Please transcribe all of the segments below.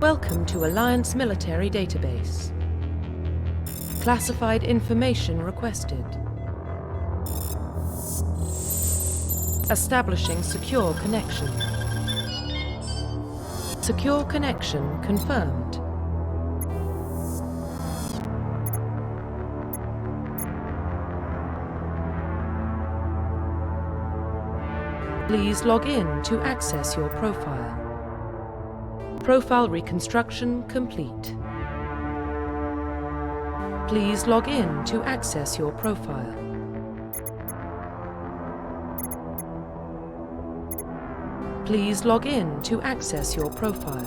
Welcome to Alliance Military Database. Classified information requested. Establishing secure connection. Secure connection confirmed. Please log in to access your profile. Profile reconstruction complete. Please log in to access your profile. Please log in to access your profile.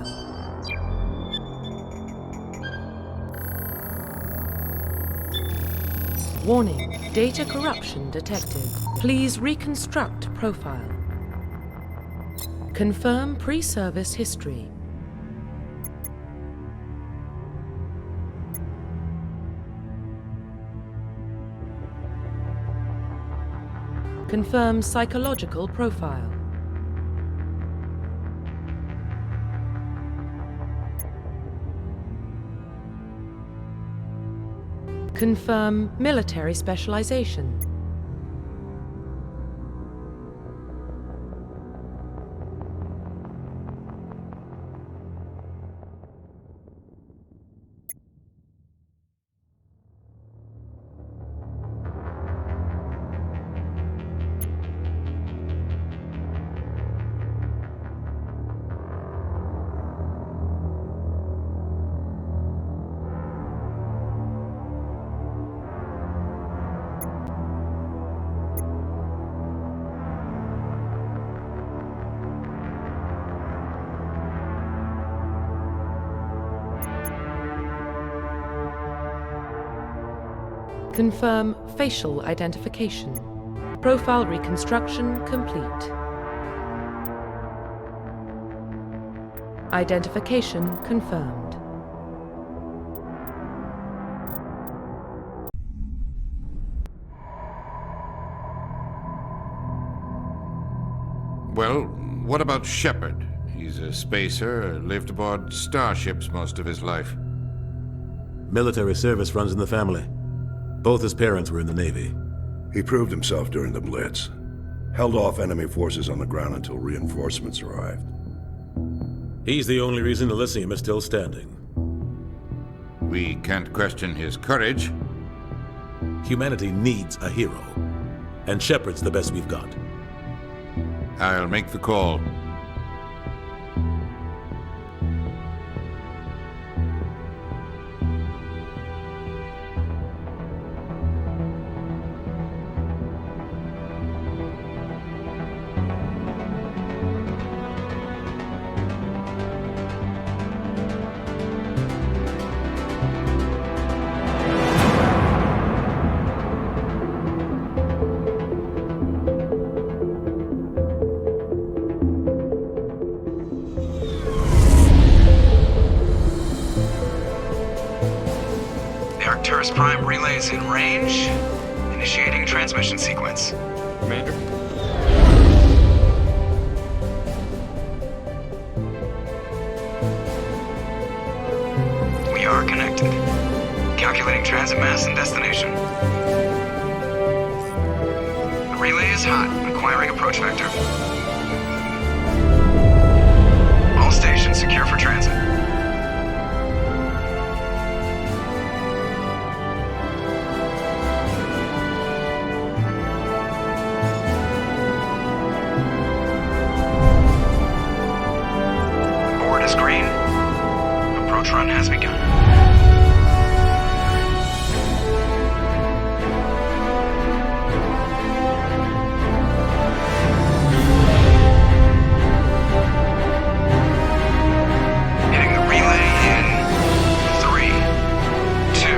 Warning, data corruption detected. Please reconstruct profile. Confirm pre-service history. Confirm psychological profile. Confirm military specialization. Confirm facial identification. Profile reconstruction complete. Identification confirmed. Well, what about Shepard? He's a spacer, lived aboard starships most of his life. Military service runs in the family. Both his parents were in the Navy. He proved himself during the Blitz. Held off enemy forces on the ground until reinforcements arrived. He's the only reason Elysium is still standing. We can't question his courage. Humanity needs a hero. And Shepard's the best we've got. I'll make the call. Arcturus Prime relays in range. Initiating transmission sequence. Commander? We are connected. Calculating transit mass and destination. The relay is hot. Acquiring approach vector. All stations secure for transit. Green. Approach run has begun. Hitting the relay in 3, 2,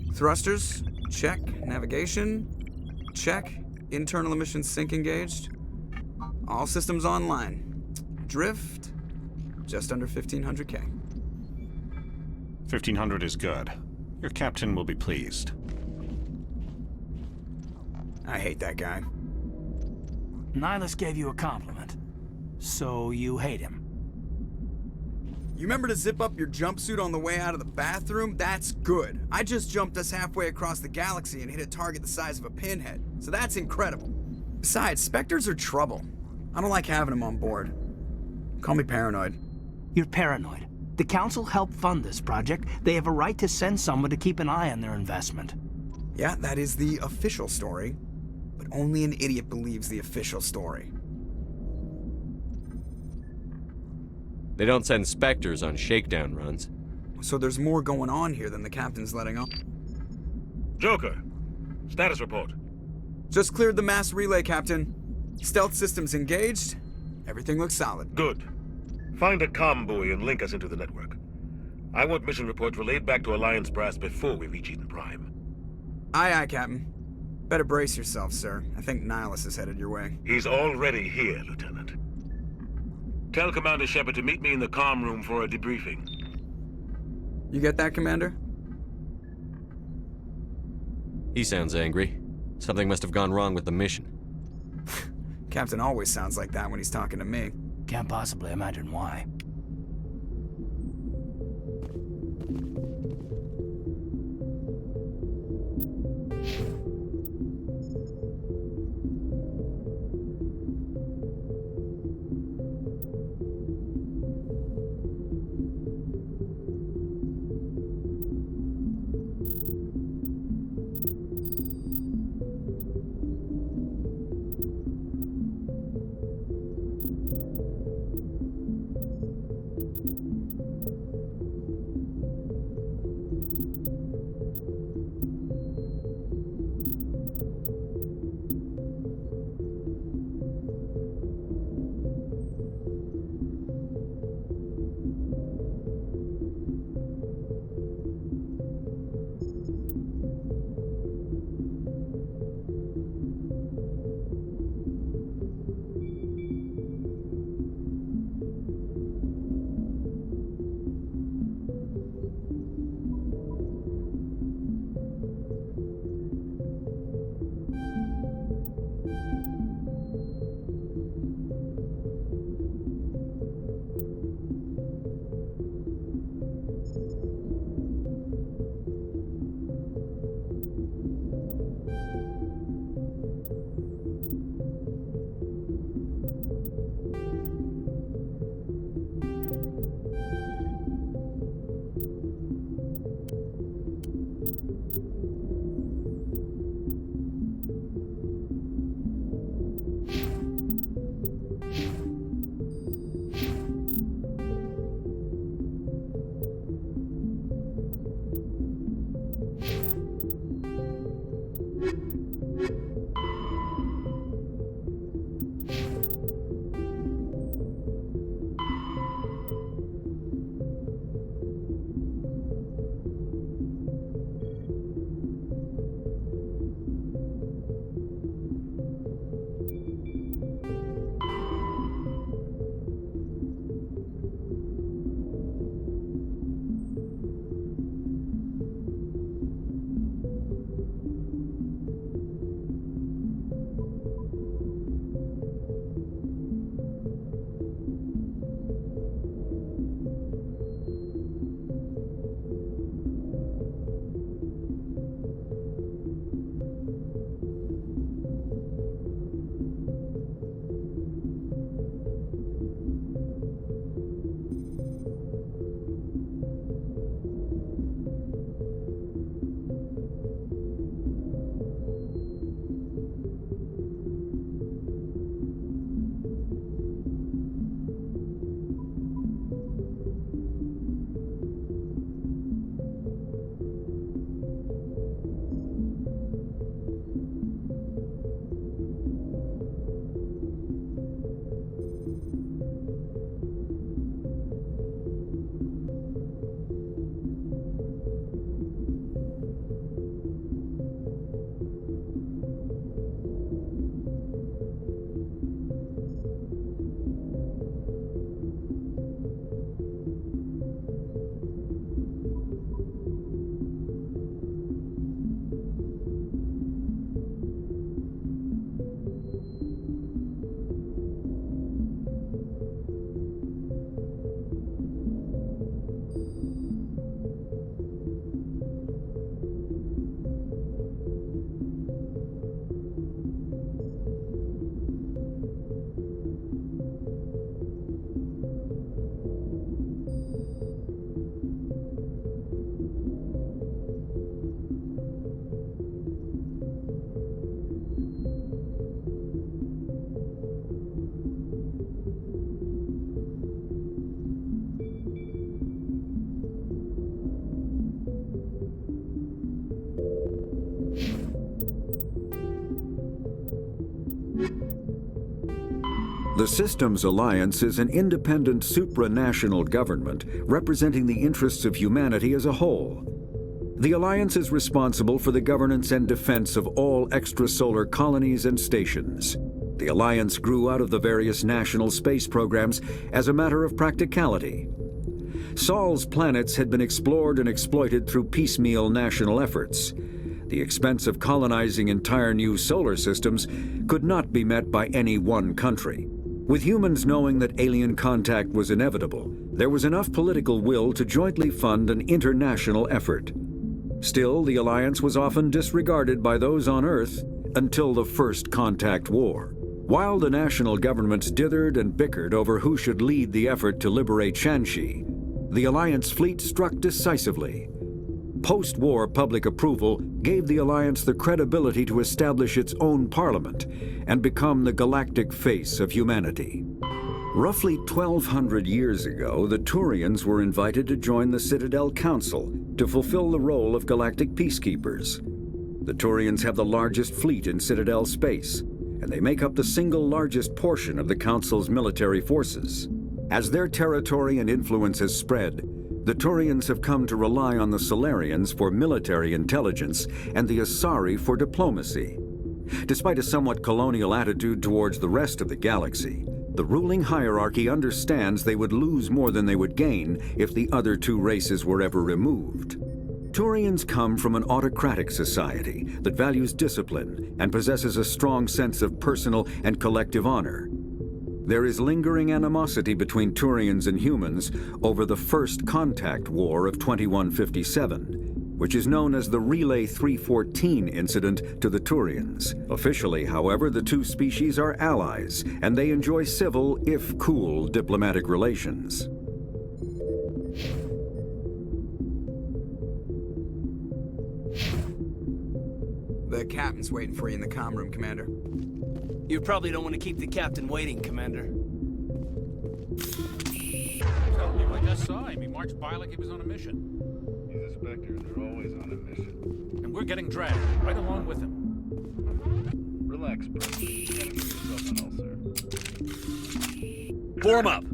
1. Thrusters? Check. Navigation? Check. Internal emissions sync engaged. All systems online. Drift? Just under 1,500 K. 1,500 is good. Your captain will be pleased. I hate that guy. Nihilus gave you a compliment. So you hate him. You remember to zip up your jumpsuit on the way out of the bathroom? That's good. I just jumped us halfway across the galaxy and hit a target the size of a pinhead. So that's incredible. Besides, Spectres are trouble. I don't like having them on board. Call me paranoid. You're paranoid. The Council helped fund this project. They have a right to send someone to keep an eye on their investment. Yeah, that is the official story. But only an idiot believes the official story. They don't send Spectres on shakedown runs. So there's more going on here than the captain's letting on. Joker, status report. Just cleared the mass relay, Captain. Stealth systems engaged. Everything looks solid. Good. Find a comm buoy and link us into the network. I want mission reports relayed back to Alliance brass before we reach Eden Prime. Aye, aye, Captain. Better brace yourself, sir. I think Nihilus is headed your way. He's already here, Lieutenant. Tell Commander Shepard to meet me in the comm room for a debriefing. You get that, Commander? He sounds angry. Something must have gone wrong with the mission. Captain always sounds like that when he's talking to me. Can't possibly imagine why. The Systems Alliance is an independent supranational government representing the interests of humanity as a whole. The Alliance is responsible for the governance and defense of all extrasolar colonies and stations. The Alliance grew out of the various national space programs as a matter of practicality. Sol's planets had been explored and exploited through piecemeal national efforts. The expense of colonizing entire new solar systems could not be met by any one country. With humans knowing that alien contact was inevitable, there was enough political will to jointly fund an international effort. Still, the Alliance was often disregarded by those on Earth until the First Contact War. While the national governments dithered and bickered over who should lead the effort to liberate Shanxi, the Alliance fleet struck decisively. Post-war public approval gave the Alliance the credibility to establish its own parliament and become the galactic face of humanity. Roughly 1,200 years ago, the Turians were invited to join the Citadel Council to fulfill the role of galactic peacekeepers. The Turians have the largest fleet in Citadel space, and they make up the single largest portion of the Council's military forces. As their territory and influence has spread, the Turians have come to rely on the Solarians for military intelligence and the Asari for diplomacy. Despite a somewhat colonial attitude towards the rest of the galaxy, the ruling hierarchy understands they would lose more than they would gain if the other two races were ever removed. Turians come from an autocratic society that values discipline and possesses a strong sense of personal and collective honor. There is lingering animosity between Turians and humans over the First Contact War of 2157, which is known as the Relay 314 incident to the Turians. Officially, however, the two species are allies, and they enjoy civil, if cool, diplomatic relations. The captain's waiting for you in the comm room, Commander. You probably don't want to keep the captain waiting, Commander. Tell you, I just saw him. He marched by like he was on a mission. He's a Spectre. They're always on a mission. And we're getting dragged right along with him. Relax, bro. You gotta give yourself an ulcer. Form up!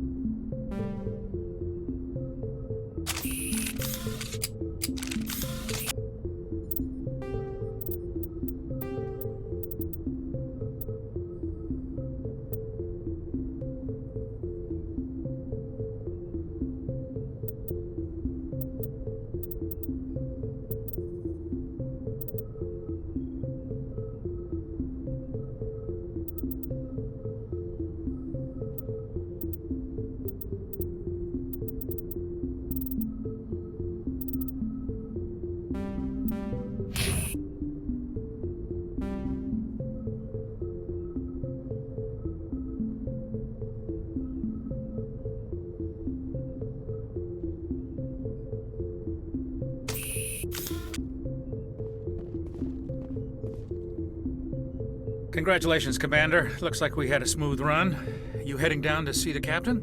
Congratulations, Commander. Looks like we had a smooth run. You heading down to see the captain?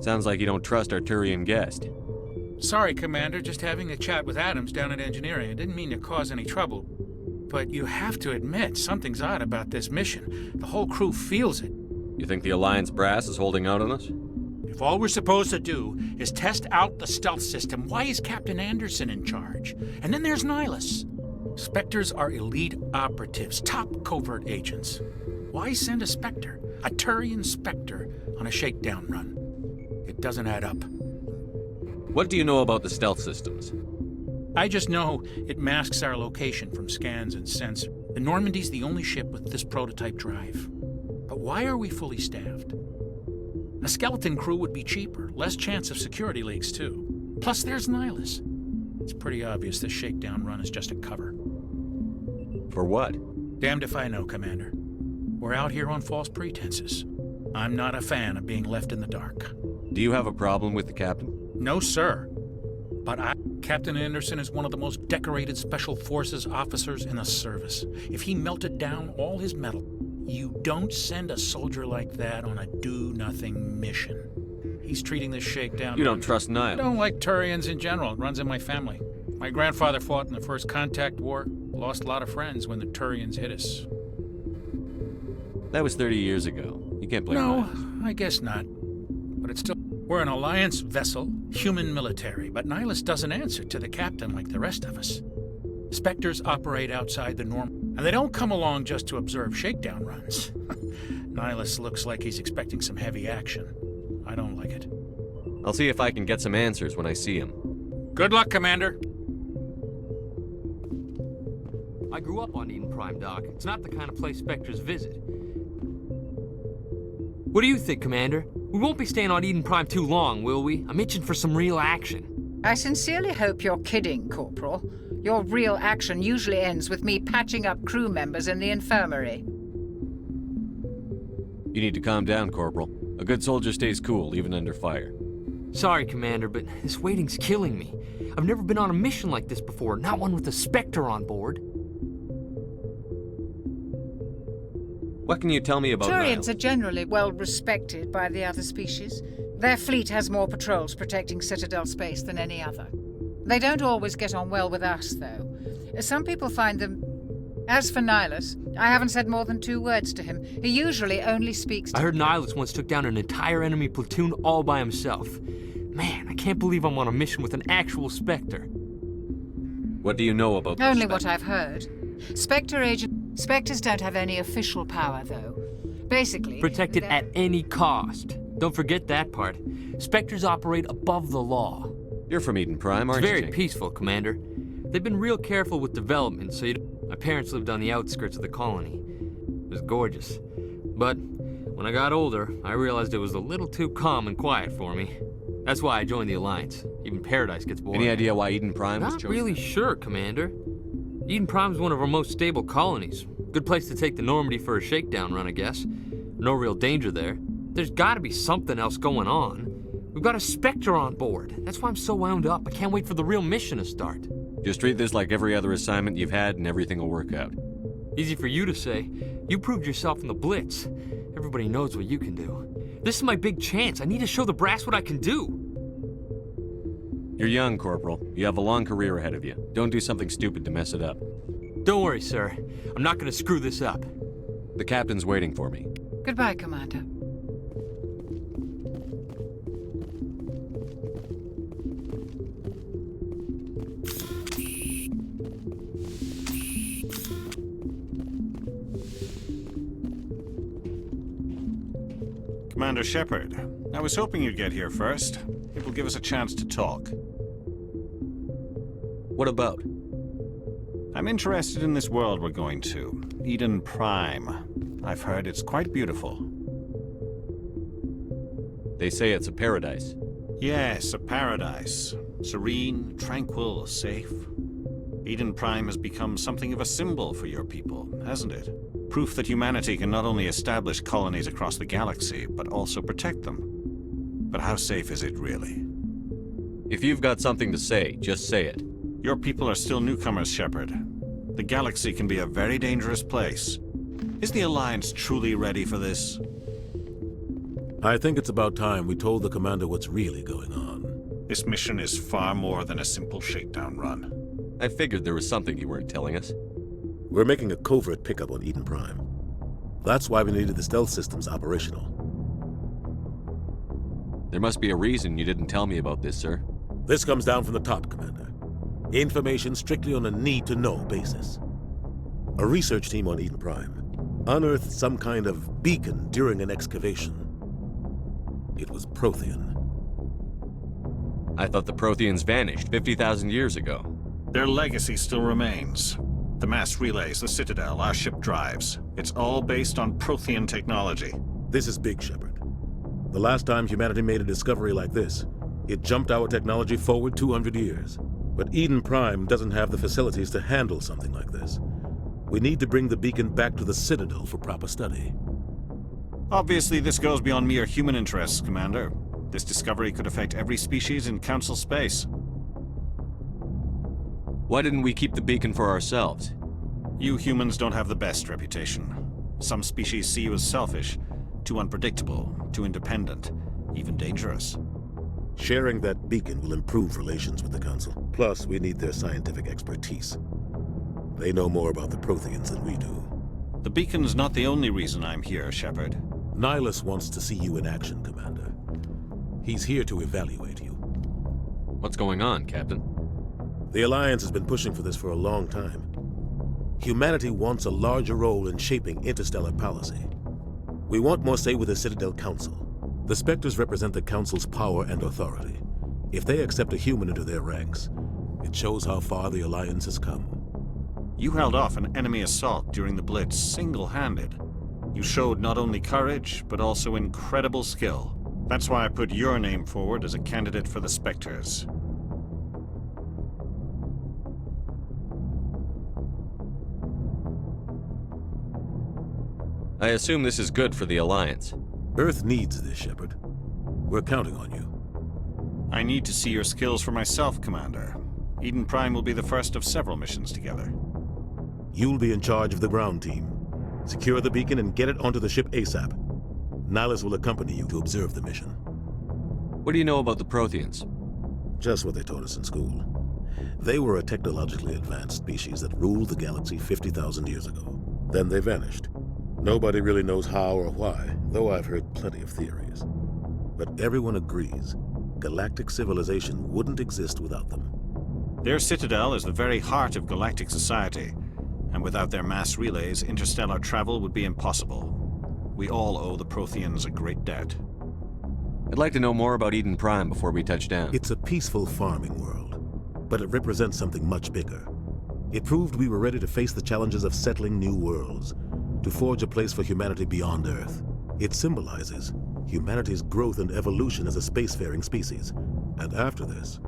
Sounds like you don't trust our Turian guest. Sorry, Commander. Just having a chat with Adams down at engineering. I didn't mean to cause any trouble. But you have to admit, something's odd about this mission. The whole crew feels it. You think the Alliance brass is holding out on us? If all we're supposed to do is test out the stealth system, why is Captain Anderson in charge? And then there's Nihilus. Spectres are elite operatives, top covert agents. Why send a Spectre, a Turian Spectre, on a shakedown run? It doesn't add up. What do you know about the stealth systems? I just know it masks our location from scans and sensors. The Normandy's the only ship with this prototype drive. But why are we fully staffed? A skeleton crew would be cheaper, less chance of security leaks too. Plus there's Nihilus. It's pretty obvious this shakedown run is just a cover. For what? Damned if I know, Commander. We're out here on false pretenses. I'm not a fan of being left in the dark. Do you have a problem with the captain? No, sir. But Captain Anderson is one of the most decorated Special Forces officers in the service. If he melted down all his metal, you don't send a soldier like that on a do-nothing mission. He's treating this shakedown. You don't trust Nihil? I don't like Turians in general. It runs in my family. My grandfather fought in the First Contact War. Lost a lot of friends when the Turians hit us. That was 30 years ago. You can't blame No, Niles. I guess not. But it's still... We're an Alliance vessel, human military, but Nihilus doesn't answer to the captain like the rest of us. Spectres operate outside the norm, and they don't come along just to observe shakedown runs. Nihilus looks like he's expecting some heavy action. I don't like it. I'll see if I can get some answers when I see him. Good luck, Commander. I grew up on Eden Prime, Doc. It's not the kind of place Spectres visit. What do you think, Commander? We won't be staying on Eden Prime too long, will we? I'm itching for some real action. I sincerely hope you're kidding, Corporal. Your real action usually ends with me patching up crew members in the infirmary. You need to calm down, Corporal. A good soldier stays cool, even under fire. Sorry, Commander, but this waiting's killing me. I've never been on a mission like this before, not one with a Spectre on board. What can you tell me about Turians Niles? are generally well respected by the other species. Their fleet has more patrols protecting Citadel space than any other. They don't always get on well with us, though. Some people find them... As for Nihilus, I haven't said more than 2 words to him. He usually only speaks to... I heard Nihilus once took down an entire enemy platoon all by himself. Man, I can't believe I'm on a mission with an actual Spectre. What do you know about this Only Spectre? what I've heard. Spectres don't have any official power, though. Basically... Protected they're- at any cost. Don't forget that part. Spectres operate above the law. You're from Eden Prime, aren't It's you? very Jake? peaceful, Commander. They've been real careful with development, so my parents lived on the outskirts of the colony. It was gorgeous. But when I got older, I realized it was a little too calm and quiet for me. That's why I joined the Alliance. Even Paradise gets boring. Any idea why Eden Prime was Not chosen? really sure, Commander. Eden Prime's one of our most stable colonies. Good place to take the Normandy for a shakedown run, I guess. No real danger there. There's gotta be something else going on. We've got a Spectre on board. That's why I'm so wound up. I can't wait for the real mission to start. Just treat this like every other assignment you've had and everything will work out. Easy for you to say. You proved yourself in the Blitz. Everybody knows what you can do. This is my big chance. I need to show the brass what I can do. You're young, Corporal. You have a long career ahead of you. Don't do something stupid to mess it up. Don't worry, sir. I'm not gonna screw this up. The captain's waiting for me. Goodbye, Commander. Commander Shepard, I was hoping you'd get here first. It will give us a chance to talk. What about? I'm interested in this world we're going to, Eden Prime. I've heard it's quite beautiful. They say it's a paradise. Yes, a paradise. Serene, tranquil, safe. Eden Prime has become something of a symbol for your people, hasn't it? Proof that humanity can not only establish colonies across the galaxy, but also protect them. But how safe is it really? If you've got something to say, just say it. Your people are still newcomers, Shepard. The galaxy can be a very dangerous place. Is the Alliance truly ready for this? I think it's about time we told the commander what's really going on. This mission is far more than a simple shakedown run. I figured there was something you weren't telling us. We're making a covert pickup on Eden Prime. That's why we needed the stealth systems operational. There must be a reason you didn't tell me about this, sir. This comes down from the top, Commander. Information strictly on a need-to-know basis. A research team on Eden Prime unearthed some kind of beacon during an excavation. It was Prothean. I thought the Protheans vanished 50,000 years ago. Their legacy still remains. The mass relays, the Citadel, our ship drives. It's all based on Prothean technology. This is big, Shepard. The last time humanity made a discovery like this, it jumped our technology forward 200 years. But Eden Prime doesn't have the facilities to handle something like this. We need to bring the beacon back to the Citadel for proper study. Obviously, this goes beyond mere human interests, Commander. This discovery could affect every species in Council space. Why didn't we keep the beacon for ourselves? You humans don't have the best reputation. Some species see you as selfish, too unpredictable, too independent, even dangerous. Sharing that beacon will improve relations with the Council. Plus, we need their scientific expertise. They know more about the Protheans than we do. The beacon's not the only reason I'm here, Shepard. Nihilus wants to see you in action, Commander. He's here to evaluate you. What's going on, Captain? The Alliance has been pushing for this for a long time. Humanity wants a larger role in shaping interstellar policy. We want more say with the Citadel Council. The Spectres represent the Council's power and authority. If they accept a human into their ranks, it shows how far the Alliance has come. You held off an enemy assault during the Blitz single-handed. You showed not only courage, but also incredible skill. That's why I put your name forward as a candidate for the Spectres. I assume this is good for the Alliance. Earth needs this, Shepard. We're counting on you. I need to see your skills for myself, Commander. Eden Prime will be the first of several missions together. You'll be in charge of the ground team. Secure the beacon and get it onto the ship ASAP. Nihilus will accompany you to observe the mission. What do you know about the Protheans? Just what they taught us in school. They were a technologically advanced species that ruled the galaxy 50,000 years ago. Then they vanished. Nobody really knows how or why, though I've heard plenty of theories. But everyone agrees galactic civilization wouldn't exist without them. Their citadel is the very heart of galactic society, and without their mass relays, interstellar travel would be impossible. We all owe the Protheans a great debt. I'd like to know more about Eden Prime before we touch down. It's a peaceful farming world, but it represents something much bigger. It proved we were ready to face the challenges of settling new worlds, to forge a place for humanity beyond Earth. It symbolizes humanity's growth and evolution as a spacefaring species. And after this,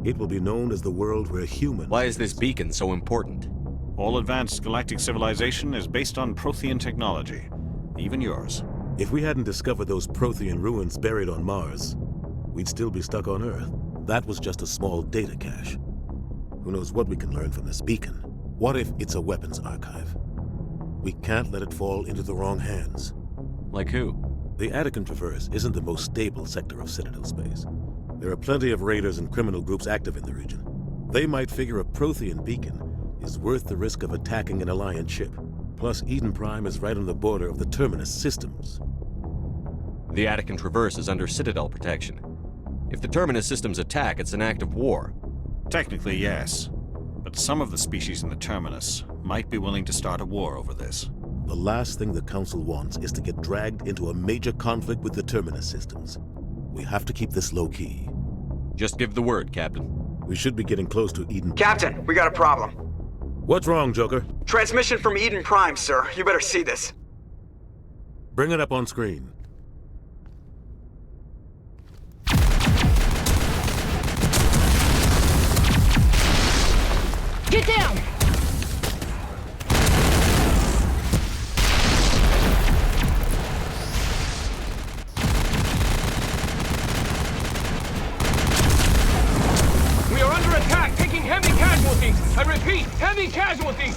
it will be known as the world where humans... Why is this beacon so important? All advanced galactic civilization is based on Prothean technology, even yours. If we hadn't discovered those Prothean ruins buried on Mars, we'd still be stuck on Earth. That was just a small data cache. Who knows what we can learn from this beacon? What if it's a weapons archive? We can't let it fall into the wrong hands. Like who? The Attican Traverse isn't the most stable sector of Citadel space. There are plenty of raiders and criminal groups active in the region. They might figure a Prothean beacon is worth the risk of attacking an Alliance ship. Plus, Eden Prime is right on the border of the Terminus systems. The Attican Traverse is under Citadel protection. If the Terminus systems attack, it's an act of war. Technically, yes. But some of the species in the Terminus might be willing to start a war over this. The last thing the Council wants is to get dragged into a major conflict with the Terminus systems. We have to keep this low-key. Just give the word, Captain. We should be getting close to Eden... Captain, we got a problem. What's wrong, Joker? Transmission from Eden Prime, sir. You better see this. Bring it up on screen. Get down! We are under attack, taking heavy casualties. I repeat, heavy casualties.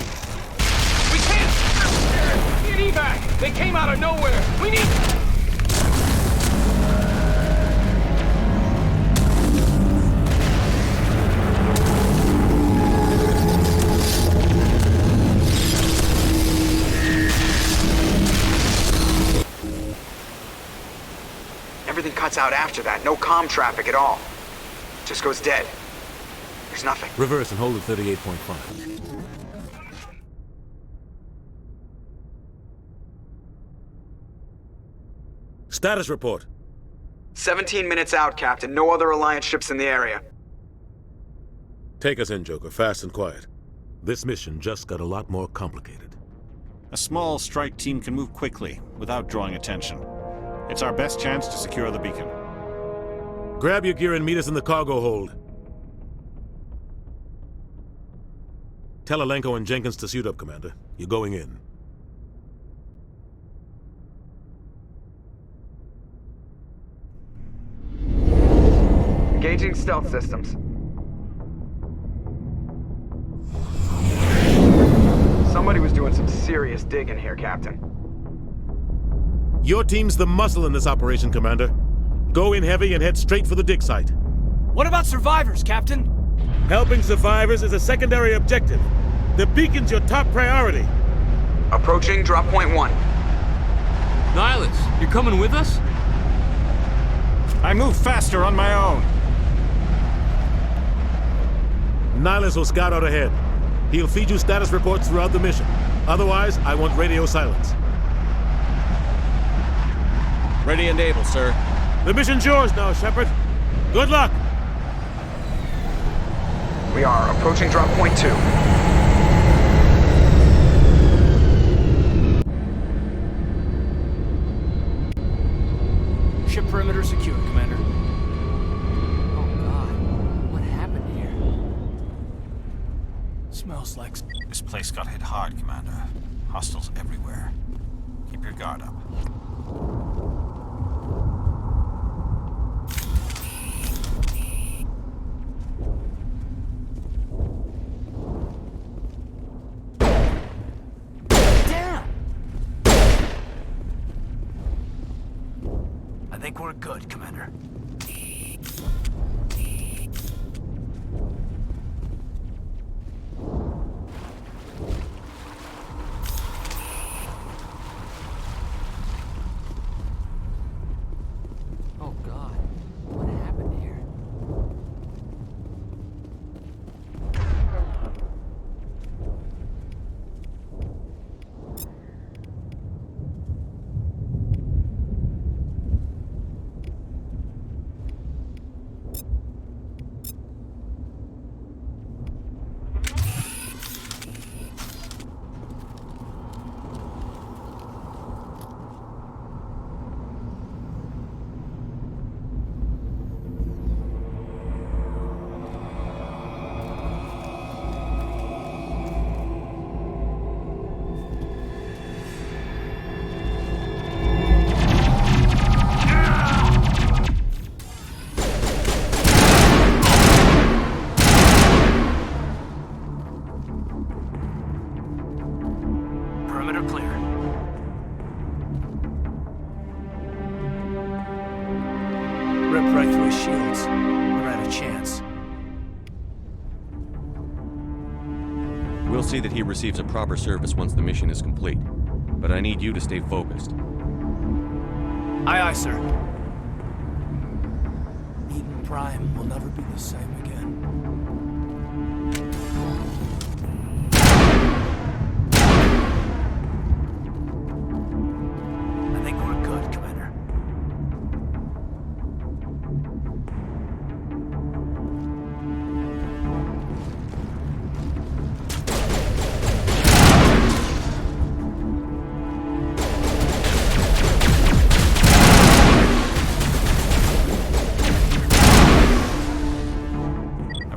We can't get evac. They came out of nowhere. We need... Everything cuts out after that. No comm traffic at all. Just goes dead. There's nothing. Reverse and hold at 38.5. Status report. 17 minutes out, Captain. No other Alliance ships in the area. Take us in, Joker, fast and quiet. This mission just got a lot more complicated. A small strike team can move quickly, without drawing attention. It's our best chance to secure the beacon. Grab your gear and meet us in the cargo hold. Tell Alenko and Jenkins to suit up, Commander. You're going in. Engaging stealth systems. Somebody was doing some serious digging here, Captain. Your team's the muscle in this operation, Commander. Go in heavy and head straight for the dig site. What about survivors, Captain? Helping survivors is a secondary objective. The beacon's your top priority. Approaching drop point 1. Nihilus, you're coming with us? I move faster on my own. Nihilus will scout out ahead. He'll feed you status reports throughout the mission. Otherwise, I want radio silence. Ready and able, sir. The mission's yours now, Shepard. Good luck! We are approaching drop point 2. Ship perimeter secure, Commander. Oh God, what happened here? Smells like... This place got hit hard, Commander. Hostiles everywhere. Keep your guard up. I think we're good, Commander. Oh God, what happened here? Perimeter clear. Rip right through his shields. We're at a chance. We'll see that he receives a proper service once the mission is complete. But I need you to stay focused. Aye, aye, sir. Eden Prime will never be the same again. I think we're good, Commander.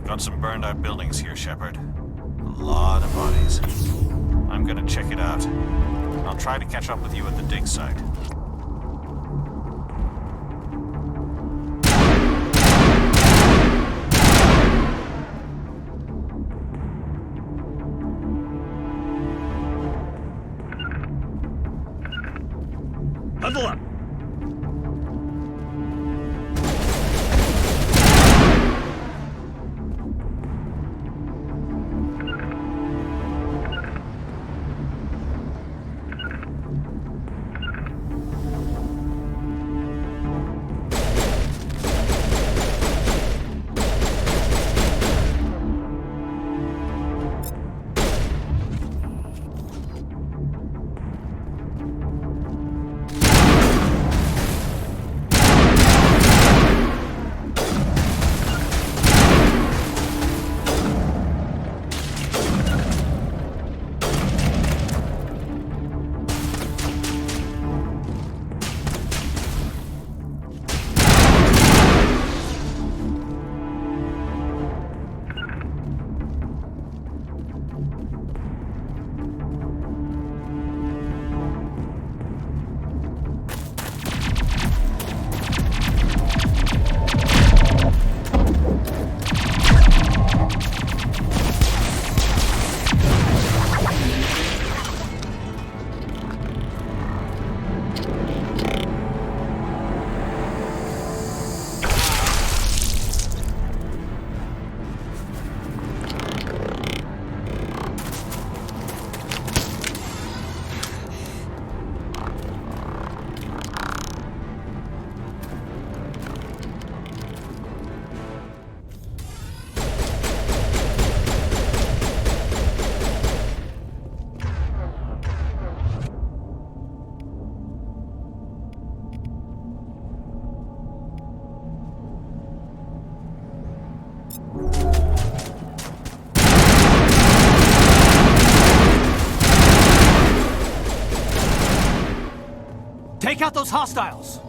Got some burned out buildings here, Shepard. A lot of bodies. I'm gonna check it out. I'll try to catch up with you at the dig site. Huddle up! Take out those hostiles!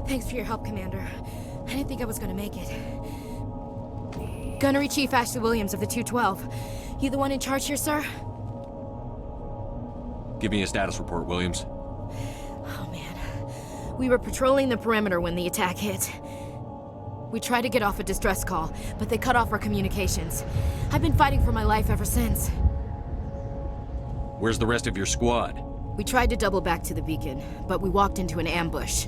Thanks for your help, Commander. I didn't think I was gonna make it. Gunnery Chief Ashley Williams of the 212. You the one in charge here, sir? Give me a status report, Williams. Oh, man. We were patrolling the perimeter when the attack hit. We tried to get off a distress call, but they cut off our communications. I've been fighting for my life ever since. Where's the rest of your squad? We tried to double back to the beacon, but we walked into an ambush.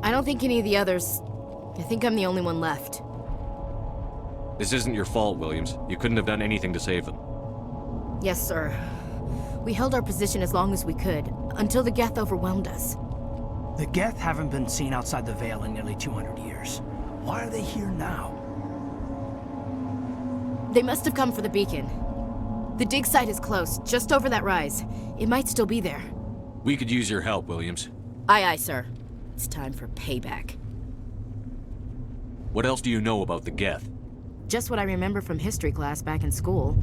I don't think any of the others... I think I'm the only one left. This isn't your fault, Williams. You couldn't have done anything to save them. Yes, sir. We held our position as long as we could, until the Geth overwhelmed us. The Geth haven't been seen outside the Veil in nearly 200 years. Why are they here now? They must have come for the beacon. The dig site is close, just over that rise. It might still be there. We could use your help, Williams. Aye, aye, sir. It's time for payback. What else do you know about the Geth? Just what I remember from history class back in school.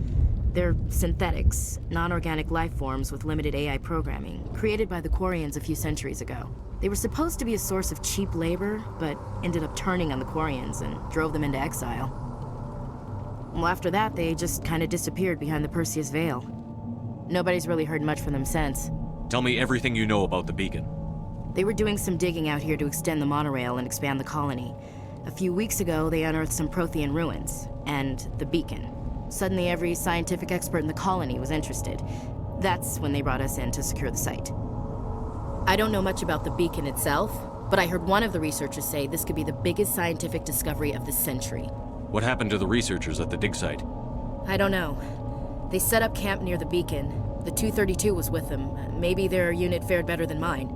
They're synthetics, non-organic life forms with limited AI programming, created by the Quarians a few centuries ago. They were supposed to be a source of cheap labor, but ended up turning on the Quarians and drove them into exile. Well, after that, they just kind of disappeared behind the Perseus Veil. Nobody's really heard much from them since. Tell me everything you know about the beacon. They were doing some digging out here to extend the monorail and expand the colony. A few weeks ago, they unearthed some Prothean ruins, and the beacon. Suddenly, every scientific expert in the colony was interested. That's when they brought us in to secure the site. I don't know much about the beacon itself, but I heard one of the researchers say this could be the biggest scientific discovery of the century. What happened to the researchers at the dig site? I don't know. They set up camp near the beacon. The 232 was with them. Maybe their unit fared better than mine.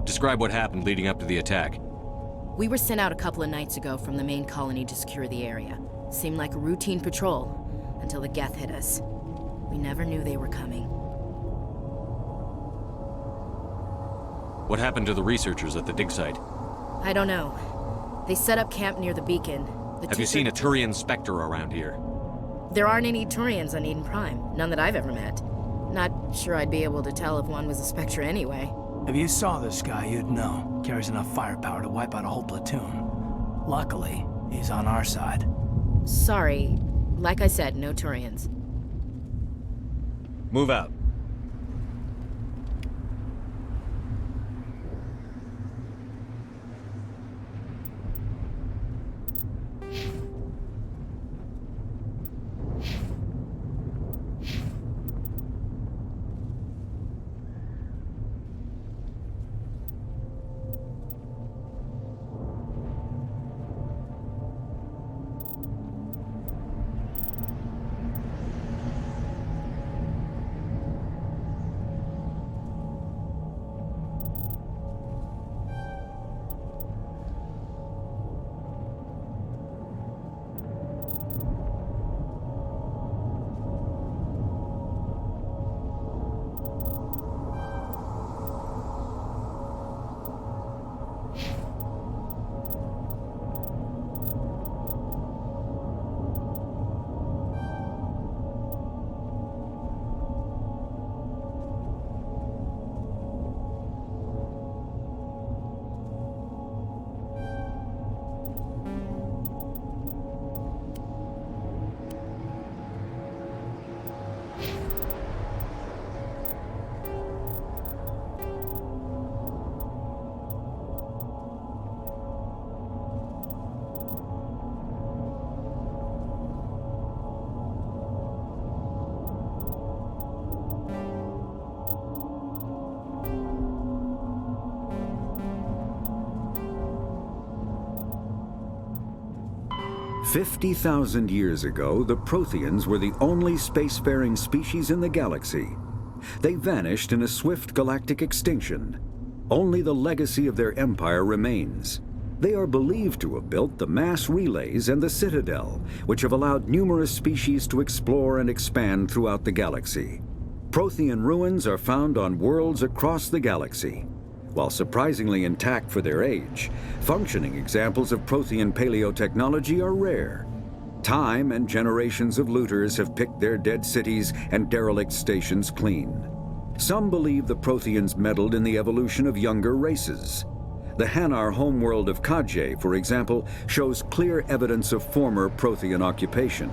Describe what happened leading up to the attack. We were sent out a couple of nights ago from the main colony to secure the area. Seemed like a routine patrol, until the Geth hit us. We never knew they were coming. What happened to the researchers at the dig site? I don't know. They set up camp near the beacon. Have you seen a Turian Spectre around here? There aren't any Turians on Eden Prime. None that I've ever met. Not sure I'd be able to tell if one was a Spectre anyway. If you saw this guy, you'd know. Carries enough firepower to wipe out a whole platoon. Luckily, he's on our side. Sorry. Like I said, no Turians. Move out. "50,000 years ago, the Protheans were the only spacefaring species in the galaxy. They vanished in a swift galactic extinction. Only the legacy of their empire remains. They are believed to have built the mass relays and the Citadel, which have allowed numerous species to explore and expand throughout the galaxy. Prothean ruins are found on worlds across the galaxy. While surprisingly intact for their age, functioning examples of Prothean paleotechnology are rare. Time and generations of looters have picked their dead cities and derelict stations clean. Some believe the Protheans meddled in the evolution of younger races. The Hanar homeworld of Kajay, for example, shows clear evidence of former Prothean occupation.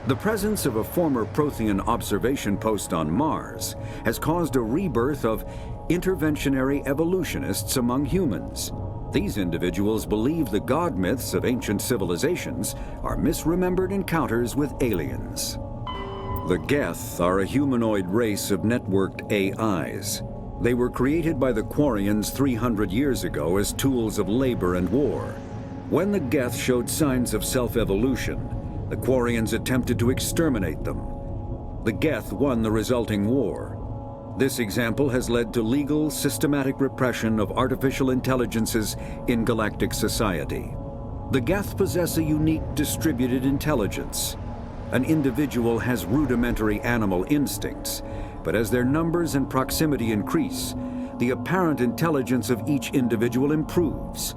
The presence of a former Prothean observation post on Mars has caused a rebirth of interventionary evolutionists among humans. These individuals believe the god myths of ancient civilizations are misremembered encounters with aliens. The Geth are a humanoid race of networked AIs. They were created by the Quarians 300 years ago as tools of labor and war. When the Geth showed signs of self-evolution, the Quarians attempted to exterminate them. The Geth won the resulting war. This example has led to legal, systematic repression of artificial intelligences in galactic society. The Geth possess a unique distributed intelligence. An individual has rudimentary animal instincts, but as their numbers and proximity increase, the apparent intelligence of each individual improves.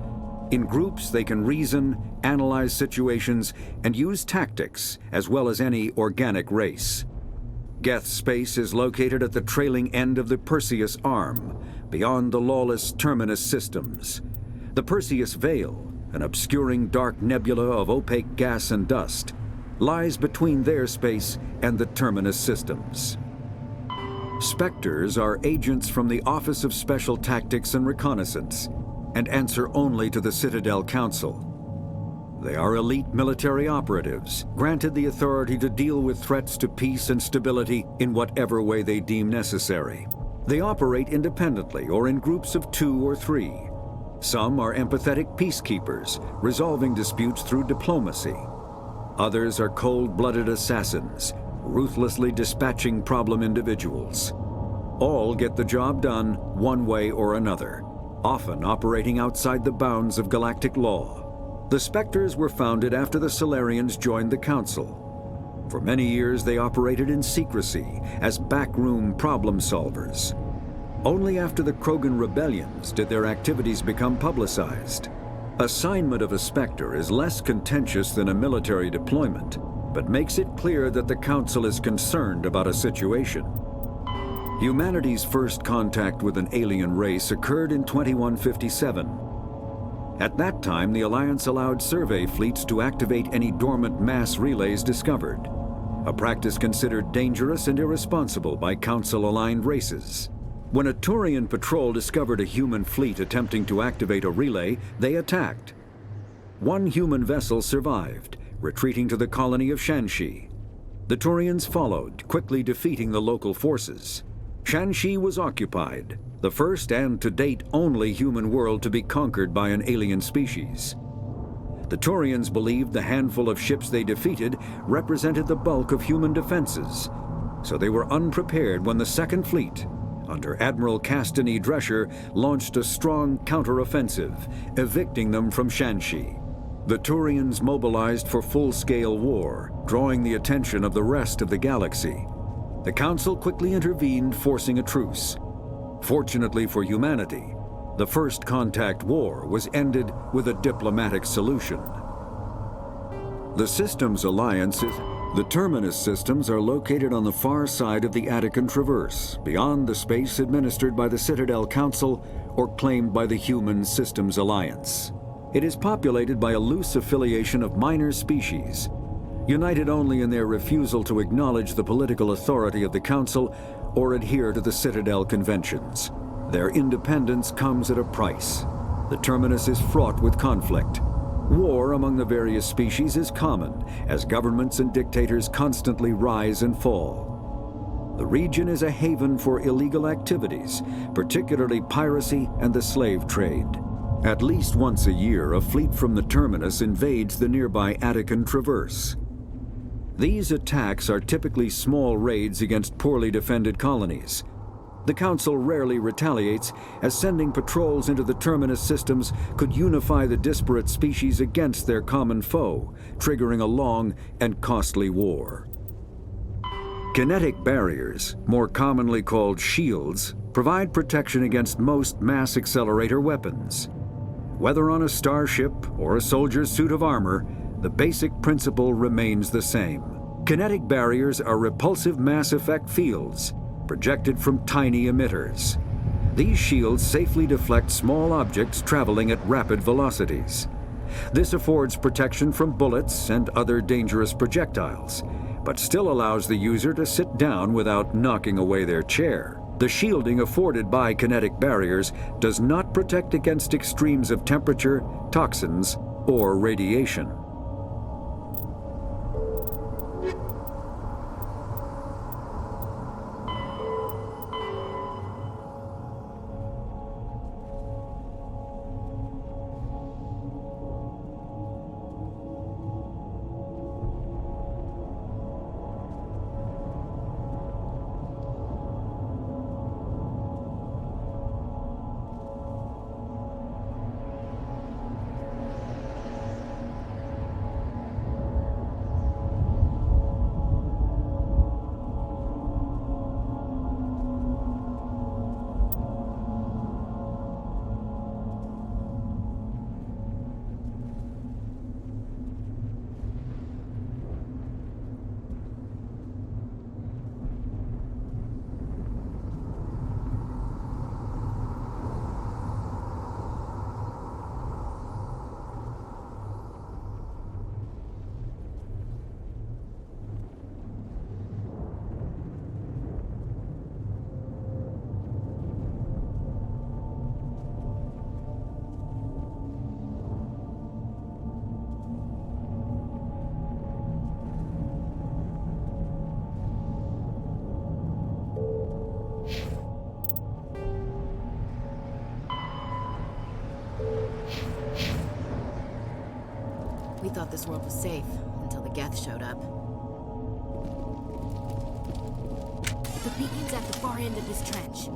In groups, they can reason, analyze situations, and use tactics, as well as any organic race. Geth space is located at the trailing end of the Perseus Arm, beyond the lawless Terminus systems. The Perseus Veil, an obscuring dark nebula of opaque gas and dust, lies between their space and the Terminus systems. Spectres are agents from the Office of Special Tactics and Reconnaissance, and answer only to the Citadel Council. They are elite military operatives, granted the authority to deal with threats to peace and stability in whatever way they deem necessary. They operate independently or in groups of 2 or 3. Some are empathetic peacekeepers, resolving disputes through diplomacy. Others are cold-blooded assassins, ruthlessly dispatching problem individuals. All get the job done one way or another, often operating outside the bounds of galactic law. The Spectres were founded after the Solarians joined the Council. For many years, they operated in secrecy as backroom problem solvers. Only after the Krogan rebellions did their activities become publicized. Assignment of a Spectre is less contentious than a military deployment, but makes it clear that the Council is concerned about a situation. Humanity's first contact with an alien race occurred in 2157. At that time, the Alliance allowed survey fleets to activate any dormant mass relays discovered, a practice considered dangerous and irresponsible by Council-aligned races. When a Turian patrol discovered a human fleet attempting to activate a relay, they attacked. One human vessel survived, retreating to the colony of Shanxi. The Turians followed, quickly defeating the local forces. Shanxi was occupied, the first and to date only human world to be conquered by an alien species. The Turians believed the handful of ships they defeated represented the bulk of human defenses, so they were unprepared when the Second Fleet, under Admiral Castany Drescher, launched a strong counteroffensive, evicting them from Shanxi. The Turians mobilized for full-scale war, drawing the attention of the rest of the galaxy. The Council quickly intervened, forcing a truce. Fortunately for humanity, the First Contact War was ended with a diplomatic solution. The Systems Alliances, the Terminus systems, are located on the far side of the Attican Traverse, beyond the space administered by the Citadel Council or claimed by the Human Systems Alliance. It is populated by a loose affiliation of minor species, united only in their refusal to acknowledge the political authority of the Council or adhere to the Citadel Conventions. Their independence comes at a price. The Terminus is fraught with conflict. War among the various species is common, as governments and dictators constantly rise and fall. The region is a haven for illegal activities, particularly piracy and the slave trade. At least once a year, a fleet from the Terminus invades the nearby Attican Traverse. These attacks are typically small raids against poorly defended colonies. The Council rarely retaliates, as sending patrols into the Terminus systems could unify the disparate species against their common foe, triggering a long and costly war. Kinetic barriers, more commonly called shields, provide protection against most mass accelerator weapons. Whether on a starship or a soldier's suit of armor, the basic principle remains the same. Kinetic barriers are repulsive mass effect fields. projected from tiny emitters. These shields safely deflect small objects traveling at rapid velocities. This affords protection from bullets and other dangerous projectiles, but still allows the user to sit down without knocking away their chair. The shielding afforded by kinetic barriers does not protect against extremes of temperature, toxins, or radiation. We thought this world was safe until the Geth showed up. The beacon's at the far end of this trench.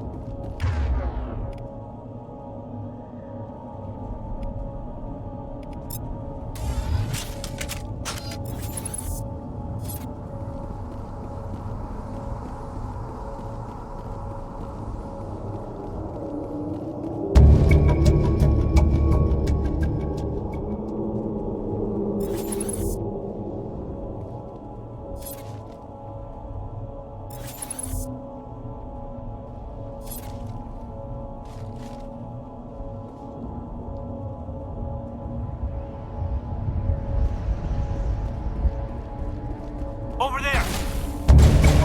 Over there!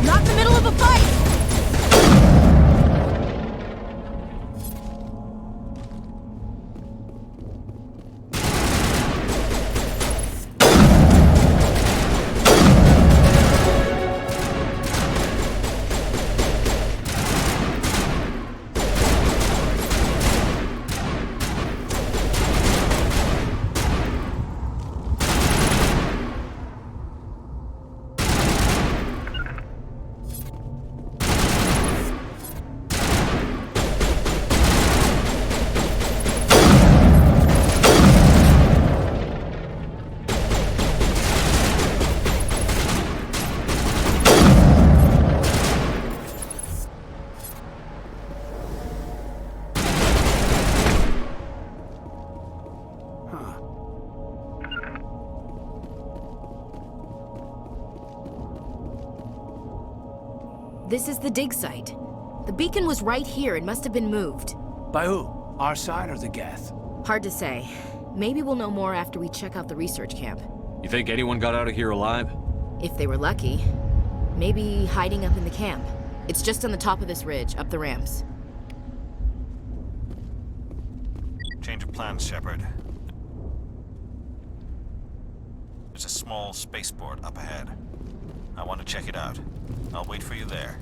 Not in the middle of a fight! This is the dig site. The beacon was right here. It must have been moved. By who? Our side or the Geth? Hard to say. Maybe we'll know more after we check out the research camp. You think anyone got out of here alive? If they were lucky. Maybe hiding up in the camp. It's just on the top of this ridge, up the ramps. Change of plans, Shepard. There's a small spaceport up ahead. I want to check it out. I'll wait for you there.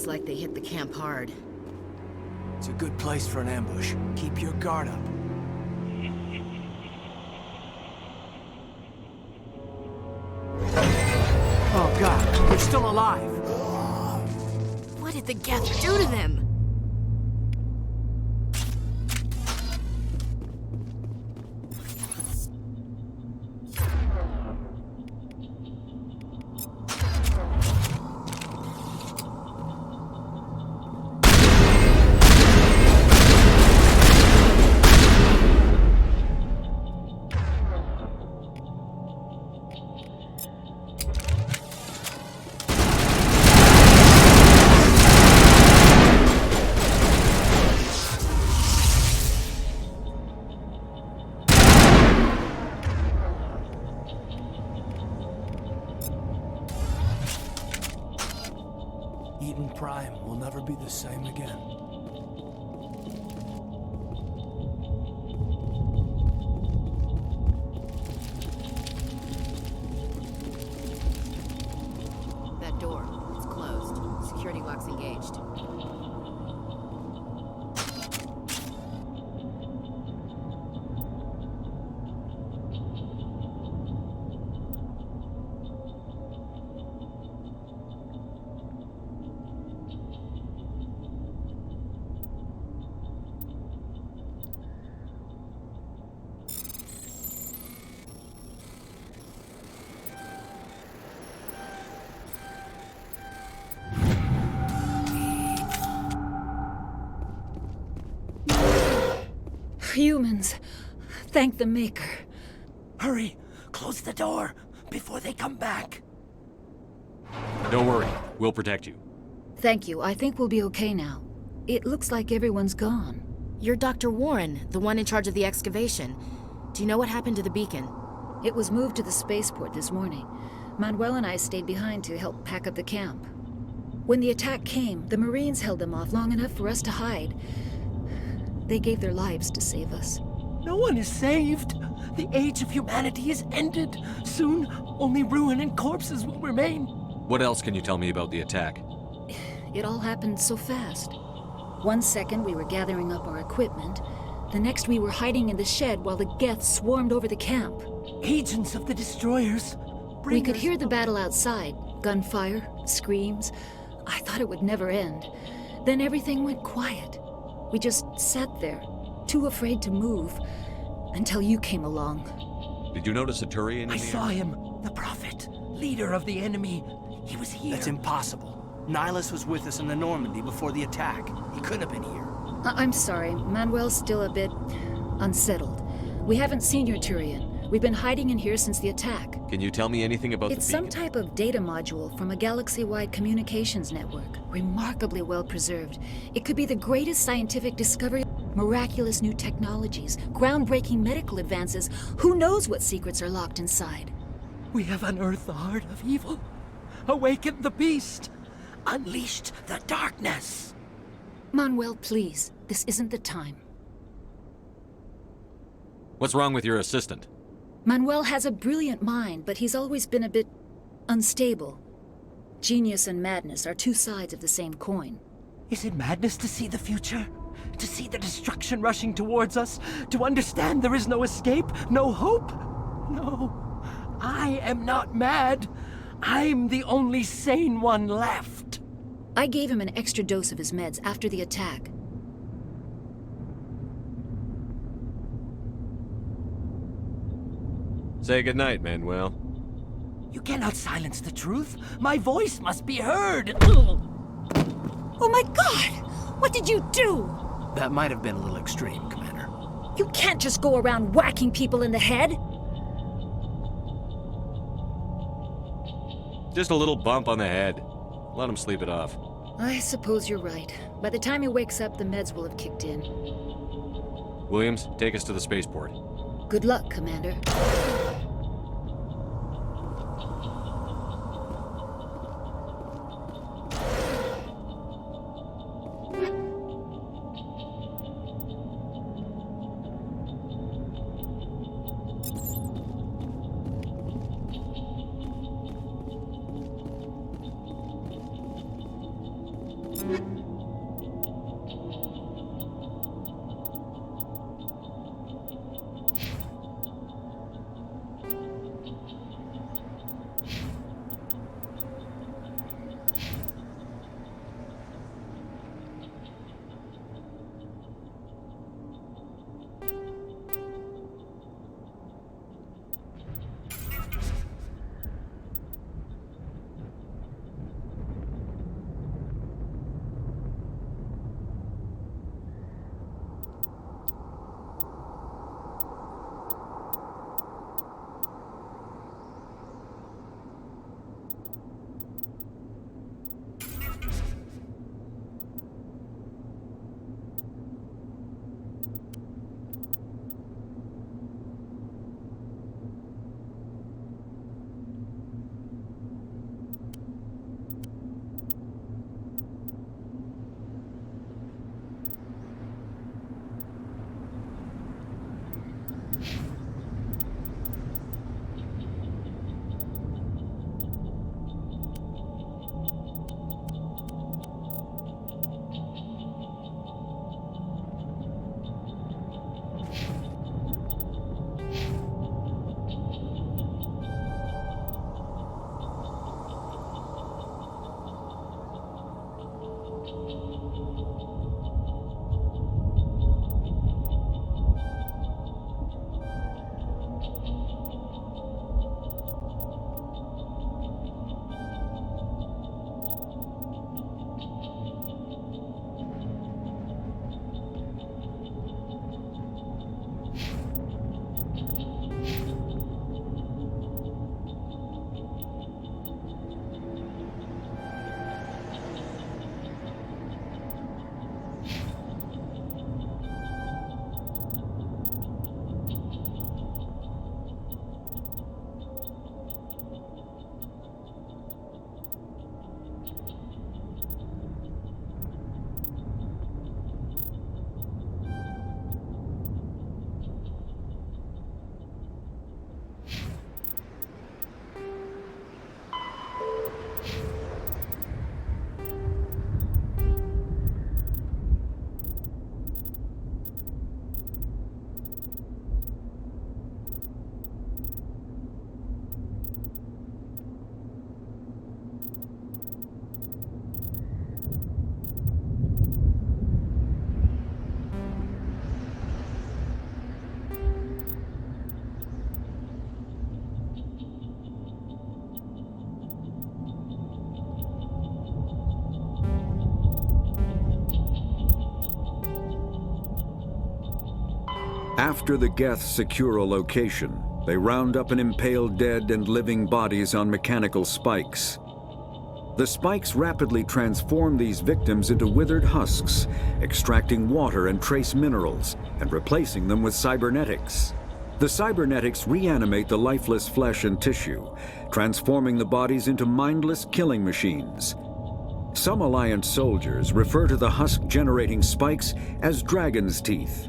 Looks like they hit the camp hard. It's a good place for an ambush. Keep your guard up. Oh god, they're still alive! What did the Geth do to them? Eden Prime will never be the same again. That door, it's closed. Security lock's engaged. Humans. Thank the Maker. Hurry! Close the door before they come back. Don't worry. We'll protect you. Thank you. I think we'll be okay now. It looks like everyone's gone. You're Dr. Warren, the one in charge of the excavation. Do you know what happened to the beacon? It was moved to the spaceport this morning. Manuel and I stayed behind to help pack up the camp. When the attack came, the Marines held them off long enough for us to hide. They gave their lives to save us. No one is saved. The age of humanity is ended. Soon, only ruin and corpses will remain. What else can you tell me about the attack? It all happened so fast. 1 second we were gathering up our equipment. The next we were hiding in the shed while the Geth swarmed over the camp. Agents of the destroyers. We could hear the battle outside. Gunfire, screams. I thought it would never end. Then everything went quiet. We just sat there, too afraid to move, until you came along. Did you notice a Turian in I the saw air? him. The Prophet. Leader of the enemy. He was here. That's impossible. Nihilus was with us in the Normandy before the attack. He couldn't have been here. I'm sorry. Manuel's still a bit unsettled. We haven't seen your Turian. We've been hiding in here since the attack. Can you tell me anything about It's the some beacon? type of data module from a galaxy-wide communications network. Remarkably well preserved. It could be the greatest scientific discovery, miraculous new technologies, groundbreaking medical advances. Who knows what secrets are locked inside? We have unearthed the heart of evil, awakened the beast, unleashed the darkness. Manuel, please. This isn't the time. What's wrong with your assistant? Manuel has a brilliant mind, but he's always been a bit unstable. Genius and madness are two sides of the same coin. Is it madness to see the future? To see the destruction rushing towards us? To understand there is no escape? No hope? No. I am not mad. I'm the only sane one left. I gave him an extra dose of his meds after the attack. Say goodnight, Manuel. You cannot silence the truth. My voice must be heard. Oh my God! What did you do? That might have been a little extreme, Commander. You can't just go around whacking people in the head. Just a little bump on the head. Let him sleep it off. I suppose you're right. By the time he wakes up, the meds will have kicked in. Williams, take us to the spaceport. Good luck, Commander. After the Geth secure a location, they round up and impale dead and living bodies on mechanical spikes. The spikes rapidly transform these victims into withered husks, extracting water and trace minerals, and replacing them with cybernetics. The cybernetics reanimate the lifeless flesh and tissue, transforming the bodies into mindless killing machines. Some Alliance soldiers refer to the husk-generating spikes as dragon's teeth,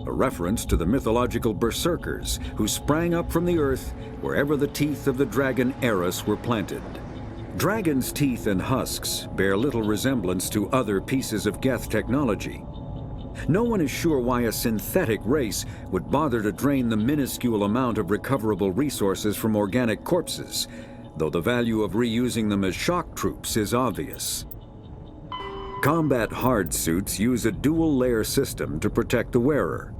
a reference to the mythological berserkers who sprang up from the earth wherever the teeth of the dragon Eris were planted. Dragon's teeth and husks bear little resemblance to other pieces of Geth technology. No one is sure why a synthetic race would bother to drain the minuscule amount of recoverable resources from organic corpses, though the value of reusing them as shock troops is obvious. Combat hard suits use a dual-layer system to protect the wearer.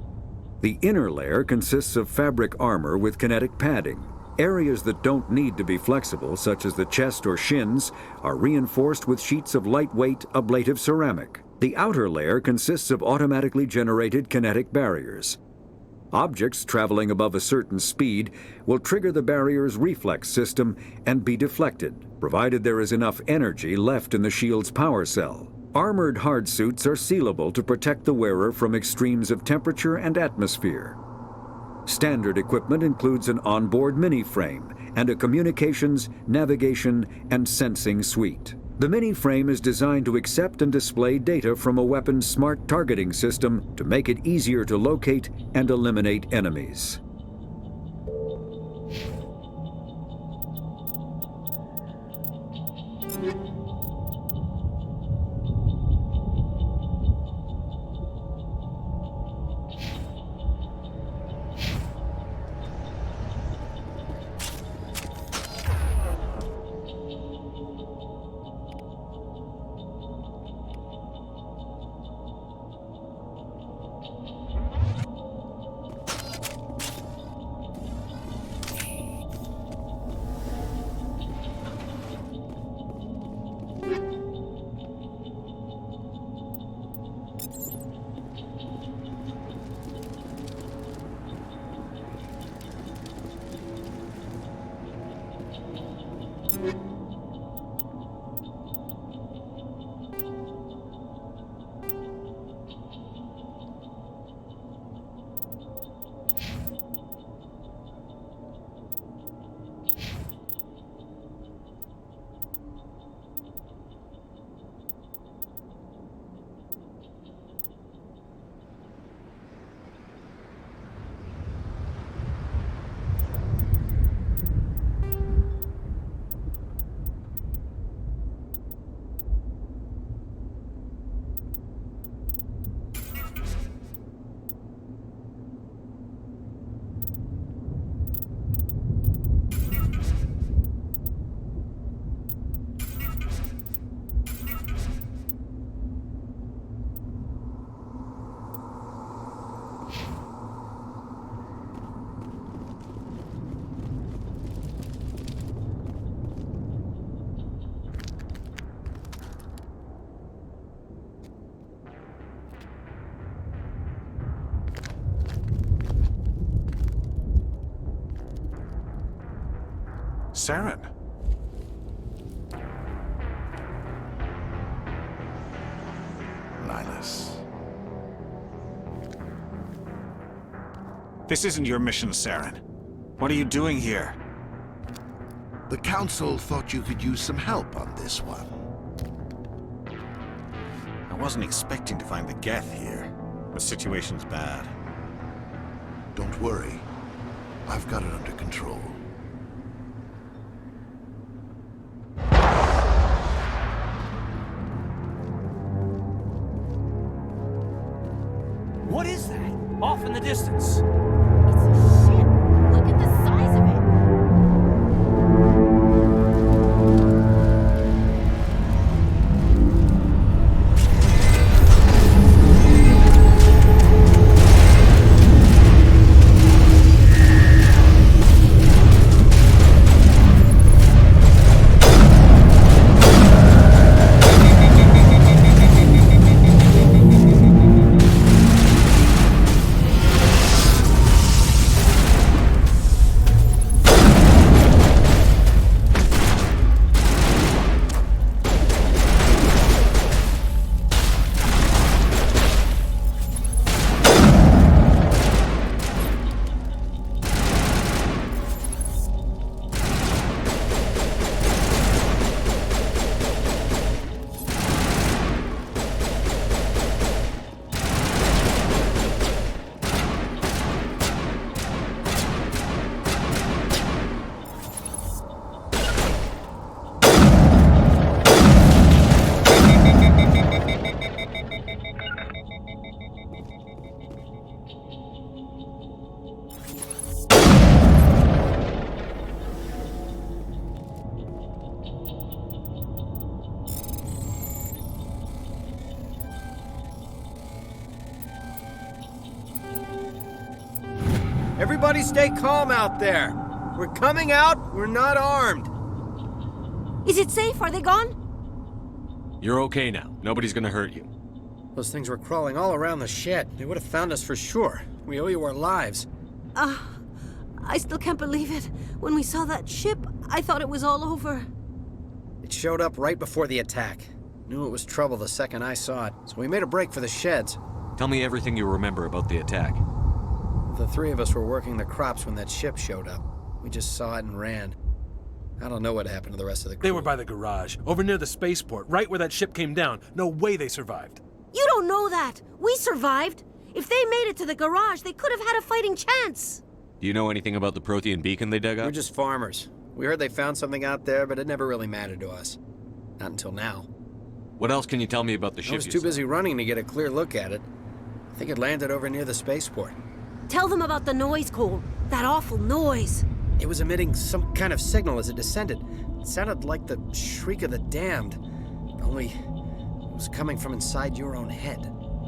The inner layer consists of fabric armor with kinetic padding. Areas that don't need to be flexible, such as the chest or shins, are reinforced with sheets of lightweight, ablative ceramic. The outer layer consists of automatically generated kinetic barriers. Objects traveling above a certain speed will trigger the barrier's reflex system and be deflected, provided there is enough energy left in the shield's power cell. Armored hardsuits are sealable to protect the wearer from extremes of temperature and atmosphere. Standard equipment includes an onboard mini-frame and a communications, navigation, and sensing suite. The mini-frame is designed to accept and display data from a weapon's smart targeting system to make it easier to locate and eliminate enemies. Saren. Nihilus. This isn't your mission, Saren. What are you doing here? The Council thought you could use some help on this one. I wasn't expecting to find the Geth here. The situation's bad. Don't worry. I've got it under control. What is that? Off in the distance. It's a ship. Look at the size of it. Everybody stay calm out there. We're coming out, we're not armed. Is it safe? Are they gone? You're okay now. Nobody's gonna hurt you. Those things were crawling all around the shed. They would have found us for sure. We owe you our lives. I still can't believe it. When we saw that ship, I thought it was all over. It showed up right before the attack. Knew it was trouble the second I saw it, so we made a break for the sheds. Tell me everything you remember about the attack. The three of us were working the crops when that ship showed up. We just saw it and ran. I don't know what happened to the rest of the crew. They were by the garage, over near the spaceport, right where that ship came down. No way they survived. You don't know that. We survived. If they made it to the garage, they could have had a fighting chance. Do you know anything about the Prothean beacon they dug up? We're just farmers. We heard they found something out there, but it never really mattered to us. Not until now. What else can you tell me about the ship? I was too busy running to get a clear look at it. I think it landed over near the spaceport. Tell them about the noise, Cole. That awful noise. It was emitting some kind of signal as it descended. It sounded like the shriek of the damned. Only it was coming from inside your own head.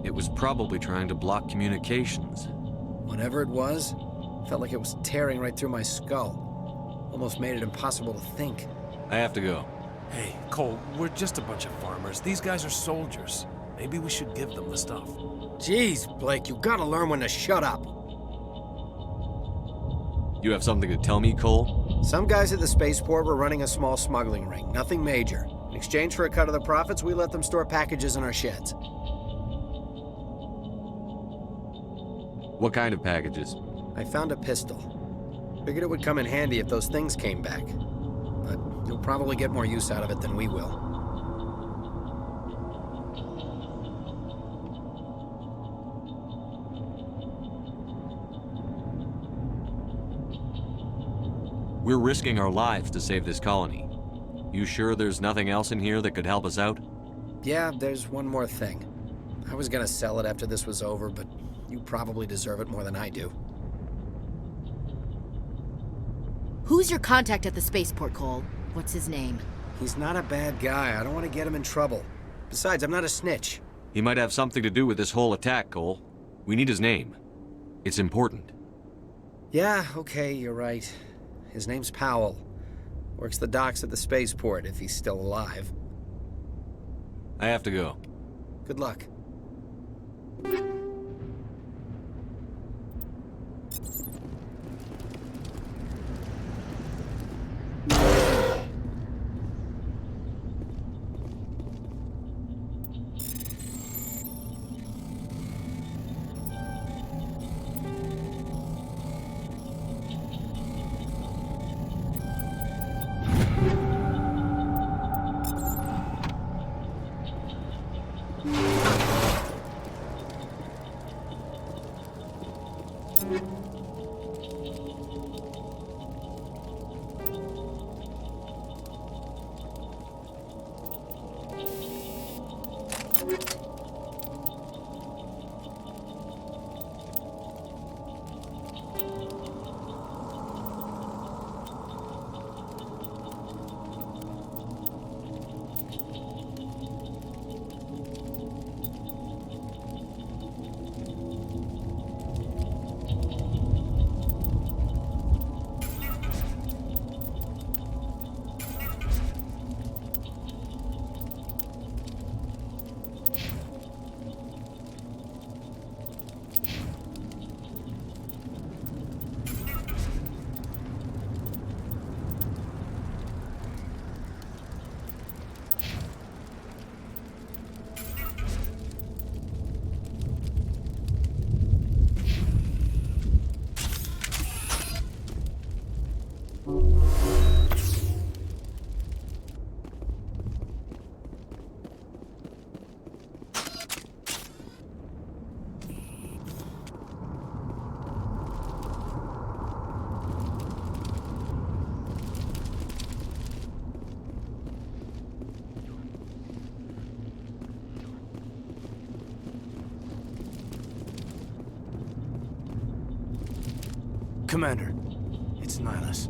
It was probably trying to block communications. Whatever it was, felt like it was tearing right through my skull. Almost made it impossible to think. I have to go. Hey, Cole, we're just a bunch of farmers. These guys are soldiers. Maybe we should give them the stuff. Jeez, Blake, you gotta learn when to shut up. You have something to tell me, Cole? Some guys at the spaceport were running a small smuggling ring, nothing major. In exchange for a cut of the profits, we let them store packages in our sheds. What kind of packages? I found a pistol. Figured it would come in handy if those things came back. But you'll probably get more use out of it than we will. We're risking our lives to save this colony. You sure there's nothing else in here that could help us out? Yeah, there's one more thing. I was gonna sell it after this was over, but you probably deserve it more than I do. Who's your contact at the spaceport, Cole? What's his name? He's not a bad guy. I don't want to get him in trouble. Besides, I'm not a snitch. He might have something to do with this whole attack, Cole. We need his name. It's important. Yeah, okay, you're right. His name's Powell. Works the docks at the spaceport, if he's still alive. I have to go. Good luck. Commander, it's Nihilus.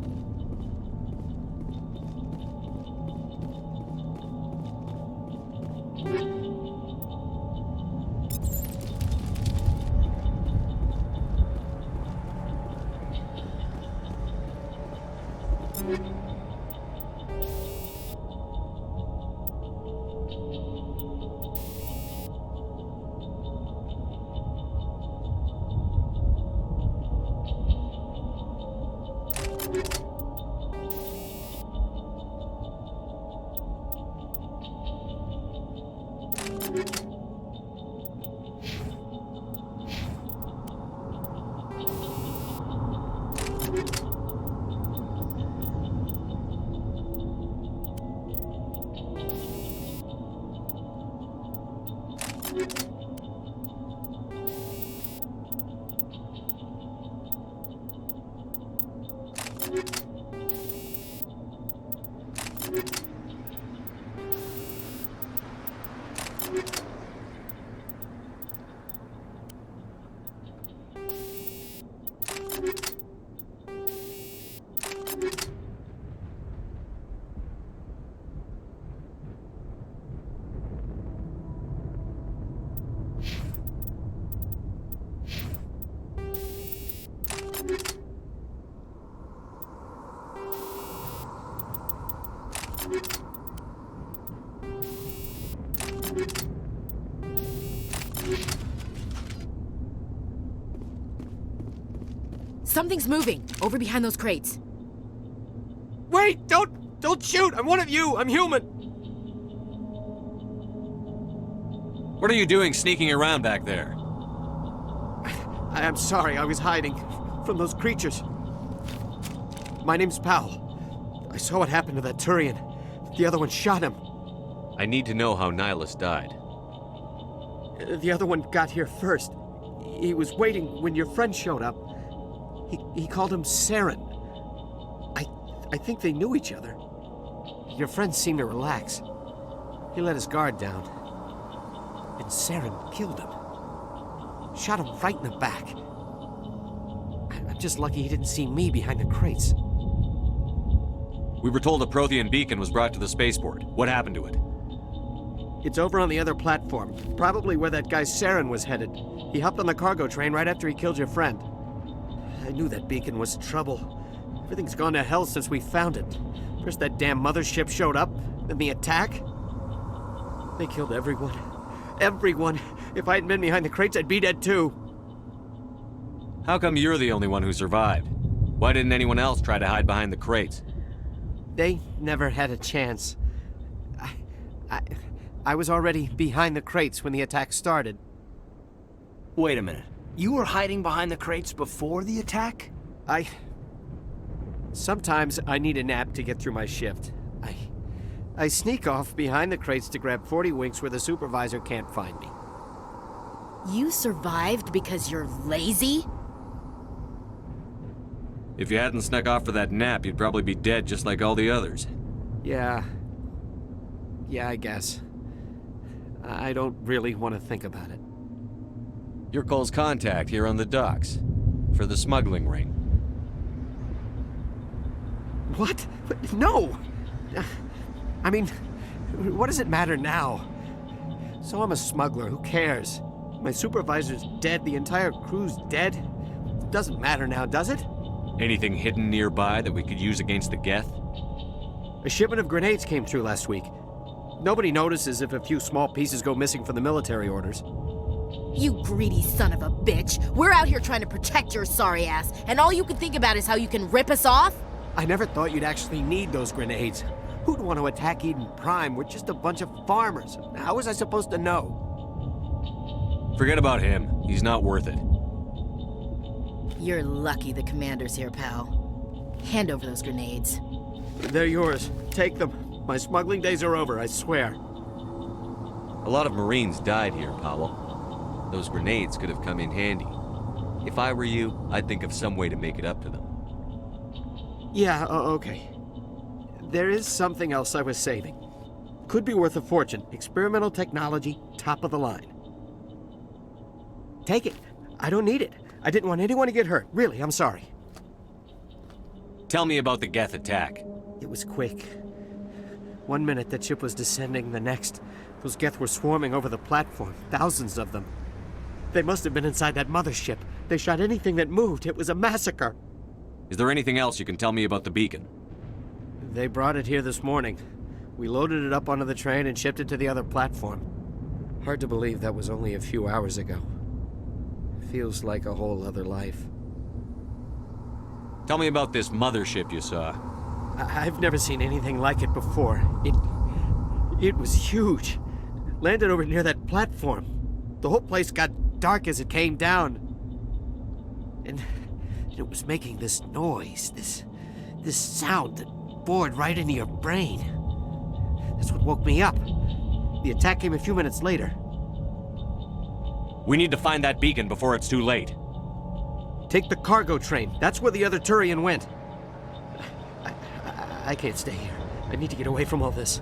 Something's moving, over behind those crates. Wait! Don't shoot! I'm one of you! I'm human! What are you doing sneaking around back there? I'm sorry, I was hiding from those creatures. My name's Powell. I saw what happened to that Turian. The other one shot him. I need to know how Nihilus died. The other one got here first. He was waiting when your friend showed up. He called him Saren. I think they knew each other. Your friend seemed to relax. He let his guard down. And Saren killed him. Shot him right in the back. I'm just lucky he didn't see me behind the crates. We were told a Prothean beacon was brought to the spaceport. What happened to it? It's over on the other platform. Probably where that guy Saren was headed. He hopped on the cargo train right after he killed your friend. I knew that beacon was trouble. Everything's gone to hell since we found it. First that damn mothership showed up, then the attack. They killed everyone. Everyone. If I hadn't been behind the crates, I'd be dead too. How come you're the only one who survived? Why didn't anyone else try to hide behind the crates? They never had a chance. I was already behind the crates when the attack started. Wait a minute. You were hiding behind the crates before the attack? Sometimes I need a nap to get through my shift. I sneak off behind the crates to grab 40 winks where the supervisor can't find me. You survived because you're lazy? If you hadn't snuck off for that nap, you'd probably be dead just like all the others. Yeah, I guess. I don't really want to think about it. You're Cole's contact here on the docks. For the smuggling ring. What? No! I mean, what does it matter now? So I'm a smuggler, who cares? My supervisor's dead, the entire crew's dead. It doesn't matter now, does it? Anything hidden nearby that we could use against the Geth? A shipment of grenades came through last week. Nobody notices if a few small pieces go missing from the military orders. You greedy son of a bitch! We're out here trying to protect your sorry ass, and all you can think about is how you can rip us off? I never thought you'd actually need those grenades. Who'd want to attack Eden Prime? We're just a bunch of farmers. How was I supposed to know? Forget about him. He's not worth it. You're lucky the commander's here, pal. Hand over those grenades. They're yours. Take them. My smuggling days are over, I swear. A lot of Marines died here, Powell. Those grenades could have come in handy. If I were you, I'd think of some way to make it up to them. Yeah, okay. There is something else I was saving. Could be worth a fortune. Experimental technology, top of the line. Take it. I don't need it. I didn't want anyone to get hurt. Really, I'm sorry. Tell me about the Geth attack. It was quick. 1 minute that ship was descending, the next, those Geth were swarming over the platform. Thousands of them. They must have been inside that mothership. They shot anything that moved. It was a massacre. Is there anything else you can tell me about the beacon? They brought it here this morning. We loaded it up onto the train and shipped it to the other platform. Hard to believe that was only a few hours ago. Feels like a whole other life. Tell me about this mothership you saw. I've never seen anything like it before. It was huge. Landed over near that platform. The whole place got dark as it came down. And it was making this noise, this sound that bored right into your brain. That's what woke me up. The attack came a few minutes later. We need to find that beacon before it's too late. Take the cargo train. That's where the other Turian went. I can't stay here. I need to get away from all this.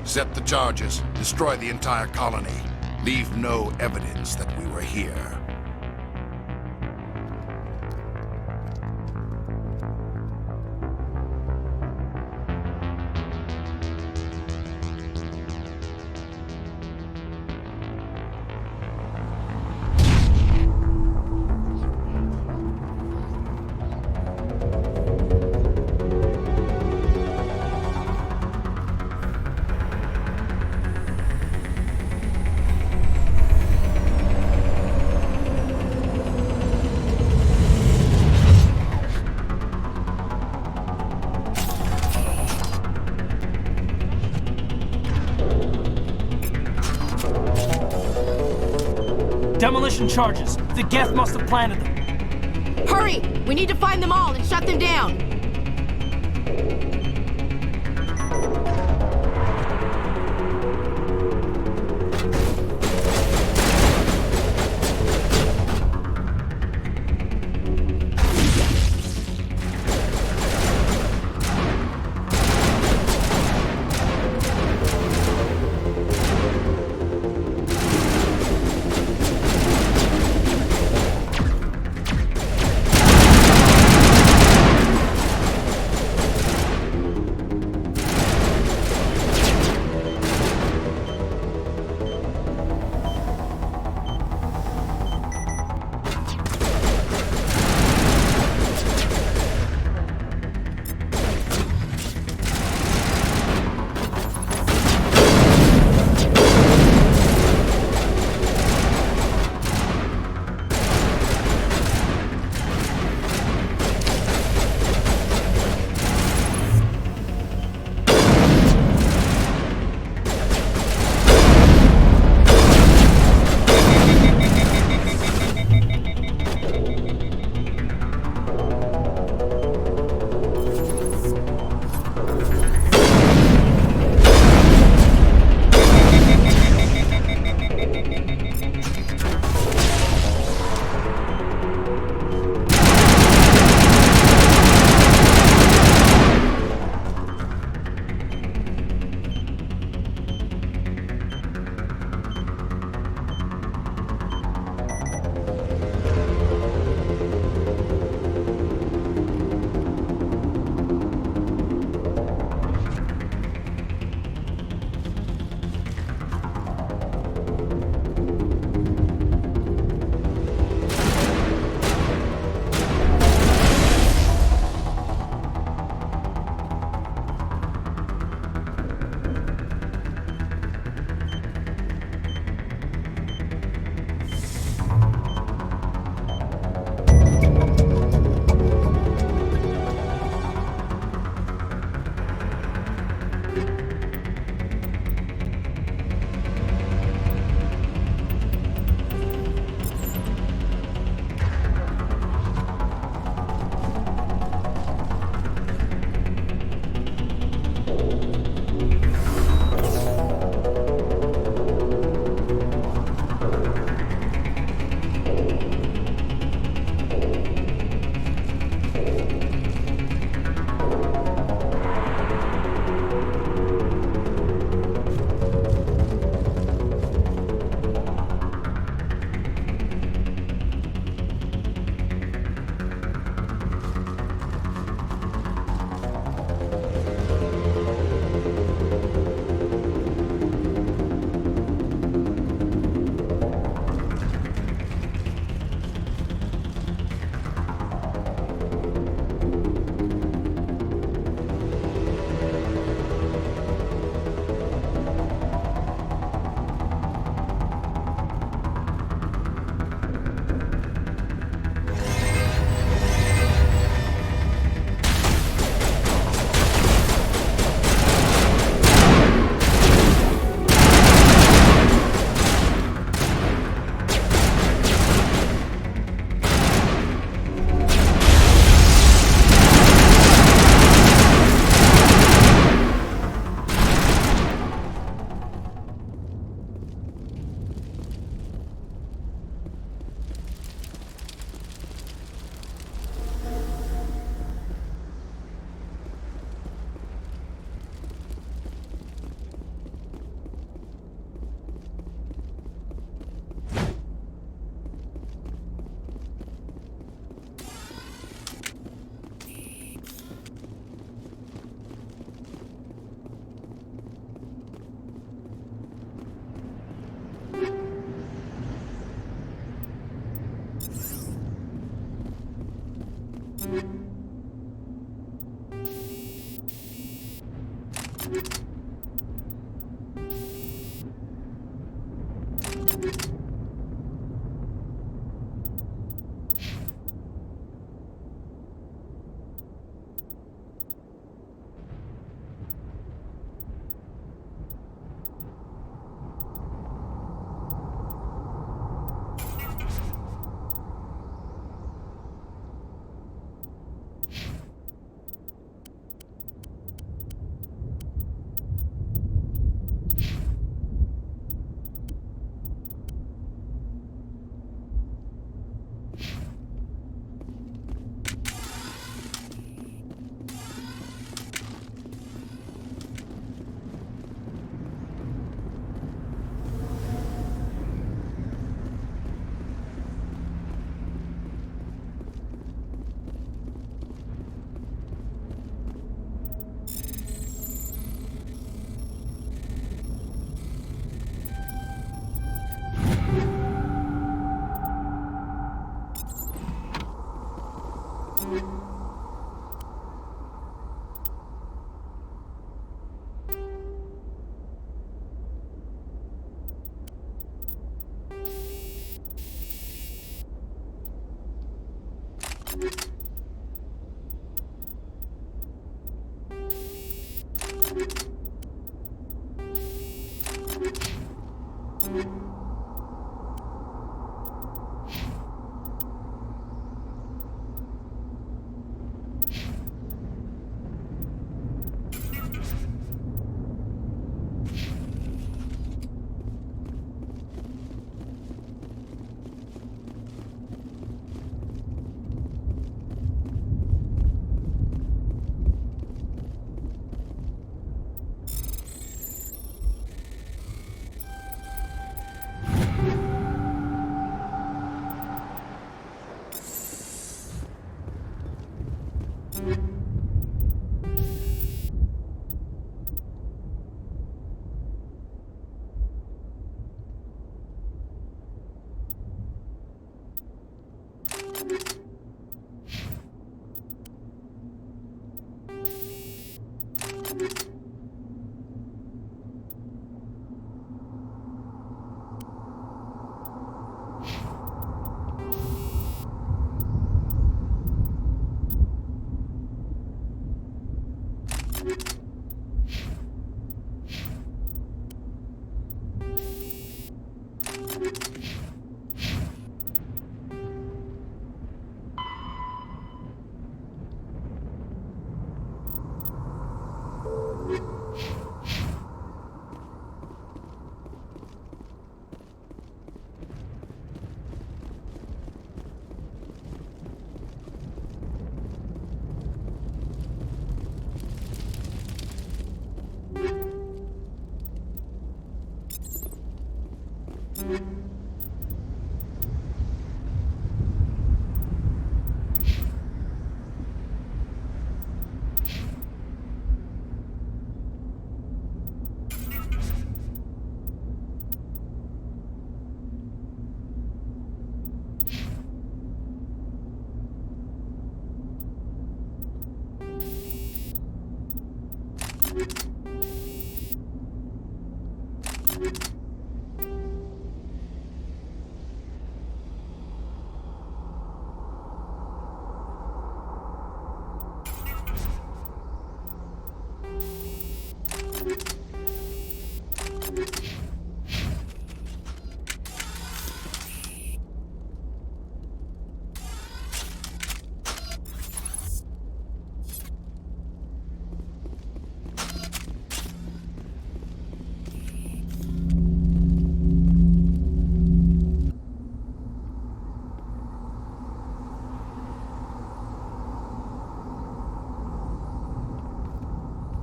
Set the charges. Destroy the entire colony. Leave no evidence that we were here. Demolition charges. The Geth must have planted them. Hurry! We need to find them all and shut them down!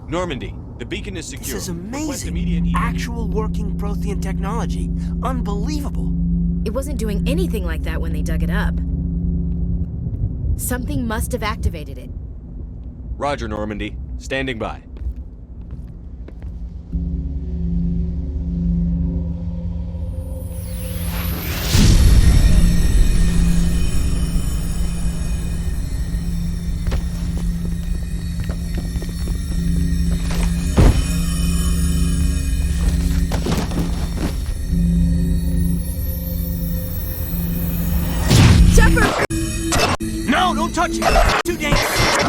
Normandy, the beacon is secure. This is Request amazing. immediate Actual working Prothean technology. Unbelievable. It wasn't doing anything like that when they dug it up. Something must have activated it. Roger, Normandy. Standing by. No, don't touch it! Too dangerous!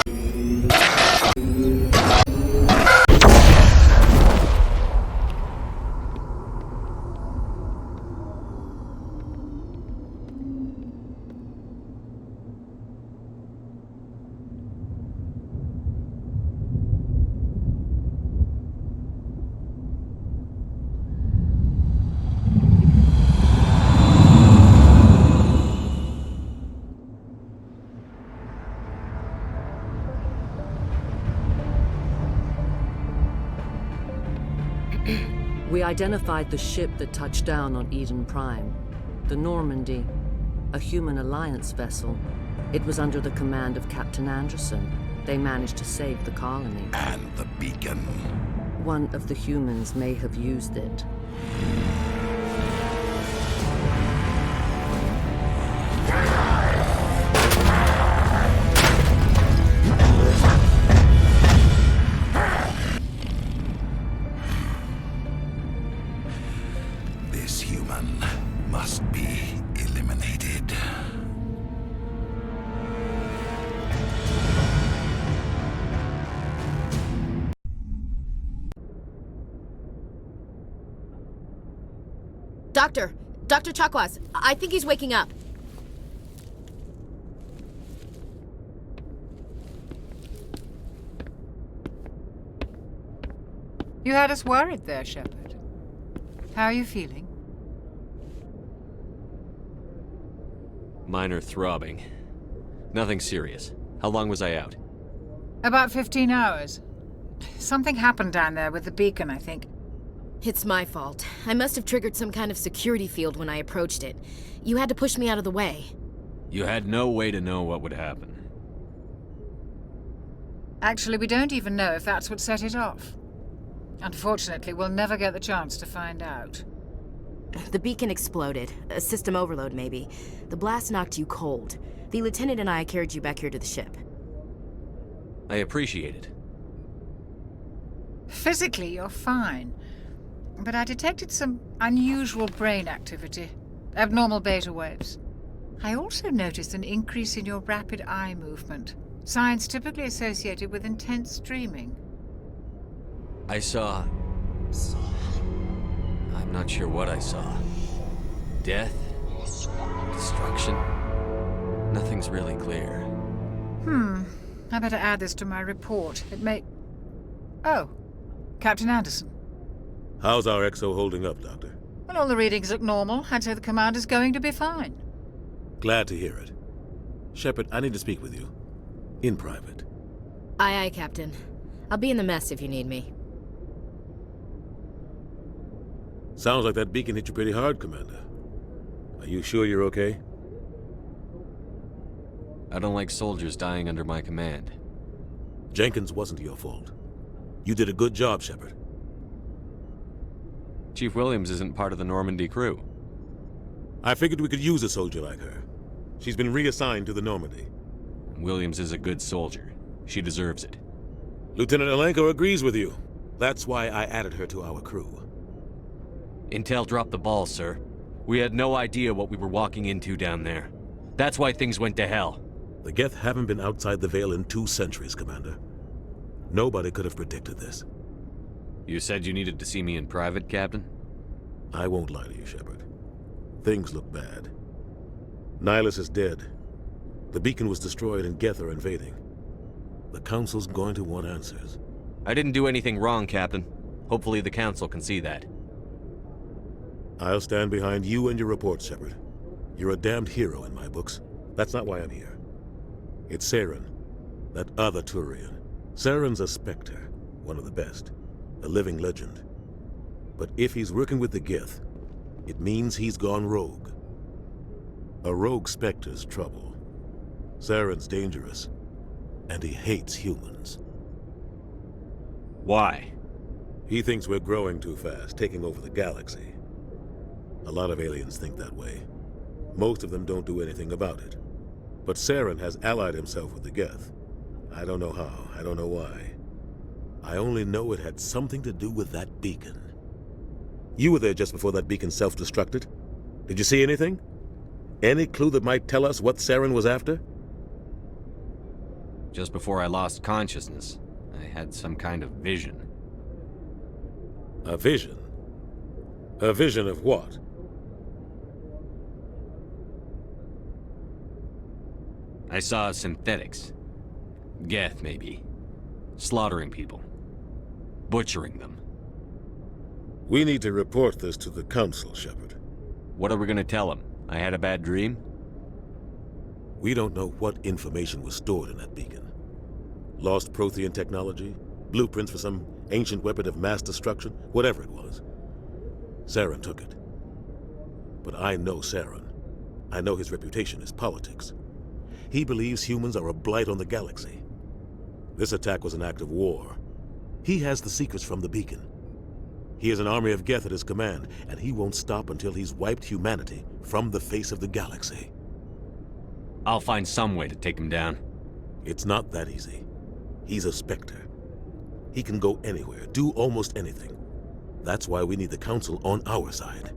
We identified the ship that touched down on Eden Prime, the Normandy, a human alliance vessel. It was under the command of Captain Anderson. They managed to save the colony. And the beacon. One of the humans may have used it. This human must be eliminated. Doctor Chakwas, I think he's waking up. You had us worried there, Shepard. How are you feeling? Minor throbbing. Nothing serious. How long was I out? About 15 hours. Something happened down there with the beacon, I think. It's my fault. I must have triggered some kind of security field when I approached it. You had to push me out of the way. You had no way to know what would happen. Actually, we don't even know if that's what set it off. Unfortunately, we'll never get the chance to find out. The beacon exploded. A system overload, maybe. The blast knocked you cold. The lieutenant and I carried you back here to the ship. I appreciate it. Physically, you're fine. But I detected some unusual brain activity. Abnormal beta waves. I also noticed an increase in your rapid eye movement. Signs typically associated with intense dreaming. I saw... I'm not sure what I saw. Death? Destruction? Nothing's really clear. I better add this to my report. It may... Oh, Captain Anderson. How's our XO holding up, Doctor? Well, all the readings look normal. I'd say the commander's going to be fine. Glad to hear it. Shepard, I need to speak with you. In private. Aye, Captain. I'll be in the mess if you need me. Sounds like that beacon hit you pretty hard, Commander. Are you sure you're okay? I don't like soldiers dying under my command. Jenkins wasn't your fault. You did a good job, Shepard. Chief Williams isn't part of the Normandy crew. I figured we could use a soldier like her. She's been reassigned to the Normandy. Williams is a good soldier. She deserves it. Lieutenant Alenko agrees with you. That's why I added her to our crew. Intel dropped the ball, sir. We had no idea what we were walking into down there. That's why things went to hell. The Geth haven't been outside the Veil in 2 centuries, Commander. Nobody could have predicted this. You said you needed to see me in private, Captain? I won't lie to you, Shepard. Things look bad. Nihilus is dead. The beacon was destroyed and Geth are invading. The Council's going to want answers. I didn't do anything wrong, Captain. Hopefully the Council can see that. I'll stand behind you and your report, Shepard. You're a damned hero in my books. That's not why I'm here. It's Saren, that other Turian. Saren's a Spectre, one of the best, a living legend. But if he's working with the Geth, it means he's gone rogue. A rogue Spectre's trouble. Saren's dangerous, and he hates humans. Why? He thinks we're growing too fast, taking over the galaxy. A lot of aliens think that way. Most of them don't do anything about it. But Saren has allied himself with the Geth. I don't know how, I don't know why. I only know it had something to do with that beacon. You were there just before that beacon self-destructed. Did you see anything? Any clue that might tell us what Saren was after? Just before I lost consciousness, I had some kind of vision. A vision? A vision of what? I saw synthetics. Geth, maybe. Slaughtering people. Butchering them. We need to report this to the Council, Shepard. What are we gonna tell them? I had a bad dream? We don't know what information was stored in that beacon. Lost Prothean technology? Blueprints for some ancient weapon of mass destruction? Whatever it was. Saren took it. But I know Saren. I know his reputation is politics. He believes humans are a blight on the galaxy. This attack was an act of war. He has the secrets from the beacon. He has an army of Geth at his command, and he won't stop until he's wiped humanity from the face of the galaxy. I'll find some way to take him down. It's not that easy. He's a Spectre. He can go anywhere, do almost anything. That's why we need the Council on our side.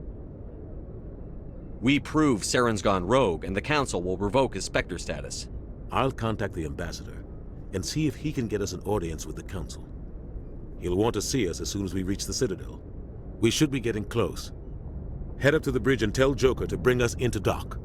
We prove Saren's gone rogue, and the Council will revoke his Spectre status. I'll contact the Ambassador and see if he can get us an audience with the Council. He'll want to see us as soon as we reach the Citadel. We should be getting close. Head up to the bridge and tell Joker to bring us into dock.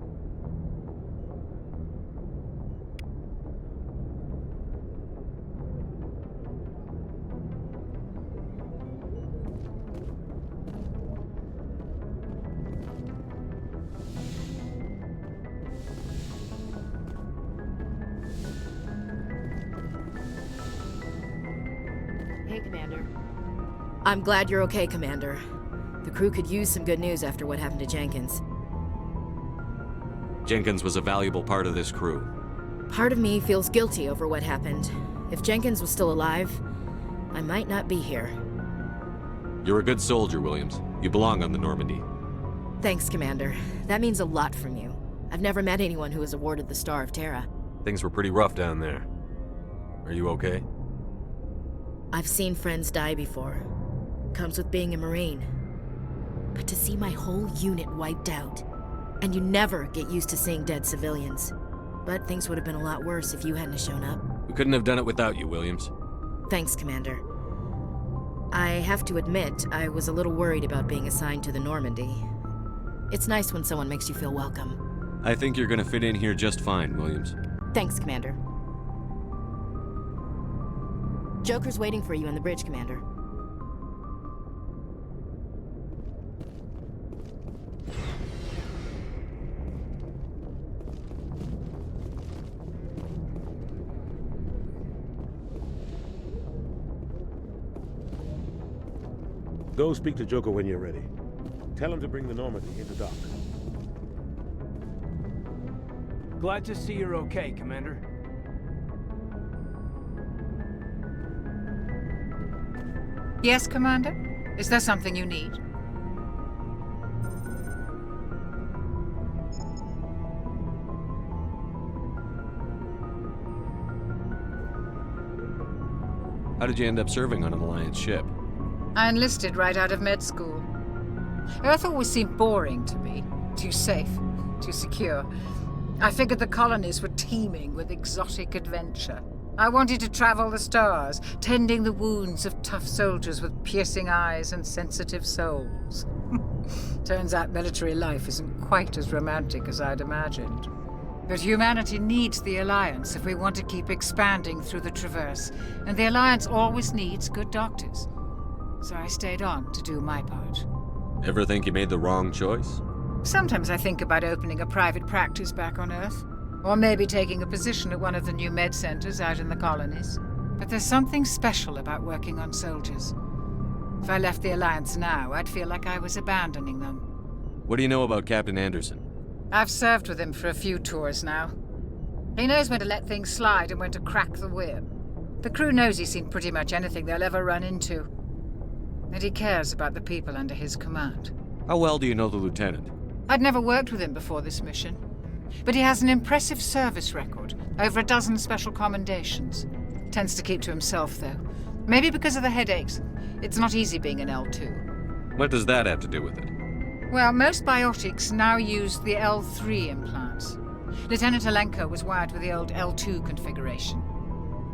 Hey, Commander. I'm glad you're okay, Commander. The crew could use some good news after what happened to Jenkins. Jenkins was a valuable part of this crew. Part of me feels guilty over what happened. If Jenkins was still alive, I might not be here. You're a good soldier, Williams. You belong on the Normandy. Thanks, Commander. That means a lot from you. I've never met anyone who was awarded the Star of Terra. Things were pretty rough down there. Are you okay? I've seen friends die before. Comes with being a Marine. But to see my whole unit wiped out, and you never get used to seeing dead civilians. But things would have been a lot worse if you hadn't shown up. We couldn't have done it without you, Williams. Thanks, Commander. I have to admit, I was a little worried about being assigned to the Normandy. It's nice when someone makes you feel welcome. I think you're gonna fit in here just fine, Williams. Thanks, Commander. Joker's waiting for you on the bridge, Commander. Go speak to Joker when you're ready. Tell him to bring the Normandy into dock. Glad to see you're okay, Commander. Yes, Commander? Is there something you need? How did you end up serving on an Alliance ship? I enlisted right out of med school. Earth always seemed boring to me. Too safe, too secure. I figured the colonies were teeming with exotic adventure. I wanted to travel the stars, tending the wounds of tough soldiers with piercing eyes and sensitive souls. Turns out military life isn't quite as romantic as I'd imagined. But humanity needs the Alliance if we want to keep expanding through the Traverse, and the Alliance always needs good doctors. So I stayed on to do my part. Ever think you made the wrong choice? Sometimes I think about opening a private practice back on Earth. Or maybe taking a position at one of the new med centers out in the colonies. But there's something special about working on soldiers. If I left the Alliance now, I'd feel like I was abandoning them. What do you know about Captain Anderson? I've served with him for a few tours now. He knows when to let things slide and when to crack the whip. The crew knows he's seen pretty much anything they'll ever run into. And he cares about the people under his command. How well do you know the lieutenant? I'd never worked with him before this mission. But he has an impressive service record, over a dozen special commendations. Tends to keep to himself, though. Maybe because of the headaches. It's not easy being an L2. What does that have to do with it? Well, most biotics now use the L3 implants. Lieutenant Alenko was wired with the old L2 configuration.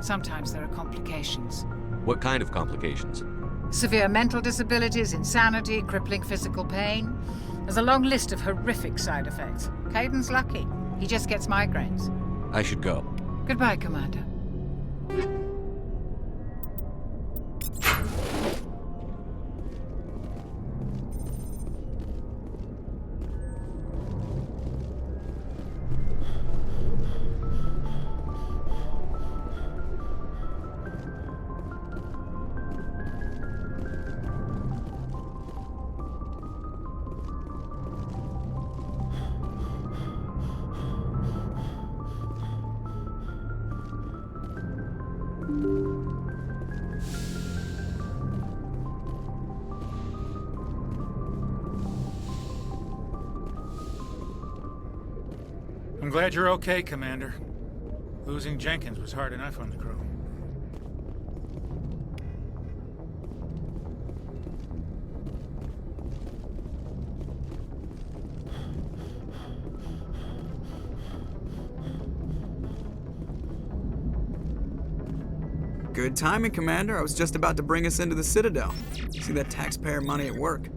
Sometimes there are complications. What kind of complications? Severe mental disabilities, insanity, crippling physical pain. There's a long list of horrific side effects. Caden's lucky. He just gets migraines. I should go. Goodbye, Commander. I'm glad you're okay, Commander. Losing Jenkins was hard enough on the crew. Good timing, Commander. I was just about to bring us into the Citadel. See that taxpayer money at work.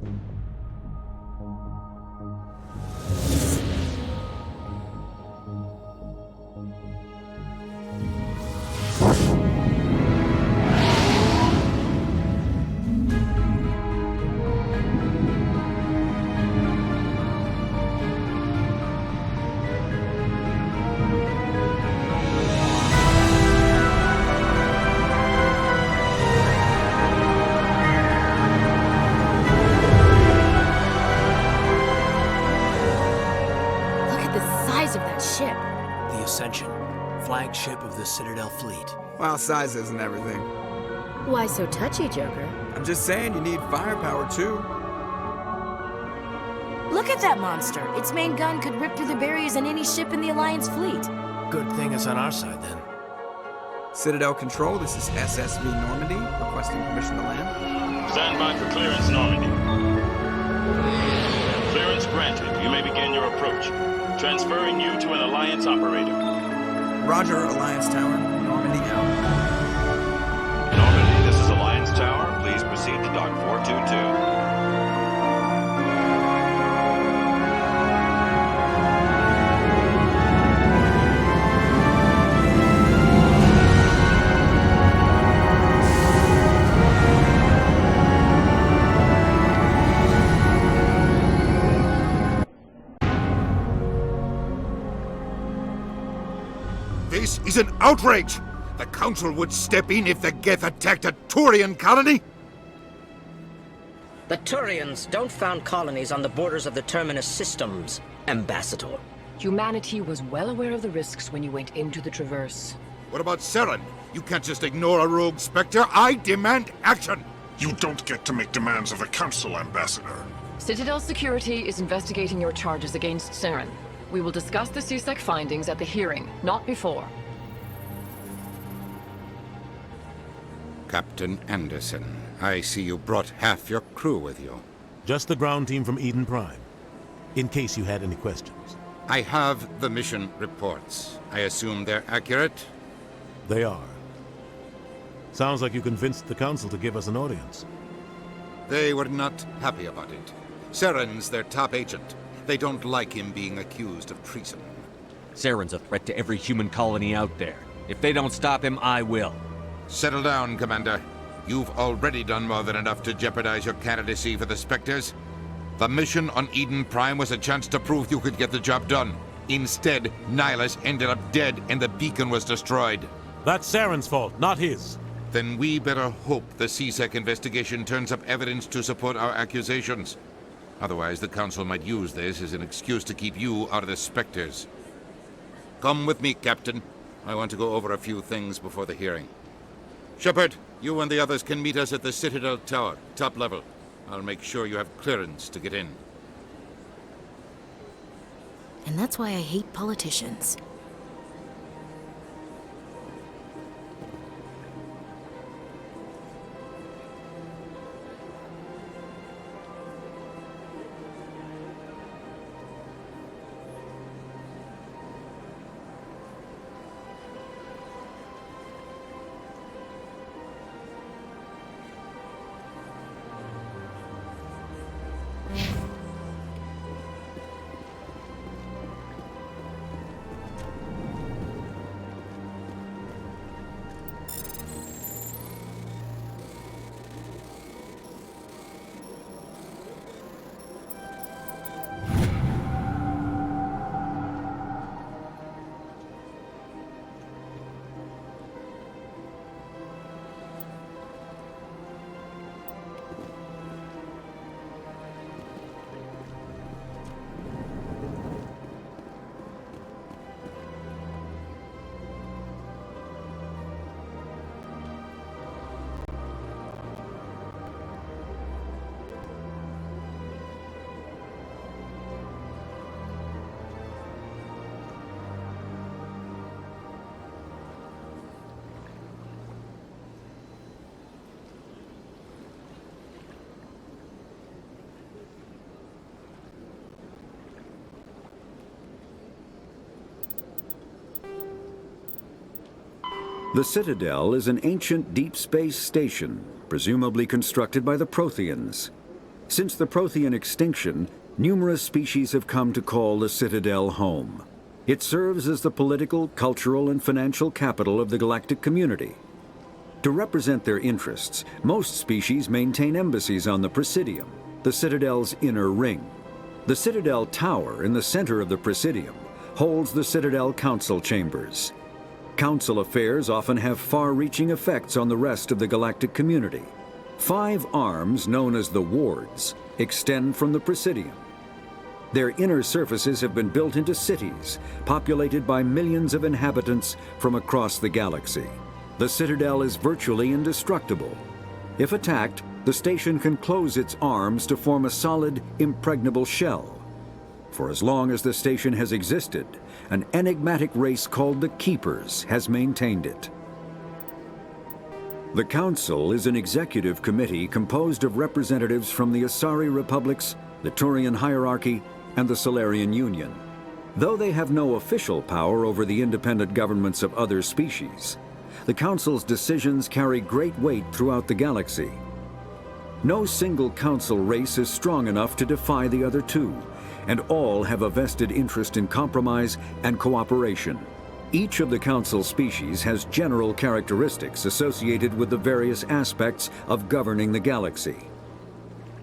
of that ship? The Ascension, flagship of the Citadel fleet. Well, size isn't everything. Why so touchy, Joker? I'm just saying you need firepower, too. Look at that monster. Its main gun could rip through the barriers in any ship in the Alliance fleet. Good thing it's on our side, then. Citadel Control, this is SSV Normandy, requesting permission to land. Stand by for clearance, Normandy. Clearance granted. You may begin your approach. Transferring you to an Alliance operator. Roger, Alliance Tower. Normandy out. Normandy, this is Alliance Tower. Please proceed to Dock 422. This is an outrage! The Council would step in if the Geth attacked a Turian colony? The Turians don't found colonies on the borders of the Terminus systems, Ambassador. Humanity was well aware of the risks when you went into the Traverse. What about Saren? You can't just ignore a rogue Spectre. I demand action! You don't get to make demands of the Council, Ambassador. Citadel Security is investigating your charges against Saren. We will discuss the CSEC findings at the hearing, not before. Captain Anderson, I see you brought half your crew with you. Just the ground team from Eden Prime, in case you had any questions. I have the mission reports. I assume they're accurate? They are. Sounds like you convinced the Council to give us an audience. They were not happy about it. Saren's their top agent. They don't like him being accused of treason. Saren's a threat to every human colony out there. If they don't stop him, I will. Settle down, Commander. You've already done more than enough to jeopardize your candidacy for the Spectres. The mission on Eden Prime was a chance to prove you could get the job done. Instead, Nihilus ended up dead and the beacon was destroyed. That's Saren's fault, not his. Then we better hope the CSEC investigation turns up evidence to support our accusations. Otherwise, the Council might use this as an excuse to keep you out of the Spectres. Come with me, Captain. I want to go over a few things before the hearing. Shepard, you and the others can meet us at the Citadel Tower, top level. I'll make sure you have clearance to get in. And that's why I hate politicians. The Citadel is an ancient deep space station, presumably constructed by the Protheans. Since the Prothean extinction, numerous species have come to call the Citadel home. It serves as the political, cultural, and financial capital of the galactic community. To represent their interests, most species maintain embassies on the Presidium, the Citadel's inner ring. The Citadel Tower in the center of the Presidium holds the Citadel Council Chambers. Council affairs often have far-reaching effects on the rest of the galactic community. 5 arms, known as the Wards, extend from the Presidium. Their inner surfaces have been built into cities, populated by millions of inhabitants from across the galaxy. The Citadel is virtually indestructible. If attacked, the station can close its arms to form a solid, impregnable shell. For as long as the station has existed, an enigmatic race called the Keepers has maintained it. The Council is an executive committee composed of representatives from the Asari Republics, the Turian Hierarchy, and the Solarian Union. Though they have no official power over the independent governments of other species, the Council's decisions carry great weight throughout the galaxy. No single Council race is strong enough to defy the other two, and all have a vested interest in compromise and cooperation. Each of the Council species has general characteristics associated with the various aspects of governing the galaxy.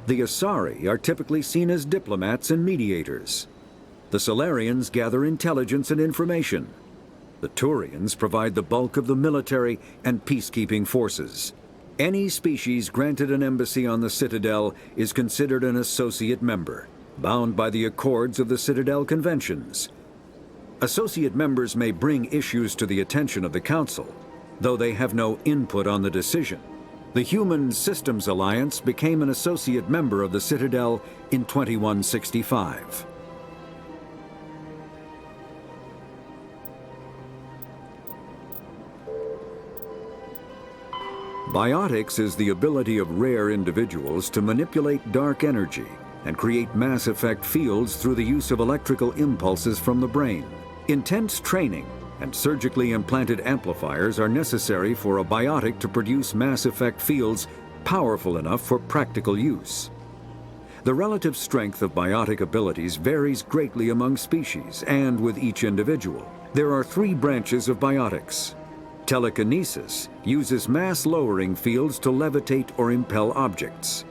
The Asari are typically seen as diplomats and mediators. The Solarians gather intelligence and information. The Turians provide the bulk of the military and peacekeeping forces. Any species granted an embassy on the Citadel is considered an associate member, bound by the accords of the Citadel Conventions. Associate members may bring issues to the attention of the Council, though they have no input on the decision. The Human Systems Alliance became an associate member of the Citadel in 2165. Biotics is the ability of rare individuals to manipulate dark energy and create mass effect fields through the use of electrical impulses from the brain. Intense training and surgically implanted amplifiers are necessary for a biotic to produce mass effect fields powerful enough for practical use. The relative strength of biotic abilities varies greatly among species and with each individual. There are 3 branches of biotics. Telekinesis uses mass-lowering fields to levitate or impel objects.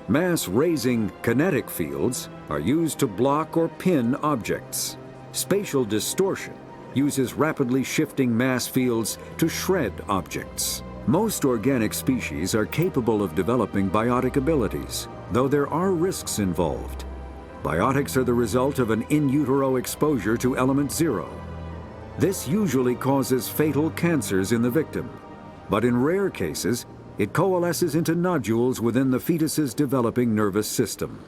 Mass-raising kinetic fields are used to block or pin objects. Spatial distortion uses rapidly shifting mass fields to shred objects. Most organic species are capable of developing biotic abilities, though there are risks involved. Biotics are the result of an in utero exposure to element 0. This usually causes fatal cancers in the victim, but in rare cases, it coalesces into nodules within the fetus's developing nervous system.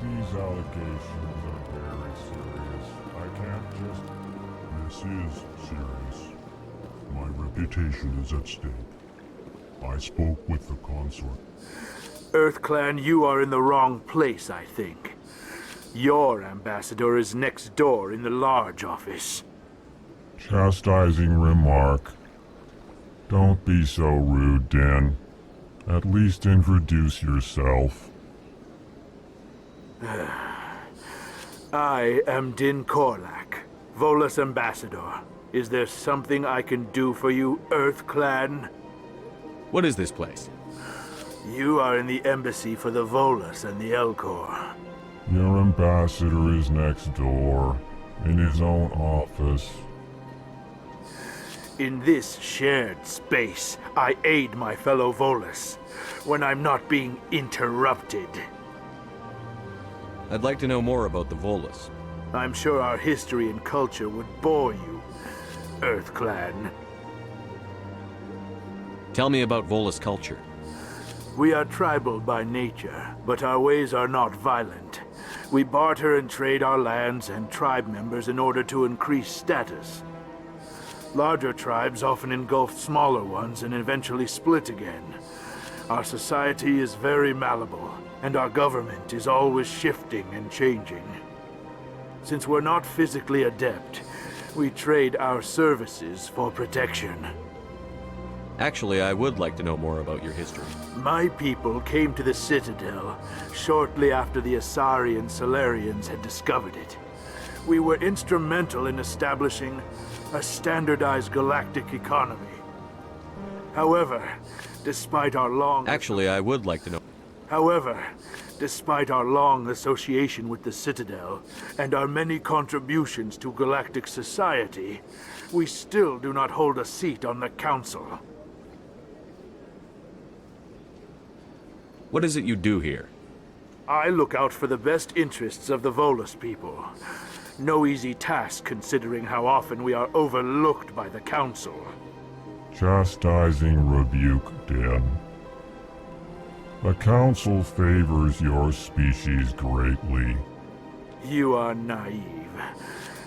These allegations are very serious. I can't just... This is serious. My reputation is at stake. I spoke with the consort. EarthClan, you are in the wrong place, I think. Your ambassador is next door in the large office. Chastising remark. Don't be so rude, Din. At least introduce yourself. I am Din Korlak, Volus ambassador. Is there something I can do for you, EarthClan? What is this place? You are in the embassy for the Volus and the Elcor. Your ambassador is next door, in his own office. In this shared space, I aid my fellow Volus when I'm not being interrupted. I'd like to know more about the Volus. I'm sure our history and culture would bore you, EarthClan. Tell me about Volus culture. We are tribal by nature, but our ways are not violent. We barter and trade our lands and tribe members in order to increase status. Larger tribes often engulf smaller ones and eventually split again. Our society is very malleable, and our government is always shifting and changing. Since we're not physically adept, we trade our services for protection. Actually, I would like to know more about your history. My people came to the Citadel shortly after the Asari and Solarians had discovered it. We were instrumental in establishing a standardized galactic economy. However, despite our long... Actually, I would like to know... However, despite our long association with the Citadel and our many contributions to galactic society, we still do not hold a seat on the Council. What is it you do here? I look out for the best interests of the Volus people. No easy task considering how often we are overlooked by the Council. Chastising rebuke, Din. The Council favors your species greatly. You are naive.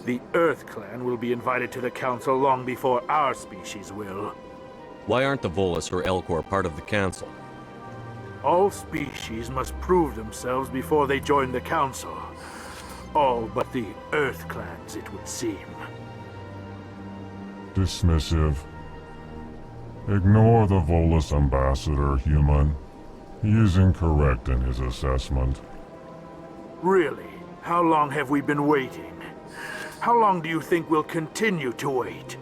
The EarthClan will be invited to the Council long before our species will. Why aren't the Volus or Elcor part of the Council? All species must prove themselves before they join the Council. All but the EarthClans, it would seem. Dismissive. Ignore the Volus ambassador, human. He is incorrect in his assessment. Really? How long have we been waiting? How long do you think we'll continue to wait?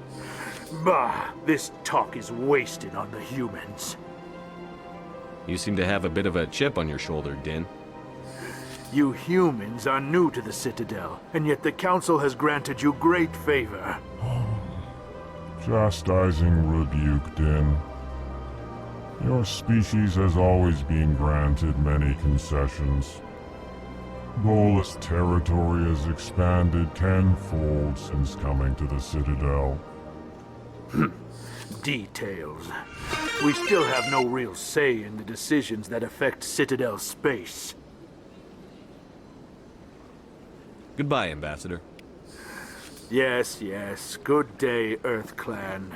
Bah, this talk is wasted on the humans. You seem to have a bit of a chip on your shoulder, Din. You humans are new to the Citadel, and yet the Council has granted you great favor. Chastising rebuke, Din. Your species has always been granted many concessions. Volus territory has expanded tenfold since coming to the Citadel. Details. We still have no real say in the decisions that affect Citadel space. Goodbye, Ambassador. Yes, yes. Good day, EarthClan.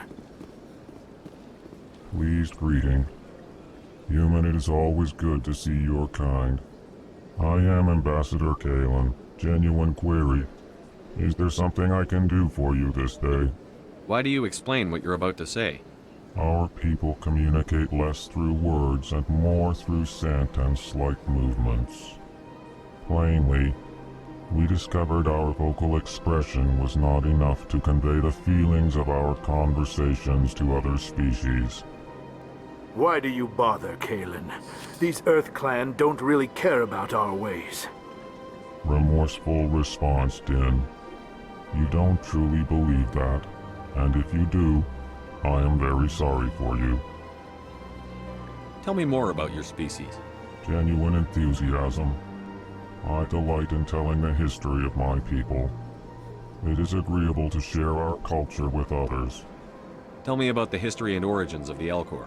Pleased greeting. Human, it is always good to see your kind. I am Ambassador Kalen. Genuine query. Is there something I can do for you this day? Why do you explain what you're about to say? Our people communicate less through words and more through scent and slight movements. plainly, we discovered our vocal expression was not enough to convey the feelings of our conversations to other species. Why do you bother, Kalen? These Earth Clan don't really care about our ways. Remorseful response, Din. You don't truly believe that, and if you do, I am very sorry for you. Tell me more about your species. Genuine enthusiasm. I delight in telling the history of my people. It is agreeable to share our culture with others. Tell me about the history and origins of the Elcor.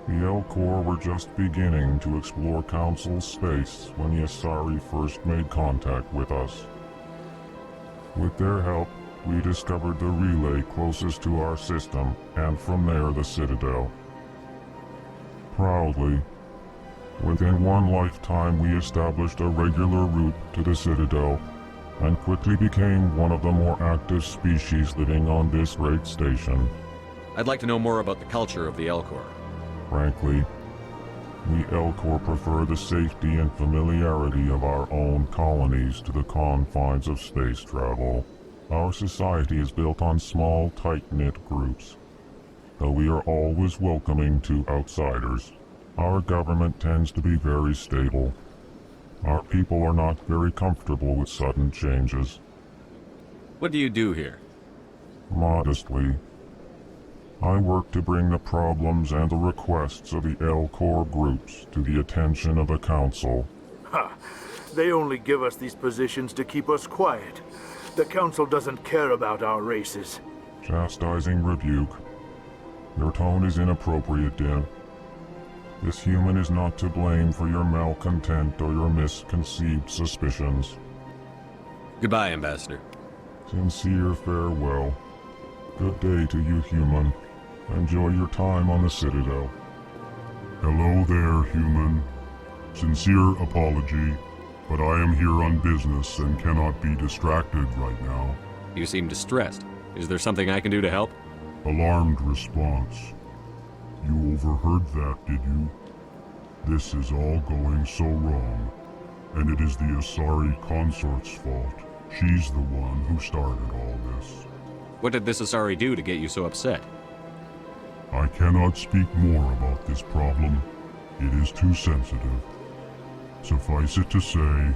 The Elcor were just beginning to explore Council space when the Asari first made contact with us. With their help, we discovered the relay closest to our system, and from there the Citadel. Proudly, within one lifetime we established a regular route to the Citadel, and quickly became one of the more active species living on this great station. I'd like to know more about the culture of the Elcor. Frankly, we Elcor prefer the safety and familiarity of our own colonies to the confines of space travel. Our society is built on small, tight-knit groups. Though we are always welcoming to outsiders, our government tends to be very stable. Our people are not very comfortable with sudden changes. What do you do here? Modestly, I work to bring the problems and the requests of the Elcor groups to the attention of the Council. Ha! They only give us these positions to keep us quiet. The Council doesn't care about our races. Chastising rebuke. Your tone is inappropriate, Din. This human is not to blame for your malcontent or your misconceived suspicions. Goodbye, Ambassador. Sincere farewell. Good day to you, human. Enjoy your time on the Citadel. Hello there, human. Sincere apology, but I am here on business and cannot be distracted right now. You seem distressed. Is there something I can do to help? Alarmed response. You overheard that, did you? This is all going so wrong, and it is the Asari consort's fault. She's the one who started all this. What did this Asari do to get you so upset? I cannot speak more about this problem. It is too sensitive. Suffice it to say,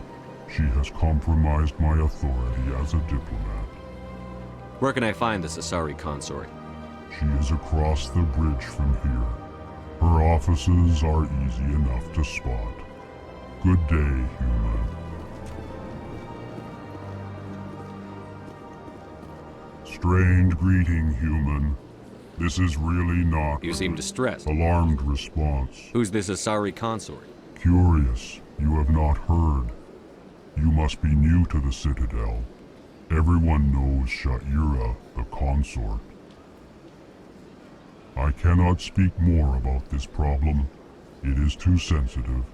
she has compromised my authority as a diplomat. Where can I find this Asari consort? She is across the bridge from here. Her offices are easy enough to spot. Good day, human. Strange greeting, human. This is really not... You seem distressed. Alarmed response. Who's this Asari consort? Curious. You have not heard. You must be new to the Citadel. Everyone knows Sha'ira, the consort. I cannot speak more about this problem. It is too sensitive.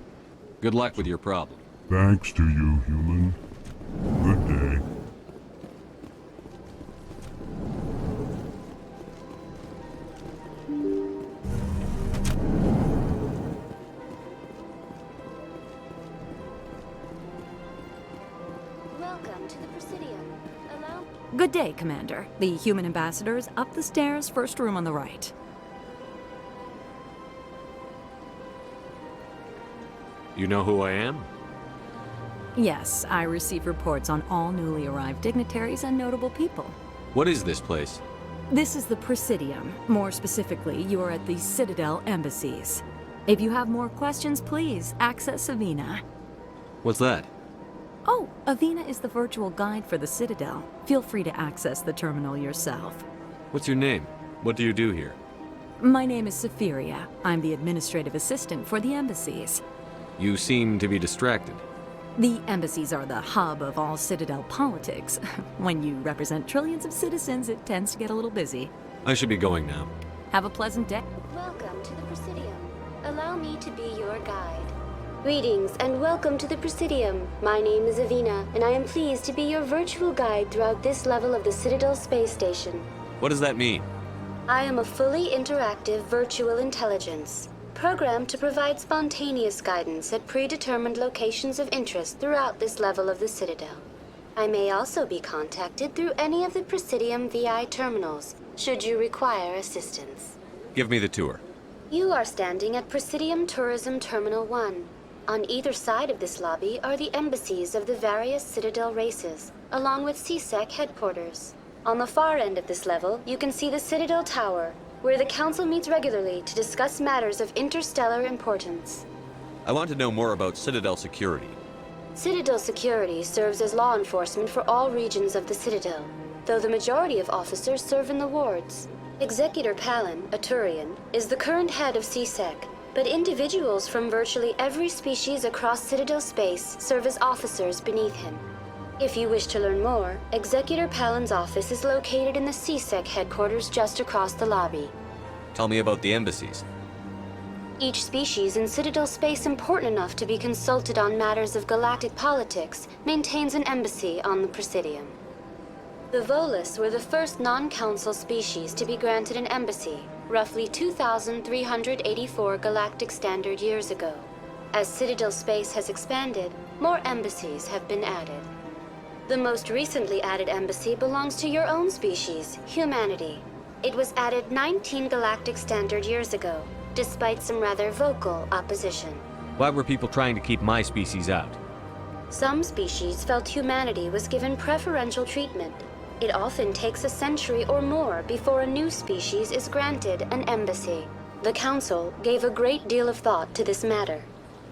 Good luck with your problem. Thanks to you, human. Good day. Welcome to the Presidium. Allow... Good day, Commander. The human ambassador is up the stairs, first room on the right. You know who I am? Yes, I receive reports on all newly arrived dignitaries and notable people. What is this place? This is the Presidium. More specifically, you are at the Citadel embassies. If you have more questions, please access Avina. What's that? Oh, Avina is the virtual guide for the Citadel. Feel free to access the terminal yourself. What's your name? What do you do here? My name is Safiria. I'm the administrative assistant for the embassies. You seem to be distracted. The embassies are the hub of all Citadel politics. When you represent trillions of citizens, it tends to get a little busy. I should be going now. Have a pleasant day. Welcome to the Presidium. Allow me to be your guide. Greetings and welcome to the Presidium. My name is Avina, and I am pleased to be your virtual guide throughout this level of the Citadel space station. What does that mean? I am a fully interactive virtual intelligence. programmed to provide spontaneous guidance at predetermined locations of interest throughout this level of the Citadel. I may also be contacted through any of the Presidium VI terminals, should you require assistance. Give me the tour. You are standing at Presidium Tourism Terminal 1. On either side of this lobby are the embassies of the various Citadel races, along with CSEC headquarters. On the far end of this level, you can see the Citadel Tower, where the Council meets regularly to discuss matters of interstellar importance. I want to know more about Citadel security. Citadel security serves as law enforcement for all regions of the Citadel, though the majority of officers serve in the wards. Executor Palin, a Turian, is the current head of CSEC, but individuals from virtually every species across Citadel space serve as officers beneath him. If you wish to learn more, Executor Palin's office is located in the CSEC headquarters just across the lobby. Tell me about the embassies. Each species in Citadel space important enough to be consulted on matters of galactic politics maintains an embassy on the Presidium. The Volus were the first non-council species to be granted an embassy, roughly 2,384 galactic standard years ago. As Citadel space has expanded, more embassies have been added. The most recently added embassy belongs to your own species, humanity. It was added 19 galactic standard years ago, despite some rather vocal opposition. Why were people trying to keep my species out? Some species felt humanity was given preferential treatment. It often takes a century or more before a new species is granted an embassy. The Council gave a great deal of thought to this matter.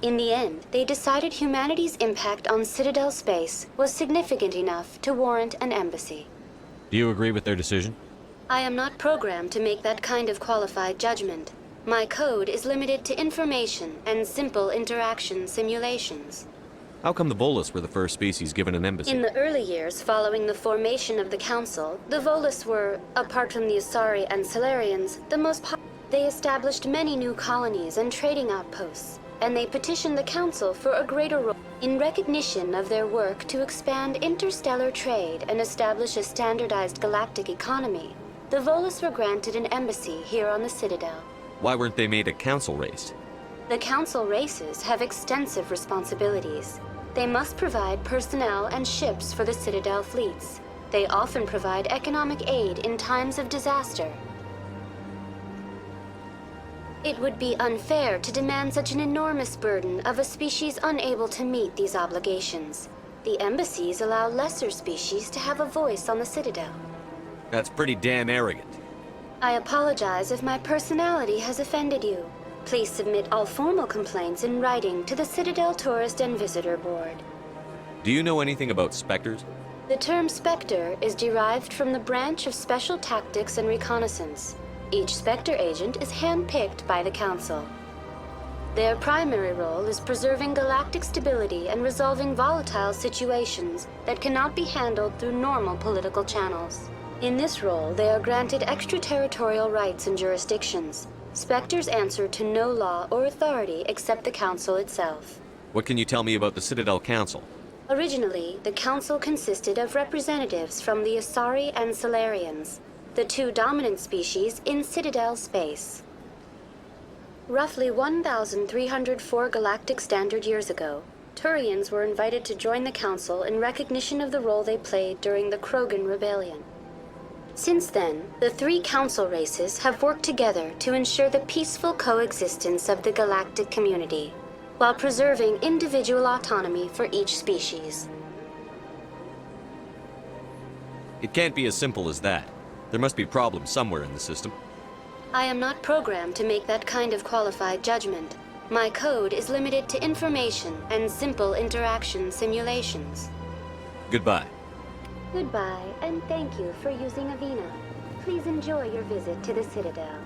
In the end, they decided humanity's impact on Citadel space was significant enough to warrant an embassy. Do you agree with their decision? I am not programmed to make that kind of qualified judgment. My code is limited to information and simple interaction simulations. How come the Volus were the first species given an embassy? In the early years following the formation of the Council, the Volus were, apart from the Asari and Solarians, the most popular. They established many new colonies and trading outposts, and they petitioned the Council for a greater role. In recognition of their work to expand interstellar trade and establish a standardized galactic economy, the Volus were granted an embassy here on the Citadel. Why weren't they made a council race? The Council races have extensive responsibilities. They must provide personnel and ships for the Citadel fleets. They often provide economic aid in times of disaster. It would be unfair to demand such an enormous burden of a species unable to meet these obligations. The embassies allow lesser species to have a voice on the Citadel. That's pretty damn arrogant. I apologize if my personality has offended you. Please submit all formal complaints in writing to the Citadel Tourist and Visitor Board. Do you know anything about specters? The term Spectre is derived from the branch of Special Tactics and Reconnaissance. Each Spectre agent is handpicked by the Council. Their primary role is preserving galactic stability and resolving volatile situations that cannot be handled through normal political channels. In this role, they are granted extraterritorial rights and jurisdictions. Spectres answer to no law or authority except the Council itself. What can you tell me about the Citadel Council? Originally, the Council consisted of representatives from the Asari and Solarians, the two dominant species in Citadel space. Roughly 1,304 galactic standard years ago, Turians were invited to join the Council in recognition of the role they played during the Krogan Rebellion. Since then, the three Council races have worked together to ensure the peaceful coexistence of the galactic community, while preserving individual autonomy for each species. It can't be as simple as that. There must be problems somewhere in the system. I am not programmed to make that kind of qualified judgment. My code is limited to information and simple interaction simulations. Goodbye. Goodbye, and thank you for using Avina. Please enjoy your visit to the Citadel.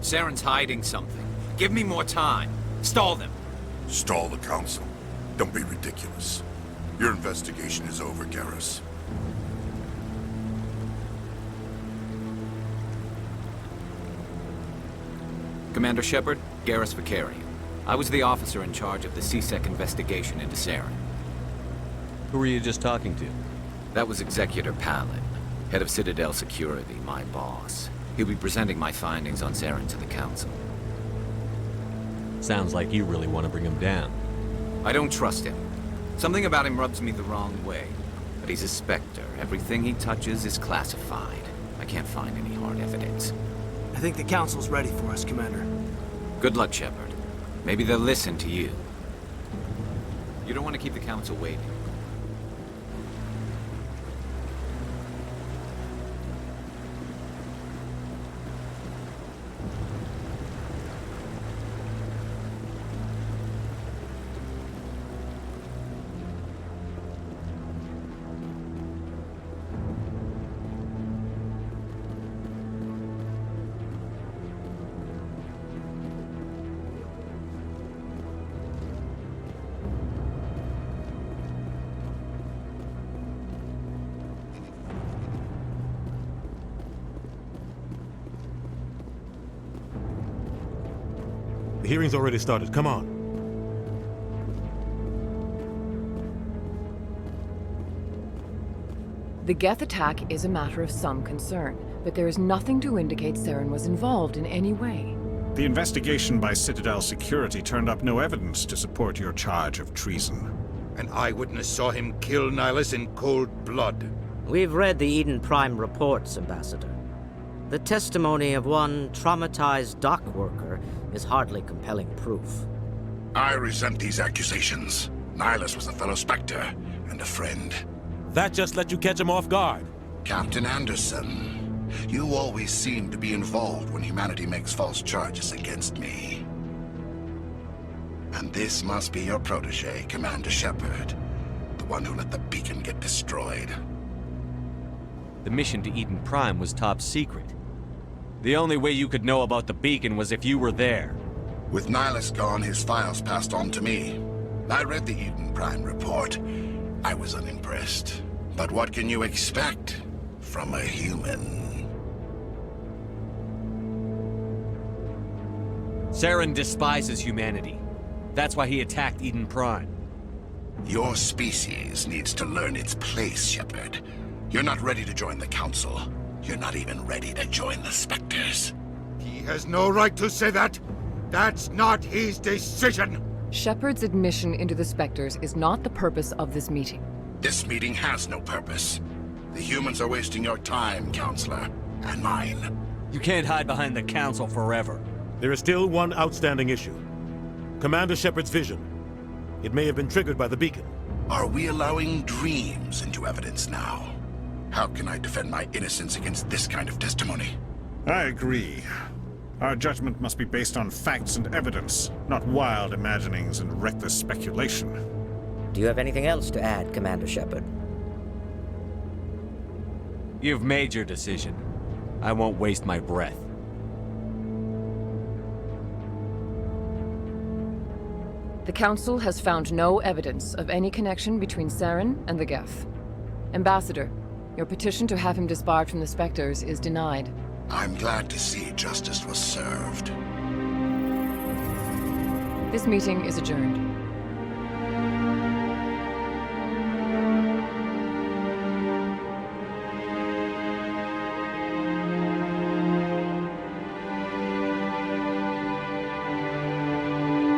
Saren's hiding something. Give me more time. Stall them. Stall the Council. Don't be ridiculous. Your investigation is over, Garrus. Commander Shepard, Garrus Vicarian. I was the officer in charge of the CSEC investigation into Saren. Who were you just talking to? That was Executor Palin, head of Citadel Security, my boss. He'll be presenting my findings on Saren to the Council. Sounds like you really want to bring him down. I don't trust him. Something about him rubs me the wrong way. But he's a Spectre. Everything he touches is classified. I can't find any hard evidence. I think the Council's ready for us, Commander. Good luck, Shepard. Maybe they'll listen to you. You don't want to keep the Council waiting. The hearing's already started. Come on. The Geth attack is a matter of some concern, but there is nothing to indicate Saren was involved in any way. The investigation by Citadel Security turned up no evidence to support your charge of treason. An eyewitness saw him kill Nihilus in cold blood. We've read the Eden Prime reports, Ambassador. The testimony of one traumatized dock worker is hardly compelling proof. I resent these accusations. Nihilus was a fellow Spectre and a friend. That just let you catch him off guard. Captain Anderson, you always seem to be involved when humanity makes false charges against me. And this must be your protege, Commander Shepard, the one who let the beacon get destroyed. The mission to Eden Prime was top secret. The only way you could know about the beacon was if you were there. With Nihilus gone, his files passed on to me. I read the Eden Prime report. I was unimpressed. But what can you expect from a human? Saren despises humanity. That's why he attacked Eden Prime. Your species needs to learn its place, Shepard. You're not ready to join the Council. You're not even ready to join the Spectres. He has no right to say that. That's not his decision. Shepard's admission into the Spectres is not the purpose of this meeting. This meeting has no purpose. The humans are wasting your time, Counselor, and mine. You can't hide behind the Council forever. There is still one outstanding issue. Commander Shepard's vision. It may have been triggered by the beacon. Are we allowing dreams into evidence now? How can I defend my innocence against this kind of testimony? I agree. Our judgment must be based on facts and evidence, not wild imaginings and reckless speculation. Do you have anything else to add, Commander Shepard? You've made your decision. I won't waste my breath. The Council has found no evidence of any connection between Saren and the Geth. Ambassador, your petition to have him disbarred from the Spectres is denied. I'm glad to see justice was served. This meeting is adjourned.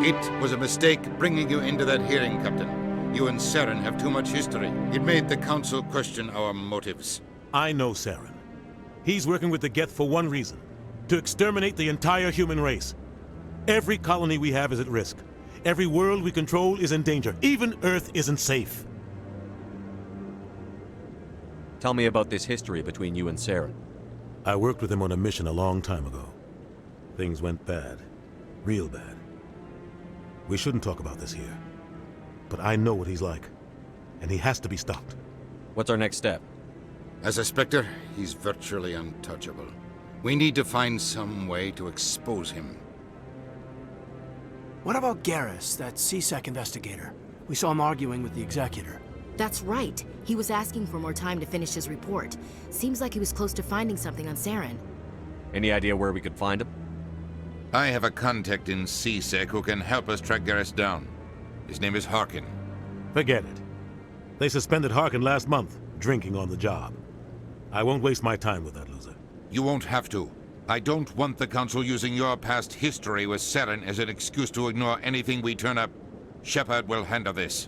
It was a mistake bringing you into that hearing, Captain. You and Saren have too much history. It made the Council question our motives. I know Saren. He's working with the Geth for one reason: to exterminate the entire human race. Every colony we have is at risk. Every world we control is in danger. Even Earth isn't safe. Tell me about this history between you and Saren. I worked with him on a mission a long time ago. Things went bad. Real bad. We shouldn't talk about this here. But I know what he's like. And he has to be stopped. What's our next step? As a Spectre, he's virtually untouchable. We need to find some way to expose him. What about Garrus, that CSEC investigator? We saw him arguing with the Executor. That's right. He was asking for more time to finish his report. Seems like he was close to finding something on Saren. Any idea where we could find him? I have a contact in CSEC who can help us track Garrus down. His name is Harkin. Forget it. They suspended Harkin last month, drinking on the job. I won't waste my time with that loser. You won't have to. I don't want the Council using your past history with Saren as an excuse to ignore anything we turn up. Shepard will handle this.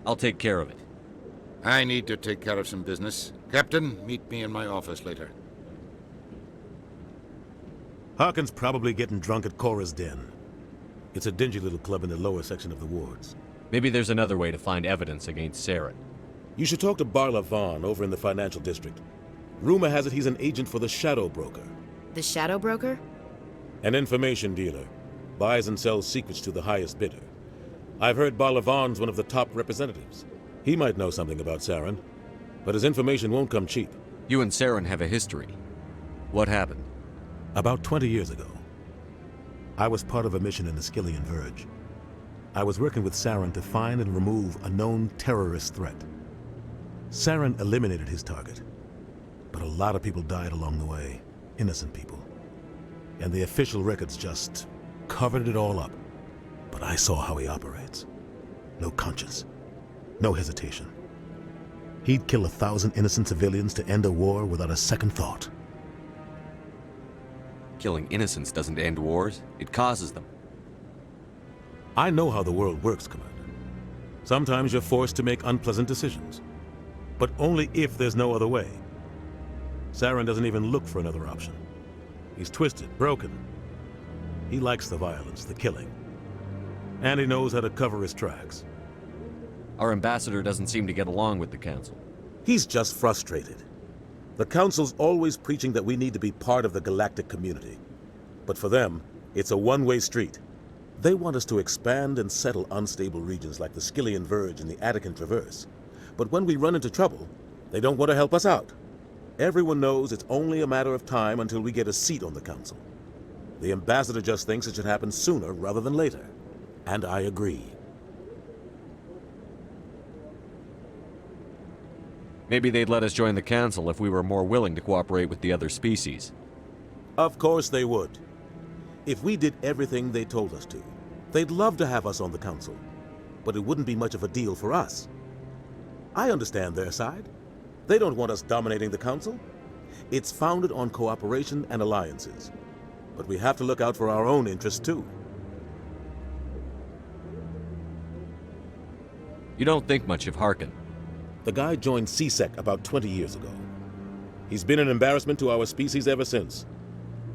I'll take care of it. I need to take care of some business. Captain, meet me in my office later. Harkin's probably getting drunk at Cora's Den. It's a dingy little club in the lower section of the wards. Maybe there's another way to find evidence against Saren. You should talk to Barla Vaughn over in the financial district. Rumor has it he's an agent for the Shadow Broker. The Shadow Broker? An information dealer. Buys and sells secrets to the highest bidder. I've heard Barla Vaughn's one of the top representatives. He might know something about Saren, but his information won't come cheap. You and Saren have a history. What happened? About 20 years ago, I was part of a mission in the Skillian Verge. I was working with Saren to find and remove a known terrorist threat. Saren eliminated his target, but a lot of people died along the way, innocent people. And the official records just covered it all up. But I saw how he operates. No conscience, no hesitation. He'd kill 1,000 innocent civilians to end a war without a second thought. Killing innocents doesn't end wars, it causes them. I know how the world works, Commander. Sometimes you're forced to make unpleasant decisions, but only if there's no other way. Saren doesn't even look for another option. He's twisted, broken. He likes the violence, the killing. And he knows how to cover his tracks. Our ambassador doesn't seem to get along with the Council. He's just frustrated. The Council's always preaching that we need to be part of the galactic community. But for them, it's a one-way street. They want us to expand and settle unstable regions like the Skillian Verge and the Attican Traverse. But when we run into trouble, they don't want to help us out. Everyone knows it's only a matter of time until we get a seat on the Council. The ambassador just thinks it should happen sooner rather than later. And I agree. Maybe they'd let us join the Council if we were more willing to cooperate with the other species. Of course they would. If we did everything they told us to, they'd love to have us on the Council. But it wouldn't be much of a deal for us. I understand their side. They don't want us dominating the Council. It's founded on cooperation and alliances. But we have to look out for our own interests too. You don't think much of Harkin. The guy joined CSEC about 20 years ago. He's been an embarrassment to our species ever since.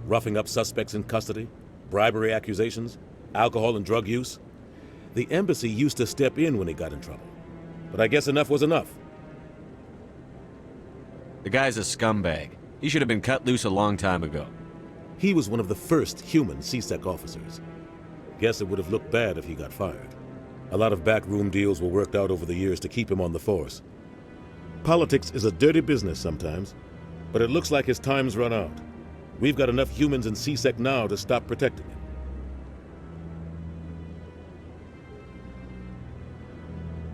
Roughing up suspects in custody, bribery accusations, alcohol and drug use. The embassy used to step in when he got in trouble. But I guess enough was enough. The guy's a scumbag. He should have been cut loose a long time ago. He was one of the first human CSEC officers. Guess it would have looked bad if he got fired. A lot of backroom deals were worked out over the years to keep him on the force. Politics is a dirty business sometimes, but it looks like his time's run out. We've got enough humans in CSEC now to stop protecting him.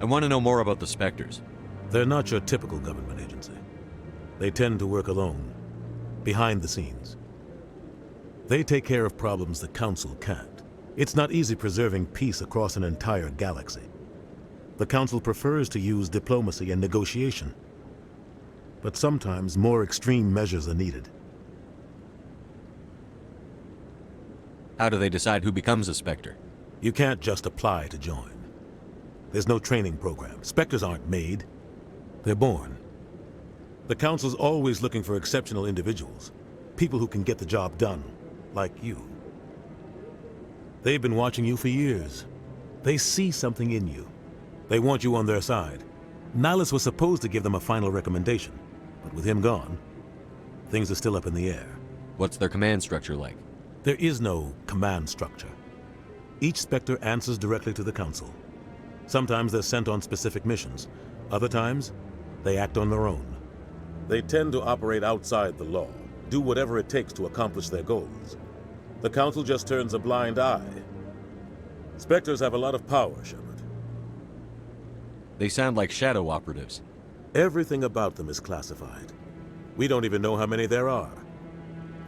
I want to know more about the Spectres. They're not your typical government agency. They tend to work alone, behind the scenes. They take care of problems the Council can't. It's not easy preserving peace across an entire galaxy. The Council prefers to use diplomacy and negotiation. But sometimes more extreme measures are needed. How do they decide who becomes a Spectre? You can't just apply to join. There's no training program. Spectres aren't made. They're born. The Council's always looking for exceptional individuals. People who can get the job done, like you. They've been watching you for years. They see something in you. They want you on their side. Nihilus was supposed to give them a final recommendation, but with him gone, things are still up in the air. What's their command structure like? There is no command structure. Each Spectre answers directly to the Council. Sometimes they're sent on specific missions. Other times, they act on their own. They tend to operate outside the law, do whatever it takes to accomplish their goals. The Council just turns a blind eye. Spectres have a lot of power, Shepard. They sound like shadow operatives. Everything about them is classified. We don't even know how many there are.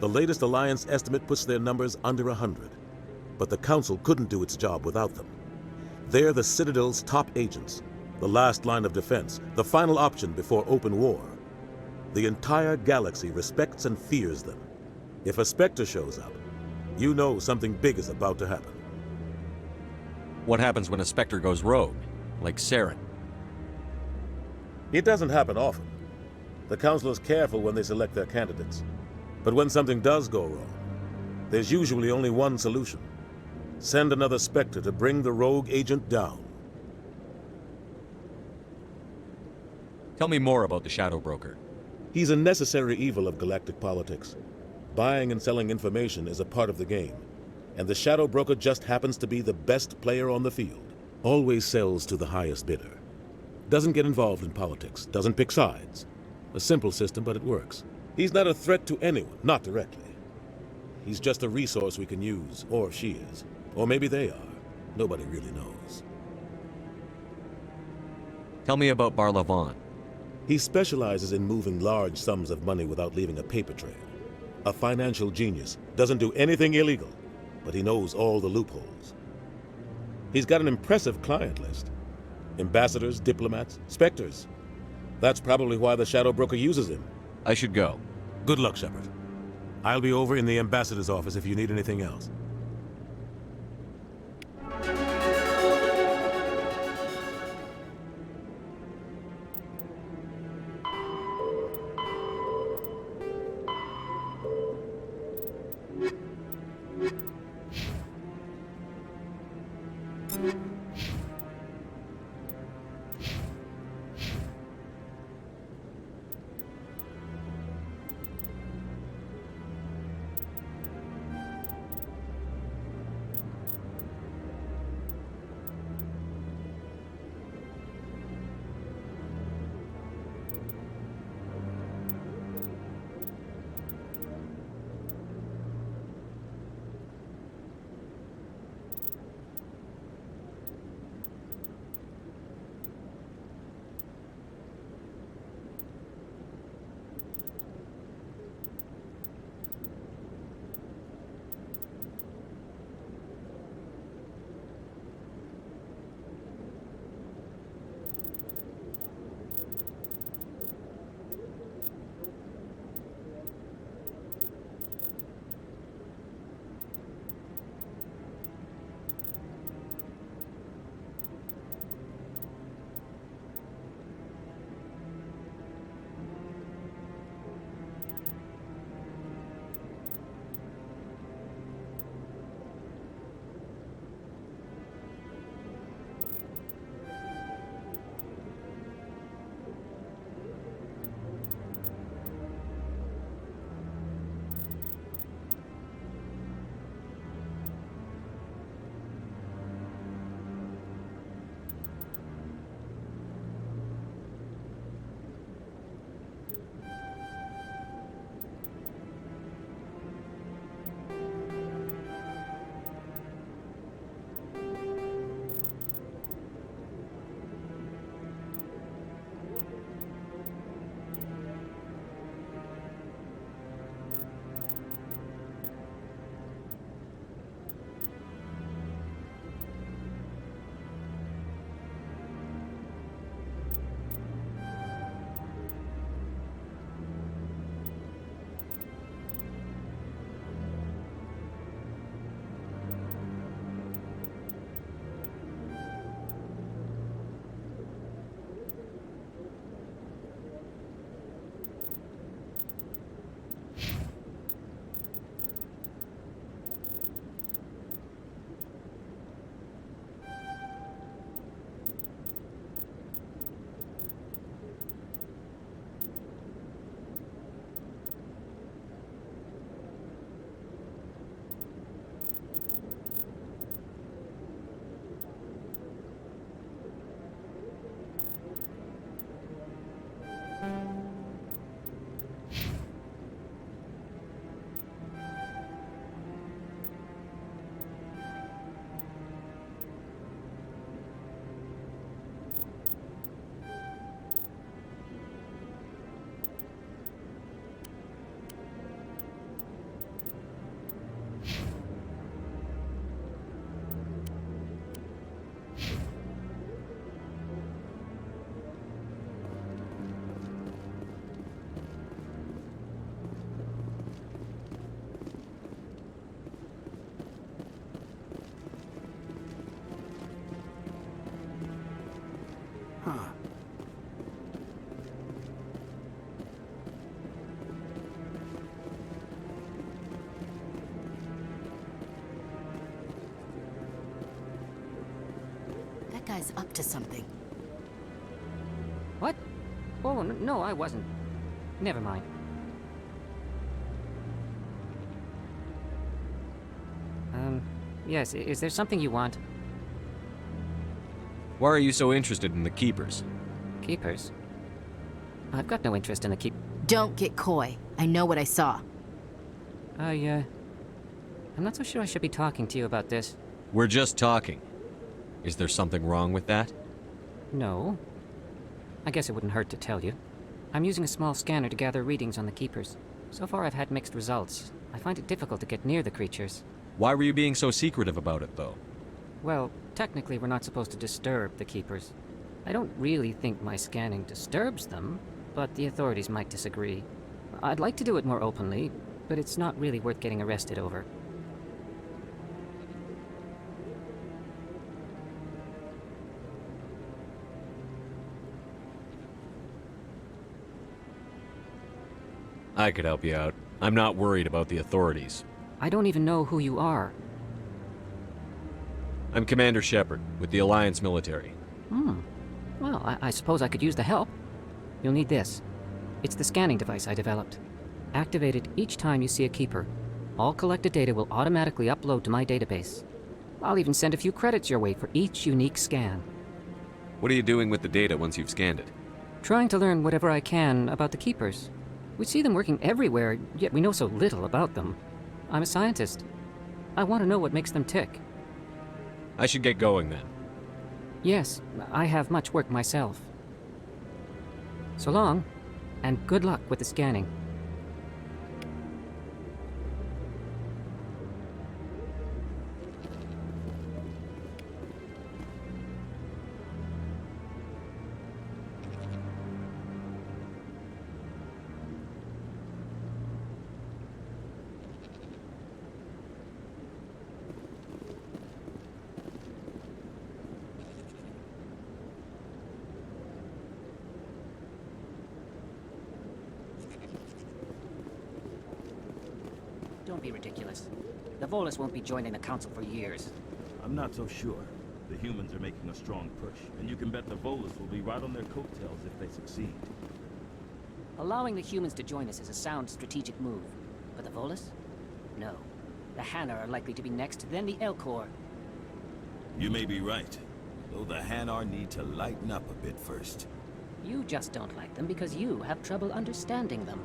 The latest Alliance estimate puts their numbers under 100. But the Council couldn't do its job without them. They're the Citadel's top agents, the last line of defense, the final option before open war. The entire galaxy respects and fears them. If a Spectre shows up, you know something big is about to happen. What happens when a Spectre goes rogue, like Saren? It doesn't happen often. The Council is careful when they select their candidates. But when something does go wrong, there's usually only one solution. Send another Spectre to bring the rogue agent down. Tell me more about the Shadow Broker. He's a necessary evil of galactic politics. Buying and selling information is a part of the game, and the Shadow Broker just happens to be the best player on the field. Always sells to the highest bidder. Doesn't get involved in politics, doesn't pick sides. A simple system, but it works. He's not a threat to anyone, not directly. He's just a resource we can use, or she is. Or maybe they are. Nobody really knows. Tell me about Barlavon. He specializes in moving large sums of money without leaving a paper trail. A financial genius, doesn't do anything illegal, but he knows all the loopholes. He's got an impressive client list. Ambassadors, diplomats, Spectres. That's probably why the Shadow Broker uses him. I should go. Good luck, Shepard. I'll be over in the Ambassador's office if you need anything else. guy's up to something. What? Oh, no, I wasn't. Never mind. Yes, is there something you want? Why are you so interested in the Keepers? Keepers? I've got no interest in the Don't get coy. I know what I saw. I'm not so sure I should be talking to you about this. We're just talking. Is there something wrong with that? No. I guess it wouldn't hurt to tell you. I'm using a small scanner to gather readings on the Keepers. So far I've had mixed results. I find it difficult to get near the creatures. Why were you being so secretive about it, though? Well, technically we're not supposed to disturb the Keepers. I don't really think my scanning disturbs them, but the authorities might disagree. I'd like to do it more openly, but it's not really worth getting arrested over. I could help you out. I'm not worried about the authorities. I don't even know who you are. I'm Commander Shepard, with the Alliance military. Well, I suppose I could use the help. You'll need this. It's the scanning device I developed. Activate it each time you see a Keeper. All collected data will automatically upload to my database. I'll even send a few credits your way for each unique scan. What are you doing with the data once you've scanned it? Trying to learn whatever I can about the Keepers. We see them working everywhere, yet we know so little about them. I'm a scientist. I want to know what makes them tick. I should get going then. Yes, I have much work myself. So long, and good luck with the scanning. Don't be ridiculous. The Volus won't be joining the Council for years. I'm not so sure. The humans are making a strong push, and you can bet the Volus will be right on their coattails if they succeed. Allowing the humans to join us is a sound strategic move. But the Volus? No. The Hanar are likely to be next, then the Elcor. You may be right, though the Hanar need to lighten up a bit first. You just don't like them because you have trouble understanding them.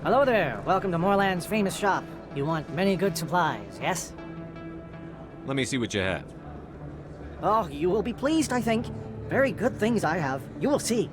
Hello there. Welcome to Moorland's famous shop. You want many good supplies, yes? Let me see what you have. Oh, you will be pleased, I think. Very good things I have. You will see.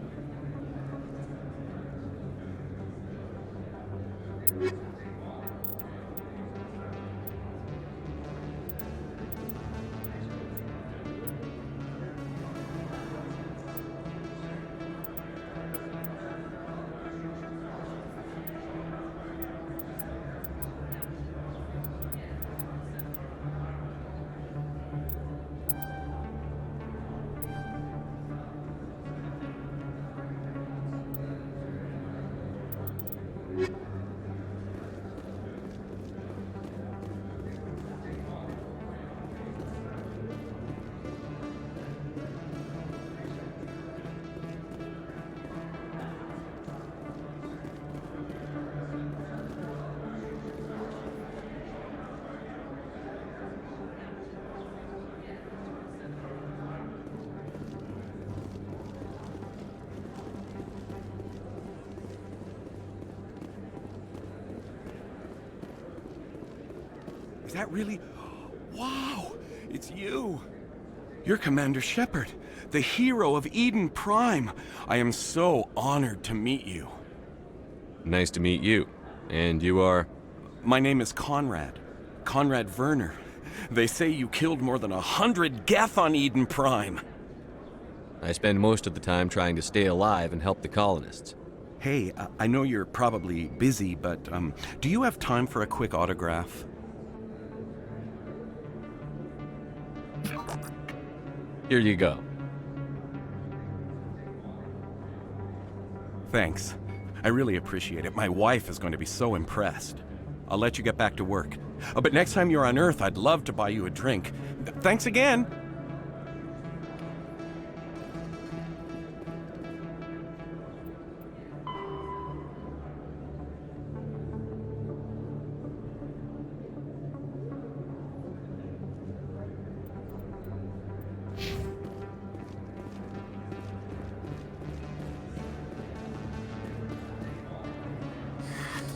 Is that really... Wow! It's you! You're Commander Shepard, the hero of Eden Prime. I am so honored to meet you. Nice to meet you. And you are? My name is Conrad. Conrad Werner. They say you killed more than 100 Geth on Eden Prime. I spend most of the time trying to stay alive and help the colonists. Hey, I know you're probably busy, but do you have time for a quick autograph? Here you go. Thanks. I really appreciate it. My wife is going to be so impressed. I'll let you get back to work. But next time you're on Earth, I'd love to buy you a drink. Thanks again!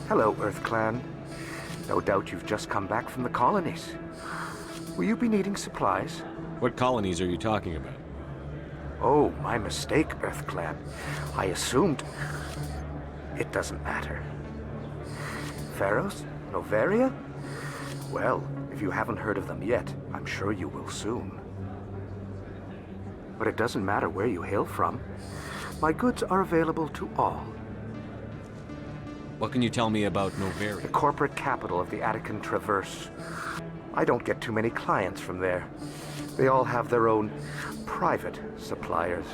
Hello, Earth Clan. No doubt you've just come back from the colonies. Will you be needing supplies? What colonies are you talking about? Oh, my mistake, Earth Clan. I assumed... It doesn't matter. Pharaohs? Noveria? Well, if you haven't heard of them yet, I'm sure you will soon. But it doesn't matter where you hail from. My goods are available to all. What can you tell me about Noveria? The corporate capital of the Attican Traverse. I don't get too many clients from there. They all have their own private suppliers.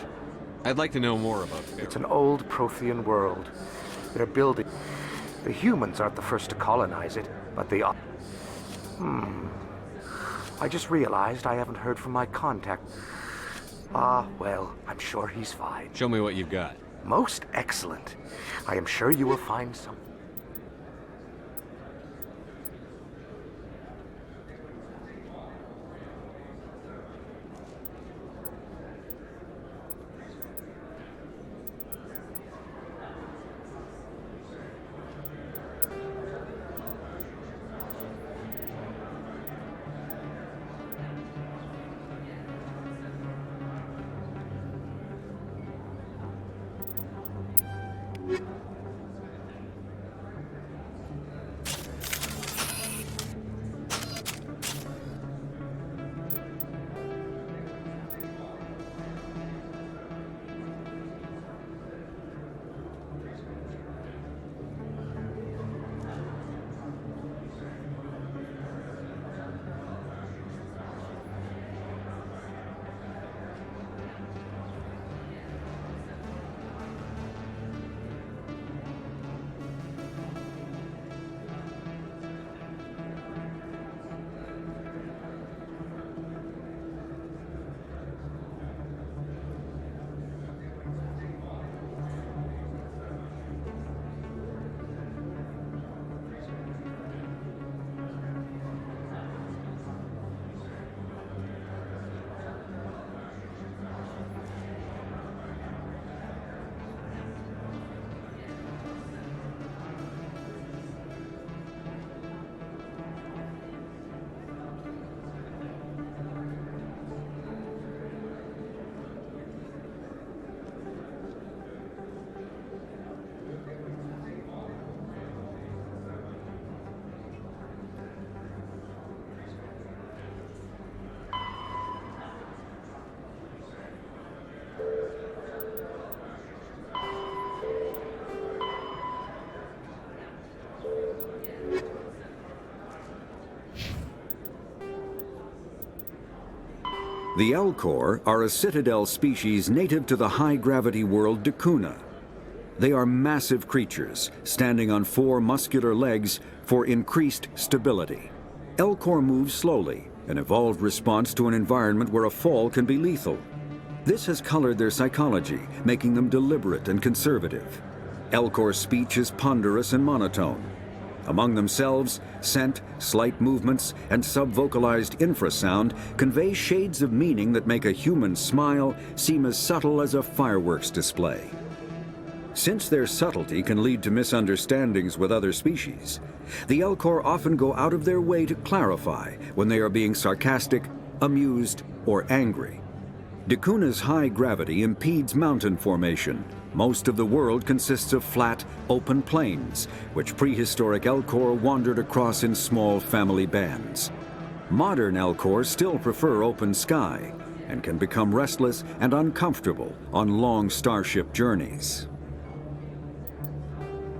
I'd like to know more about Pharaoh. It's an old Prothean world. They're building... The humans aren't the first to colonize it, but they are... I just realized I haven't heard from my contact. Ah, well, I'm sure he's fine. Show me what you've got. Most excellent. I am sure you will find some... The Elcor are a citadel species native to the high-gravity world Dakuna. They are massive creatures, standing on 4 muscular legs for increased stability. Elcor move slowly, an evolved response to an environment where a fall can be lethal. This has colored their psychology, making them deliberate and conservative. Elcor's speech is ponderous and monotone. Among themselves, scent, slight movements, and subvocalized infrasound convey shades of meaning that make a human smile seem as subtle as a fireworks display. Since their subtlety can lead to misunderstandings with other species, The Elcor often go out of their way to clarify when they are being sarcastic, amused, or angry. Dacuna's high gravity impedes mountain formation. Most of the world consists of flat, open plains, which prehistoric Elcor wandered across in small family bands. Modern Elcor still prefer open sky and can become restless and uncomfortable on long starship journeys.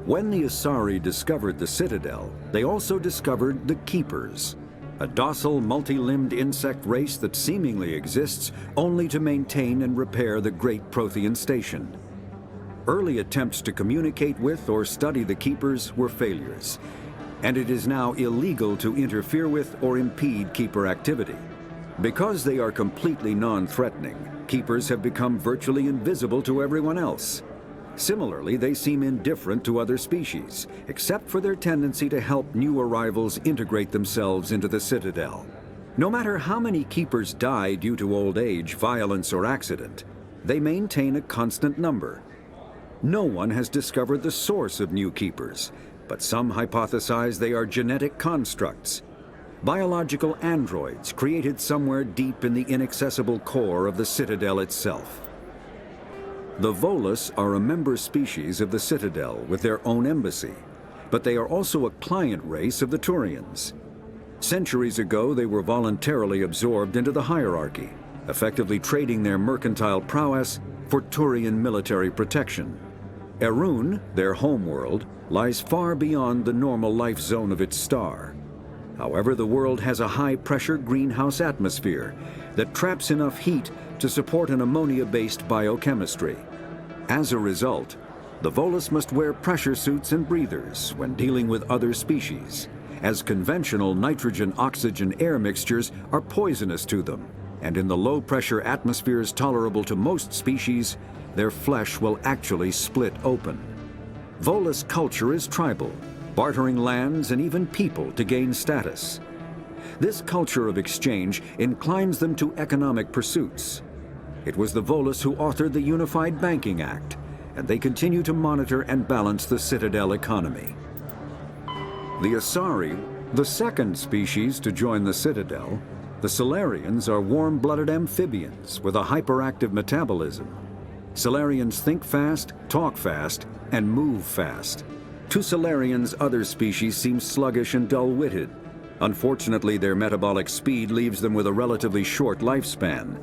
When the Asari discovered the Citadel, they also discovered the Keepers, a docile, multi-limbed insect race that seemingly exists only to maintain and repair the Great Prothean Station. Early attempts to communicate with or study the Keepers were failures, and it is now illegal to interfere with or impede Keeper activity. Because they are completely non-threatening, Keepers have become virtually invisible to everyone else. Similarly, they seem indifferent to other species, except for their tendency to help new arrivals integrate themselves into the Citadel. No matter how many Keepers die due to old age, violence, or accident, they maintain a constant number. No one has discovered the source of new Keepers, but some hypothesize they are genetic constructs, biological androids created somewhere deep in the inaccessible core of the Citadel itself. The Volus are a member species of the Citadel with their own embassy, but they are also a client race of the Turians. Centuries ago, they were voluntarily absorbed into the hierarchy, effectively trading their mercantile prowess for Turian military protection. Erun, their homeworld, lies far beyond the normal life zone of its star. However, the world has a high-pressure greenhouse atmosphere that traps enough heat to support an ammonia-based biochemistry. As a result, the Volus must wear pressure suits and breathers when dealing with other species, as conventional nitrogen-oxygen-air mixtures are poisonous to them, and in the low-pressure atmospheres tolerable to most species, their flesh will actually split open. Volus culture is tribal, bartering lands and even people to gain status. This culture of exchange inclines them to economic pursuits. It was the Volus who authored the Unified Banking Act, and they continue to monitor and balance the Citadel economy. The Asari, the second species to join the Citadel, the Solarians are warm-blooded amphibians with a hyperactive metabolism. Solarians think fast, talk fast, and move fast. To Solarians, other species seem sluggish and dull-witted. Unfortunately, their metabolic speed leaves them with a relatively short lifespan.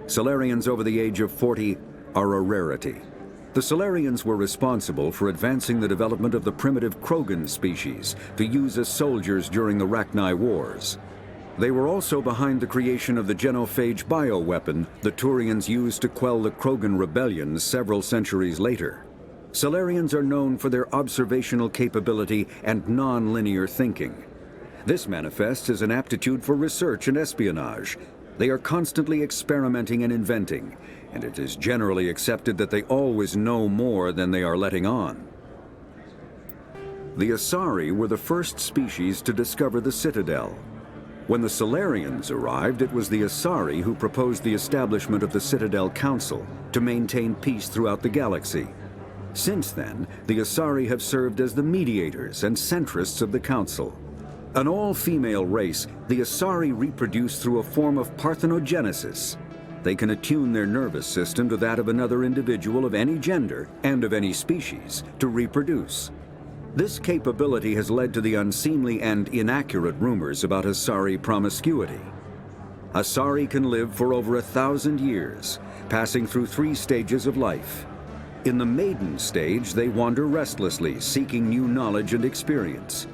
Solarians over the age of 40 are a rarity. The Solarians were responsible for advancing the development of the primitive Krogan species to use as soldiers during the Rachni Wars. They were also behind the creation of the genophage bioweapon the Turians used to quell the Krogan rebellions several centuries later. Solarians are known for their observational capability and non-linear thinking. This manifests as an aptitude for research and espionage. They are constantly experimenting and inventing, and it is generally accepted that they always know more than they are letting on. The Asari were the first species to discover the Citadel. When the Solarians arrived, it was the Asari who proposed the establishment of the Citadel Council to maintain peace throughout the galaxy. Since then, the Asari have served as the mediators and centrists of the Council. An all-female race, the Asari reproduce through a form of parthenogenesis. They can attune their nervous system to that of another individual of any gender and of any species to reproduce. This capability has led to the unseemly and inaccurate rumors about Asari promiscuity. Asari can live for over 1,000 years, passing through 3 stages of life. In the maiden stage, they wander restlessly, seeking new knowledge and experience.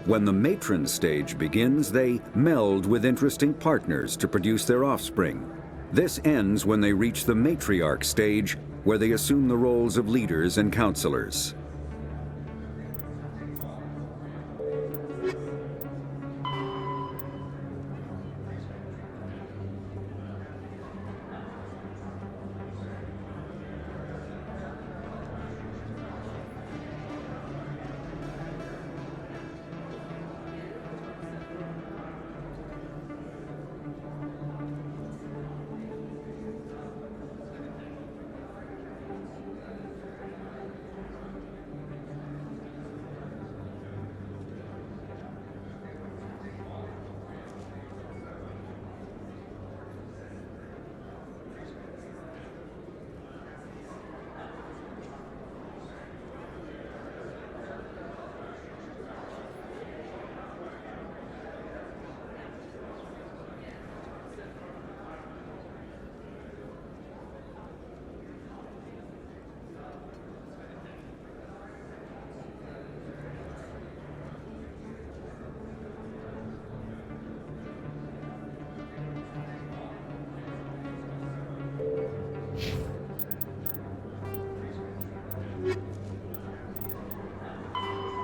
When the matron stage begins, they meld with interesting partners to produce their offspring. This ends when they reach the matriarch stage, where they assume the roles of leaders and counselors.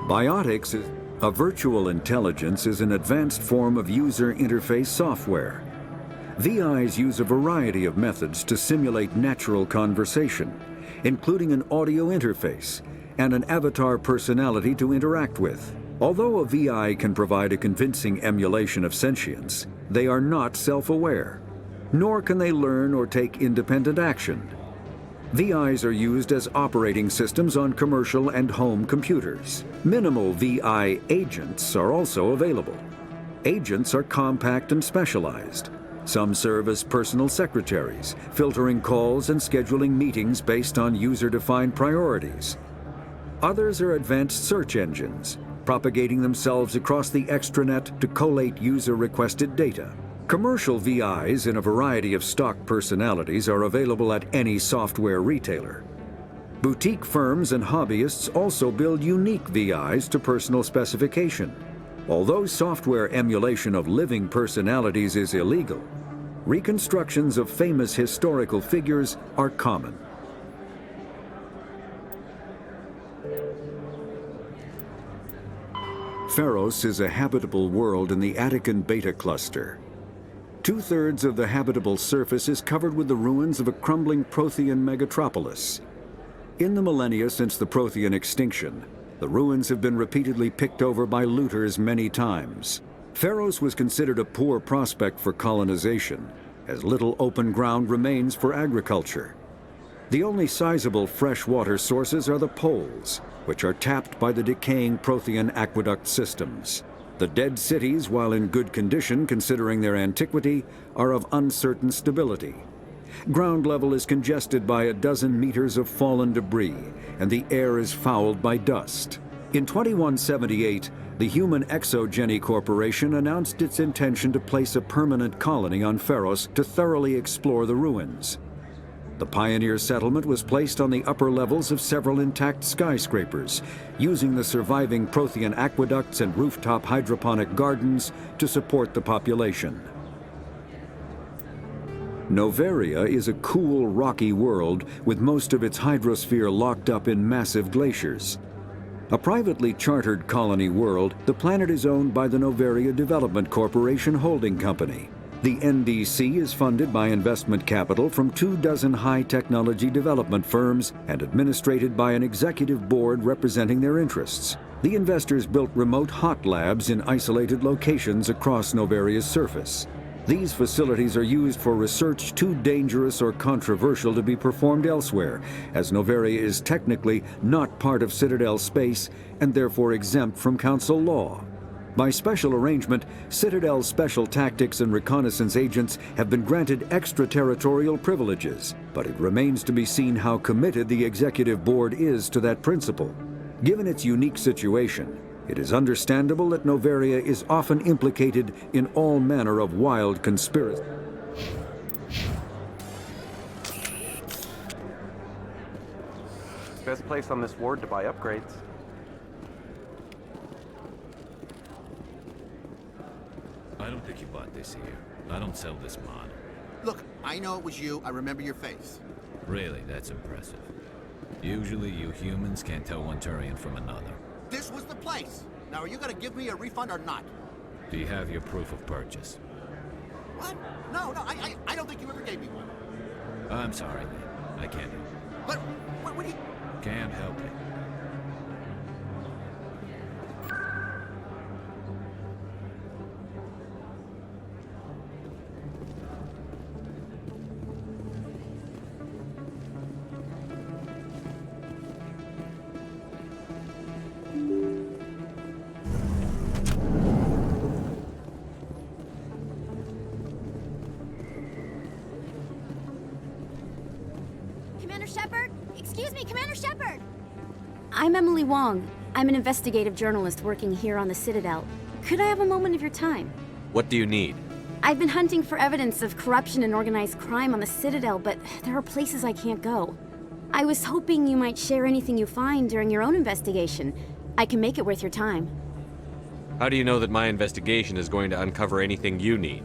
Biotics, a virtual intelligence, is an advanced form of user interface software. VIs use a variety of methods to simulate natural conversation, including an audio interface and an avatar personality to interact with. Although a VI can provide a convincing emulation of sentience, they are not self-aware, nor can they learn or take independent action. VIs are used as operating systems on commercial and home computers. Minimal VI agents are also available. Agents are compact and specialized. Some serve as personal secretaries, filtering calls and scheduling meetings based on user-defined priorities. Others are advanced search engines, propagating themselves across the extranet to collate user-requested data. Commercial VIs in a variety of stock personalities are available at any software retailer. Boutique firms and hobbyists also build unique VIs to personal specification. Although software emulation of living personalities is illegal, reconstructions of famous historical figures are common. Pharos is a habitable world in the Attican Beta Cluster. 2/3 of the habitable surface is covered with the ruins of a crumbling Prothean megatropolis. In the millennia since the Prothean extinction, the ruins have been repeatedly picked over by looters many times. Pharos was considered a poor prospect for colonization, as little open ground remains for agriculture. The only sizable freshwater sources are the poles, which are tapped by the decaying Prothean aqueduct systems. The dead cities, while in good condition considering their antiquity, are of uncertain stability. Ground level is congested by a dozen meters of fallen debris, and the air is fouled by dust. In 2178, the Human Exogeny Corporation announced its intention to place a permanent colony on Pharos to thoroughly explore the ruins. The pioneer settlement was placed on the upper levels of several intact skyscrapers, using the surviving Prothean aqueducts and rooftop hydroponic gardens to support the population. Noveria is a cool, rocky world with most of its hydrosphere locked up in massive glaciers. A privately chartered colony world, the planet is owned by the Noveria Development Corporation Holding Company. The NDC is funded by investment capital from 24 high-technology development firms and administrated by an executive board representing their interests. The investors built remote hot labs in isolated locations across Noveria's surface. These facilities are used for research too dangerous or controversial to be performed elsewhere, as Noveria is technically not part of Citadel space and therefore exempt from Council law. By special arrangement, Citadel's special tactics and reconnaissance agents have been granted extraterritorial privileges, but it remains to be seen how committed the Executive Board is to that principle. Given its unique situation, it is understandable that Noveria is often implicated in all manner of wild conspiracy. Best place on this ward to buy upgrades. I don't think you bought this here. I don't sell this mod. Look, I know it was you. I remember your face. Really, that's impressive. Usually you humans can't tell one Turian from another. This was the place. Now, are you gonna give me a refund or not? Do you have your proof of purchase? What? No, I don't think you ever gave me one. I'm sorry, man. I can't. But, what do you... Can't help it. Commander Shepard? Excuse me, Commander Shepard! I'm Emily Wong. I'm an investigative journalist working here on the Citadel. Could I have a moment of your time? What do you need? I've been hunting for evidence of corruption and organized crime on the Citadel, but there are places I can't go. I was hoping you might share anything you find during your own investigation. I can make it worth your time. How do you know that my investigation is going to uncover anything you need?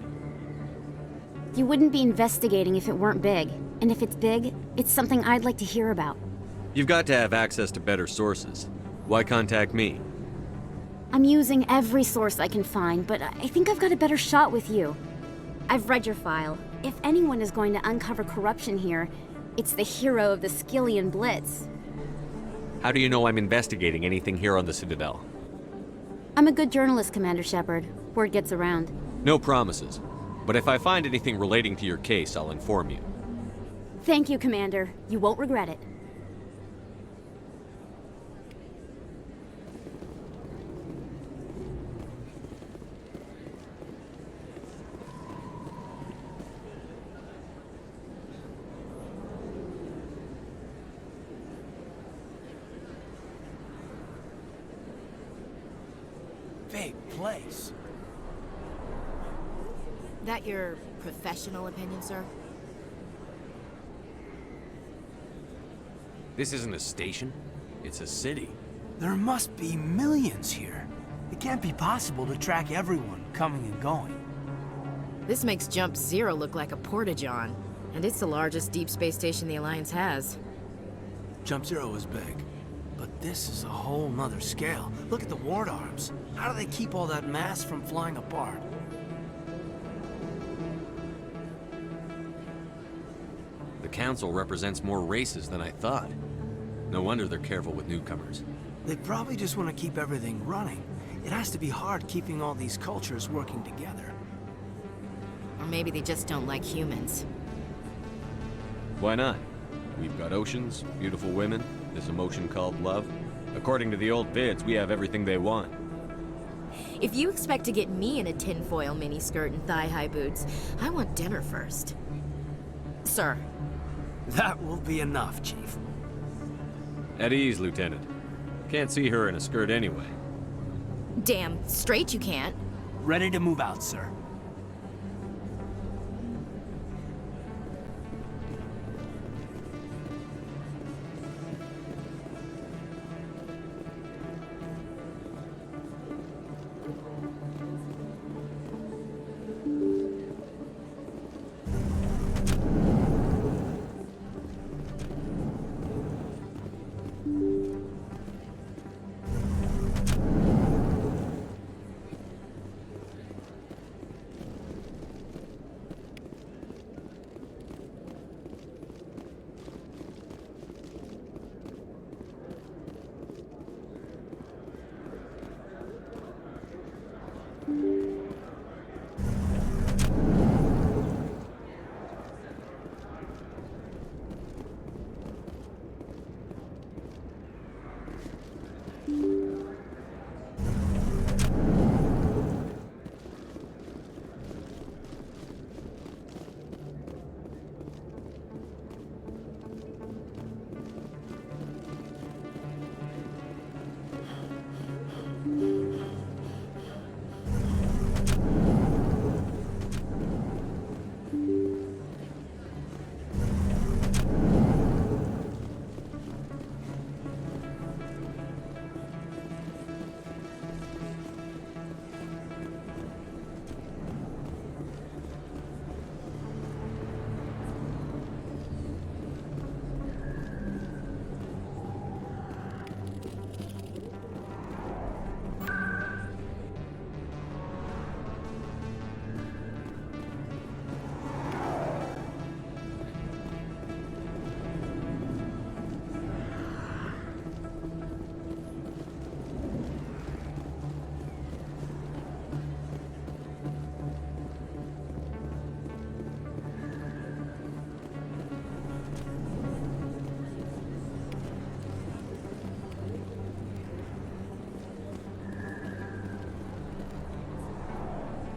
You wouldn't be investigating if it weren't big. And if it's big, it's something I'd like to hear about. You've got to have access to better sources. Why contact me? I'm using every source I can find, but I think I've got a better shot with you. I've read your file. If anyone is going to uncover corruption here, it's the hero of the Skillian Blitz. How do you know I'm investigating anything here on the Citadel? I'm a good journalist, Commander Shepard. Word gets around. No promises. But if I find anything relating to your case, I'll inform you. Thank you, Commander. You won't regret it. Big place. That your professional opinion, sir? This isn't a station. It's a city. There must be millions here. It can't be possible to track everyone coming and going. This makes Jump Zero look like a porta-john, and it's the largest deep space station the Alliance has. Jump Zero is big, but this is a whole nother scale. Look at the ward arms. How do they keep all that mass from flying apart? The Council represents more races than I thought. No wonder they're careful with newcomers. They probably just want to keep everything running. It has to be hard keeping all these cultures working together. Or maybe they just don't like humans. Why not? We've got oceans, beautiful women, this emotion called love. According to the old vids, we have everything they want. If you expect to get me in a tinfoil miniskirt and thigh-high boots, I want dinner first. Sir. That will be enough, Chief. At ease, Lieutenant. Can't see her in a skirt anyway. Damn straight you can't. Ready to move out, sir.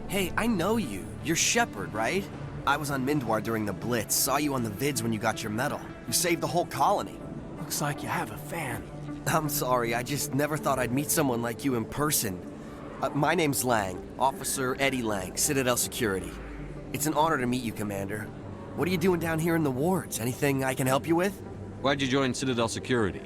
Hey, I know you. You're Shepard, right? I was on Mindwar during the Blitz. Saw you on the vids when you got your medal. You saved the whole colony. Looks like you have a fan. I'm sorry, I just never thought I'd meet someone like you in person. My name's Lang, Officer Eddie Lang, Citadel Security. It's an honor to meet you, Commander. What are you doing down here in the wards? Anything I can help you with? Why'd you join Citadel Security?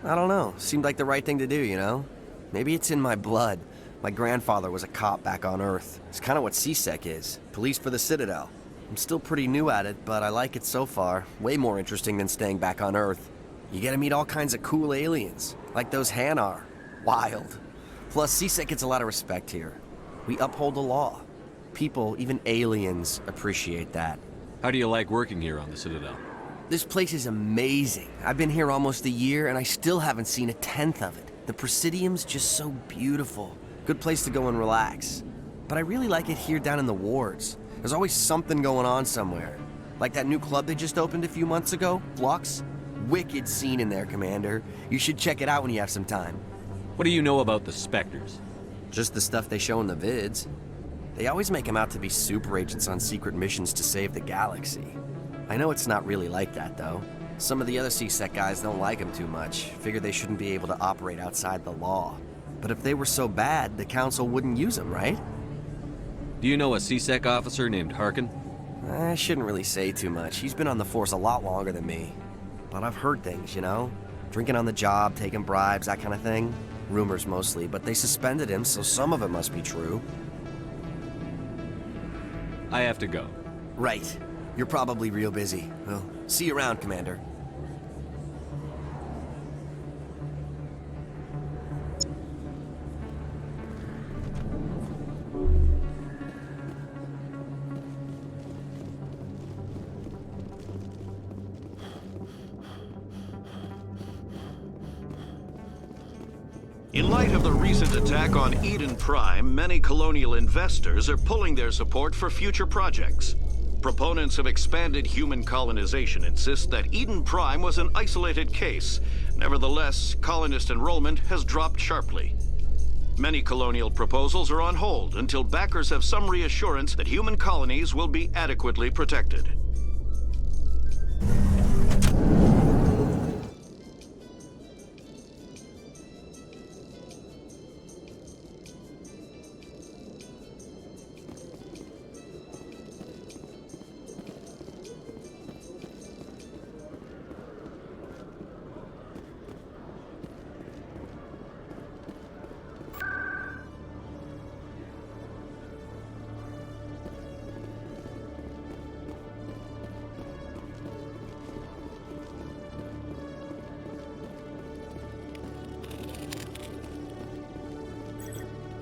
I don't know. Seemed like the right thing to do, you know? Maybe it's in my blood. My grandfather was a cop back on Earth. It's kind of what CSEC is. Police for the Citadel. I'm still pretty new at it, but I like it so far. Way more interesting than staying back on Earth. You get to meet all kinds of cool aliens, like those Hanar. Wild. Plus, CSEC gets a lot of respect here. We uphold the law. People, even aliens, appreciate that. How do you like working here on the Citadel? This place is amazing. I've been here almost a year, and I still haven't seen a tenth of it. The Presidium's just so beautiful. Good place to go and relax. But I really like it here down in the wards. There's always something going on somewhere. Like that new club they just opened a few months ago, Flux. Wicked scene in there, Commander. You should check it out when you have some time. What do you know about the Spectres? Just the stuff they show in the vids. They always make them out to be super agents on secret missions to save the galaxy. I know it's not really like that, though. Some of the other CSEC guys don't like them too much, figure they shouldn't be able to operate outside the law. But if they were so bad, the Council wouldn't use them, right? Do you know a CSEC officer named Harkin? I shouldn't really say too much. He's been on the force a lot longer than me. But I've heard things, you know? Drinking on the job, taking bribes, that kind of thing. Rumors mostly, but they suspended him, so some of it must be true. I have to go. Right. You're probably real busy. Well, see you around, Commander. In light of the recent attack on Eden Prime, many colonial investors are pulling their support for future projects. Proponents of expanded human colonization insist that Eden Prime was an isolated case. Nevertheless, colonist enrollment has dropped sharply. Many colonial proposals are on hold until backers have some reassurance that human colonies will be adequately protected.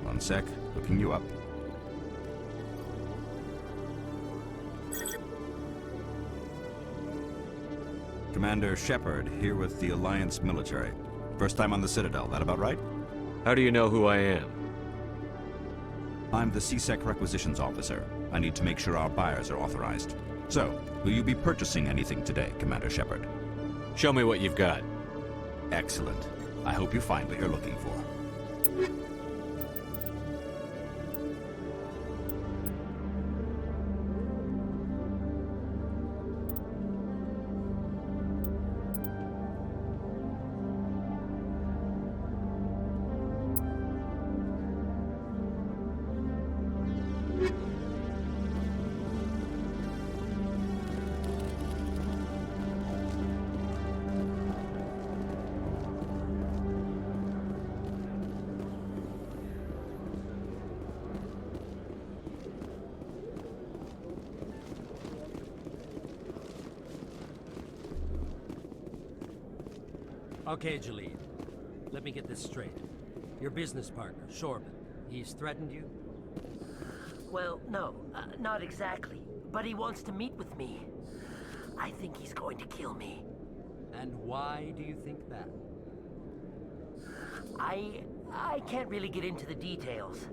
One sec, looking you up. Commander Shepard, here with the Alliance military. First time on the Citadel, that about right? How do you know who I am? I'm the CSEC requisitions officer. I need to make sure our buyers are authorized. So, will you be purchasing anything today, Commander Shepard? Show me what you've got. Excellent. I hope you find what you're looking for. Okay, Jalid. Let me get this straight. Your business partner, Shorban, he's threatened you? Well, no, not exactly. But he wants to meet with me. I think he's going to kill me. And why do you think that? I can't really get into the details.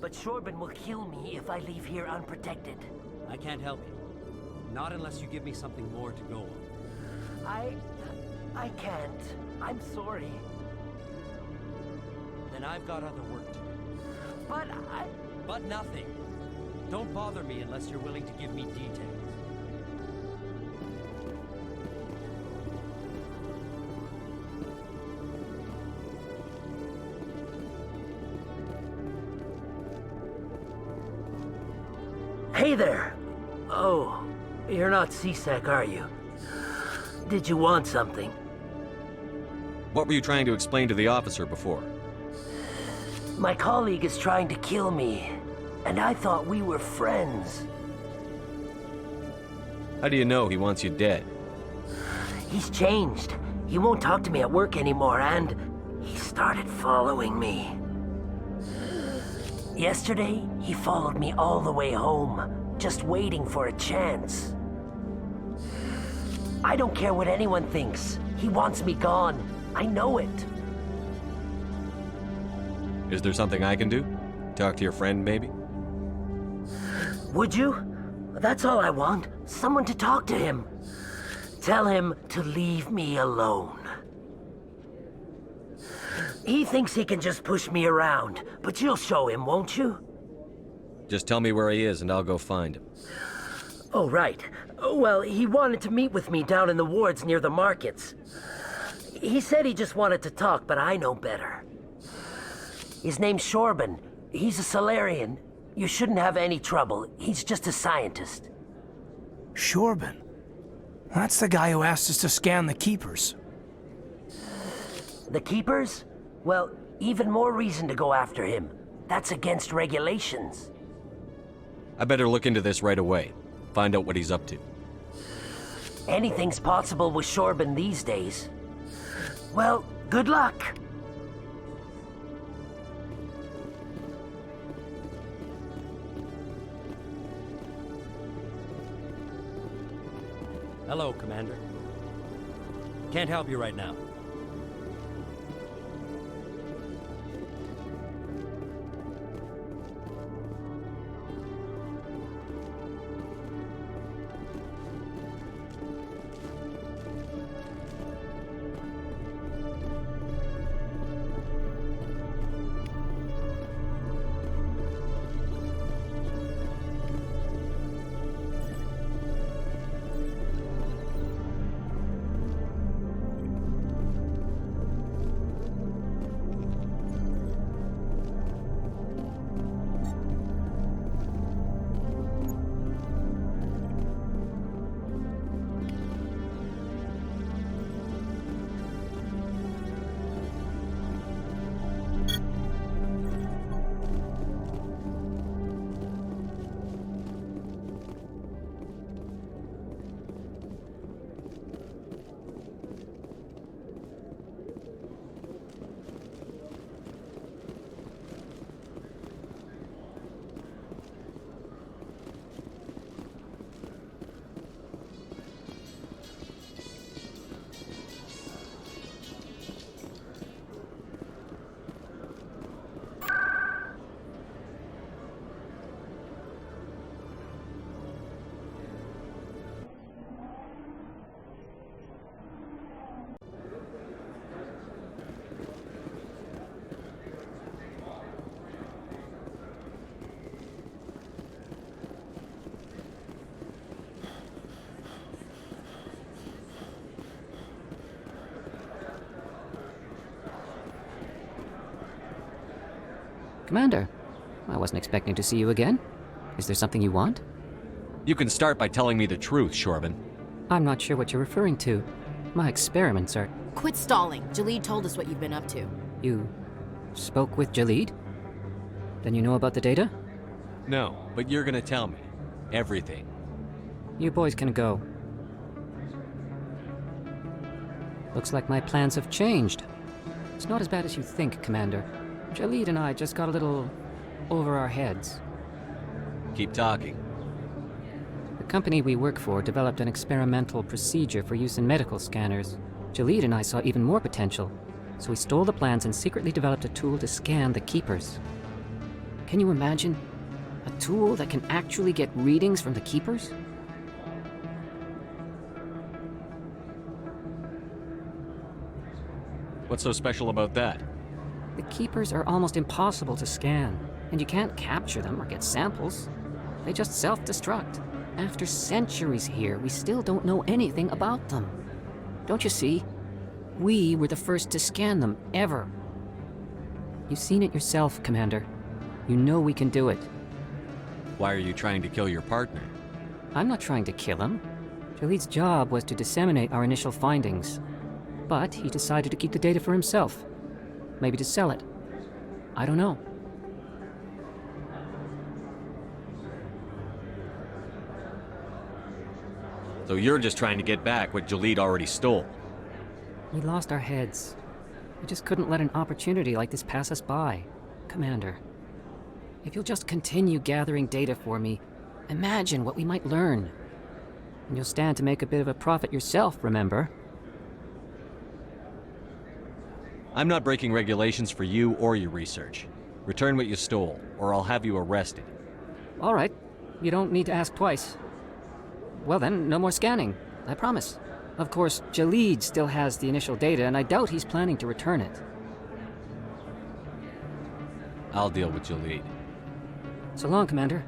But Shorban will kill me if I leave here unprotected. I can't help you. Not unless you give me something more to go on. I can't. I'm sorry. Then I've got other work to do. But nothing. Don't bother me unless you're willing to give me details. Hey there! Oh, you're not CSEC, are you? Did you want something? What were you trying to explain to the officer before? My colleague is trying to kill me, and I thought we were friends. How do you know he wants you dead? He's changed. He won't talk to me at work anymore, and he started following me. Yesterday, he followed me all the way home, just waiting for a chance. I don't care what anyone thinks. He wants me gone. I know it. Is there something I can do? Talk to your friend, maybe? Would you? That's all I want. Someone to talk to him. Tell him to leave me alone. He thinks he can just push me around, but you'll show him, won't you? Just tell me where he is and I'll go find him. Oh, right. Well, he wanted to meet with me down in the wards near the markets. He said he just wanted to talk, but I know better. His name's Shorban. He's a Solarian. You shouldn't have any trouble. He's just a scientist. Shorban? That's the guy who asked us to scan the Keepers. The Keepers? Well, even more reason to go after him. That's against regulations. I better look into this right away. Find out what he's up to. Anything's possible with Shorban these days. Well, good luck. Hello, Commander. Can't help you right now. Commander, I wasn't expecting to see you again. Is there something you want? You can start by telling me the truth, Shorban. I'm not sure what you're referring to. My experiments are... Quit stalling. Jalid told us what you've been up to. You spoke with Jalid? Then you know about the data? No, but you're gonna tell me. Everything. You boys can go. Looks like my plans have changed. It's not as bad as you think, Commander. Jalid and I just got a little over our heads. Keep talking. The company we work for developed an experimental procedure for use in medical scanners. Jalid and I saw even more potential, so we stole the plans and secretly developed a tool to scan the Keepers. Can you imagine? A tool that can actually get readings from the Keepers? What's so special about that? The Keepers are almost impossible to scan, and you can't capture them or get samples. They just self-destruct. After centuries here, we still don't know anything about them. Don't you see? We were the first to scan them, ever. You've seen it yourself, Commander. You know we can do it. Why are you trying to kill your partner? I'm not trying to kill him. Jalid's job was to disseminate our initial findings. But he decided to keep the data for himself. Maybe to sell it. I don't know. So you're just trying to get back what Jalid already stole. We lost our heads. We just couldn't let an opportunity like this pass us by, Commander. If you'll just continue gathering data for me, imagine what we might learn. And you'll stand to make a bit of a profit yourself, remember? I'm not breaking regulations for you or your research. Return what you stole, or I'll have you arrested. All right. You don't need to ask twice. Well then, no more scanning. I promise. Of course, Jalid still has the initial data, and I doubt he's planning to return it. I'll deal with Jalid. So long, Commander.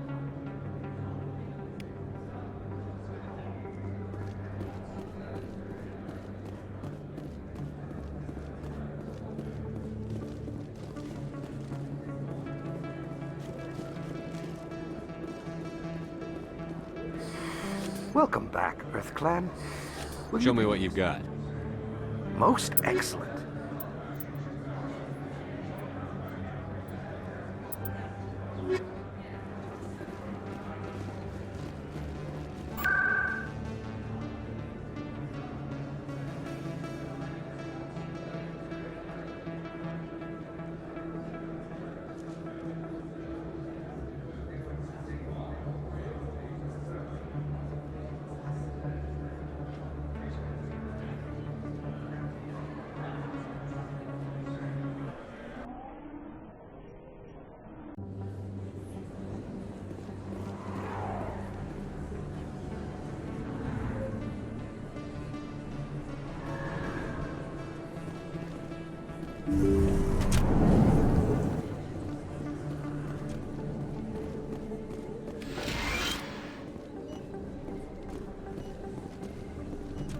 Welcome back, Earth Clan. Show me what you've got. Most excellent.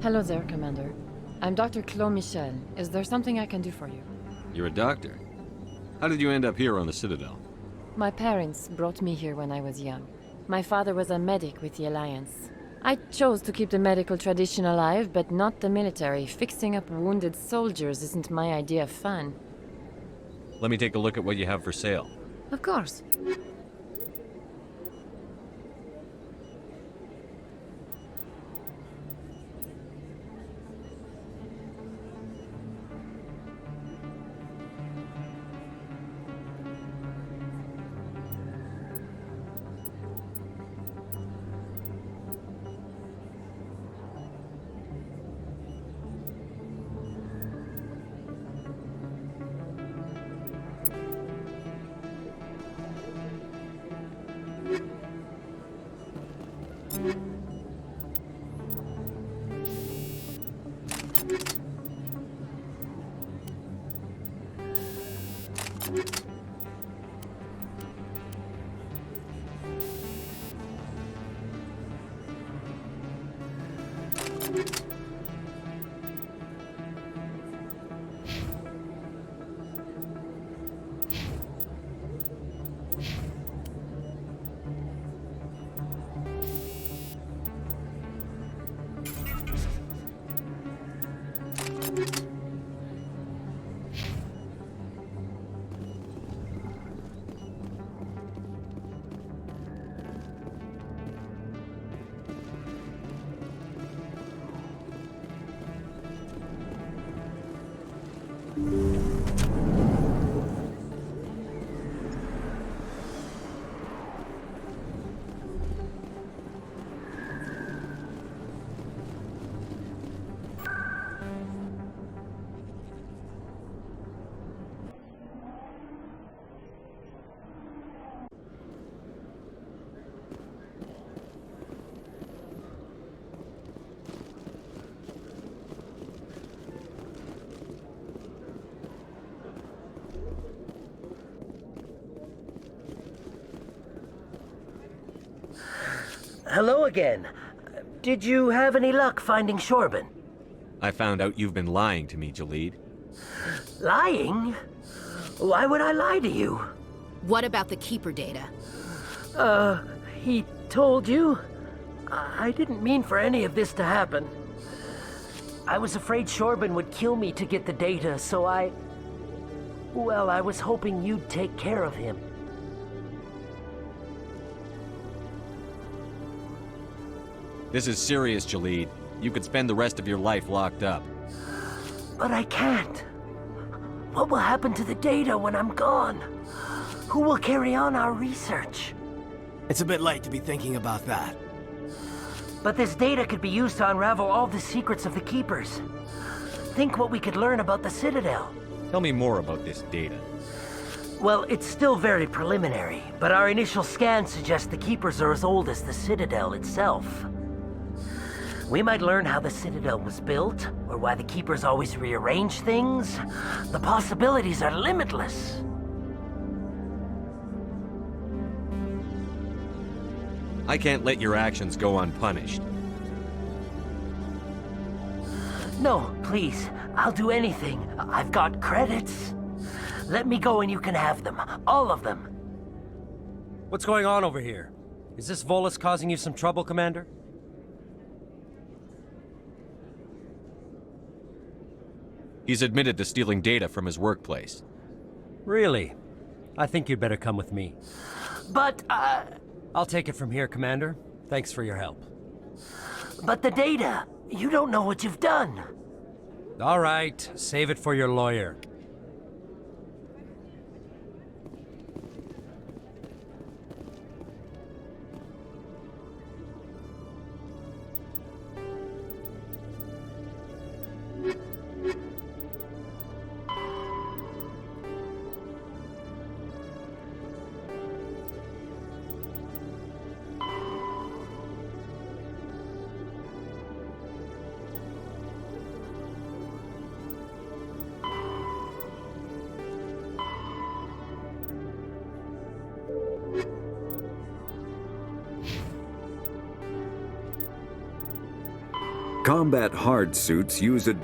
Hello there, Commander. I'm Dr. Claude Michel. Is there something I can do for you? You're a doctor. How did you end up here on the Citadel? My parents brought me here when I was young. My father was a medic with the Alliance. I chose to keep the medical tradition alive, but not the military. Fixing up wounded soldiers isn't my idea of fun. Let me take a look at what you have for sale. Of course. Hello again. Did you have any luck finding Shorban? I found out you've been lying to me, Jalid. Lying? Why would I lie to you? What about the Keeper data? He told you? I didn't mean for any of this to happen. I was afraid Shorban would kill me to get the data, so well, I was hoping you'd take care of him. This is serious, Jalid. You could spend the rest of your life locked up. But I can't. What will happen to the data when I'm gone? Who will carry on our research? It's a bit late to be thinking about that. But this data could be used to unravel all the secrets of the Keepers. Think what we could learn about the Citadel. Tell me more about this data. Well, it's still very preliminary, but our initial scans suggest the Keepers are as old as the Citadel itself. We might learn how the Citadel was built, or why the Keepers always rearrange things. The possibilities are limitless. I can't let your actions go unpunished. No, please. I'll do anything. I've got credits. Let me go and you can have them. All of them. What's going on over here? Is this Volus causing you some trouble, Commander? He's admitted to stealing data from his workplace. Really? I think you'd better come with me. But, I'll take it from here, Commander. Thanks for your help. But the data, you don't know what you've done. All right, save it for your lawyer. Combat hard suits use a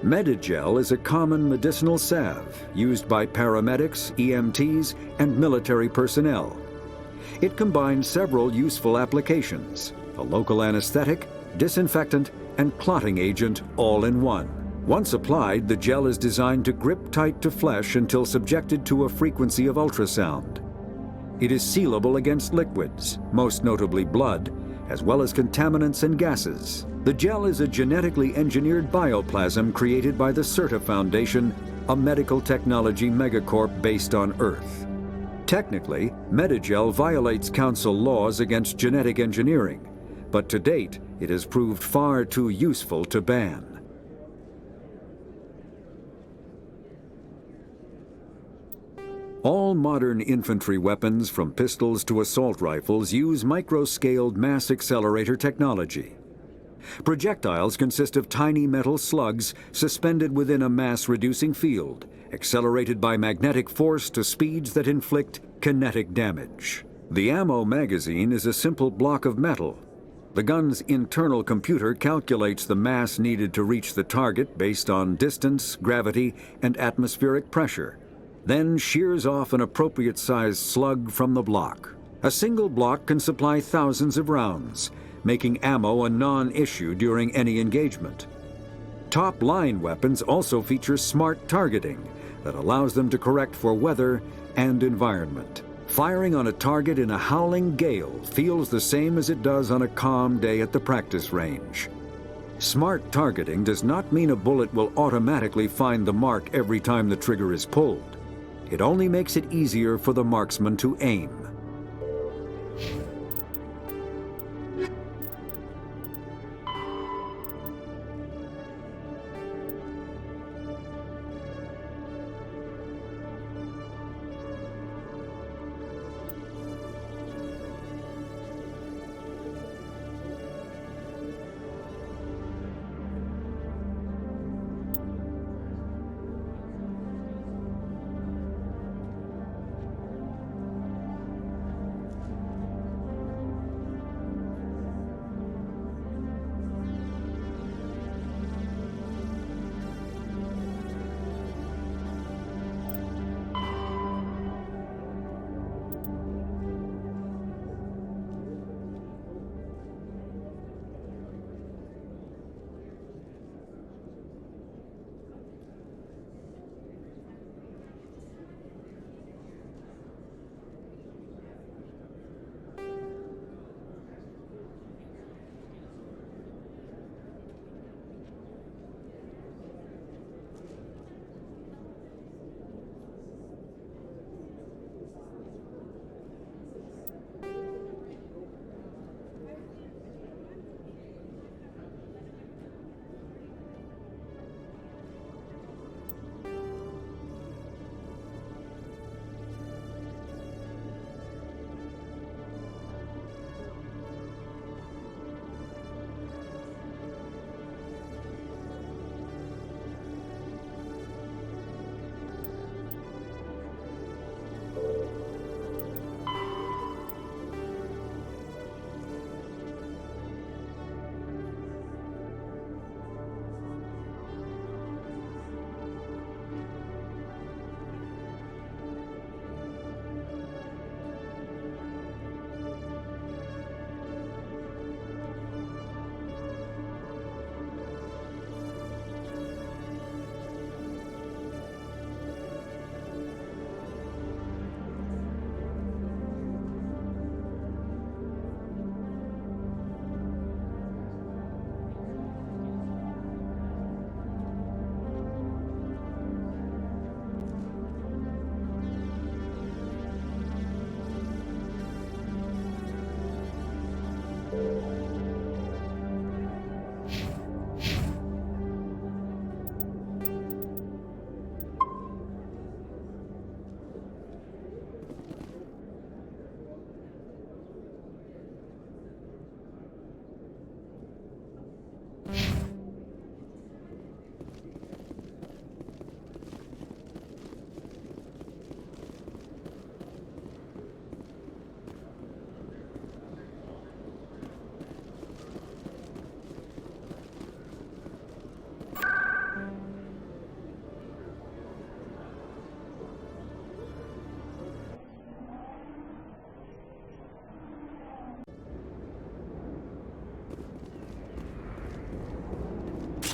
Medigel is a common medicinal salve used by paramedics, EMTs, and military personnel. It combines several useful applications: a local anesthetic, disinfectant, and clotting agent all in one. Once applied, the gel is designed to grip tight to flesh until subjected to a frequency of ultrasound. It is sealable against liquids, most notably blood, as well as contaminants and gases. The gel is a genetically engineered bioplasm created by the CERTA Foundation, a medical technology megacorp based on Earth. Technically, Medigel violates Council laws against genetic engineering, but to date, it has proved far too useful to ban. All modern infantry weapons, from pistols to assault rifles, use micro-scaled mass accelerator technology. Projectiles consist of tiny metal slugs suspended within a mass-reducing field, accelerated by magnetic force to speeds that inflict kinetic damage. The ammo magazine is a simple block of metal. The gun's internal computer calculates the mass needed to reach the target based on distance, gravity, and atmospheric pressure, then shears off an appropriate-sized slug from the block. A single block can supply thousands of rounds, making ammo a non-issue during any engagement. Top-line weapons also feature smart targeting that allows them to correct for weather and environment. Firing on a target in a howling gale feels the same as it does on a calm day at the practice range. Smart targeting does not mean a bullet will automatically find the mark every time the trigger is pulled. It only makes it easier for the marksman to aim.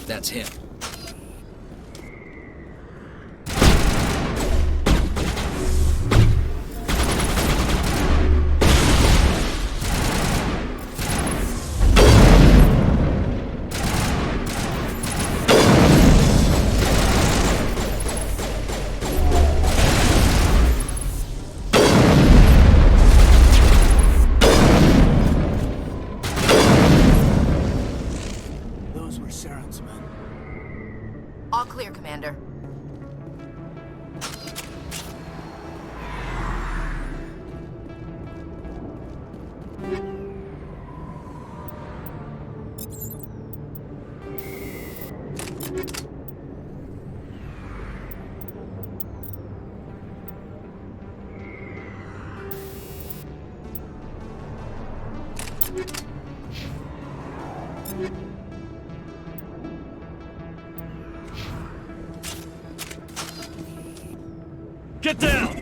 That's him. Those were Saren's men. All clear, Commander. Get down!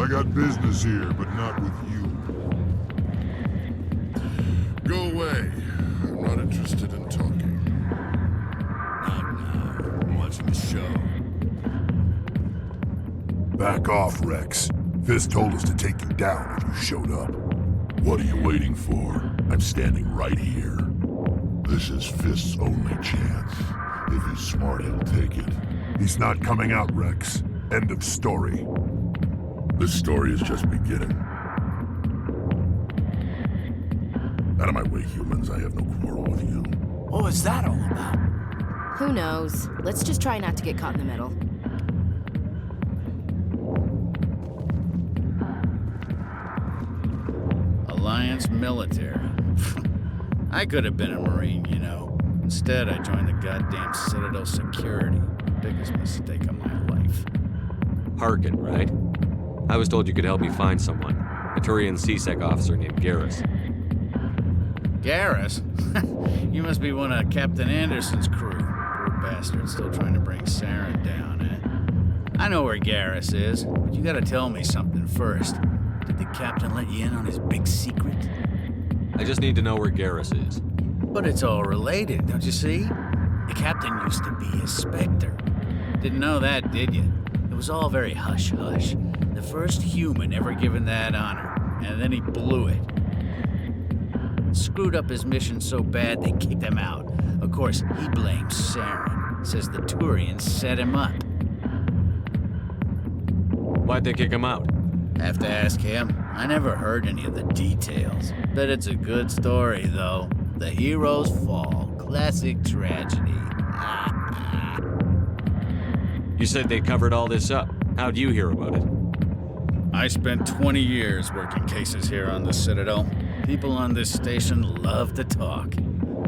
I got business here, but not with you. Go away. I'm not interested in talking. Not now. I'm watching the show. Back off, Rex. Fist told us to take you down if you showed up. What are you waiting for? I'm standing right here. This is Fist's only chance. If he's smart, he'll take it. He's not coming out, Rex. End of story. This story is just beginning. Out of my way, humans. I have no quarrel with you. What was that all about? Who knows? Let's just try not to get caught in the middle. Alliance military. I could have been a Marine, you know. Instead, I joined the goddamn Citadel security. Biggest mistake of my life. Harkin, right? I was told you could help me find someone. A Turian CSEC officer named Garrus. Garrus? You must be one of Captain Anderson's crew. Poor bastard, still trying to bring Saren down, eh? I know where Garrus is, but you gotta tell me something first. Did the captain let you in on his big secret? I just need to know where Garrus is. But it's all related, don't you see? The captain used to be a Spectre. Didn't know that, did you? It was all very hush-hush. The first human ever given that honor, and then he blew it. Screwed up his mission so bad they kicked him out. Of course, he blames Saren. Says the Turians set him up. Why'd they kick him out? Have to ask him. I never heard any of the details. Bet it's a good story, though. The heroes fall. Classic tragedy. You said they covered all this up. How'd you hear about it? I spent 20 years working cases here on the Citadel. People on this station love to talk.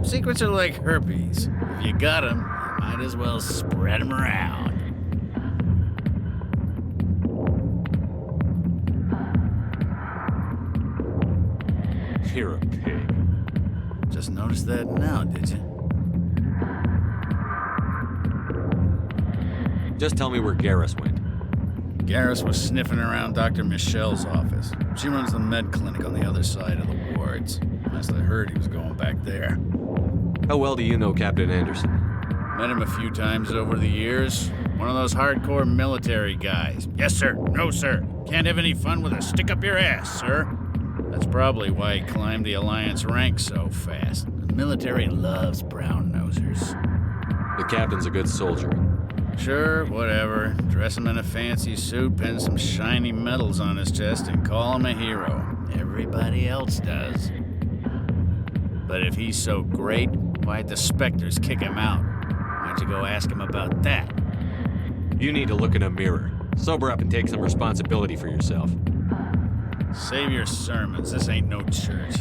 Secrets are like herpes. If you got them, you might as well spread them around. You're a pig. Just noticed that now, did you? Just tell me where Garrus went. Garrus was sniffing around Dr. Michelle's office. She runs the med clinic on the other side of the wards. Last I heard, he was going back there. How well do you know Captain Anderson? Met him a few times over the years. One of those hardcore military guys. Yes, sir. No, sir. Can't have any fun with a stick up your ass, sir. That's probably why he climbed the Alliance ranks so fast. The military loves brown-nosers. The captain's a good soldier. Sure, whatever. Dress him in a fancy suit, pin some shiny medals on his chest, and call him a hero. Everybody else does. But if he's so great, why'd the Spectres kick him out? Why'd you go ask him about that? You need to look in a mirror. Sober up and take some responsibility for yourself. Save your sermons. This ain't no church.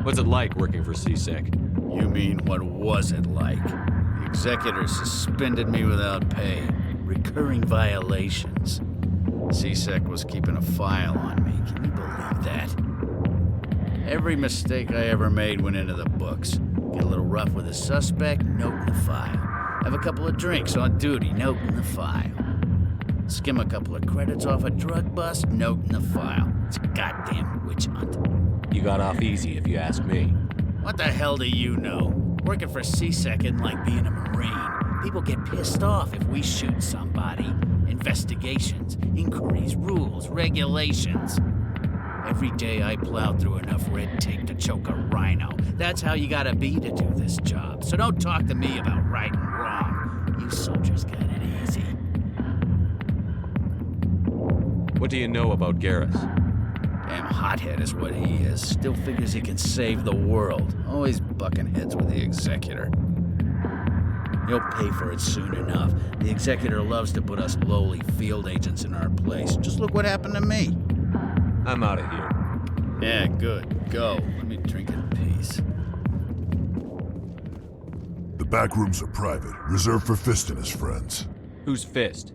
What's it like working for CSEC? You mean, what was it like? The executor suspended me without pay. Recurring violations. CSEC was keeping a file on me. Can you believe that? Every mistake I ever made went into the books. Get a little rough with a suspect, note in the file. Have a couple of drinks on duty, note in the file. Skim a couple of credits off a drug bust, note in the file. It's a goddamn witch hunt. You got off easy, if you ask me. What the hell do you know? Working for CSEC isn't like being a Marine. People get pissed off if we shoot somebody. Investigations, inquiries, rules, regulations. Every day I plow through enough red tape to choke a rhino. That's how you gotta be to do this job. So don't talk to me about right and wrong. You soldiers got it easy. What do you know about Garrus? Damn hothead is what he is. Still figures he can save the world. Always bucking heads with the executor. He'll pay for it soon enough. The executor loves to put us lowly field agents in our place. Just look what happened to me. I'm out of here. Yeah, good. Go. Let me drink in peace. The back rooms are private, reserved for Fist and his friends. Who's Fist?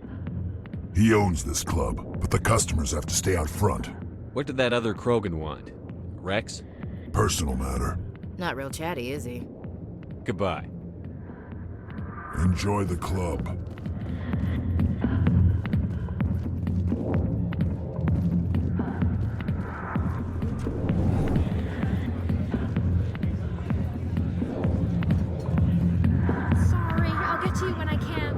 He owns this club, but the customers have to stay out front. What did that other Krogan want? Rex? Personal matter. Not real chatty, is he? Goodbye. Enjoy the club. Sorry, I'll get to you when I can.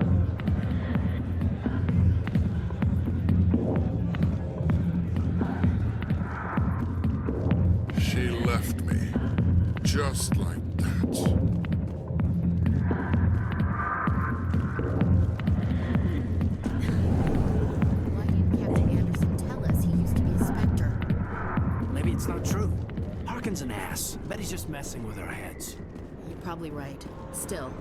She left me. Just like that. Maybe it's not true. Harkin's an ass. Bet he's just messing with our heads. You're probably right. Still.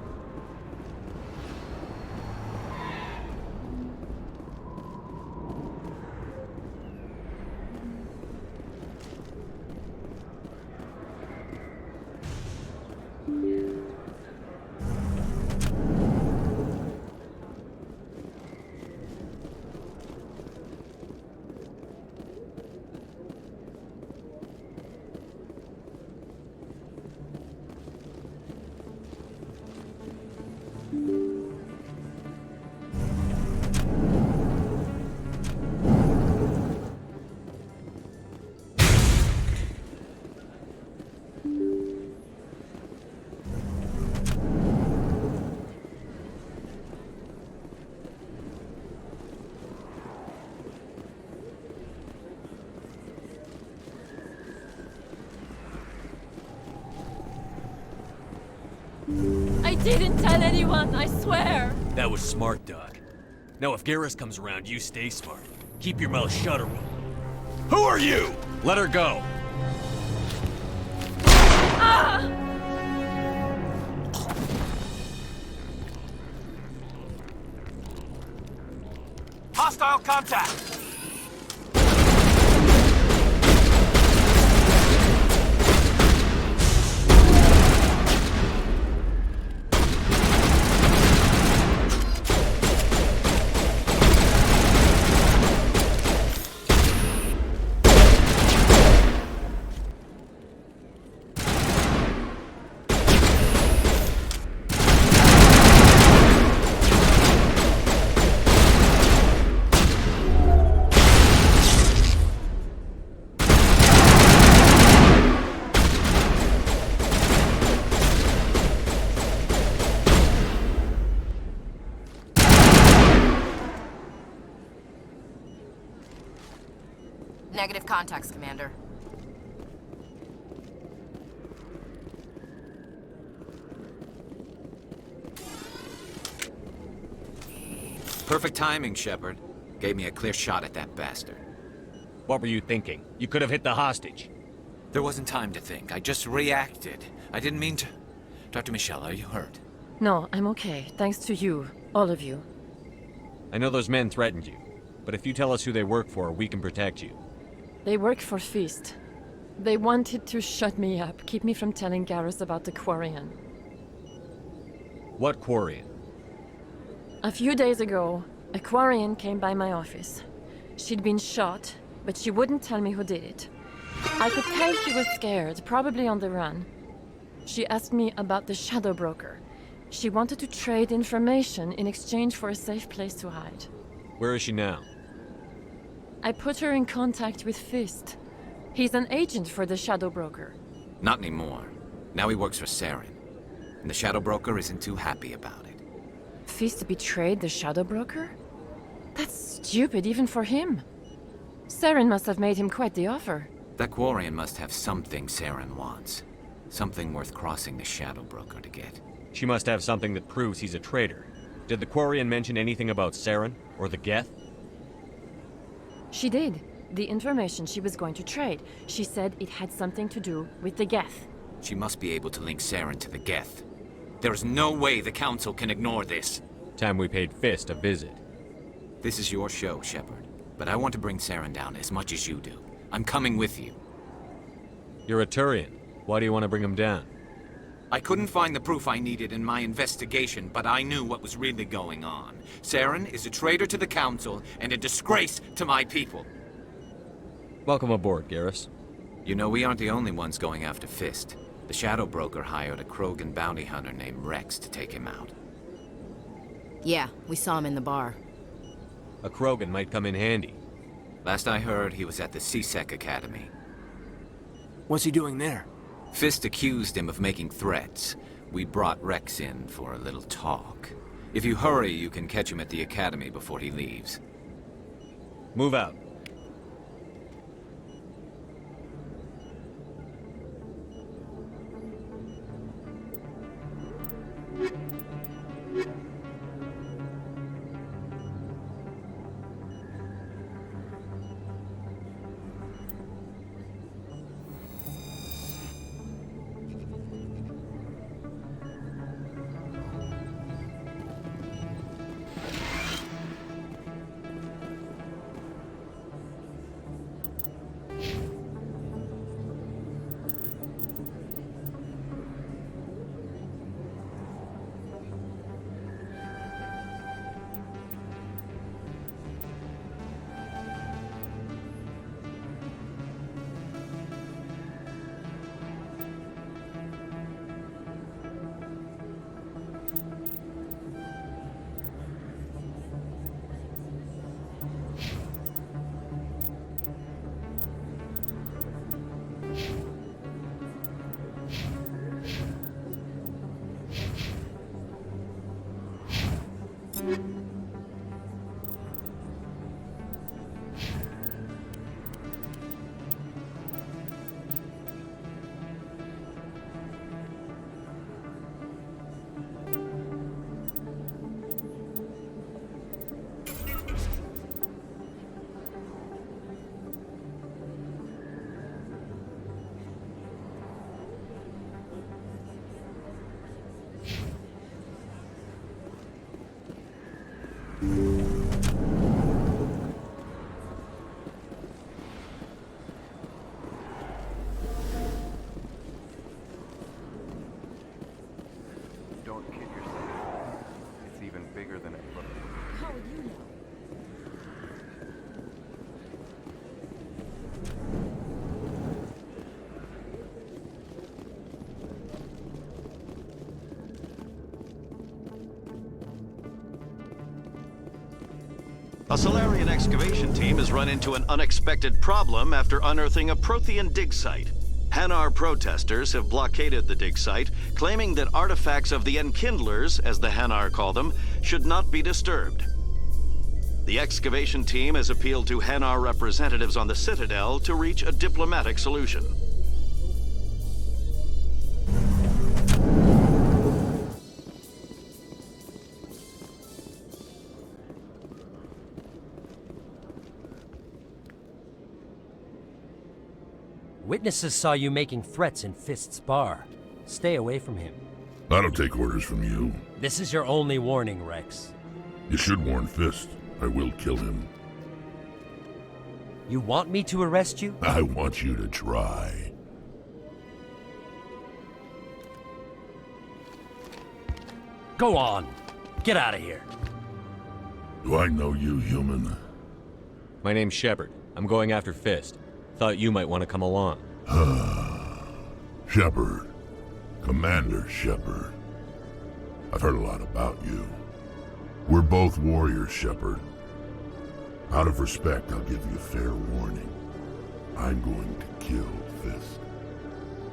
I didn't tell anyone, I swear! That was smart, Doc. Now if Garrus comes around, you stay smart. Keep your mouth shut or we'll... Who are you? Let her go. Ah! Hostile contact! Negative contacts, Commander. Perfect timing, Shepard. Gave me a clear shot at that bastard. What were you thinking? You could have hit the hostage. There wasn't time to think. I just reacted. I didn't mean to... Dr. Michelle, are you hurt? No, I'm okay. Thanks to you. All of you. I know those men threatened you, but if you tell us who they work for, we can protect you. They work for Feast. They wanted to shut me up, keep me from telling Garrus about the Quarian. What Quarian? A few days ago, a Quarian came by my office. She'd been shot, but she wouldn't tell me who did it. I could tell she was scared, probably on the run. She asked me about the Shadow Broker. She wanted to trade information in exchange for a safe place to hide. Where is she now? I put her in contact with Fist. He's an agent for the Shadow Broker. Not anymore. Now he works for Saren. And the Shadow Broker isn't too happy about it. Fist betrayed the Shadow Broker? That's stupid even for him. Saren must have made him quite the offer. That Quarian must have something Saren wants. Something worth crossing the Shadow Broker to get. She must have something that proves he's a traitor. Did the Quarian mention anything about Saren or the Geth? She did. The information she was going to trade. She said it had something to do with the Geth. She must be able to link Saren to the Geth. There's no way the Council can ignore this. Time we paid Fist a visit. This is your show, Shepard. But I want to bring Saren down as much as you do. I'm coming with you. You're a Turian. Why do you want to bring him down? I couldn't find the proof I needed in my investigation, but I knew what was really going on. Saren is a traitor to the Council and a disgrace to my people. Welcome aboard, Garrus. You know, we aren't the only ones going after Fist. The Shadow Broker hired a Krogan bounty hunter named Rex to take him out. Yeah, we saw him in the bar. A Krogan might come in handy. Last I heard, he was at the CSEC Academy. What's he doing there? Fist accused him of making threats. We brought Rex in for a little talk. If you hurry, you can catch him at the Academy before he leaves. Move out. Don't kid yourself. It's even bigger than it looks. How would you know? A Solarian excavation team has run into an unexpected problem after unearthing a Prothean dig site. Hanar protesters have blockaded the dig site, claiming that artifacts of the Enkindlers, as the Hanar call them, should not be disturbed. The excavation team has appealed to Hanar representatives on the Citadel to reach a diplomatic solution. Witnesses saw you making threats in Fist's bar. Stay away from him. I don't take orders from you. This is your only warning, Rex. You should warn Fist. I will kill him. You want me to arrest you? I want you to try. Go on. Get out of here. Do I know you, human? My name's Shepard. I'm going after Fist. Thought you might want to come along. Shepard. Commander Shepard. I've heard a lot about you. We're both warriors, Shepard. Out of respect, I'll give you a fair warning. I'm going to kill Fist.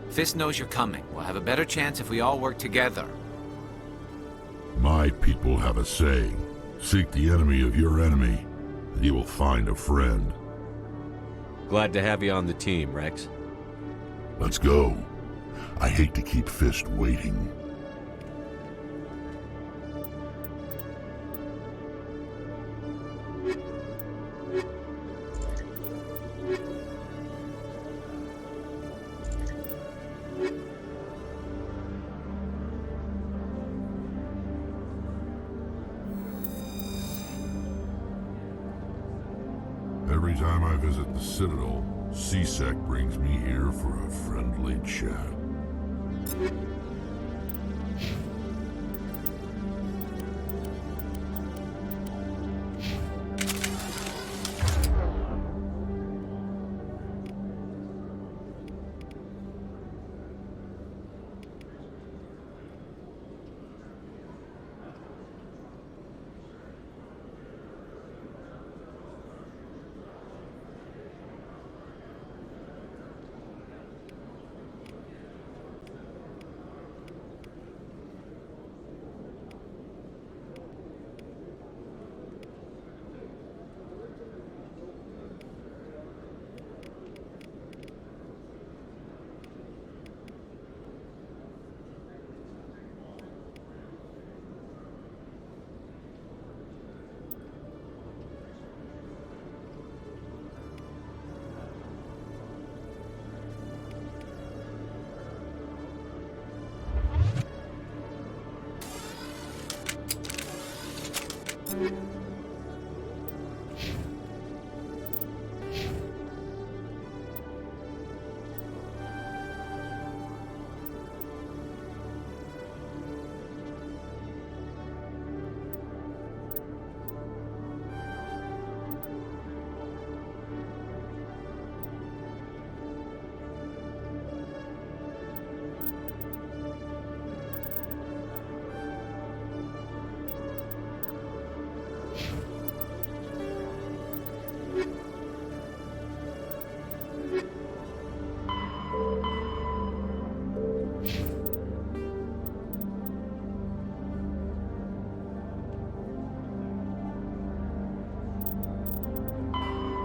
Fist knows you're coming. We'll have a better chance if we all work together. My people have a saying. Seek the enemy of your enemy, and you will find a friend. Glad to have you on the team, Rex. Let's go. I hate to keep Fist waiting. Every time I visit the Citadel, C-Sec brings me here for a friendly chat.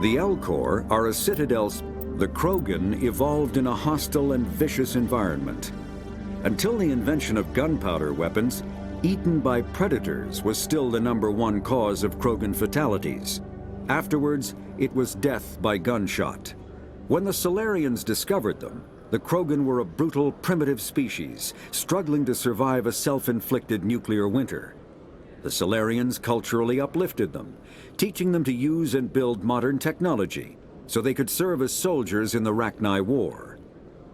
The Elcor are a citadel's... The Krogan evolved in a hostile and vicious environment. Until the invention of gunpowder weapons, eaten by predators was still the #1 cause of Krogan fatalities. Afterwards, it was death by gunshot. When the Solarians discovered them, the Krogan were a brutal, primitive species, struggling to survive a self-inflicted nuclear winter. The Solarians culturally uplifted them, teaching them to use and build modern technology, so they could serve as soldiers in the Rachni War.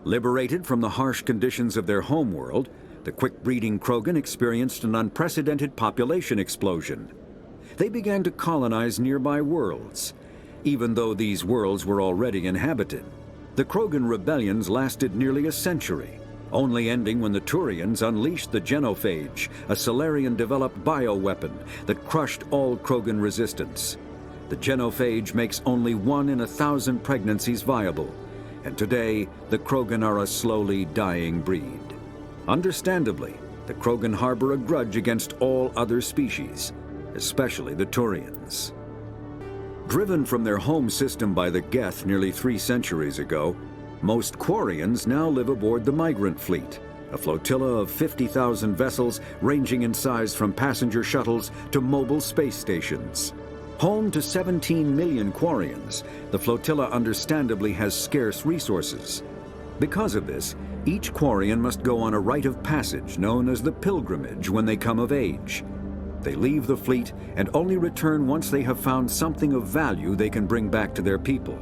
Liberated from the harsh conditions of their homeworld, the quick-breeding Krogan experienced an unprecedented population explosion. They began to colonize nearby worlds. Even though these worlds were already inhabited, the Krogan rebellions lasted nearly a century, only ending when the Turians unleashed the Genophage, a Solarian-developed bioweapon that crushed all Krogan resistance. The Genophage makes only 1 in 1,000 pregnancies viable, and today the Krogan are a slowly dying breed. Understandably, the Krogan harbor a grudge against all other species, especially the Turians. Driven from their home system by the Geth nearly 3 centuries ago, most Quarians now live aboard the Migrant Fleet, a flotilla of 50,000 vessels ranging in size from passenger shuttles to mobile space stations. Home to 17 million Quarians, the flotilla understandably has scarce resources. Because of this, each Quarian must go on a rite of passage known as the Pilgrimage when they come of age. They leave the fleet and only return once they have found something of value they can bring back to their people.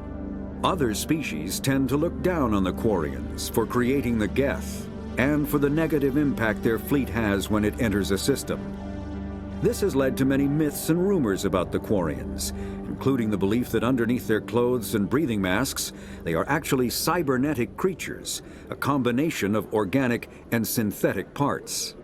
Other species tend to look down on the Quarians for creating the Geth. and for the negative impact their fleet has when it enters a system. This has led to many myths and rumors about the Quarians, including the belief that underneath their clothes and breathing masks, they are actually cybernetic creatures, a combination of organic and synthetic parts.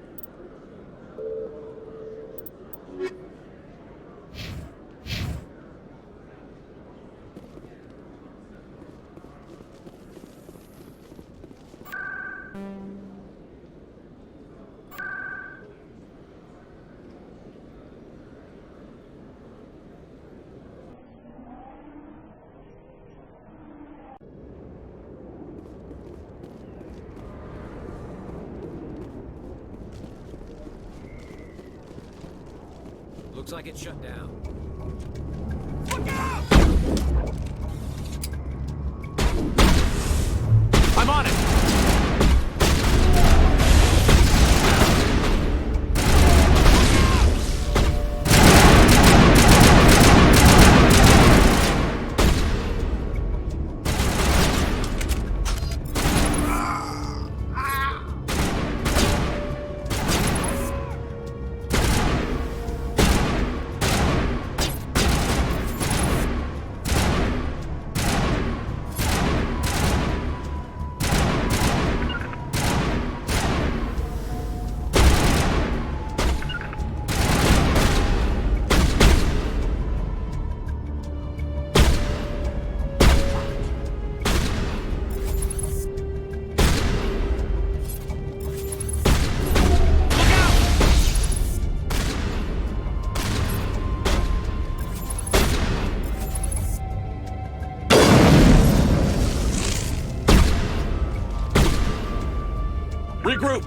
Looks like it's shut down. I'm on it! Regroup!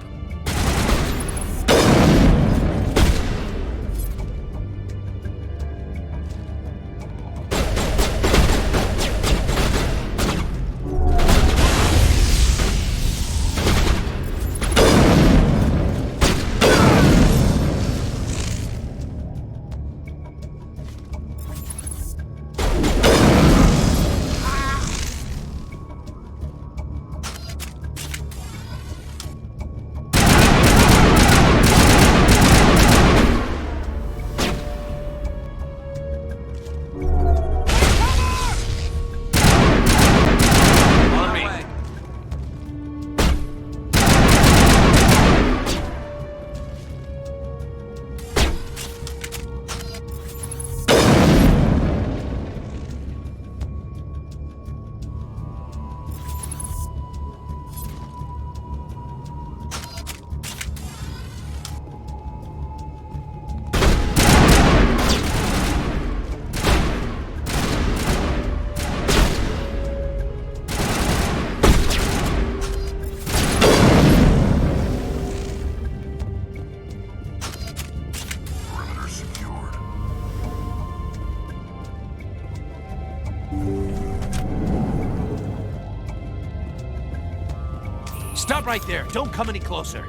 Stop right there! Don't come any closer!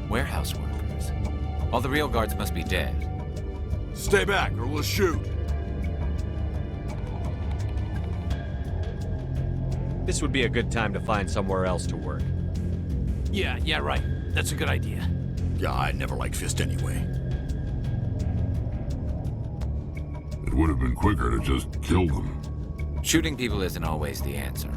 Warehouse workers. All the real guards must be dead. Stay back, or we'll shoot. This would be a good time to find somewhere else to work. Yeah, right. That's a good idea. Yeah, I never liked Fist anyway. It would have been quicker to just kill them. Shooting people isn't always the answer.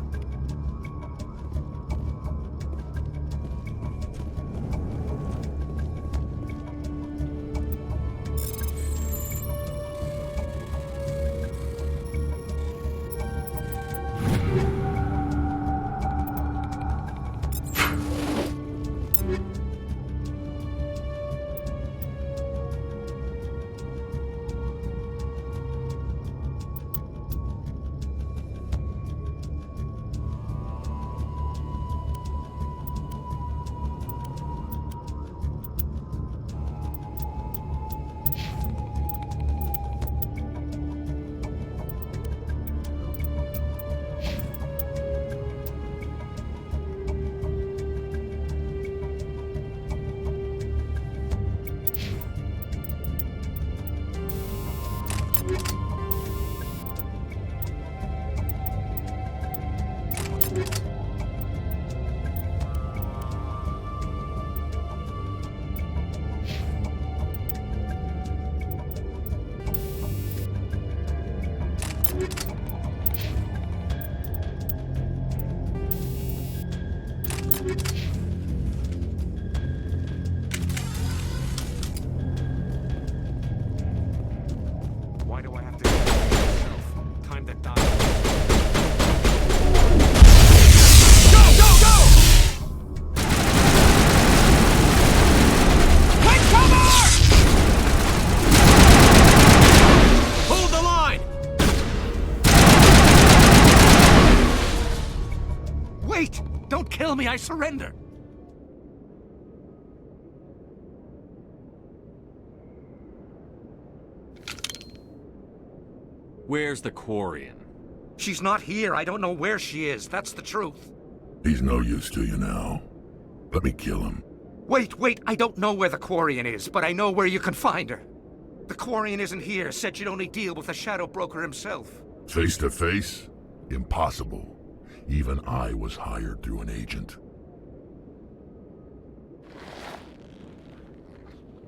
kill me, I surrender. Where's the Quarian? She's not here. I don't know where she is. That's the truth. He's no use to you now. Let me kill him. Wait. I don't know where the Quarian is, but I know where you can find her. The Quarian isn't here. Said you'd only deal with the Shadow Broker himself. Face to face? Impossible. Even I was hired through an agent.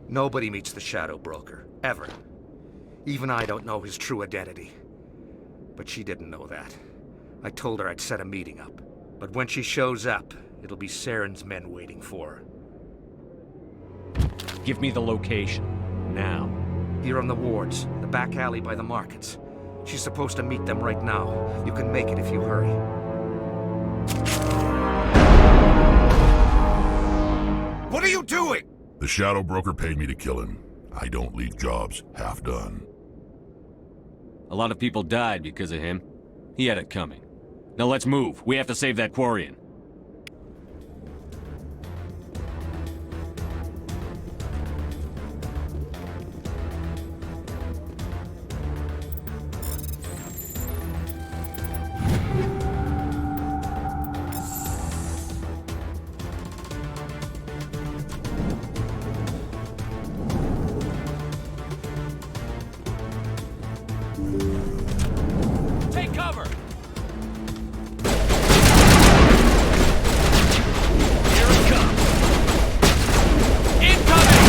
Nobody meets the Shadow Broker. Ever. Even I don't know his true identity. But she didn't know that. I told her I'd set a meeting up. But when she shows up, it'll be Saren's men waiting for her. Give me the location. Now. Here on the wards, the back alley by the markets. She's supposed to meet them right now. You can make it if you hurry. What are you doing? The Shadow Broker paid me to kill him. I don't leave jobs half done. A lot of people died because of him. He had it coming. Now let's move. We have to save that Quarian. Take cover! Here it comes! Incoming!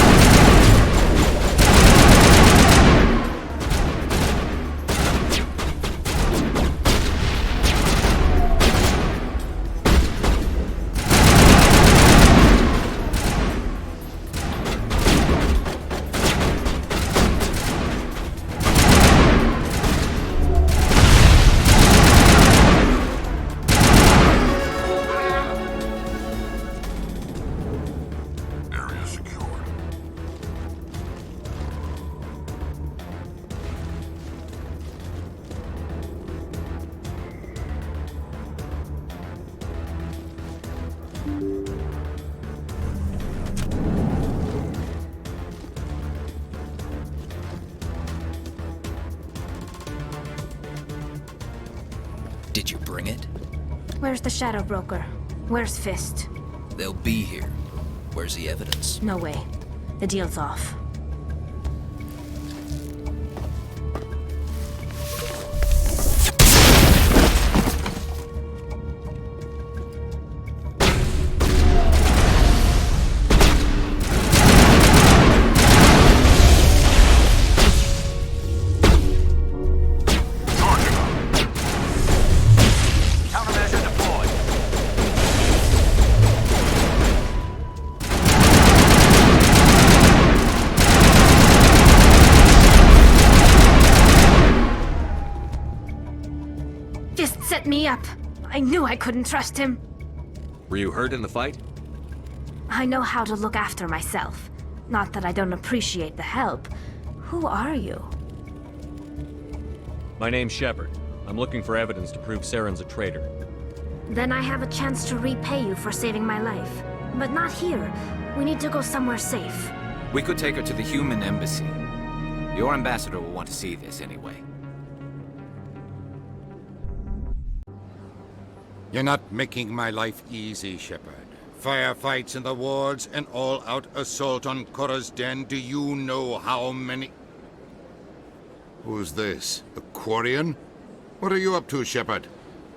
Area secured. Did you bring it? Where's the Shadow Broker? Where's Fist? They'll be here. Where's the evidence? No way. The deal's off. Countermeasure deployed. Fist set me up. I knew I couldn't trust him. Were you hurt in the fight? I know how to look after myself. Not that I don't appreciate the help. Who are you? My name's Shepard. I'm looking for evidence to prove Saren's a traitor. Then I have a chance to repay you for saving my life. But not here. We need to go somewhere safe. We could take her to the human embassy. Your ambassador will want to see this anyway. You're not making my life easy, Shepard. Firefights in the wards, an all-out assault on Korra's den. Do you know how many... Who's this? The Quarian? What are you up to, Shepard?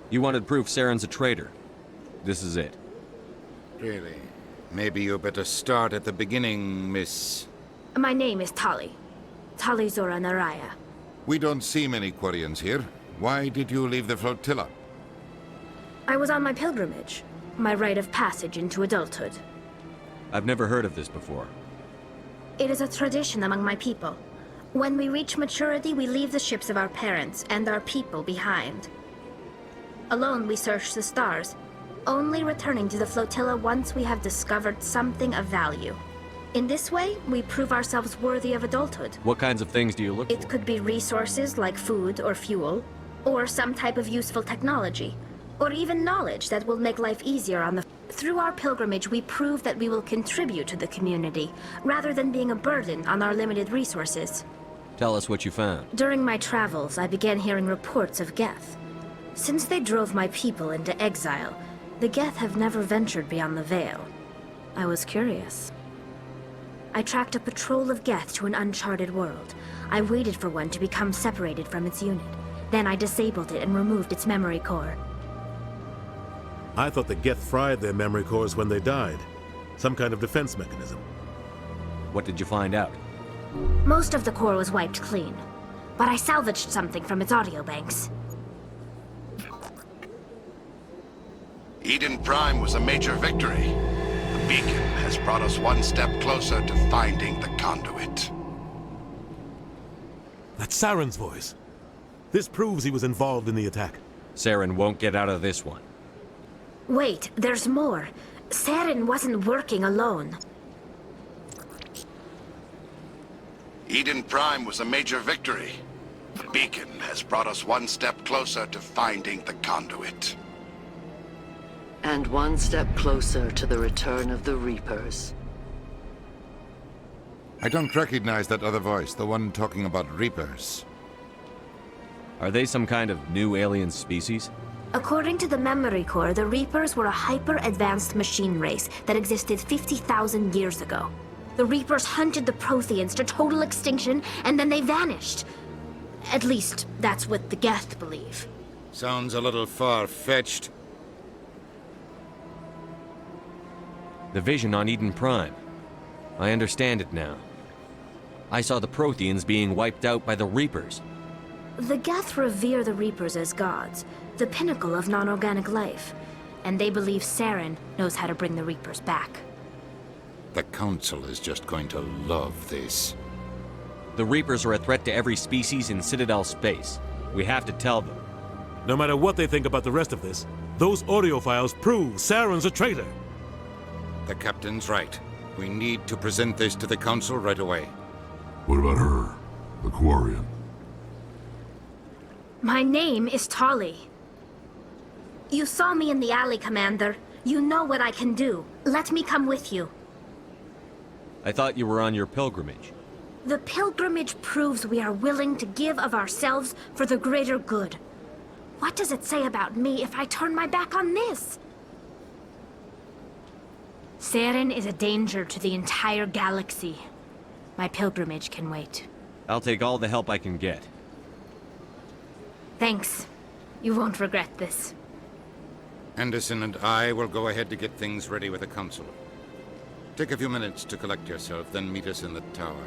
You wanted proof Saren's a traitor. This is it. Really? Maybe you better start at the beginning, Miss... My name is Tali. Tali Zora Naraya. We don't see many Quarians here. Why did you leave the flotilla? I was on my pilgrimage. My rite of passage into adulthood. I've never heard of this before. It is a tradition among my people. When we reach maturity, we leave the ships of our parents and our people behind. Alone, we search the stars, only returning to the flotilla once we have discovered something of value. In this way, we prove ourselves worthy of adulthood. What kinds of things do you look for? It could be resources like food or fuel, or some type of useful technology, or even knowledge that will make life easier on the... Through our pilgrimage, we prove that we will contribute to the community, rather than being a burden on our limited resources. Tell us what you found. During my travels, I began hearing reports of Geth. Since they drove my people into exile, the Geth have never ventured beyond the Veil. I was curious. I tracked a patrol of Geth to an uncharted world. I waited for one to become separated from its unit. Then I disabled it and removed its memory core. I thought the Geth fried their memory cores when they died. Some kind of defense mechanism. What did you find out? Most of the core was wiped clean, but I salvaged something from its audio banks. Eden Prime was a major victory. The beacon has brought us one step closer to finding the conduit. That's Saren's voice. This proves he was involved in the attack. Saren won't get out of this one. Wait, there's more. Saren wasn't working alone. Eden Prime was a major victory. The beacon has brought us one step closer to finding the conduit. And one step closer to the return of the Reapers. I don't recognize that other voice, the one talking about Reapers. Are they some kind of new alien species? According to the memory core, the Reapers were a hyper-advanced machine race that existed 50,000 years ago. The Reapers hunted the Protheans to total extinction, and then they vanished. At least, that's what the Geth believe. Sounds a little far-fetched. The vision on Eden Prime. I understand it now. I saw the Protheans being wiped out by the Reapers. The Geth revere the Reapers as gods, the pinnacle of non-organic life, and they believe Saren knows how to bring the Reapers back. The Council is just going to love this. The Reapers are a threat to every species in Citadel space. We have to tell them. No matter what they think about the rest of this, those audio files prove Saren's a traitor. The Captain's right. We need to present this to the Council right away. What about her? The Quarian? My name is Tali. You saw me in the alley, Commander. You know what I can do. Let me come with you. I thought you were on your pilgrimage. The pilgrimage proves we are willing to give of ourselves for the greater good. What does it say about me if I turn my back on this? Saren is a danger to the entire galaxy. My pilgrimage can wait. I'll take all the help I can get. Thanks. You won't regret this. Anderson and I will go ahead to get things ready with the Council. Take a few minutes to collect yourself, then meet us in the tower.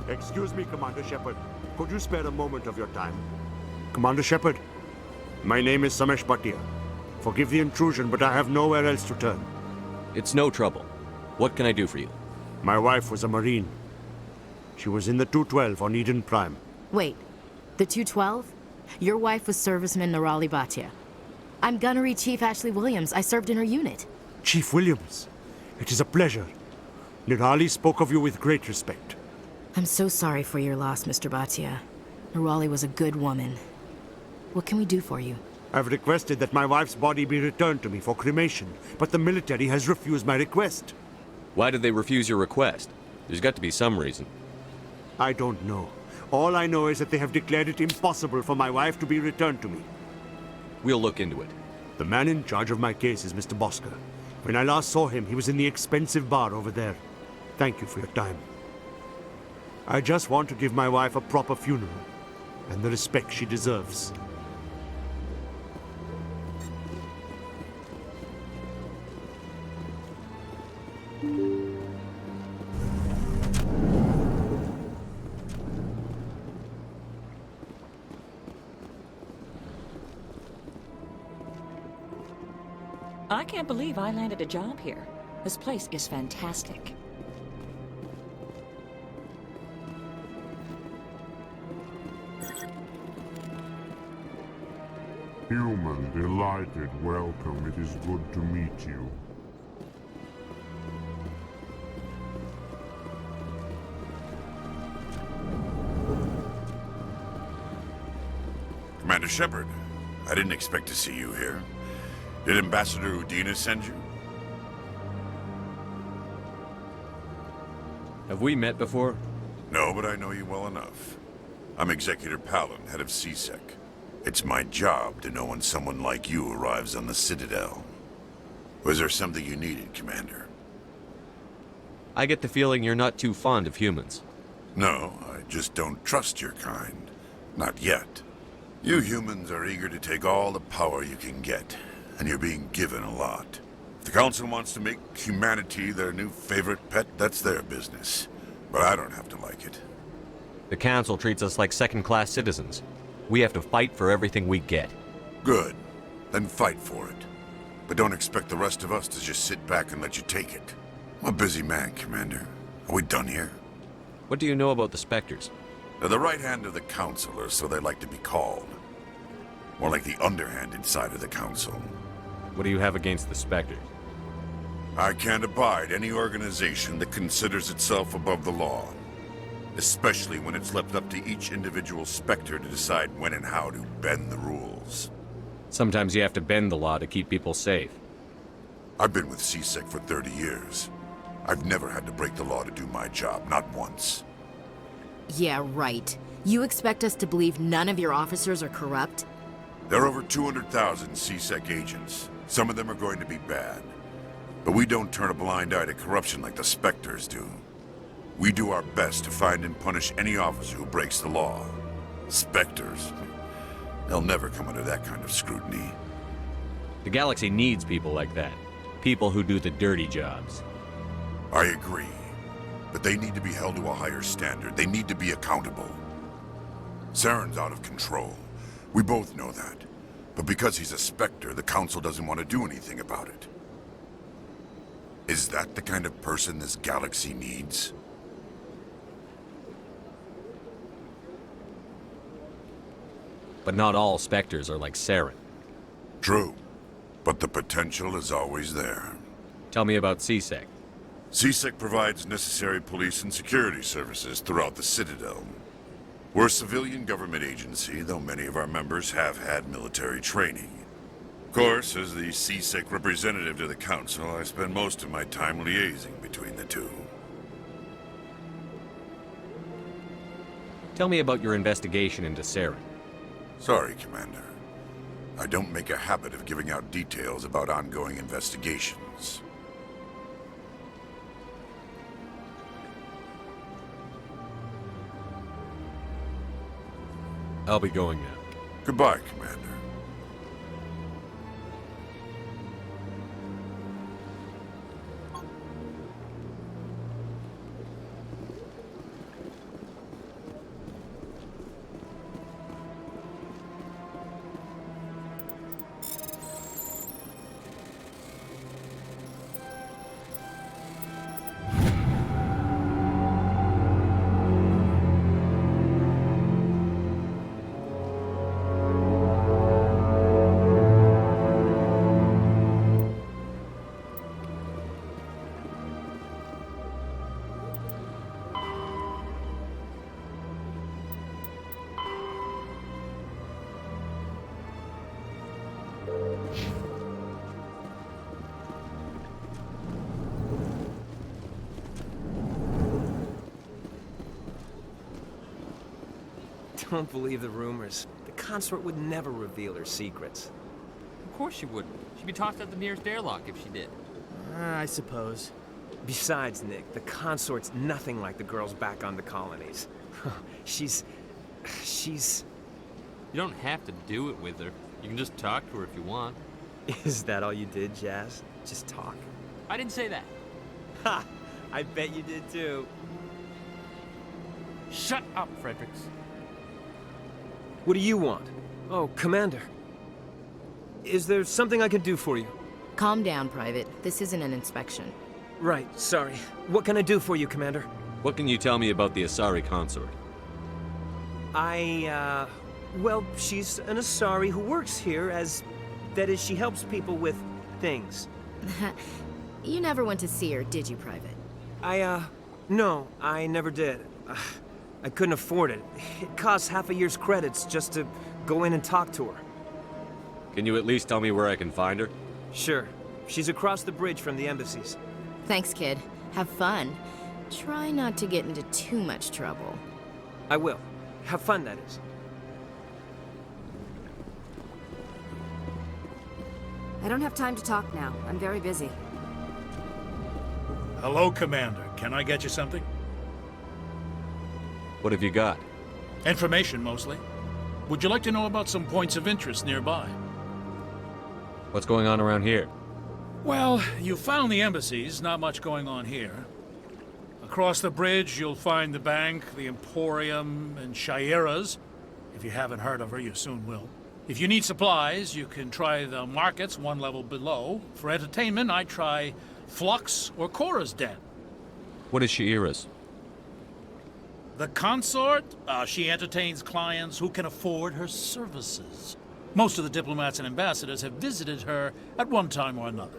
Excuse me, Commander Shepard. Could you spare a moment of your time? Commander Shepard, my name is Samesh Bhatia. Forgive the intrusion, but I have nowhere else to turn. It's no trouble. What can I do for you? My wife was a Marine. She was in the 212 on Eden Prime. Wait, the 212? Your wife was serviceman Nirali Bhatia. I'm Gunnery Chief Ashley Williams. I served in her unit. Chief Williams, it is a pleasure. Nirali spoke of you with great respect. I'm so sorry for your loss, Mr. Bhatia. Nirali was a good woman. What can we do for you? I've requested that my wife's body be returned to me for cremation, but the military has refused my request. Why did they refuse your request? There's got to be some reason. I don't know. All I know is that they have declared it impossible for my wife to be returned to me. We'll look into it. The man in charge of my case is Mr. Bosker. When I last saw him, he was in the expensive bar over there. Thank you for your time. I just want to give my wife a proper funeral, and the respect she deserves. I can't believe I landed a job here. This place is fantastic. Human, delighted, welcome. It is good to meet you. Commander Shepard, I didn't expect to see you here. Did Ambassador Udina send you? Have we met before? No, but I know you well enough. I'm Executor Palin, head of CSEC. It's my job to know when someone like you arrives on the Citadel. Was there something you needed, Commander? I get the feeling you're not too fond of humans. No, I just don't trust your kind. Not yet. You humans are eager to take all the power you can get, and you're being given a lot. If the Council wants to make humanity their new favorite pet, that's their business. But I don't have to like it. The Council treats us like second-class citizens. We have to fight for everything we get. Good. Then fight for it. But don't expect the rest of us to just sit back and let you take it. I'm a busy man, Commander. Are we done here? What do you know about the Spectres? They're the right hand of the Council, or so they like to be called. More like the underhanded side of the Council. What do you have against the Spectres? I can't abide any organization that considers itself above the law. Especially when it's left up to each individual Spectre to decide when and how to bend the rules. Sometimes you have to bend the law to keep people safe. I've been with CSEC for 30 years. I've never had to break the law to do my job, not once. Yeah, right. You expect us to believe none of your officers are corrupt? There are over 200,000 CSEC agents. Some of them are going to be bad. But we don't turn a blind eye to corruption like the Spectres do. We do our best to find and punish any officer who breaks the law. Spectres, they'll never come under that kind of scrutiny. The galaxy needs people like that. People who do the dirty jobs. I agree. But they need to be held to a higher standard. They need to be accountable. Saren's out of control. We both know that. But because he's a Spectre, the Council doesn't want to do anything about it. Is that the kind of person this galaxy needs? But not all Spectres are like Saren. True. But the potential is always there. Tell me about CSEC. CSEC provides necessary police and security services throughout the Citadel. We're a civilian government agency, though many of our members have had military training. Of course, as the CSEC representative to the Council, I spend most of my time liaising between between the two. Tell me about your investigation into Saren. Sorry, Commander. I don't make a habit of giving out details about ongoing investigations. I'll be going now. Goodbye, Commander. Don't believe the rumors. The consort would never reveal her secrets. Of course she wouldn't. She'd be tossed at the nearest airlock if she did. I suppose. Besides, Nick, the consort's nothing like the girls back on the colonies. She's... You don't have to do it with her. You can just talk to her if you want. Is that all you did, Jazz? Just talk? I didn't say that. Ha! I bet you did too. Shut up, Fredericks. What do you want? Oh, Commander. Is there something I can do for you? Calm down, Private. This isn't an inspection. Right, sorry. What can I do for you, Commander? What can you tell me about the Asari consort? Well, she's an Asari who works here as... That is, she helps people with things. You never went to see her, did you, Private? No, I never did. I couldn't afford it. It costs half a year's credits just to go in and talk to her. Can you at least tell me where I can find her? Sure. She's across the bridge from the embassies. Thanks, kid. Have fun. Try not to get into too much trouble. I will. Have fun, that is. I don't have time to talk now. I'm very busy. Hello, Commander. Can I get you something? What have you got? Information, mostly. Would you like to know about some points of interest nearby? What's going on around here? Well, you found the embassies. Not much going on here. Across the bridge, you'll find the bank, the Emporium, and Shaira's. If you haven't heard of her, you soon will. If you need supplies, you can try the markets one level below. For entertainment, I try Flux or Cora's Den. What is Shaira's? The consort? She entertains clients who can afford her services. Most of the diplomats and ambassadors have visited her at one time or another.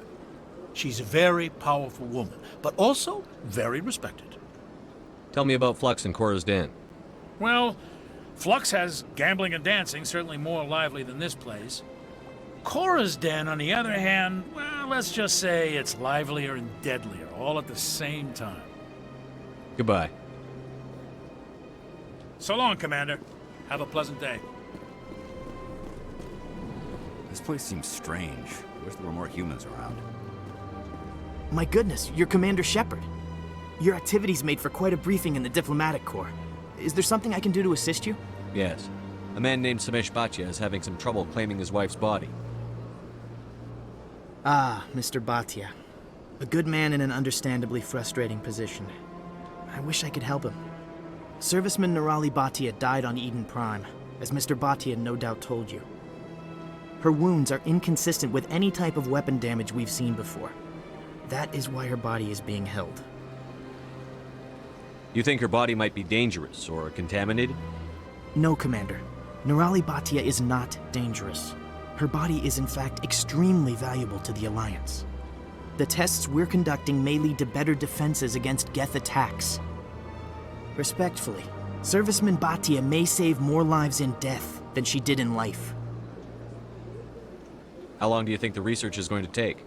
She's a very powerful woman, but also very respected. Tell me about Flux and Cora's Den. Well, Flux has gambling and dancing, certainly more lively than this place. Cora's Den, on the other hand, well, let's just say it's livelier and deadlier, all at the same time. Goodbye. So long, Commander. Have a pleasant day. This place seems strange. Wish there were more humans around. My goodness, you're Commander Shepard. Your activities made for quite a briefing in the Diplomatic Corps. Is there something I can do to assist you? Yes. A man named Samesh Bhatia is having some trouble claiming his wife's body. Ah, Mr. Bhatia. A good man in an understandably frustrating position. I wish I could help him. Serviceman Nirali Bhatia died on Eden Prime, as Mr. Bhatia no doubt told you. Her wounds are inconsistent with any type of weapon damage we've seen before. That is why her body is being held. You think her body might be dangerous or contaminated? No, Commander. Nirali Bhatia is not dangerous. Her body is in fact extremely valuable to the Alliance. The tests we're conducting may lead to better defenses against Geth attacks. Respectfully, Serviceman Bhatia may save more lives in death than she did in life. How long do you think the research is going to take?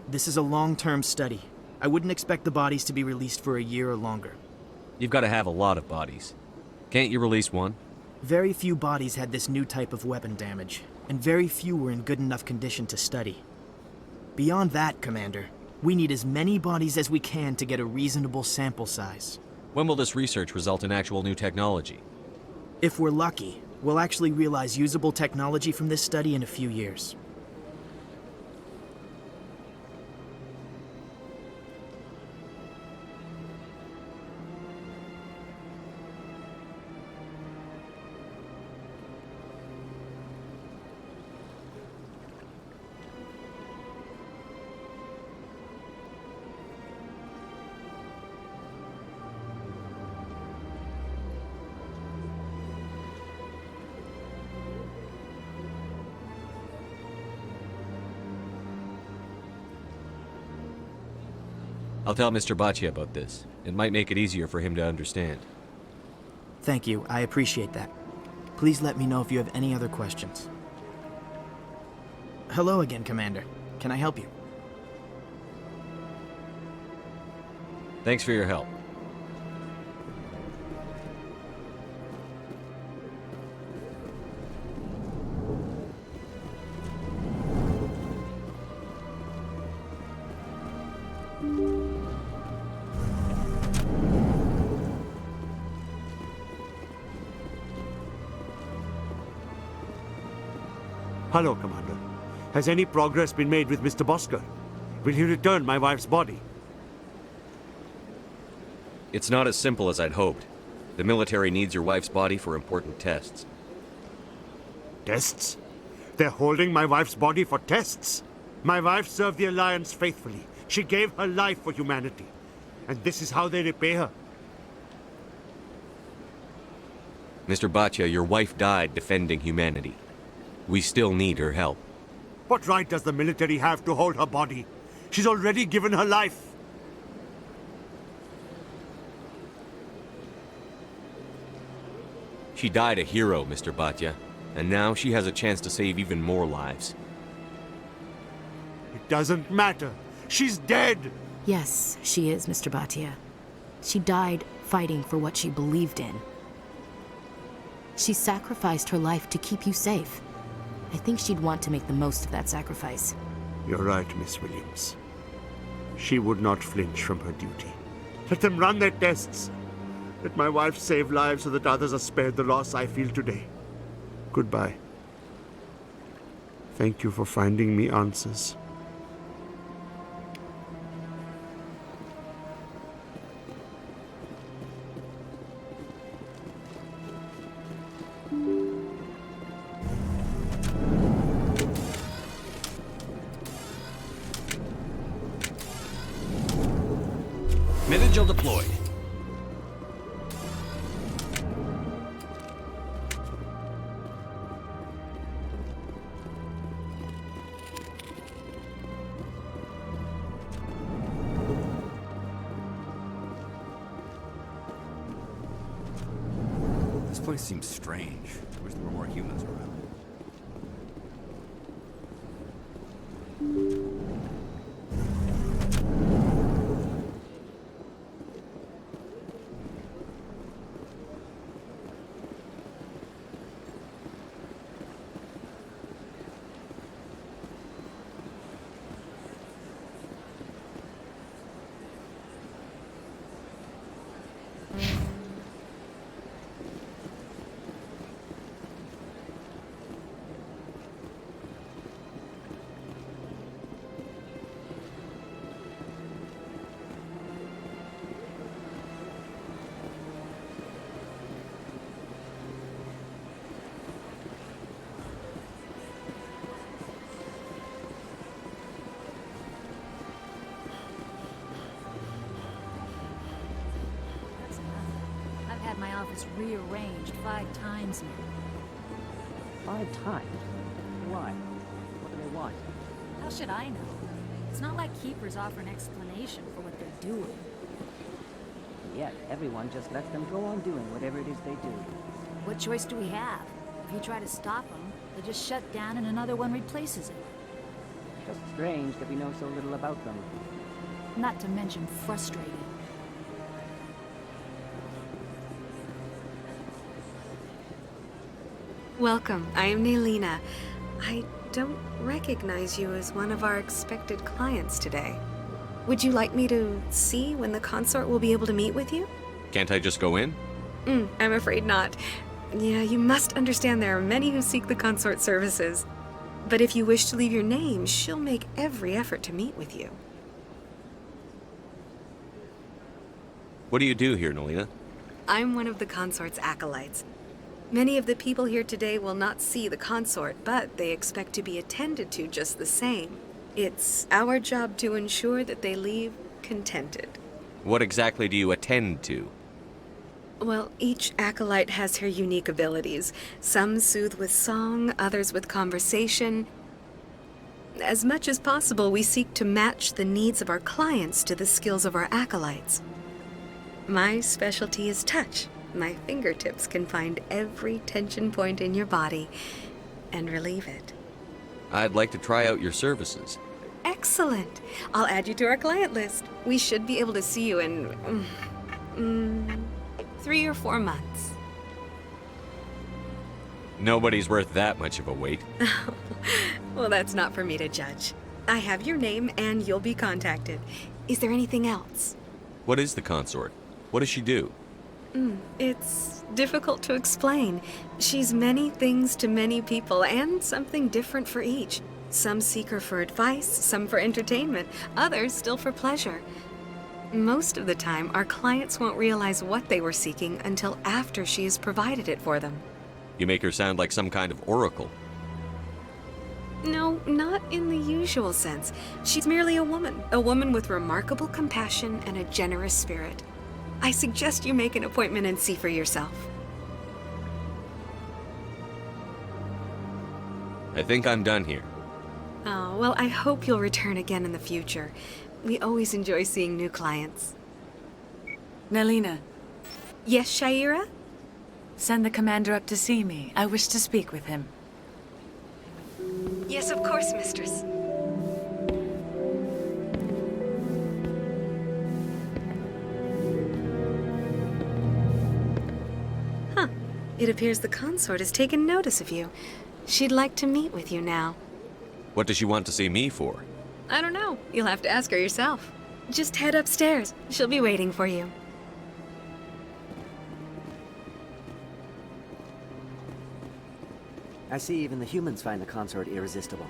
This is a long-term study. I wouldn't expect the bodies to be released for a year or longer. You've got to have a lot of bodies. Can't you release one? Very few bodies had this new type of weapon damage, and very few were in good enough condition to study. Beyond that, Commander, we need as many bodies as we can to get a reasonable sample size. When will this research result in actual new technology? If we're lucky, we'll actually realize usable technology from this study in a few years. I'll tell Mr. Baccia about this. It might make it easier for him to understand. Thank you, I appreciate that. Please let me know if you have any other questions. Hello again, Commander. Can I help you? Thanks for your help. Hello, Commander. Has any progress been made with Mr. Bosker? Will he return my wife's body? It's not as simple as I'd hoped. The military needs your wife's body for important tests. Tests? They're holding my wife's body for tests? My wife served the Alliance faithfully. She gave her life for humanity. And this is how they repay her. Mr. Baccia, your wife died defending humanity. We still need her help. What right does the military have to hold her body? She's already given her life. She died a hero, Mr. Baccia, and now she has a chance to save even more lives. It doesn't matter. She's dead. Yes, she is, Mr. Baccia. She died fighting for what she believed in. She sacrificed her life to keep you safe. I think she'd want to make the most of that sacrifice. You're right, Miss Williams. She would not flinch from her duty. Let them run their tests. Let my wife save lives so that others are spared the loss I feel today. Goodbye. Thank you for finding me answers. Minigel deployed. This place seems strange. I wish there were more humans around. My office rearranged 5 times now. 5 times? Why? What do they want? How should I know? It's not like Keepers offer an explanation for what they're doing. Yet, everyone just lets them go on doing whatever it is they do. What choice do we have? If you try to stop them, they just shut down and another one replaces it. Just strange that we know so little about them. Not to mention frustrating. Welcome, I am Naelina. I don't recognize you as one of our expected clients today. Would you like me to see when the consort will be able to meet with you? Can't I just go in? I'm afraid not. Yeah, you must understand there are many who seek the consort services. But if you wish to leave your name, she'll make every effort to meet with you. What do you do here, Naelina? I'm one of the consort's acolytes. Many of the people here today will not see the consort, but they expect to be attended to just the same. It's our job to ensure that they leave contented. What exactly do you attend to? Well, each acolyte has her unique abilities. Some soothe with song, others with conversation. As much as possible, we seek to match the needs of our clients to the skills of our acolytes. My specialty is touch. My fingertips can find every tension point in your body and relieve it. I'd like to try out your services. Excellent. I'll add you to our client list. We should be able to see you in 3 or 4 months. Nobody's worth that much of a wait. Well, that's not for me to judge. I have your name and you'll be contacted. Is there anything else? What is the consort? What does she do? It's difficult to explain. She's many things to many people and something different for each. Some seek her for advice, some for entertainment, others still for pleasure. Most of the time, our clients won't realize what they were seeking until after she has provided it for them. You make her sound like some kind of oracle. No, not in the usual sense. She's merely a woman with remarkable compassion and a generous spirit. I suggest you make an appointment and see for yourself. I think I'm done here. Oh, well, I hope you'll return again in the future. We always enjoy seeing new clients. Naelina. Yes, Shaira? Send the commander up to see me. I wish to speak with him. Yes, of course, mistress. Huh. It appears the consort has taken notice of you. She'd like to meet with you now. What does she want to see me for? I don't know. You'll have to ask her yourself. Just head upstairs. She'll be waiting for you. I see even the humans find the consort irresistible.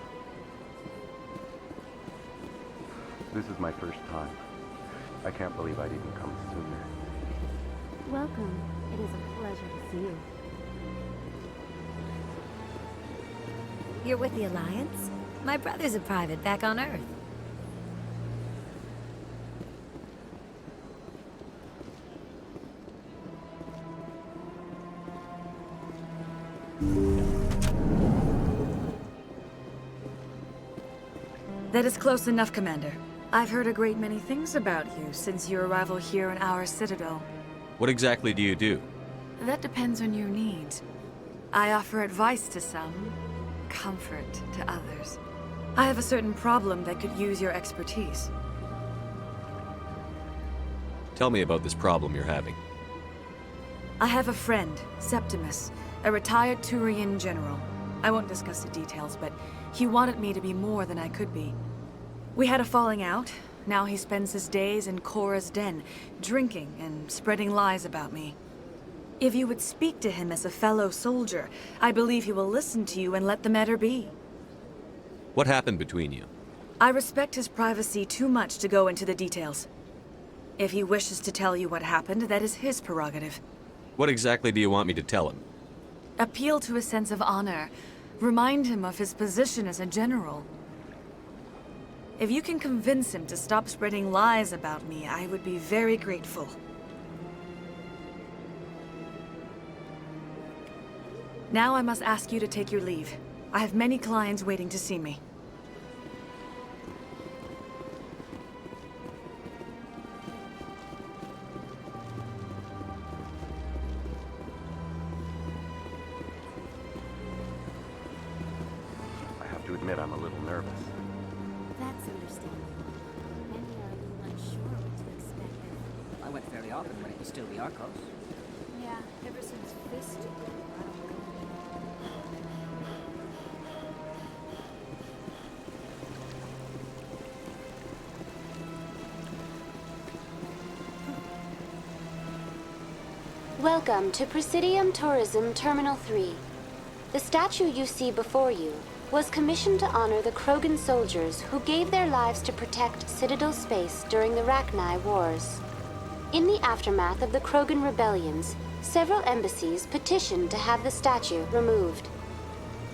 This is my first time. I can't believe I didn't come sooner. Welcome. It is a pleasure to see you. You're with the Alliance? My brother's a private back on Earth. That is close enough, Commander. I've heard a great many things about you since your arrival here in our citadel. What exactly do you do? That depends on your needs. I offer advice to some, comfort to others. I have a certain problem that could use your expertise. Tell me about this problem you're having. I have a friend, Septimus, a retired Turian general. I won't discuss the details, but he wanted me to be more than I could be. We had a falling out. Now he spends his days in Korra's den, drinking and spreading lies about me. If you would speak to him as a fellow soldier, I believe he will listen to you and let the matter be. What happened between you? I respect his privacy too much to go into the details. If he wishes to tell you what happened, that is his prerogative. What exactly do you want me to tell him? Appeal to his sense of honor. Remind him of his position as a general. If you can convince him to stop spreading lies about me, I would be very grateful. Now I must ask you to take your leave. I have many clients waiting to see me. I have to admit I'm a little nervous. That's understandable. Many are a little unsure I went fairly often when it was still the Arcos. Yeah, ever since Fist took over, I don't go. Welcome to Presidium Tourism Terminal 3. The statue you see before you was commissioned to honor the Krogan soldiers who gave their lives to protect Citadel space during the Rachni Wars. In the aftermath of the Krogan rebellions, several embassies petitioned to have the statue removed.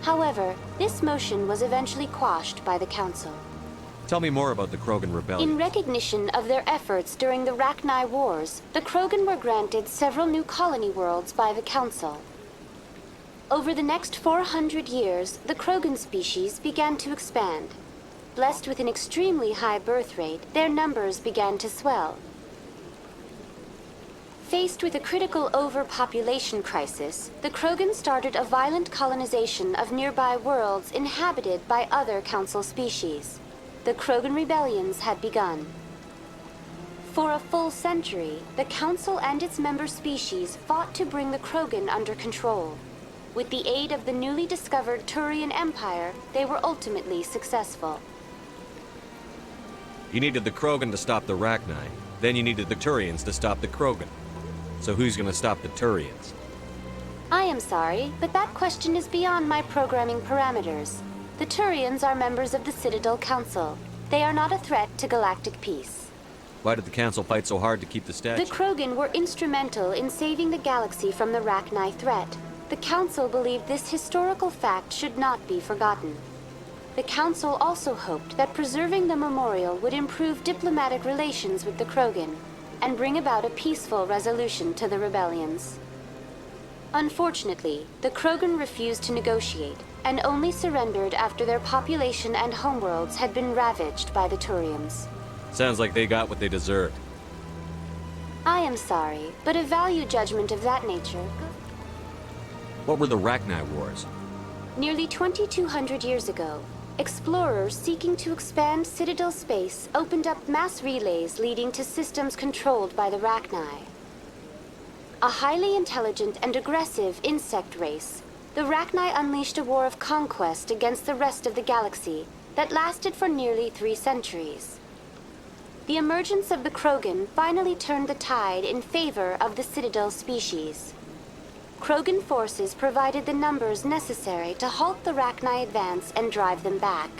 However, this motion was eventually quashed by the Council. Tell me more about the Krogan rebellion. In recognition of their efforts during the Rachni Wars, the Krogan were granted several new colony worlds by the Council. Over the next 400 years, the Krogan species began to expand. Blessed with an extremely high birth rate, their numbers began to swell. Faced with a critical overpopulation crisis, the Krogan started a violent colonization of nearby worlds inhabited by other Council species. The Krogan rebellions had begun. For a full century, the Council and its member species fought to bring the Krogan under control. With the aid of the newly discovered Turian Empire, they were ultimately successful. You needed the Krogan to stop the Rachni. Then you needed the Turians to stop the Krogan. So who's gonna stop the Turians? I am sorry, but that question is beyond my programming parameters. The Turians are members of the Citadel Council. They are not a threat to galactic peace. Why did the Council fight so hard to keep the statue? The Krogan were instrumental in saving the galaxy from the Rachni threat. The Council believed this historical fact should not be forgotten. The Council also hoped that preserving the memorial would improve diplomatic relations with the Krogan and bring about a peaceful resolution to the rebellions. Unfortunately, the Krogan refused to negotiate and only surrendered after their population and homeworlds had been ravaged by the Turians. Sounds like they got what they deserved. I am sorry, but a value judgment of that nature. What were the Rachni Wars? Nearly 2,200 years ago, explorers seeking to expand Citadel space opened up mass relays leading to systems controlled by the Rachni. A highly intelligent and aggressive insect race, the Rachni unleashed a war of conquest against the rest of the galaxy that lasted for nearly 3 centuries. The emergence of the Krogan finally turned the tide in favor of the Citadel species. Krogan forces provided the numbers necessary to halt the Rachni advance and drive them back.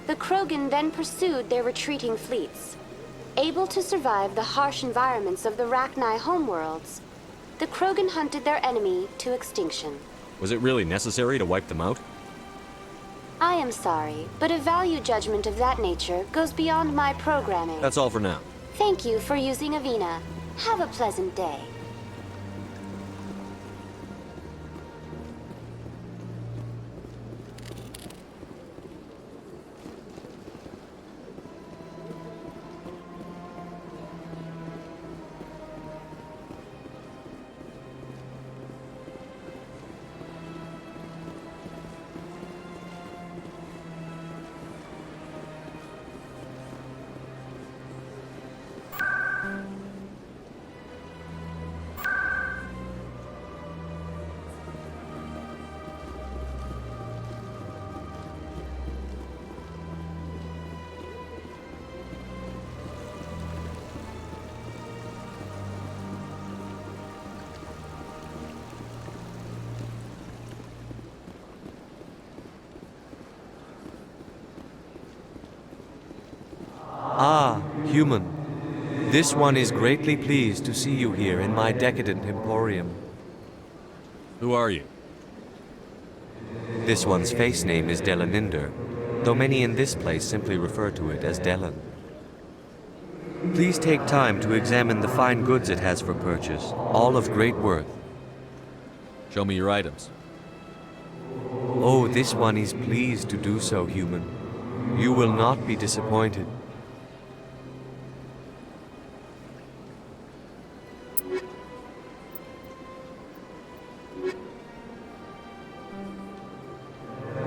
The Krogan then pursued their retreating fleets. Able to survive the harsh environments of the Rachni homeworlds, the Krogan hunted their enemy to extinction. Was it really necessary to wipe them out? I am sorry, but a value judgment of that nature goes beyond my programming. That's all for now. Thank you for using Avina. Have a pleasant day. Ah, human. This one is greatly pleased to see you here in my decadent emporium. Who are you? This one's face name is Delaninder, though many in this place simply refer to it as Delan. Please take time to examine the fine goods it has for purchase, all of great worth. Show me your items. Oh, this one is pleased to do so, human. You will not be disappointed.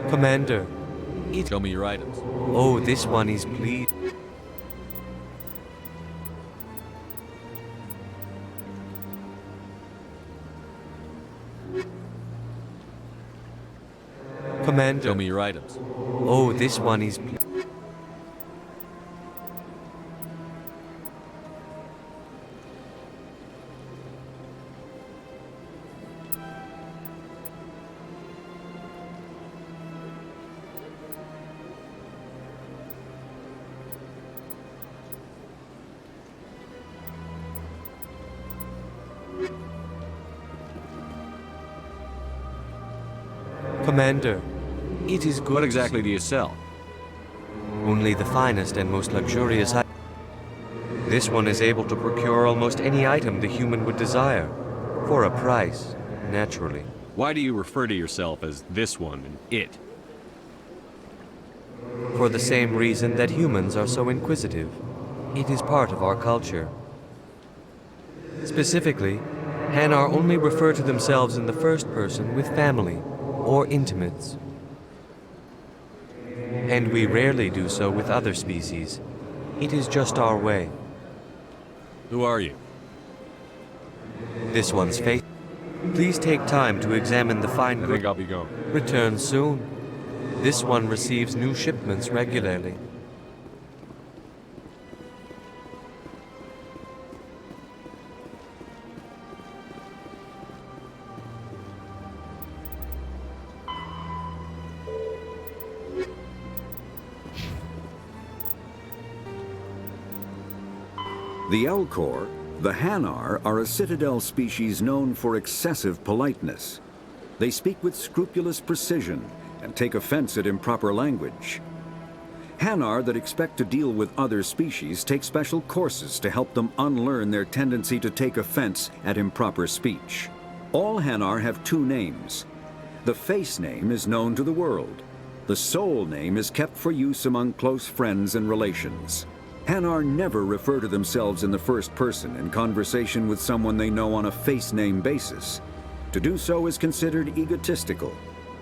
Commander, show me your items. Oh, this one is pleased. Commander. Show me your items. Oh, this one is... Commander, it is good. What exactly do you sell? Only the finest and most luxurious items. This one is able to procure almost any item the human would desire, for a price, naturally. Why do you refer to yourself as this one and it? For the same reason that humans are so inquisitive. It is part of our culture. Specifically, Hanar only refer to themselves in the first person with family or intimates. And we rarely do so with other species. It is just our way. Who are you? This one's fate. Please take time to examine the fine goods. I think I'll be going. Return soon. This one receives new shipments regularly. The Elcor, the Hanar, are a citadel species known for excessive politeness. They speak with scrupulous precision and take offense at improper language. Hanar that expect to deal with other species take special courses to help them unlearn their tendency to take offense at improper speech. All Hanar have two names. The face name is known to the world. The soul name is kept for use among close friends and relations. Hanar never refer to themselves in the first person in conversation with someone they know on a face name basis. To do so is considered egotistical,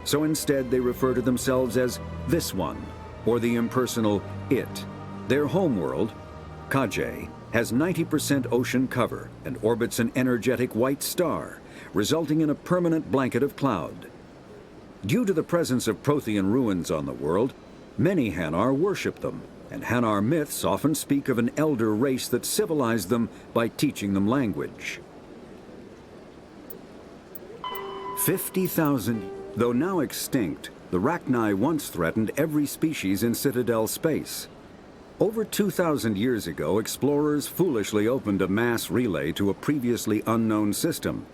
so instead they refer to themselves as this one, or the impersonal it. Their homeworld, Kajay, has 90% ocean cover and orbits an energetic white star, resulting in a permanent blanket of cloud. Due to the presence of Prothean ruins on the world, many Hanar worship them, and Hanar myths often speak of an elder race that civilized them by teaching them language. 50,000, though now extinct, the Rachni once threatened every species in Citadel space. Over 2,000 years ago, explorers foolishly opened a mass relay to a previously unknown system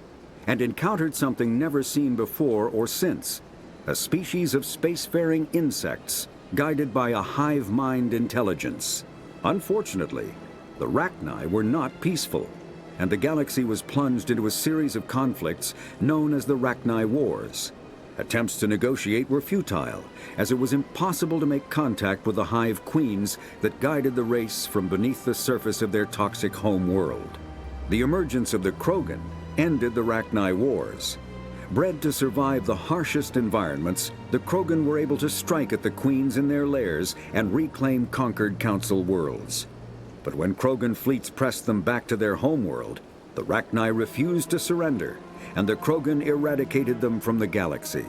and encountered something never seen before or since, a species of spacefaring insects guided by a hive mind intelligence. Unfortunately, the Rachni were not peaceful, and the galaxy was plunged into a series of conflicts known as the Rachni Wars. Attempts to negotiate were futile, as it was impossible to make contact with the hive queens that guided the race from beneath the surface of their toxic home world. The emergence of the Krogan ended the Rachni Wars. Bred to survive the harshest environments, the Krogan were able to strike at the queens in their lairs and reclaim conquered Council worlds. But when Krogan fleets pressed them back to their homeworld, the Rachni refused to surrender, and the Krogan eradicated them from the galaxy.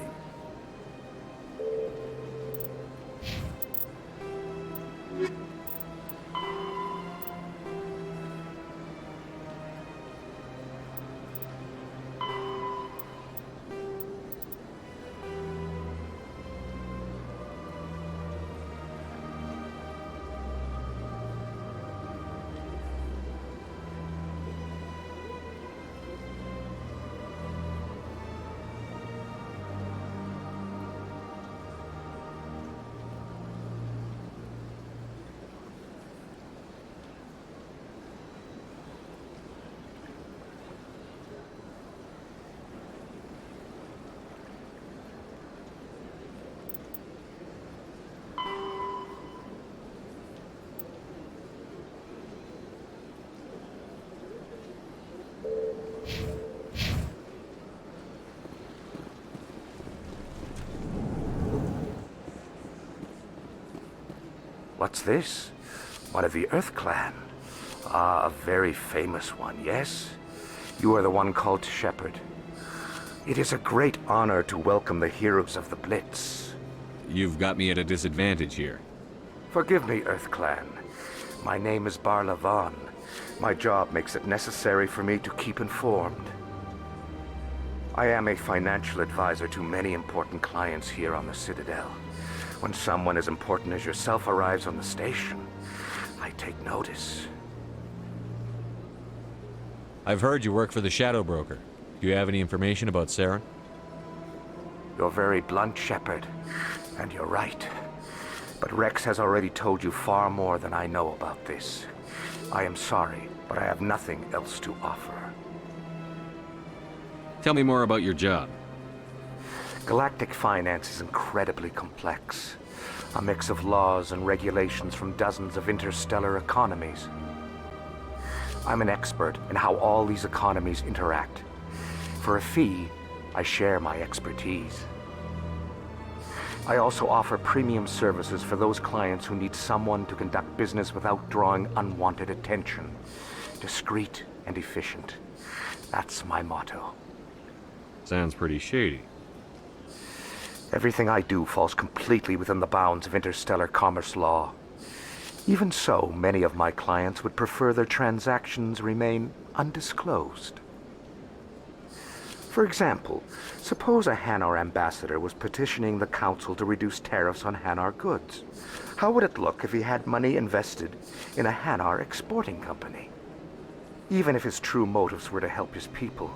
What's this? One of the Earth Clan. Ah, a very famous one, yes? You are the one called Shepherd. It is a great honor to welcome the heroes of the Blitz. You've got me at a disadvantage here. Forgive me, Earth Clan. My name is Barla Vaughn. My job makes it necessary for me to keep informed. I am a financial advisor to many important clients here on the Citadel. When someone as important as yourself arrives on the station, I take notice. I've heard you work for the Shadow Broker. Do you have any information about Saren? You're very blunt, Shepard, and you're right. But Rex has already told you far more than I know about this. I am sorry, but I have nothing else to offer. Tell me more about your job. Galactic finance is incredibly complex. A mix of laws and regulations from dozens of interstellar economies. I'm an expert in how all these economies interact. For a fee, I share my expertise. I also offer premium services for those clients who need someone to conduct business without drawing unwanted attention. Discreet and efficient. That's my motto. Sounds pretty shady. Everything I do falls completely within the bounds of interstellar commerce law. Even so, many of my clients would prefer their transactions remain undisclosed. For example, suppose a Hanar ambassador was petitioning the Council to reduce tariffs on Hanar goods. How would it look if he had money invested in a Hanar exporting company? Even if his true motives were to help his people,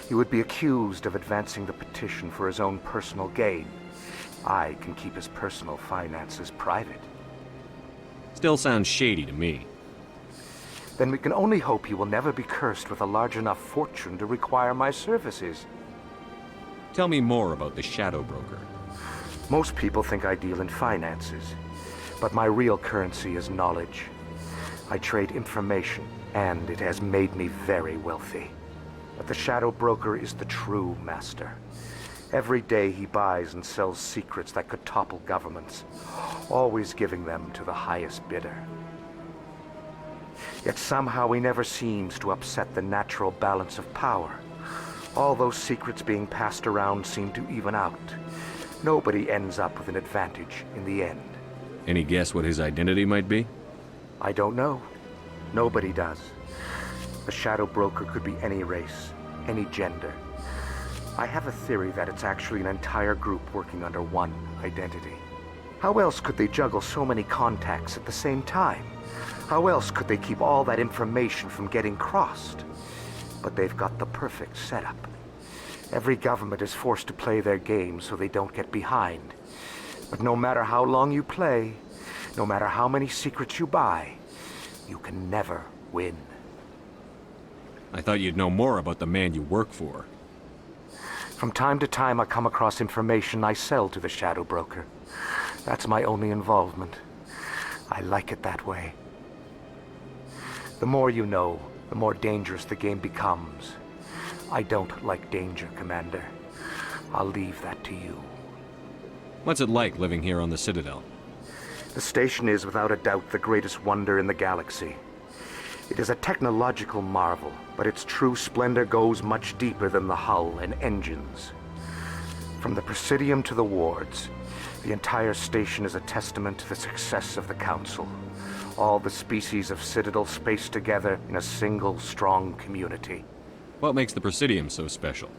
he would be accused of advancing the petition for his own personal gain. I can keep his personal finances private. Still sounds shady to me. Then we can only hope he will never be cursed with a large enough fortune to require my services. Tell me more about the Shadow Broker. Most people think I deal in finances, but my real currency is knowledge. I trade information, and it has made me very wealthy. But the Shadow Broker is the true master. Every day he buys and sells secrets that could topple governments, always giving them to the highest bidder. Yet somehow he never seems to upset the natural balance of power. All those secrets being passed around seem to even out. Nobody ends up with an advantage in the end. Any guess what his identity might be? I don't know. Nobody does. The Shadow Broker could be any race, any gender. I have a theory that it's actually an entire group working under one identity. How else could they juggle so many contacts at the same time? How else could they keep all that information from getting crossed? But they've got the perfect setup. Every government is forced to play their game so they don't get behind. But no matter how long you play, no matter how many secrets you buy, you can never win. I thought you'd know more about the man you work for. From time to time I come across information I sell to the Shadow Broker. That's my only involvement. I like it that way. The more you know, the more dangerous the game becomes. I don't like danger, Commander. I'll leave that to you. What's it like living here on the Citadel? The station is without a doubt the greatest wonder in the galaxy. It is a technological marvel, but its true splendor goes much deeper than the hull and engines. From the Presidium to the wards, the entire station is a testament to the success of the Council. All the species of Citadel spaced together in a single, strong community. What makes the Presidium so special?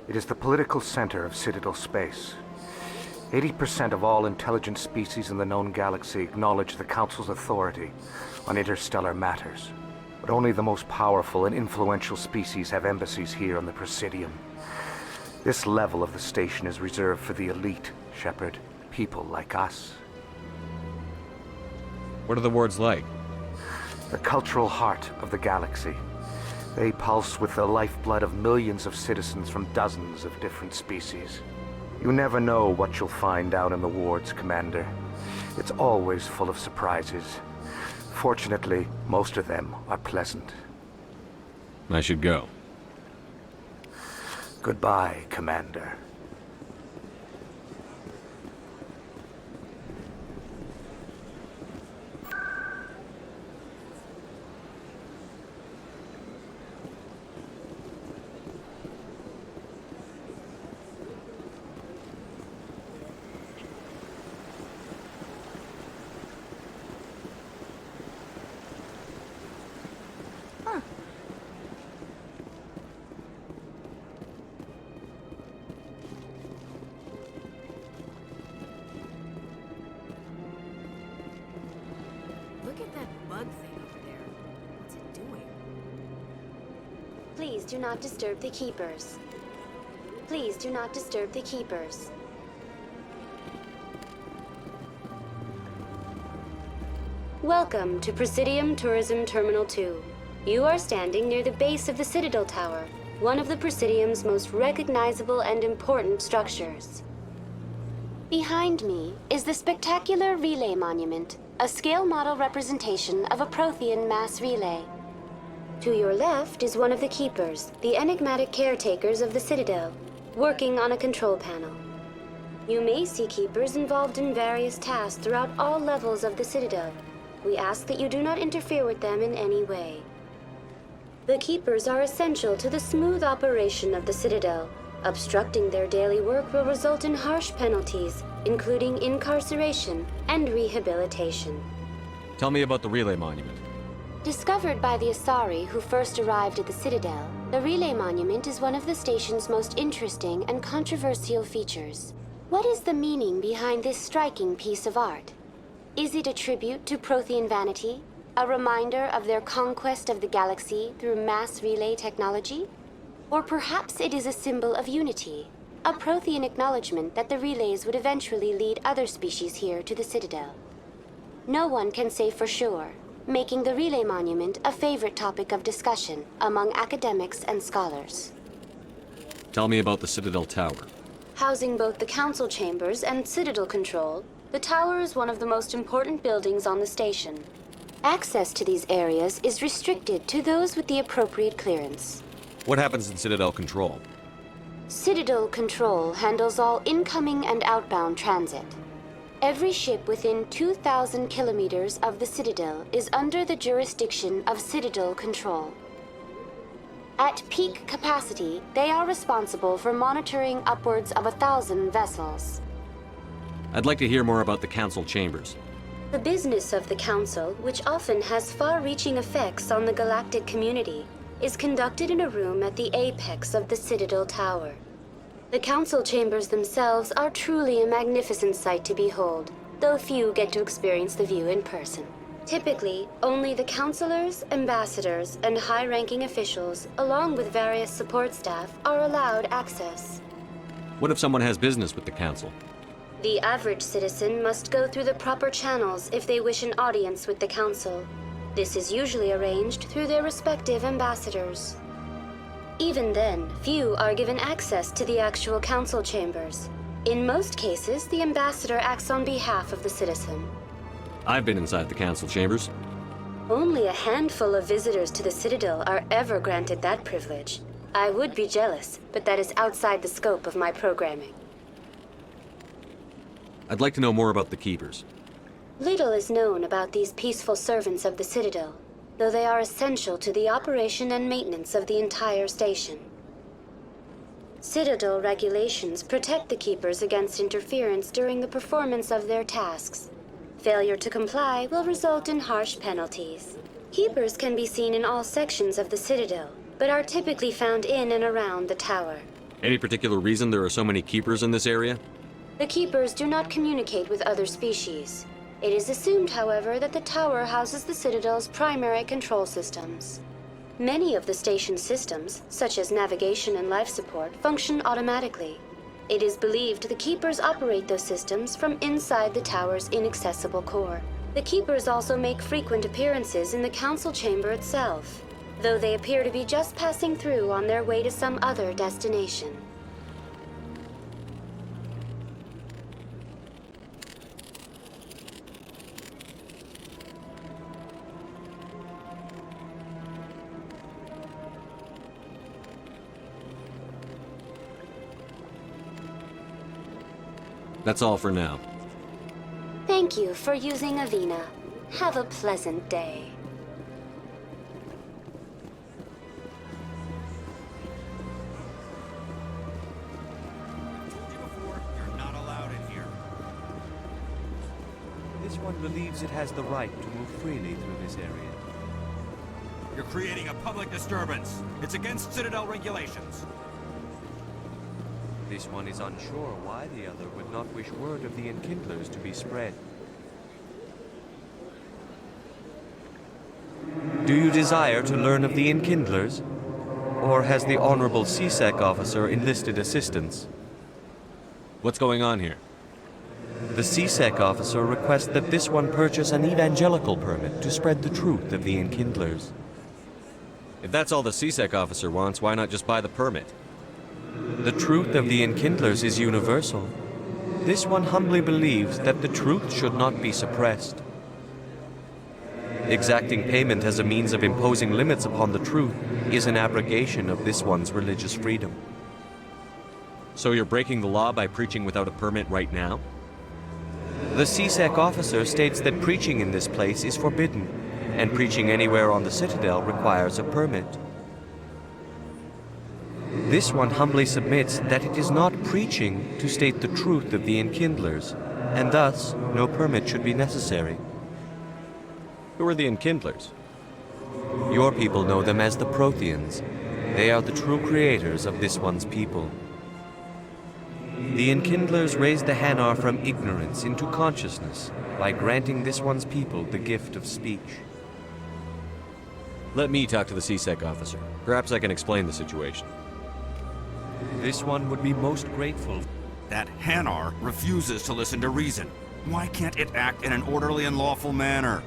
It is the political center of Citadel space. 80% of all intelligent species in the known galaxy acknowledge the Council's authority on interstellar matters. But only the most powerful and influential species have embassies here on the Presidium. This level of the station is reserved for the elite, Shepard. People like us. What are the wards like? The cultural heart of the galaxy. They pulse with the lifeblood of millions of citizens from dozens of different species. You never know what you'll find out in the wards, Commander. It's always full of surprises. Fortunately, most of them are pleasant. I should go. Goodbye, Commander. bug thing over there. What's it doing? Please do not disturb the keepers. Please do not disturb the keepers. Welcome to Presidium Tourism Terminal 2. You are standing near the base of the Citadel Tower, one of the Presidium's most recognizable and important structures. Behind me is the spectacular Relay Monument, a scale model representation of a Prothean mass relay. To your left is one of the Keepers, the enigmatic caretakers of the Citadel, working on a control panel. You may see Keepers involved in various tasks throughout all levels of the Citadel. We ask that you do not interfere with them in any way. The Keepers are essential to the smooth operation of the Citadel. Obstructing their daily work will result in harsh penalties, including incarceration and rehabilitation. Tell me about the Relay Monument. Discovered by the Asari who first arrived at the Citadel, the Relay Monument is one of the station's most interesting and controversial features. What is the meaning behind this striking piece of art? Is it a tribute to Prothean vanity? A reminder of their conquest of the galaxy through mass relay technology? Or perhaps it is a symbol of unity, a Prothean acknowledgement that the relays would eventually lead other species here to the Citadel. No one can say for sure, making the Relay Monument a favorite topic of discussion among academics and scholars. Tell me about the Citadel Tower. Housing both the council chambers and Citadel control, the tower is one of the most important buildings on the station. Access to these areas is restricted to those with the appropriate clearance. What happens in Citadel Control? Citadel Control handles all incoming and outbound transit. Every ship within 2,000 kilometers of the Citadel is under the jurisdiction of Citadel Control. At peak capacity, they are responsible for monitoring upwards of 1,000 vessels. I'd like to hear more about the Council Chambers. The business of the Council, which often has far-reaching effects on the galactic community, is conducted in a room at the apex of the Citadel Tower. The Council Chambers themselves are truly a magnificent sight to behold, though few get to experience the view in person. Typically, only the councilors, ambassadors, and high-ranking officials, along with various support staff, are allowed access. What if someone has business with the Council? The average citizen must go through the proper channels if they wish an audience with the Council. This is usually arranged through their respective ambassadors. Even then, few are given access to the actual Council chambers. In most cases, the ambassador acts on behalf of the citizen. I've been inside the Council Chambers. Only a handful of visitors to the Citadel are ever granted that privilege. I would be jealous, but that is outside the scope of my programming. I'd like to know more about the Keepers. Little is known about these peaceful servants of the Citadel, though they are essential to the operation and maintenance of the entire station. Citadel regulations protect the Keepers against interference during the performance of their tasks. Failure to comply will result in harsh penalties. Keepers can be seen in all sections of the Citadel, but are typically found in and around the tower. Any particular reason there are so many Keepers in this area? The Keepers do not communicate with other species. It is assumed, however, that the tower houses the Citadel's primary control systems. Many of the station's systems, such as navigation and life support, function automatically. It is believed the Keepers operate those systems from inside the tower's inaccessible core. The Keepers also make frequent appearances in the Council chamber itself, though they appear to be just passing through on their way to some other destination. That's all for now. Thank you for using Avina. Have a pleasant day. You're not allowed in here. This one believes it has the right to move freely through this area. You're creating a public disturbance. It's against Citadel regulations. This one is unsure why the other would not wish word of the Enkindlers to be spread. Do you desire to learn of the Enkindlers? Or has the Honorable CSEC officer enlisted assistance? What's going on here? The CSEC officer requests that this one purchase an evangelical permit to spread the truth of the Enkindlers. If that's all the CSEC officer wants, why not just buy the permit? The truth of the Enkindlers is universal. This one humbly believes that the truth should not be suppressed. Exacting payment as a means of imposing limits upon the truth is an abrogation of this one's religious freedom. So you're breaking the law by preaching without a permit right now? The CSEC officer states that preaching in this place is forbidden, and preaching anywhere on the Citadel requires a permit. This one humbly submits that it is not preaching to state the truth of the Enkindlers, and thus no permit should be necessary. Who are the Enkindlers? Your people know them as the Protheans. They are the true creators of this one's people. The Enkindlers raised the Hanar from ignorance into consciousness by granting this one's people the gift of speech. Let me talk to the CSEC officer. Perhaps I can explain the situation. This one would be most grateful. That Hanar refuses to listen to reason. Why can't it act in an orderly and lawful manner?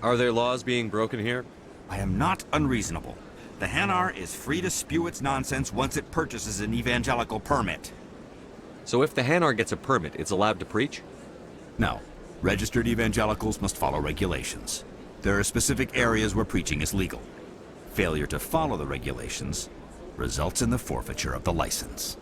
Are there laws being broken here? I am not unreasonable. The Hanar is free to spew its nonsense once it purchases an evangelical permit. So if the Hanar gets a permit, it's allowed to preach? No. Registered evangelicals must follow regulations. There are specific areas where preaching is legal. Failure to follow the regulations results in the forfeiture of the license.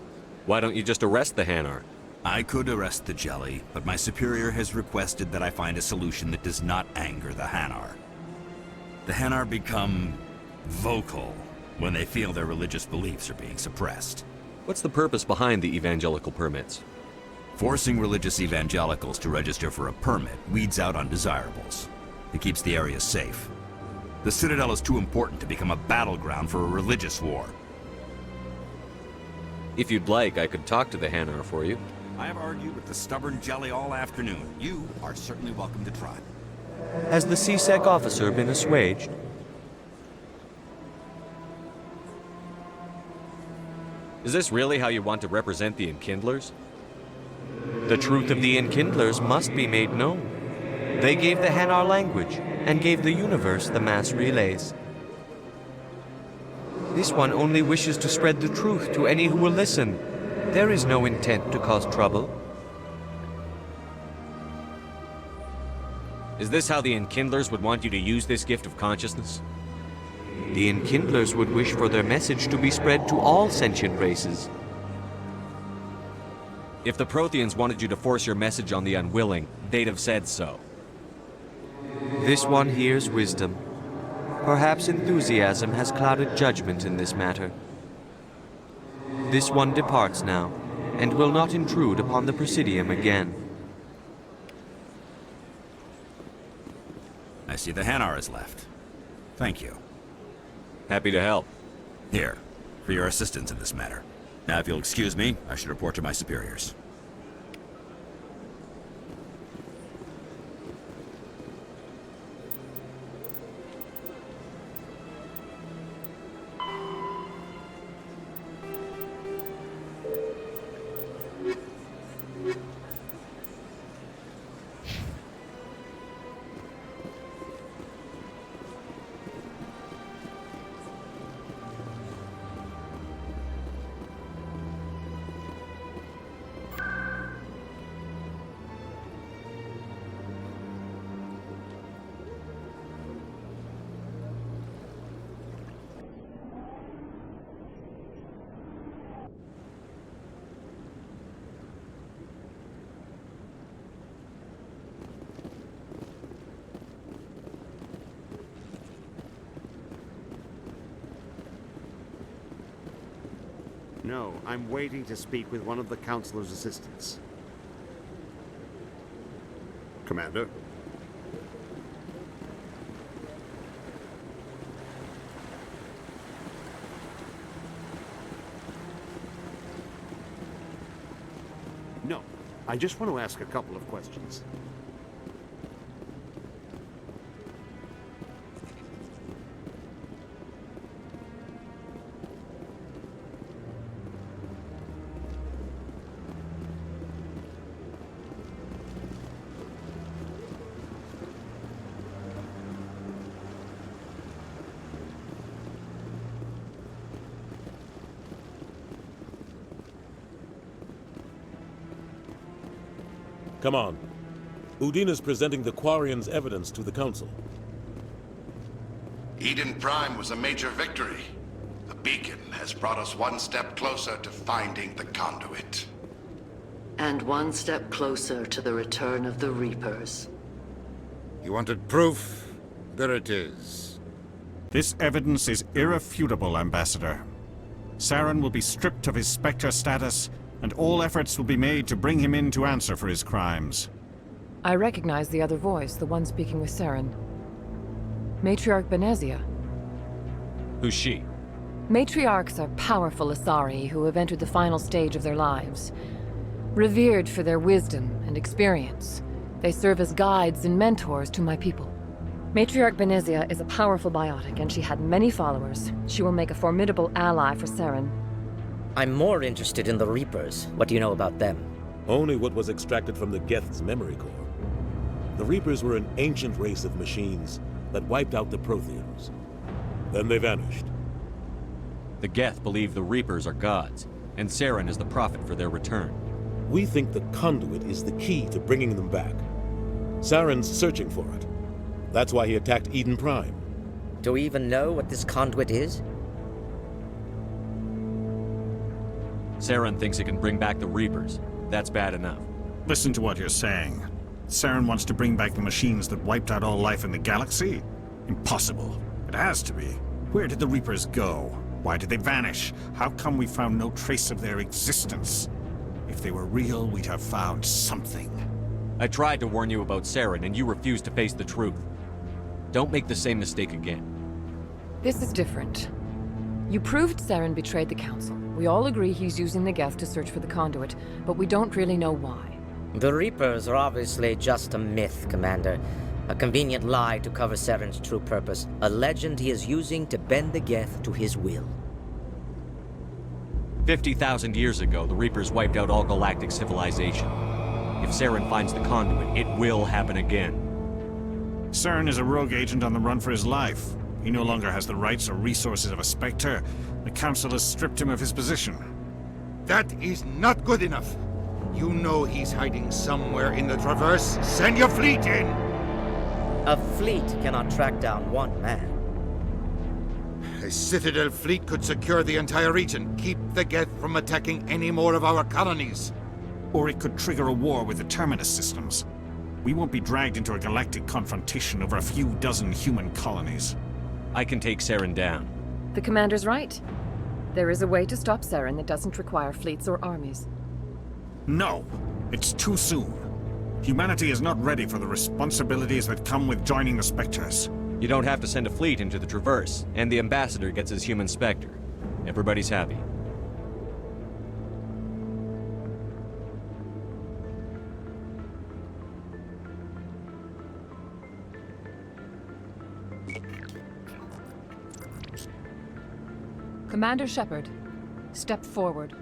Why don't you just arrest the Hanar? I could arrest the jelly, but my superior has requested that I find a solution that does not anger the Hanar. The Hanar become vocal when they feel their religious beliefs are being suppressed. What's the purpose behind the evangelical permits? Forcing religious evangelicals to register for a permit weeds out undesirables. It keeps the area safe. The Citadel is too important to become a battleground for a religious war. If you'd like, I could talk to the Hanar for you. I have argued with the stubborn jelly all afternoon. You are certainly welcome to try. Has the CSEC officer been assuaged? Is this really how you want to represent the Enkindlers? The truth of the Enkindlers must be made known. They gave the Hanar language, and gave the universe the mass relays. This one only wishes to spread the truth to any who will listen. There is no intent to cause trouble. Is this how the Enkindlers would want you to use this gift of consciousness? The Enkindlers would wish for their message to be spread to all sentient races. If the Protheans wanted you to force your message on the unwilling, they'd have said so. This one hears wisdom. Perhaps enthusiasm has clouded judgment in this matter. This one departs now, and will not intrude upon the Presidium again. I see the Hanar is left. Thank you. Happy to help. Here, for your assistance in this matter. Now, if you'll excuse me, I should report to my superiors. No, I'm waiting to speak with one of the Councilor's assistants. Commander? No, I just want to ask a couple of questions. Come on. Udine is presenting the Quarians' evidence to the Council. Eden Prime was a major victory. The beacon has brought us one step closer to finding the conduit. And one step closer to the return of the Reapers. You wanted proof? There it is. This evidence is irrefutable, Ambassador. Saren will be stripped of his Spectre status, and all efforts will be made to bring him in to answer for his crimes. I recognize the other voice, the one speaking with Saren. Matriarch Benezia. Who's she? Matriarchs are powerful Asari who have entered the final stage of their lives. Revered for their wisdom and experience, they serve as guides and mentors to my people. Matriarch Benezia is a powerful biotic, and she had many followers. She will make a formidable ally for Saren. I'm more interested in the Reapers. What do you know about them? Only what was extracted from the Geth's memory core. The Reapers were an ancient race of machines that wiped out the Protheans. Then they vanished. The Geth believe the Reapers are gods, and Saren is the prophet for their return. We think the conduit is the key to bringing them back. Saren's searching for it. That's why he attacked Eden Prime. Do we even know what this conduit is? Saren thinks it can bring back the Reapers. That's bad enough. Listen to what you're saying. Saren wants to bring back the machines that wiped out all life in the galaxy? Impossible. It has to be. Where did the Reapers go? Why did they vanish? How come we found no trace of their existence? If they were real, we'd have found something. I tried to warn you about Saren, and you refused to face the truth. Don't make the same mistake again. This is different. You proved Saren betrayed the Council. We all agree he's using the Geth to search for the conduit, but we don't really know why. The Reapers are obviously just a myth, Commander. A convenient lie to cover Saren's true purpose. A legend he is using to bend the Geth to his will. 50,000 years ago, the Reapers wiped out all galactic civilization. If Saren finds the conduit, it will happen again. Saren is a rogue agent on the run for his life. He no longer has the rights or resources of a Spectre. The Council has stripped him of his position. That is not good enough. You know he's hiding somewhere in the Traverse. Send your fleet in! A fleet cannot track down one man. A Citadel fleet could secure the entire region, keep the Geth from attacking any more of our colonies. Or it could trigger a war with the Terminus systems. We won't be dragged into a galactic confrontation over a few dozen human colonies. I can take Saren down. The Commander's right. There is a way to stop Saren that doesn't require fleets or armies. No! It's too soon. Humanity is not ready for the responsibilities that come with joining the Spectres. You don't have to send a fleet into the Traverse, and the Ambassador gets his human Spectre. Everybody's happy. Commander Shepard, step forward.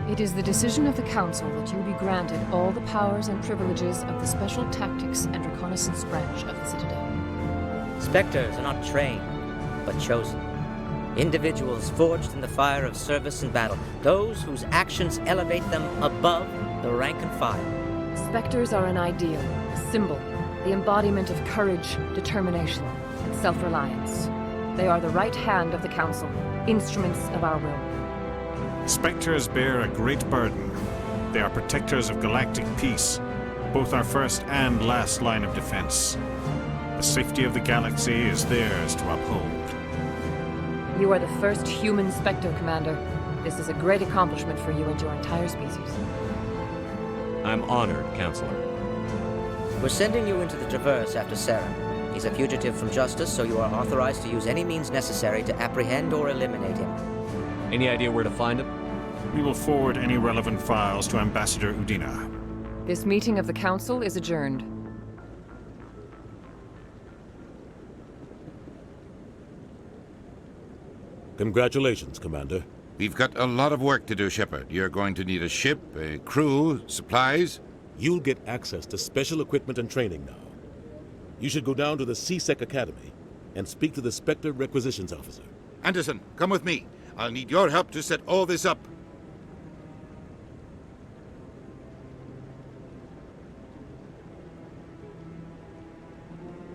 It is the decision of the Council that you be granted all the powers and privileges of the Special Tactics and Reconnaissance branch of the Citadel. Spectres are not trained, but chosen. Individuals forged in the fire of service and battle. Those whose actions elevate them above the rank and file. Spectres are an ideal, a symbol, the embodiment of courage, determination, and self-reliance. They are the right hand of the Council, instruments of our will. Spectres bear a great burden. They are protectors of galactic peace, both our first and last line of defense. The safety of the galaxy is theirs to uphold. You are the first human Spectre, Commander. This is a great accomplishment for you and your entire species. I'm honored, Counselor. We're sending you into the Traverse after Saren. He's a fugitive from justice, so you are authorized to use any means necessary to apprehend or eliminate him. Any idea where to find him? We will forward any relevant files to Ambassador Udina. This meeting of the Council is adjourned. Congratulations, Commander. We've got a lot of work to do, Shepard. You're going to need a ship, a crew, supplies. You'll get access to special equipment and training now. You should go down to the C-Sec Academy and speak to the Spectre Requisitions Officer. Anderson, come with me. I'll need your help to set all this up.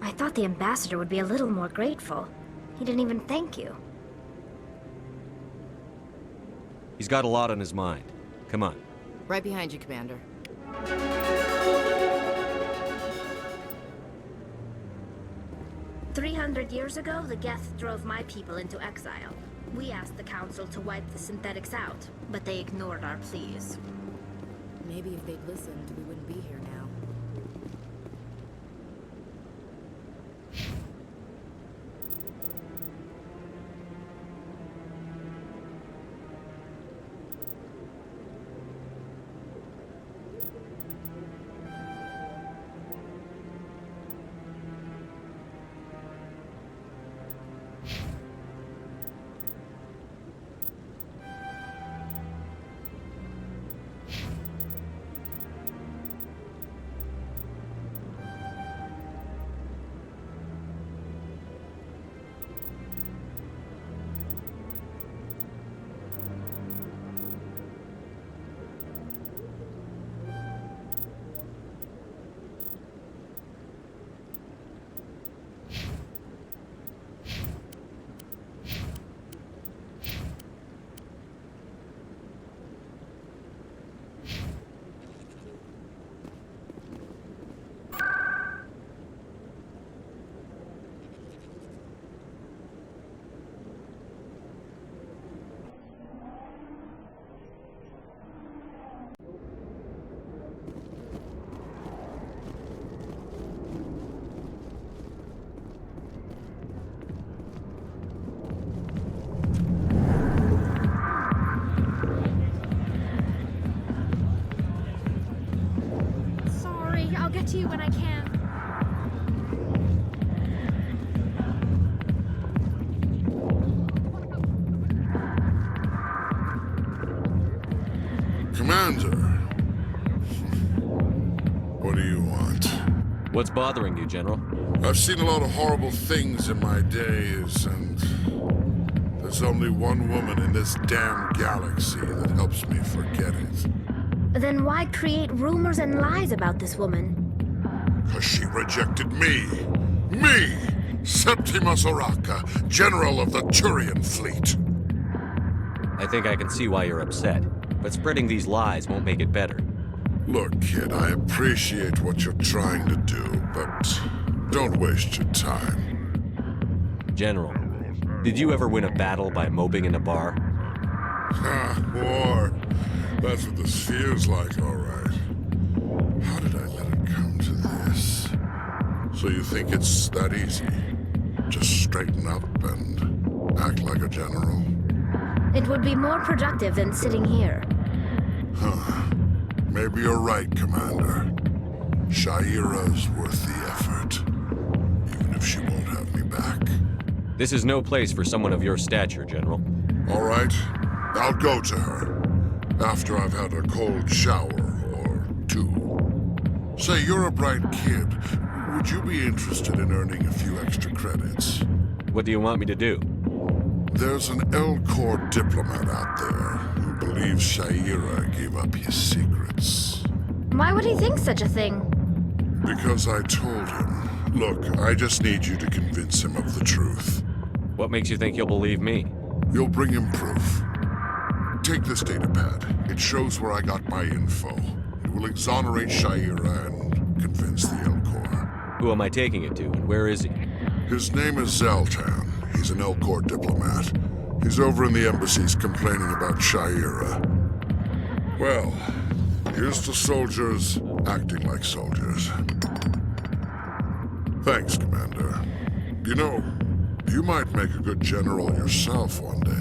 I thought the ambassador would be a little more grateful. He didn't even thank you. He's got a lot on his mind. Come on. Right behind you, Commander. 300 years ago, the Geth drove my people into exile. We asked the Council to wipe the synthetics out, but they ignored our pleas. Maybe if they'd listened, we wouldn't be here now. I'll get to you when I can. Commander, what do you want? What's bothering you, General? I've seen a lot of horrible things in my days, and there's only one woman in this damn galaxy that helps me forget it. Then why create rumors and lies about this woman? Because she rejected me! Me! Septimus Oraka, General of the Turian Fleet! I think I can see why you're upset, but spreading these lies won't make it better. Look, kid, I appreciate what you're trying to do, but don't waste your time. General, did you ever win a battle by moping in a bar? War. That's what this feels like, all right. How did I let it come to this? So you think it's that easy? Just straighten up and act like a general? It would be more productive than sitting here. Huh. Maybe you're right, Commander. Shaira's worth the effort, even if she won't have me back. This is no place for someone of your stature, General. All right. I'll go to her. After I've had a cold shower or two. Say, you're a bright kid. Would you be interested in earning a few extra credits? What do you want me to do? There's an Elcor diplomat out there who believes Shaira gave up his secrets. Why would he think such a thing? Because I told him. Look, I just need you to convince him of the truth. What makes you think he'll believe me? You'll bring him proof. Take this datapad. It shows where I got my info. It will exonerate Shaira and convince the Elcor. Who am I taking it to, and where is he? His name is Zaltan. He's an Elcor diplomat. He's over in the embassies complaining about Shaira. Well, here's to soldiers acting like soldiers. Thanks, Commander. You know, you might make a good general yourself one day.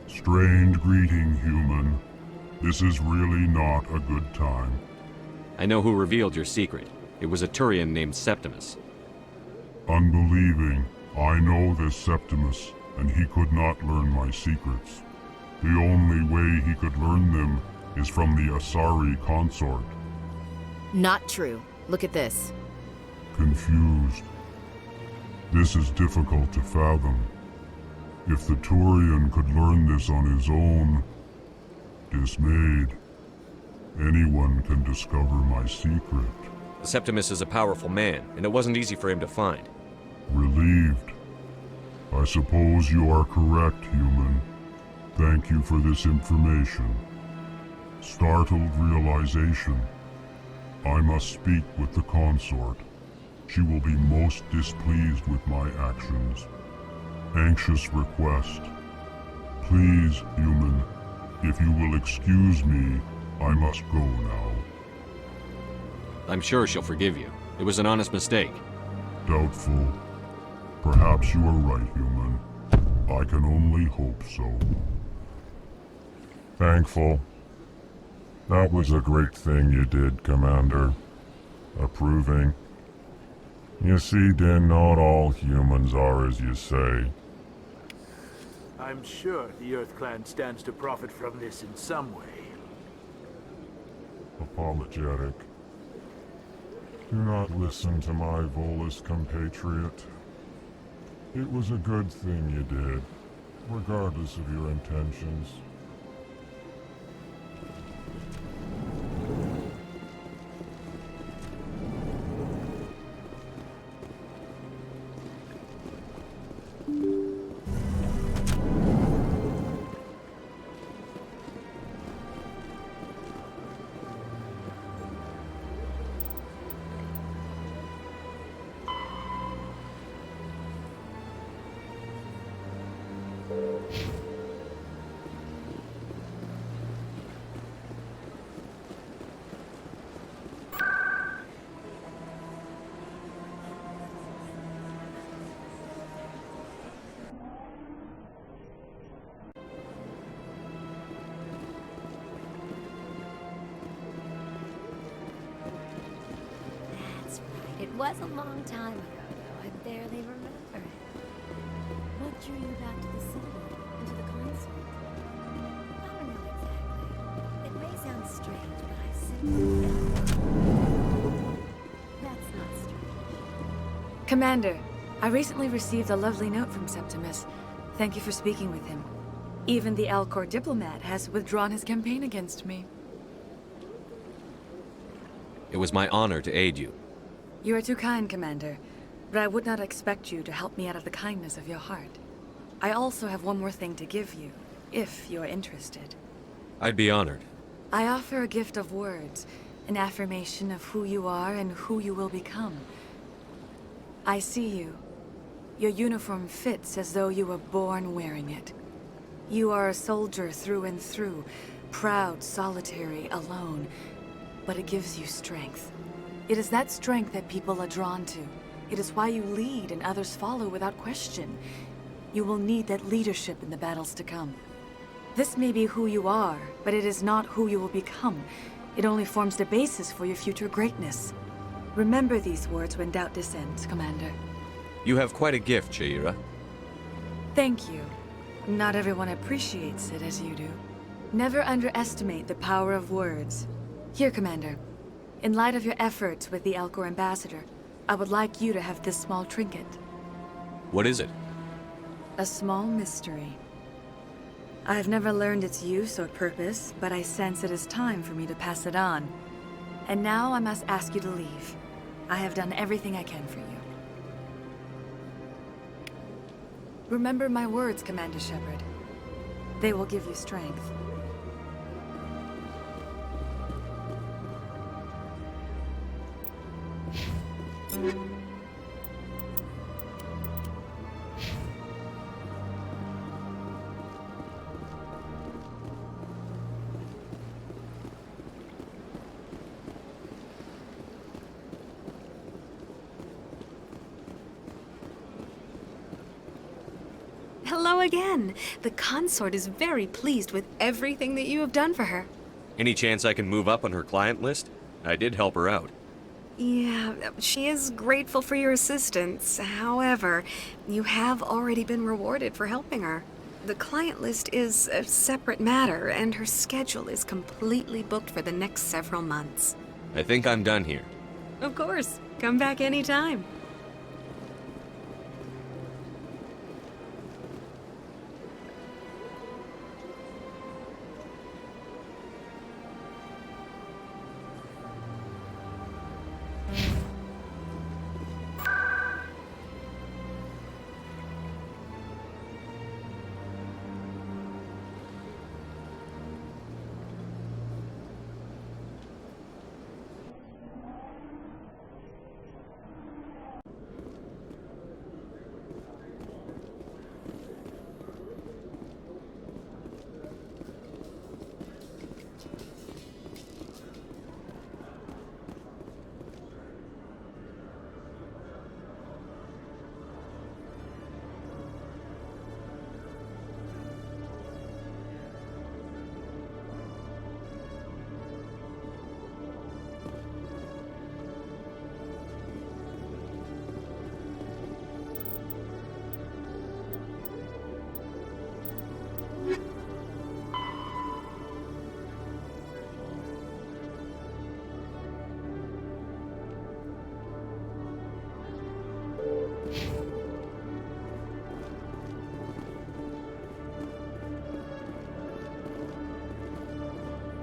Strange greeting, human. This is really not a good time. I know who revealed your secret. It was a Turian named Septimus. Unbelieving. I know this Septimus, and he could not learn my secrets. The only way he could learn them is from the Asari consort. Not true. Look at this. Confused. This is difficult to fathom. If the Turian could learn this on his own, dismayed, anyone can discover my secret. Septimus is a powerful man, and it wasn't easy for him to find. Relieved. I suppose you are correct, human. Thank you for this information. Startled realization. I must speak with the consort. She will be most displeased with my actions. Anxious request. Please, human, if you will excuse me, I must go now. I'm sure she'll forgive you. It was an honest mistake. Doubtful. Perhaps you are right, human. I can only hope so. Thankful. That was a great thing you did, Commander. Approving. You see, Din, not all humans are as you say. I'm sure the Earth Clan stands to profit from this in some way. Apologetic. Do not listen to my Volus compatriot. It was a good thing you did, regardless of your intentions. It was a long time ago, though. I barely remember it. What drew you back to the Citadel and to the console? I don't know exactly. It may sound strange, but I simply felt... That's not strange. Commander, I recently received a lovely note from Septimus. Thank you for speaking with him. Even the Alcor diplomat has withdrawn his campaign against me. It was my honor to aid you. You are too kind, Commander, but I would not expect you to help me out of the kindness of your heart. I also have one more thing to give you, if you're interested. I'd be honored. I offer a gift of words, an affirmation of who you are and who you will become. I see you. Your uniform fits as though you were born wearing it. You are a soldier through and through, proud, solitary, alone, but it gives you strength. It is that strength that people are drawn to. It is why you lead and others follow without question. you will need that leadership in the battles to come. This may be who you are, but it is not who you will become. It only forms the basis for your future greatness. Remember these words when doubt descends, Commander. You have quite a gift, Shaira. Thank you. Not everyone appreciates it as you do. Never underestimate the power of words. Here, Commander. In light of your efforts with the Alcor Ambassador, I would like you to have this small trinket. What is it? A small mystery. I have never learned its use or purpose, but I sense it is time for me to pass it on. And now I must ask you to leave. I have done everything I can for you. Remember my words, Commander Shepard. They will give you strength. Hello again. The consort is very pleased with everything that you have done for her. Any chance I can move up on her client list? I did help her out. Yeah, she is grateful for your assistance. However, you have already been rewarded for helping her. The client list is a separate matter, and her schedule is completely booked for the next several months. I think I'm done here. Of course. Come back anytime.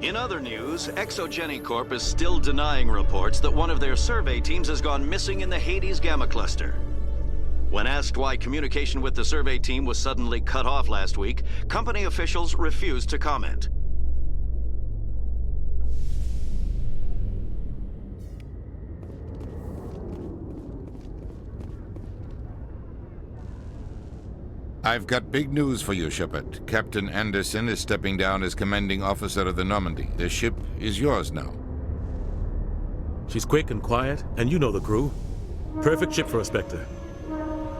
In other news, Exogeny Corp is still denying reports that one of their survey teams has gone missing in the Hades Gamma Cluster. When asked why communication with the survey team was suddenly cut off last week, company officials refused to comment. I've got big news for you, Shepard. Captain Anderson is stepping down as commanding officer of the Normandy. The ship is yours now. She's quick and quiet, and you know the crew. Perfect ship for a Spectre.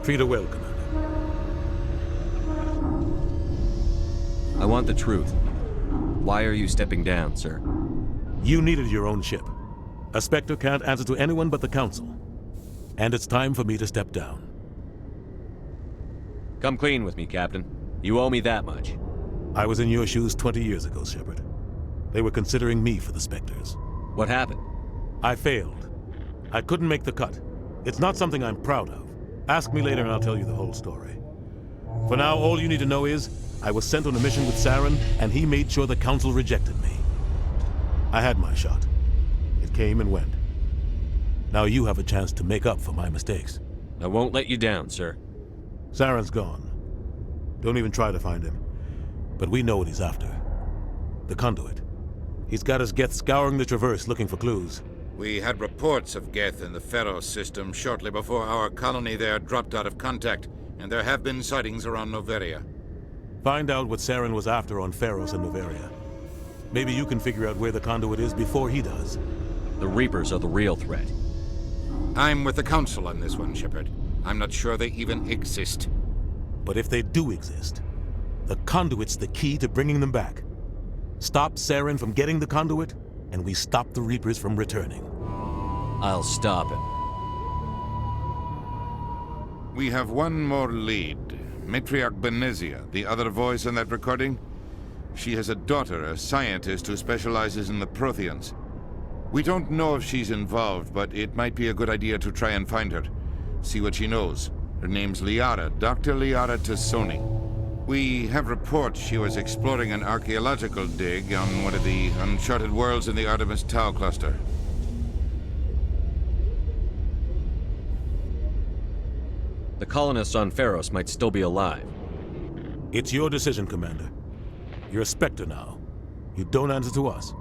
Treat her well, Commander. I want the truth. Why are you stepping down, sir? You needed your own ship. A Spectre can't answer to anyone but the Council. And it's time for me to step down. Come clean with me, Captain. You owe me that much. I was in your shoes 20 years ago, Shepard. They were considering me for the Spectres. What happened? I failed. I couldn't make the cut. It's not something I'm proud of. Ask me later and I'll tell you the whole story. For now, all you need to know is, I was sent on a mission with Saren, and he made sure the Council rejected me. I had my shot. It came and went. Now you have a chance to make up for my mistakes. I won't let you down, sir. Saren's gone. Don't even try to find him. But we know what he's after. The conduit. He's got his Geth scouring the Traverse looking for clues. We had reports of Geth in the Pharos system shortly before our colony there dropped out of contact, and there have been sightings around Noveria. Find out what Saren was after on Pharos and Noveria. Maybe you can figure out where the conduit is before he does. The Reapers are the real threat. I'm with the Council on this one, Shepard. I'm not sure they even exist. But if they do exist, the conduit's the key to bringing them back. Stop Saren from getting the conduit, and we stop the Reapers from returning. I'll stop him. We have one more lead. Matriarch Benezia, the other voice in that recording. She has a daughter, a scientist who specializes in the Protheans. We don't know if she's involved, but it might be a good idea to try and find her. See what she knows. Her name's Liara, Dr. Liara Tassoni. We have reports she was exploring an archaeological dig on one of the uncharted worlds in the Artemis Tau cluster. The colonists on Pharos might still be alive. It's your decision, Commander. You're a Spectre now. You don't answer to us.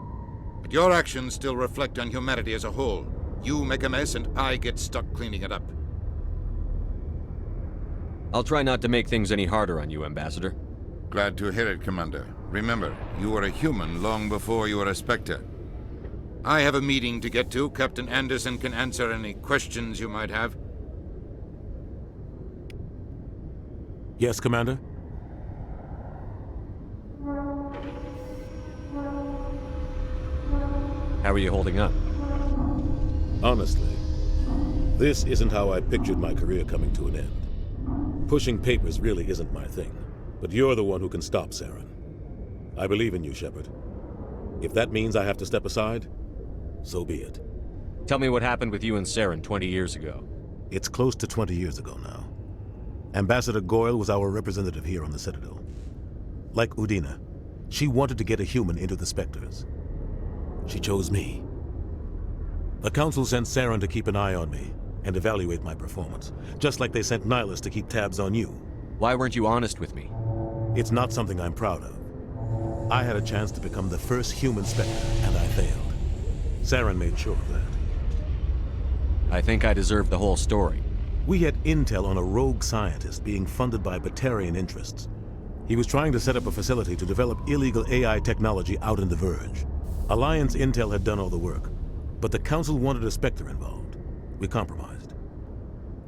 But your actions still reflect on humanity as a whole. You make a mess and I get stuck cleaning it up. I'll try not to make things any harder on you, Ambassador. Glad to hear it, Commander. Remember, you were a human long before you were a Spectre. I have a meeting to get to. Captain Anderson can answer any questions you might have. Yes, Commander? How are you holding up? Honestly, this isn't how I pictured my career coming to an end. Pushing papers really isn't my thing, but you're the one who can stop Saren. I believe in you, Shepard. If that means I have to step aside, so be it. Tell me what happened with you and Saren 20 years ago. It's close to 20 years ago now. Ambassador Goyle was our representative here on the Citadel. Like Udina, she wanted to get a human into the Spectres. She chose me. The Council sent Saren to keep an eye on me and evaluate my performance, just like they sent Nihilus to keep tabs on you. Why weren't you honest with me? It's not something I'm proud of. I had a chance to become the first human Spectre, and I failed. Saren made sure of that. I think I deserve the whole story. We had intel on a rogue scientist being funded by Batarian interests. He was trying to set up a facility to develop illegal AI technology out in the Verge. Alliance intel had done all the work, but the Council wanted a Spectre involved. We compromised.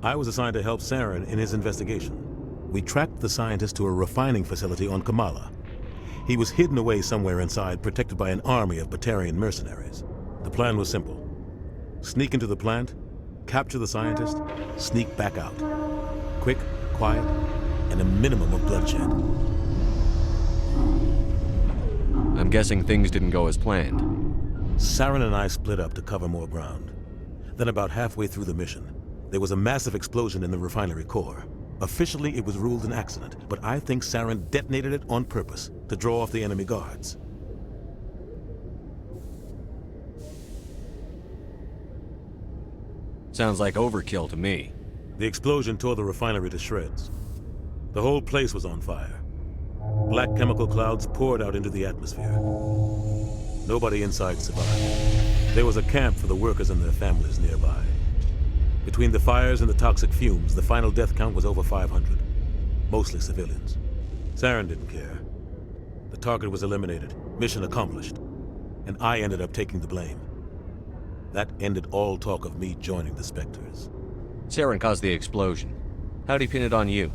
I was assigned to help Saren in his investigation. We tracked the scientist to a refining facility on Kamala. He was hidden away somewhere inside, protected by an army of Batarian mercenaries. The plan was simple. Sneak into the plant, capture the scientist, sneak back out. Quick, quiet, and a minimum of bloodshed. I'm guessing things didn't go as planned. Saren and I split up to cover more ground. Then about halfway through the mission, there was a massive explosion in the refinery core. Officially, it was ruled an accident, but I think Saren detonated it on purpose to draw off the enemy guards. Sounds like overkill to me. The explosion tore the refinery to shreds. The whole place was on fire. Black chemical clouds poured out into the atmosphere. Nobody inside survived. There was a camp for the workers and their families nearby. Between the fires and the toxic fumes, the final death count was over 500. Mostly civilians. Saren didn't care. The target was eliminated, mission accomplished. And I ended up taking the blame. That ended all talk of me joining the Spectres. Saren caused the explosion. How'd he pin it on you?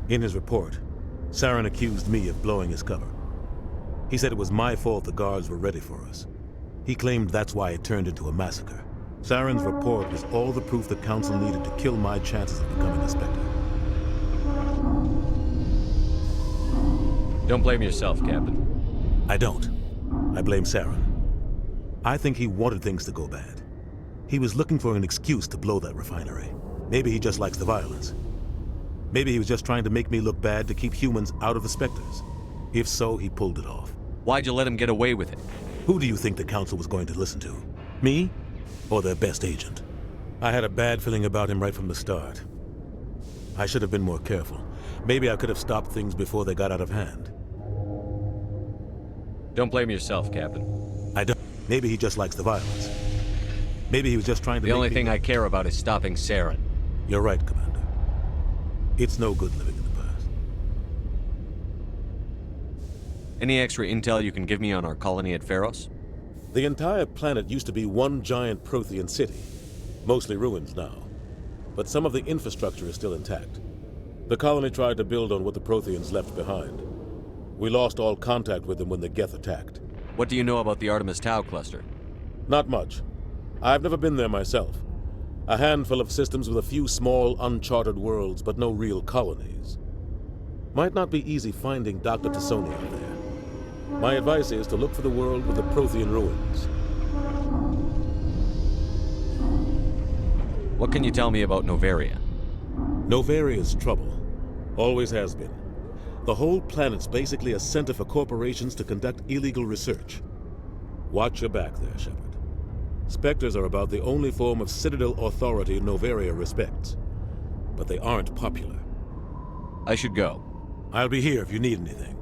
In his report, Saren accused me of blowing his cover. He said it was my fault the guards were ready for us. He claimed that's why it turned into a massacre. Saren's report was all the proof the Council needed to kill my chances of becoming a Spectre. Don't blame yourself, Captain. I don't. I blame Saren. I think he wanted things to go bad. He was looking for an excuse to blow that refinery. Maybe he just likes the violence. Maybe he was just trying to make me look bad to keep humans out of the Spectres. If so, he pulled it off. Why'd you let him get away with it? Who do you think the Council was going to listen to? Me? Or their best agent? I had a bad feeling about him right from the start. I should have been more careful. Maybe I could have stopped things before they got out of hand. Don't blame yourself, Captain. I don't. Maybe he just likes the violence. Maybe he was just trying to The only thing I care about is stopping Saren. You're right, Commander. It's no good living in the past. Any extra intel you can give me on our colony at Pharos? The entire planet used to be one giant Prothean city. Mostly ruins now. But some of the infrastructure is still intact. The colony tried to build on what the Protheans left behind. We lost all contact with them when the Geth attacked. What do you know about the Artemis Tau cluster? Not much. I've never been there myself. A handful of systems with a few small, uncharted worlds, but no real colonies. Might not be easy finding Dr. Tassoni out there. My advice is to look for the world with the Prothean ruins. What can you tell me about Novaria? Novaria's trouble. Always has been. The whole planet's basically a center for corporations to conduct illegal research. Watch your back there, Shepard. Spectres are about the only form of Citadel authority Novaria respects. But they aren't popular. I should go. I'll be here if you need anything.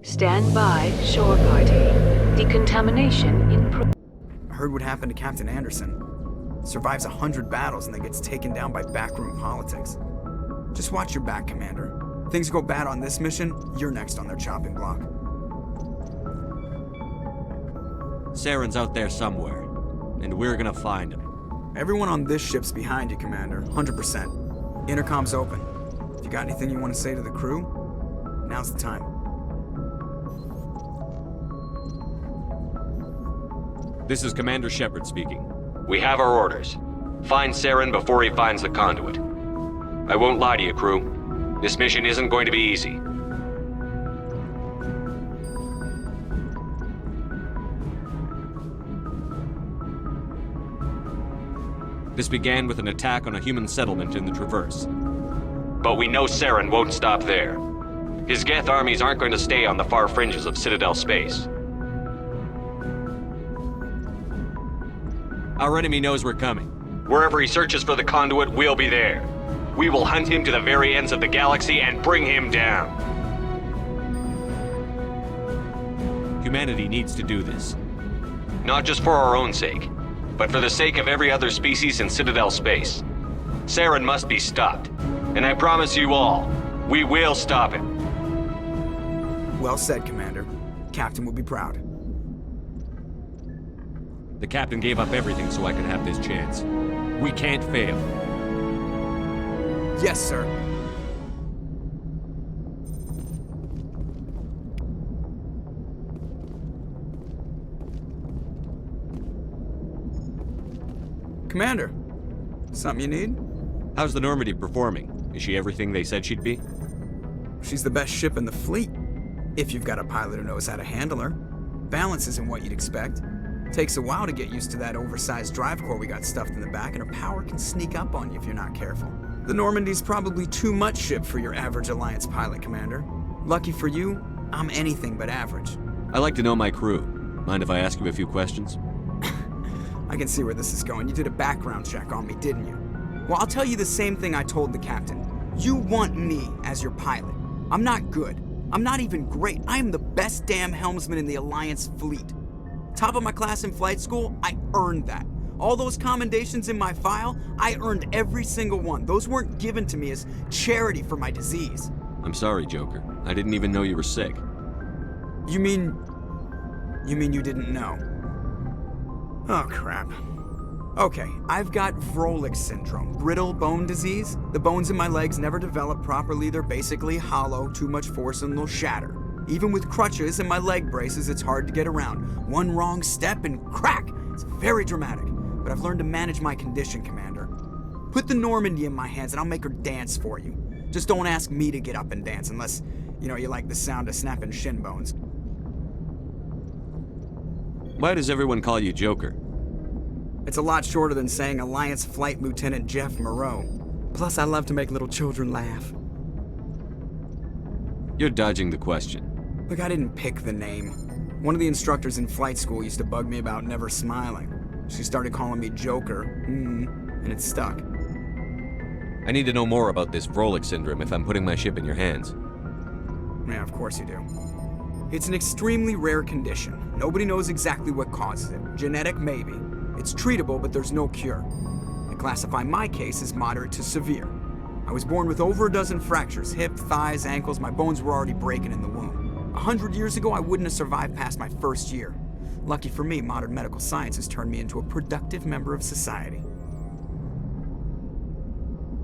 Stand by, shore party. Decontamination in I heard what happened to Captain Anderson. Survives 100 battles and then gets taken down by backroom politics. Just watch your back, Commander. Things go bad on this mission, you're next on their chopping block. Saren's out there somewhere, and we're gonna find him. Everyone on this ship's behind you, Commander. 100%. Intercom's open. If you got anything you want to say to the crew, now's the time. This is Commander Shepard speaking. We have our orders. Find Saren before he finds the conduit. I won't lie to you, crew. This mission isn't going to be easy. This began with an attack on a human settlement in the Traverse. But we know Saren won't stop there. His Geth armies aren't going to stay on the far fringes of Citadel space. Our enemy knows we're coming. Wherever he searches for the conduit, we'll be there. We will hunt him to the very ends of the galaxy and bring him down. Humanity needs to do this. Not just for our own sake, but for the sake of every other species in Citadel space. Saren must be stopped. And I promise you all, we will stop him. Well said, Commander. Captain will be proud. The captain gave up everything so I could have this chance. We can't fail. Yes, sir. Commander, something you need? How's the Normandy performing? Is she everything they said she'd be? She's the best ship in the fleet, if you've got a pilot who knows how to handle her. Balance isn't what you'd expect. Takes a while to get used to that oversized drive core we got stuffed in the back, and her power can sneak up on you if you're not careful. The Normandy's probably too much ship for your average Alliance pilot, Commander. Lucky for you, I'm anything but average. I like to know my crew. Mind if I ask you a few questions? I can see where this is going. You did a background check on me, didn't you? Well, I'll tell you the same thing I told the captain. You want me as your pilot. I'm not good. I'm not even great. I am the best damn helmsman in the Alliance fleet. Top of my class in flight school, I earned that. All those commendations in my file, I earned every single one. Those weren't given to me as charity for my disease. I'm sorry, Joker. I didn't even know you were sick. You mean you didn't know? Oh, crap. Okay, I've got Vrolik syndrome, brittle bone disease. The bones in my legs never develop properly. They're basically hollow, too much force and they'll shatter. Even with crutches and my leg braces, it's hard to get around. One wrong step and crack! It's very dramatic, but I've learned to manage my condition, Commander. Put the Normandy in my hands and I'll make her dance for you. Just don't ask me to get up and dance unless, you like the sound of snapping shin bones. Why does everyone call you Joker? It's a lot shorter than saying Alliance Flight Lieutenant Jeff Moreau. Plus, I love to make little children laugh. You're dodging the question. Look, I didn't pick the name. One of the instructors in flight school used to bug me about never smiling. She started calling me Joker, and it stuck. I need to know more about this Vrolik syndrome if I'm putting my ship in your hands. Yeah, of course you do. It's an extremely rare condition. Nobody knows exactly what causes it. Genetic, maybe. It's treatable, but there's no cure. I classify my case as moderate to severe. I I was born with over a dozen fractures, hip, thighs, ankles. My bones were already breaking in the womb. 100 years ago, I wouldn't have survived past my first year. Lucky for me, modern medical science has turned me into a productive member of society.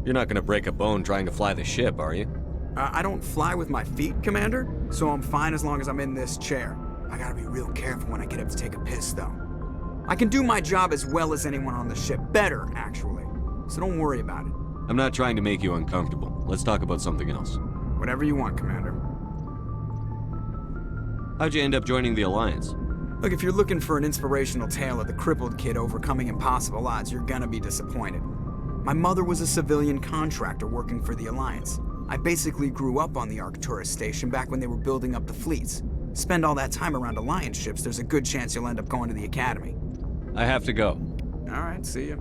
You're not gonna break a bone trying to fly the ship, are you? I don't fly with my feet, Commander, so I'm fine as long as I'm in this chair. I gotta be real careful when I get up to take a piss, though. I can do my job as well as anyone on the ship. Better, actually. So don't worry about it. I'm not trying to make you uncomfortable. Let's talk about something else. Whatever you want, Commander. How'd you end up joining the Alliance? Look, if you're looking for an inspirational tale of the crippled kid overcoming impossible odds, you're gonna be disappointed. My mother was a civilian contractor working for the Alliance. I basically grew up on the Arcturus station back when they were building up the fleets. Spend all that time around Alliance ships, there's a good chance you'll end up going to the Academy. I have to go. All right, see ya.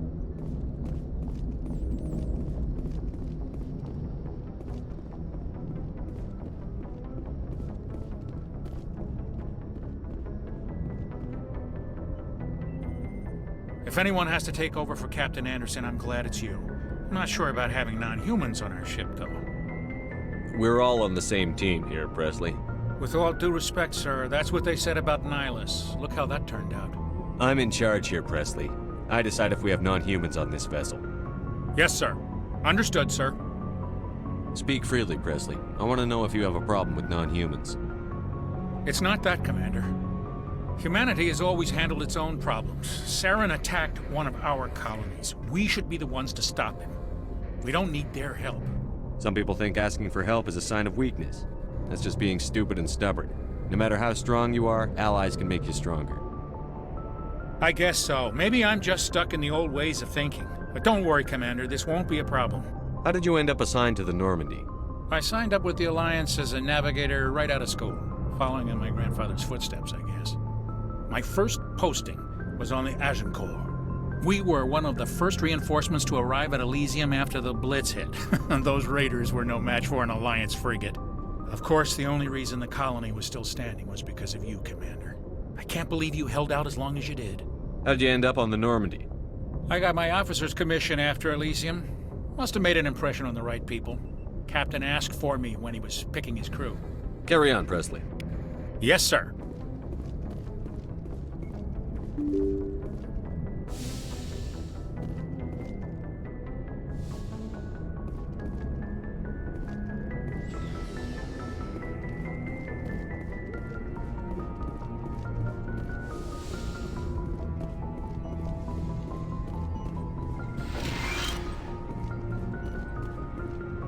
If anyone has to take over for Captain Anderson, I'm glad it's you. I'm not sure about having non-humans on our ship, though. We're all on the same team here, Presley. With all due respect, sir, that's what they said about Nihilus. Look how that turned out. I'm in charge here, Presley. I decide if we have non-humans on this vessel. Yes, sir. Understood, sir. Speak freely, Presley. I want to know if you have a problem with non-humans. It's not that, Commander. Humanity has always handled its own problems. Saren attacked one of our colonies. We should be the ones to stop him. We don't need their help. Some people think asking for help is a sign of weakness. That's just being stupid and stubborn. No matter how strong you are, allies can make you stronger. I guess so. Maybe I'm just stuck in the old ways of thinking. But don't worry, Commander, this won't be a problem. How did you end up assigned to the Normandy? I signed up with the Alliance as a navigator right out of school, following in my grandfather's footsteps, I guess. My first posting was on the Agincourt. We were one of the first reinforcements to arrive at Elysium after the Blitz hit. Those raiders were no match for an Alliance frigate. Of course, the only reason the colony was still standing was because of you, Commander. I can't believe you held out as long as you did. How'd you end up on the Normandy? I got my officer's commission after Elysium. Must have made an impression on the right people. Captain asked for me when he was picking his crew. Carry on, Presley. Yes, sir.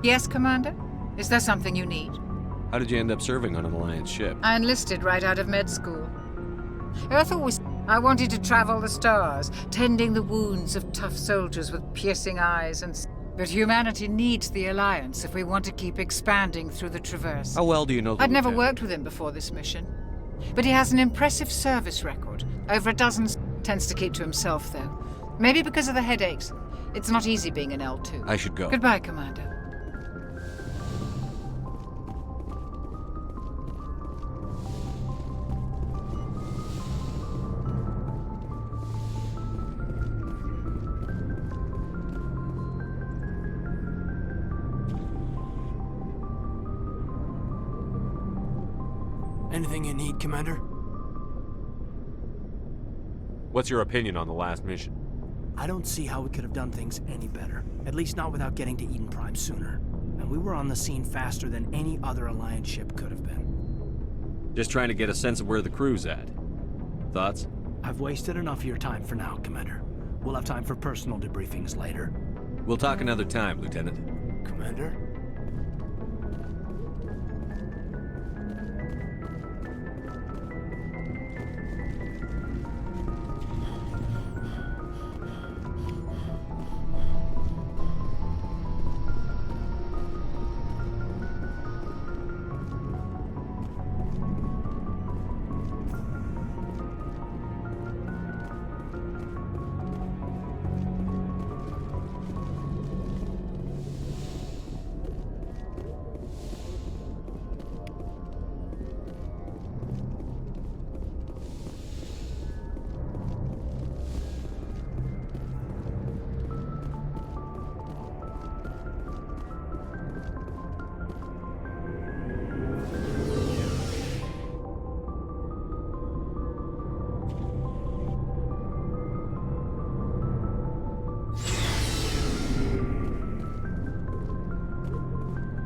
Yes, Commander? Is there something you need? How did you end up serving on an Alliance ship? I enlisted right out of med school. Earth always... I wanted to travel the stars, tending the wounds of tough soldiers with piercing eyes and... But humanity needs the Alliance if we want to keep expanding through the Traverse. How well do you know the I'd never lieutenant? worked with him before this mission. But he has an impressive service record. Over a dozen... Tends to keep to himself, though. Maybe because of the headaches. It's not easy being an L2. I should go. Goodbye, Commander. Anything you need, Commander? What's your opinion on the last mission? I don't see how we could have done things any better. At least not without getting to Eden Prime sooner. And we were on the scene faster than any other Alliance ship could have been. Just trying to get a sense of where the crew's at. Thoughts? I've wasted enough of your time for now, Commander. We'll have time for personal debriefings later. We'll talk another time, Lieutenant. Commander?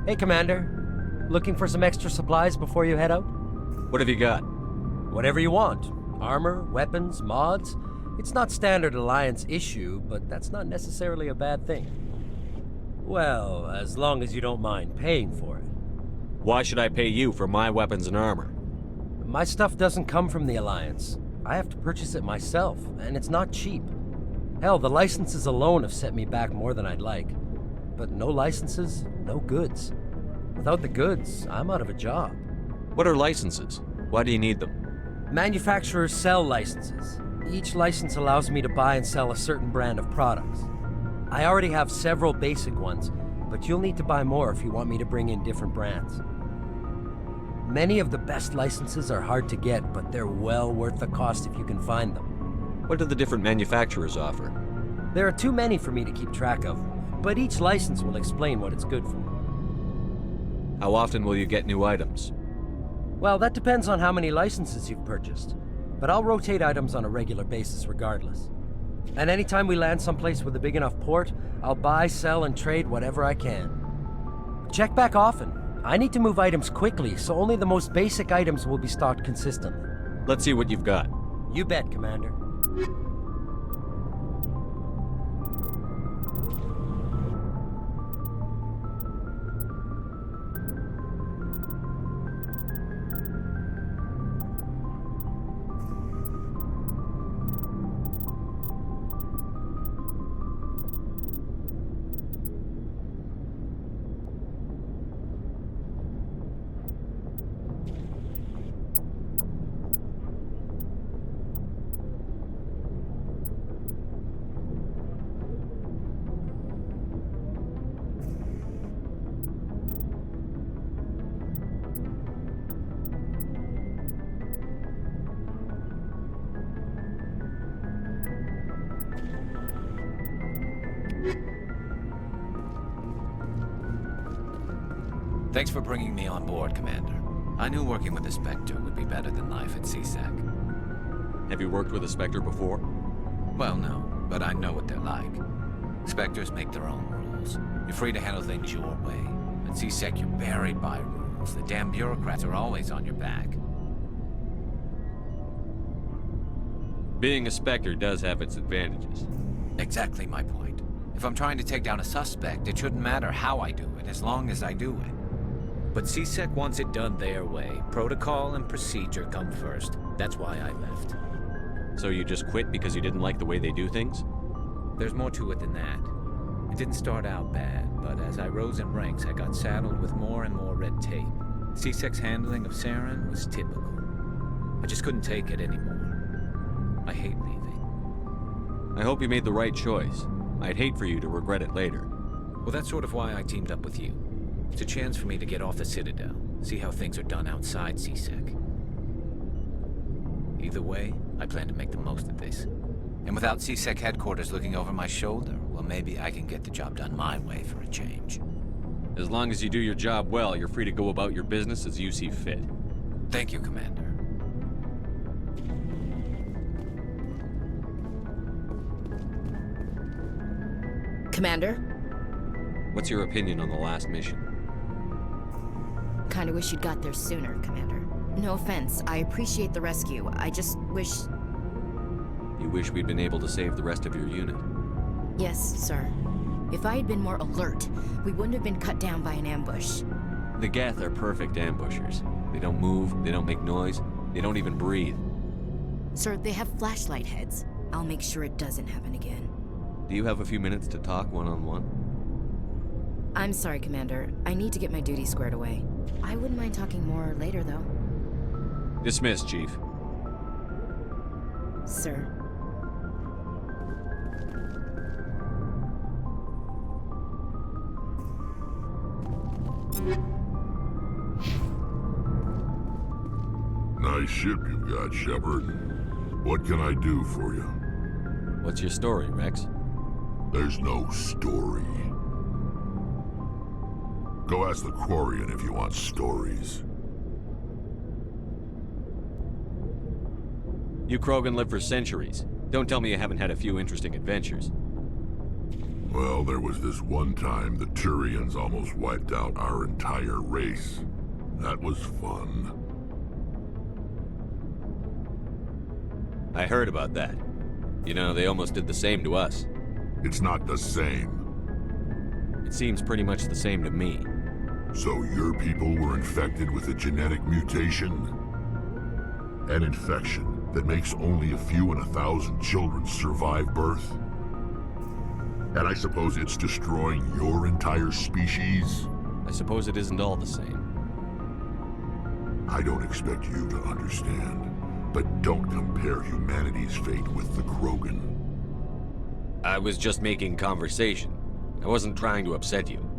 Hey, Commander. Looking for some extra supplies before you head out? What have you got? Whatever you want. Armor, weapons, mods. It's not standard Alliance issue, but that's not necessarily a bad thing. Well, as long as you don't mind paying for it. Why should I pay you for my weapons and armor? My stuff doesn't come from the Alliance. I have to purchase it myself, and it's not cheap. Hell, the licenses alone have set me back more than I'd like. But no licenses, no goods. Without the goods, I'm out of a job. What are licenses? Why do you need them? Manufacturers sell licenses. Each license allows me to buy and sell a certain brand of products. I already have several basic ones, but you'll need to buy more if you want me to bring in different brands. Many of the best licenses are hard to get, but they're well worth the cost if you can find them. What do the different manufacturers offer? There are too many for me to keep track of, but each license will explain what it's good for. How often will you get new items? Well, that depends on how many licenses you've purchased, but I'll rotate items on a regular basis regardless. And anytime we land someplace with a big enough port, I'll buy, sell, and trade whatever I can. Check back often. I need to move items quickly, so only the most basic items will be stocked consistently. Let's see what you've got. You bet, Commander. Thanks for bringing me on board, Commander. I knew working with the Spectre would be better than life at CSEC. Have you worked with a Spectre before? Well, no, but I know what they're like. Spectres make their own rules. You're free to handle things your way. At CSEC, you're buried by rules. The damn bureaucrats are always on your back. Being a Spectre does have its advantages. Exactly my point. If I'm trying to take down a suspect, it shouldn't matter how I do it, as long as I do it. But CSEC wants it done their way. Protocol and procedure come first. That's why I left. So you just quit because you didn't like the way they do things? There's more to it than that. It didn't start out bad, but as I rose in ranks, I got saddled with more and more red tape. CSEC's handling of Saren was typical. I just couldn't take it anymore. I hate leaving. I hope you made the right choice. I'd hate for you to regret it later. Well, that's sort of why I teamed up with you. It's a chance for me to get off the Citadel, see how things are done outside CSEC. Either way, I plan to make the most of this. And without CSEC headquarters looking over my shoulder, well, maybe I can get the job done my way for a change. As long as you do your job well, you're free to go about your business as you see fit. Thank you, Commander. Commander? What's your opinion on the last mission? Kinda wish you'd got there sooner, Commander. No offense, I appreciate the rescue. I just wish... You wish we'd been able to save the rest of your unit? Yes, sir. If I had been more alert, we wouldn't have been cut down by an ambush. The Geth are perfect ambushers. They don't move, they don't make noise, they don't even breathe. Sir, they have flashlight heads. I'll make sure it doesn't happen again. Do you have a few minutes to talk one-on-one? I'm sorry, Commander. I need to get my duty squared away. I wouldn't mind talking more later, though. Dismissed, Chief. Sir. Nice ship you've got, Shepard. What can I do for you? What's your story, Rex? There's no story. Go ask the Quarian if you want stories. You Krogan live for centuries. Don't tell me you haven't had a few interesting adventures. Well, there was this one time the Turians almost wiped out our entire race. That was fun. I heard about that. You know, they almost did the same to us. It's not the same. It seems pretty much the same to me. So your people were infected with a genetic mutation? An infection that makes only a few in 1,000 children survive birth? And I suppose it's destroying your entire species? I suppose it isn't all the same. I don't expect you to understand, but don't compare humanity's fate with the Krogan. I was just making conversation. I wasn't trying to upset you.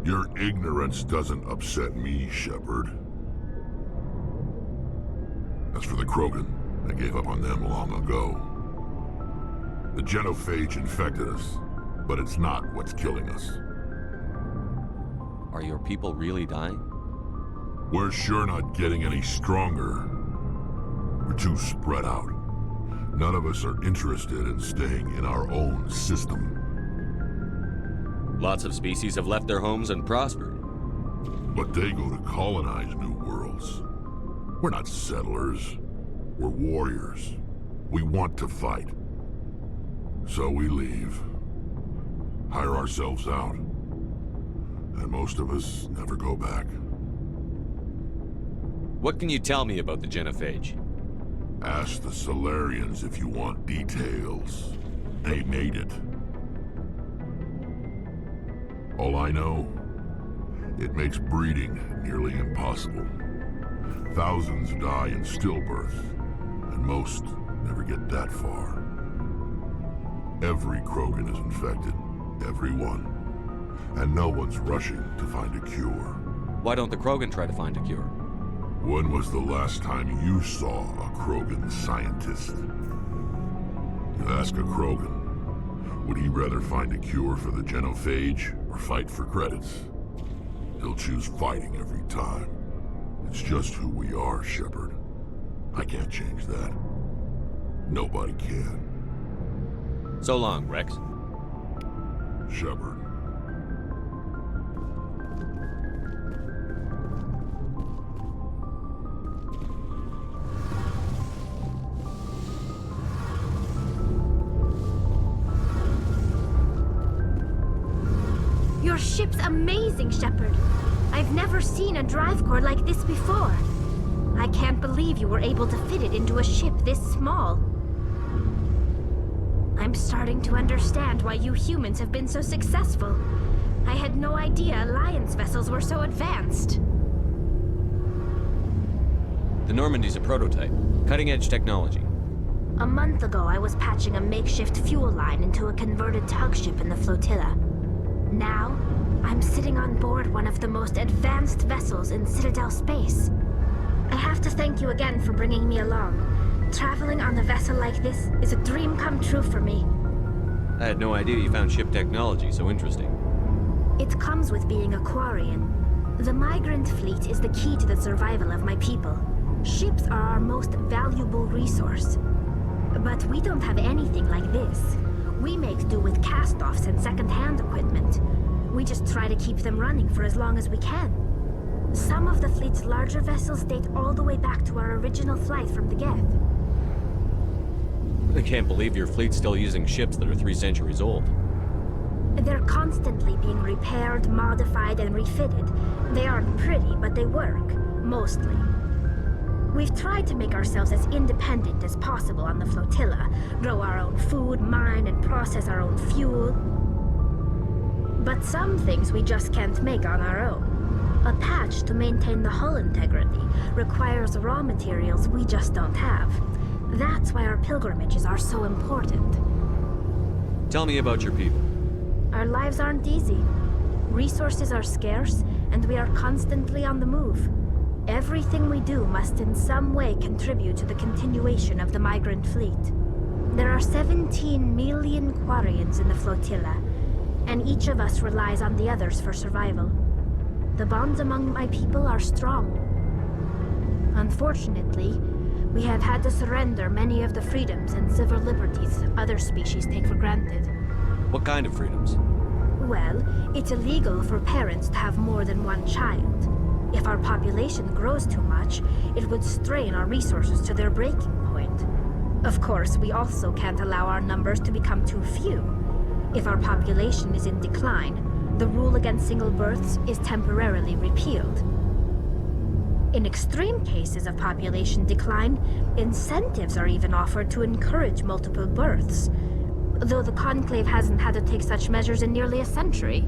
Your ignorance doesn't upset me, Shepard. As for the Krogan, I gave up on them long ago. The genophage infected us, but it's not what's killing us. Are your people really dying? We're sure not getting any stronger. We're too spread out. None of us are interested in staying in our own system. Lots of species have left their homes and prospered. But they go to colonize new worlds. We're not settlers. We're warriors. We want to fight. So we leave. Hire ourselves out. And most of us never go back. What can you tell me about the genophage? Ask the Solarians if you want details. They made it. All I know, it makes breeding nearly impossible. Thousands die in stillbirth, and most never get that far. Every Krogan is infected, every one. And no one's rushing to find a cure. Why don't the Krogan try to find a cure? When was the last time you saw a Krogan scientist? You ask a Krogan, would he rather find a cure for the genophage or fight for credits? He'll choose fighting every time. It's just who we are, Shepard. I can't change that. Nobody can. So long, Rex. Shepard. Your ship's amazing, Shepard. I've never seen a drive core like this before. I can't believe you were able to fit it into a ship this small. I'm starting to understand why you humans have been so successful. I had no idea Alliance vessels were so advanced. The Normandy's a prototype. Cutting-edge technology. A month ago, I was patching a makeshift fuel line into a converted tug ship in the flotilla. Now, I'm sitting on board one of the most advanced vessels in Citadel space. I have to thank you again for bringing me along. Traveling on a vessel like this is a dream come true for me. I had no idea you found ship technology so interesting. It comes with being a Quarian. The migrant fleet is the key to the survival of my people. Ships are our most valuable resource. But we don't have anything like this. We make do with cast-offs and second-hand equipment. We just try to keep them running for as long as we can. Some of the fleet's larger vessels date all the way back to our original flight from the Geth. I can't believe your fleet's still using ships that are 3 centuries old. They're constantly being repaired, modified, and refitted. They aren't pretty, but they work. Mostly. We've tried to make ourselves as independent as possible on the flotilla, grow our own food, mine, and process our own fuel. But some things we just can't make on our own. A patch to maintain the hull integrity requires raw materials we just don't have. That's why our pilgrimages are so important. Tell me about your people. Our lives aren't easy. Resources are scarce, and we are constantly on the move. Everything we do must in some way contribute to the continuation of the migrant fleet. There are 17 million Quarians in the flotilla, and each of us relies on the others for survival. The bonds among my people are strong. Unfortunately, we have had to surrender many of the freedoms and civil liberties other species take for granted. What kind of freedoms? Well, it's illegal for parents to have more than one child. If our population grows too much, it would strain our resources to their breaking point. Of course, we also can't allow our numbers to become too few. If our population is in decline, the rule against single births is temporarily repealed. In extreme cases of population decline, incentives are even offered to encourage multiple births, though the Conclave hasn't had to take such measures in nearly a century.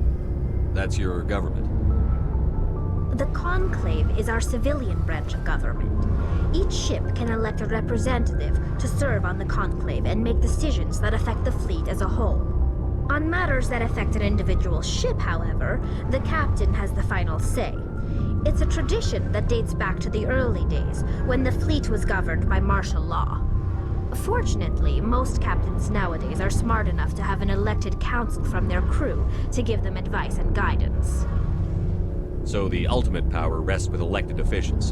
That's your government. The Conclave is our civilian branch of government. Each ship can elect a representative to serve on the Conclave and make decisions that affect the fleet as a whole. On matters that affect an individual ship, however, the captain has the final say. It's a tradition that dates back to the early days, when the fleet was governed by martial law. Fortunately, most captains nowadays are smart enough to have an elected council from their crew to give them advice and guidance. So the ultimate power rests with elected officials.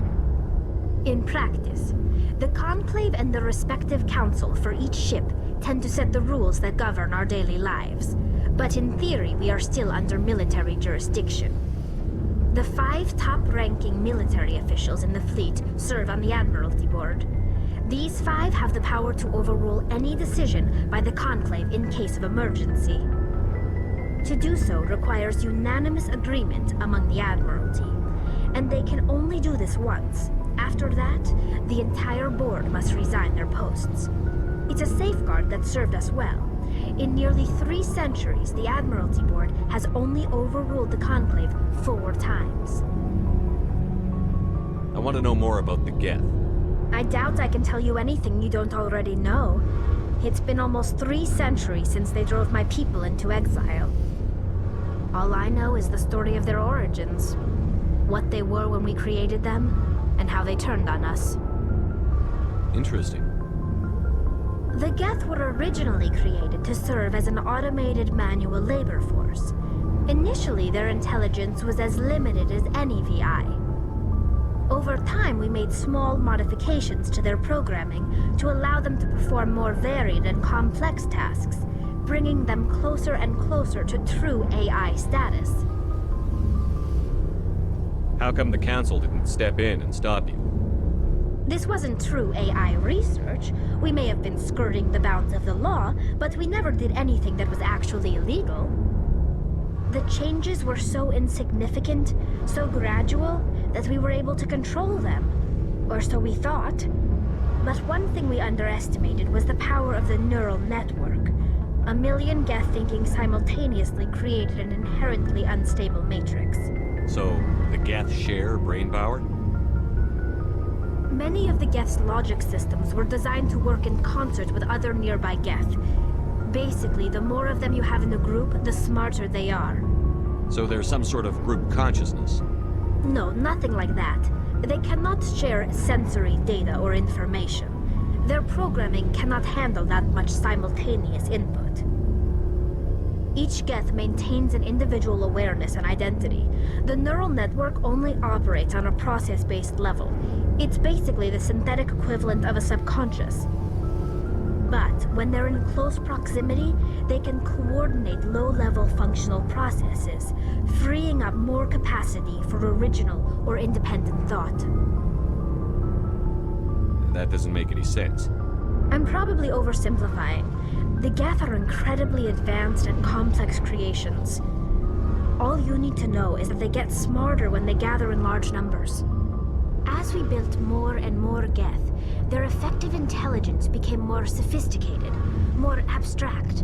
In practice, the Conclave and the respective council for each ship tend to set the rules that govern our daily lives. But in theory, we are still under military jurisdiction. The 5 top-ranking military officials in the fleet serve on the Admiralty Board. These 5 have the power to overrule any decision by the Conclave in case of emergency. To do so requires unanimous agreement among the Admiralty, and they can only do this once. After that, the entire board must resign their posts. It's a safeguard that served us well. In nearly 3 centuries, the Admiralty Board has only overruled the Conclave 4 times. I want to know more about the Geth. I doubt I can tell you anything you don't already know. It's been almost 3 centuries since they drove my people into exile. All I know is the story of their origins, what they were when we created them, and how they turned on us. Interesting. The Geth were originally created to serve as an automated manual labor force. Initially, their intelligence was as limited as any VI. Over time, we made small modifications to their programming to allow them to perform more varied and complex tasks, bringing them closer and closer to true AI status. How come the Council didn't step in and stop you? This wasn't true AI research. We may have been skirting the bounds of the law, but we never did anything that was actually illegal. The changes were so insignificant, so gradual, that we were able to control them. Or so we thought. But one thing we underestimated was the power of the neural network. A million Geth thinking simultaneously created an inherently unstable matrix. So, the Geth share brain power? Many of the Geth's logic systems were designed to work in concert with other nearby Geth. Basically, the more of them you have in the group, the smarter they are. So there's some sort of group consciousness? No, nothing like that. They cannot share sensory data or information. Their programming cannot handle that much simultaneous input. Each Geth maintains an individual awareness and identity. The neural network only operates on a process-based level. It's basically the synthetic equivalent of a subconscious. But when they're in close proximity, they can coordinate low-level functional processes, freeing up more capacity for original or independent thought. That doesn't make any sense. I'm probably oversimplifying. The Geth are incredibly advanced and complex creations. All you need to know is that they get smarter when they gather in large numbers. As we built more and more Geth, their effective intelligence became more sophisticated, more abstract.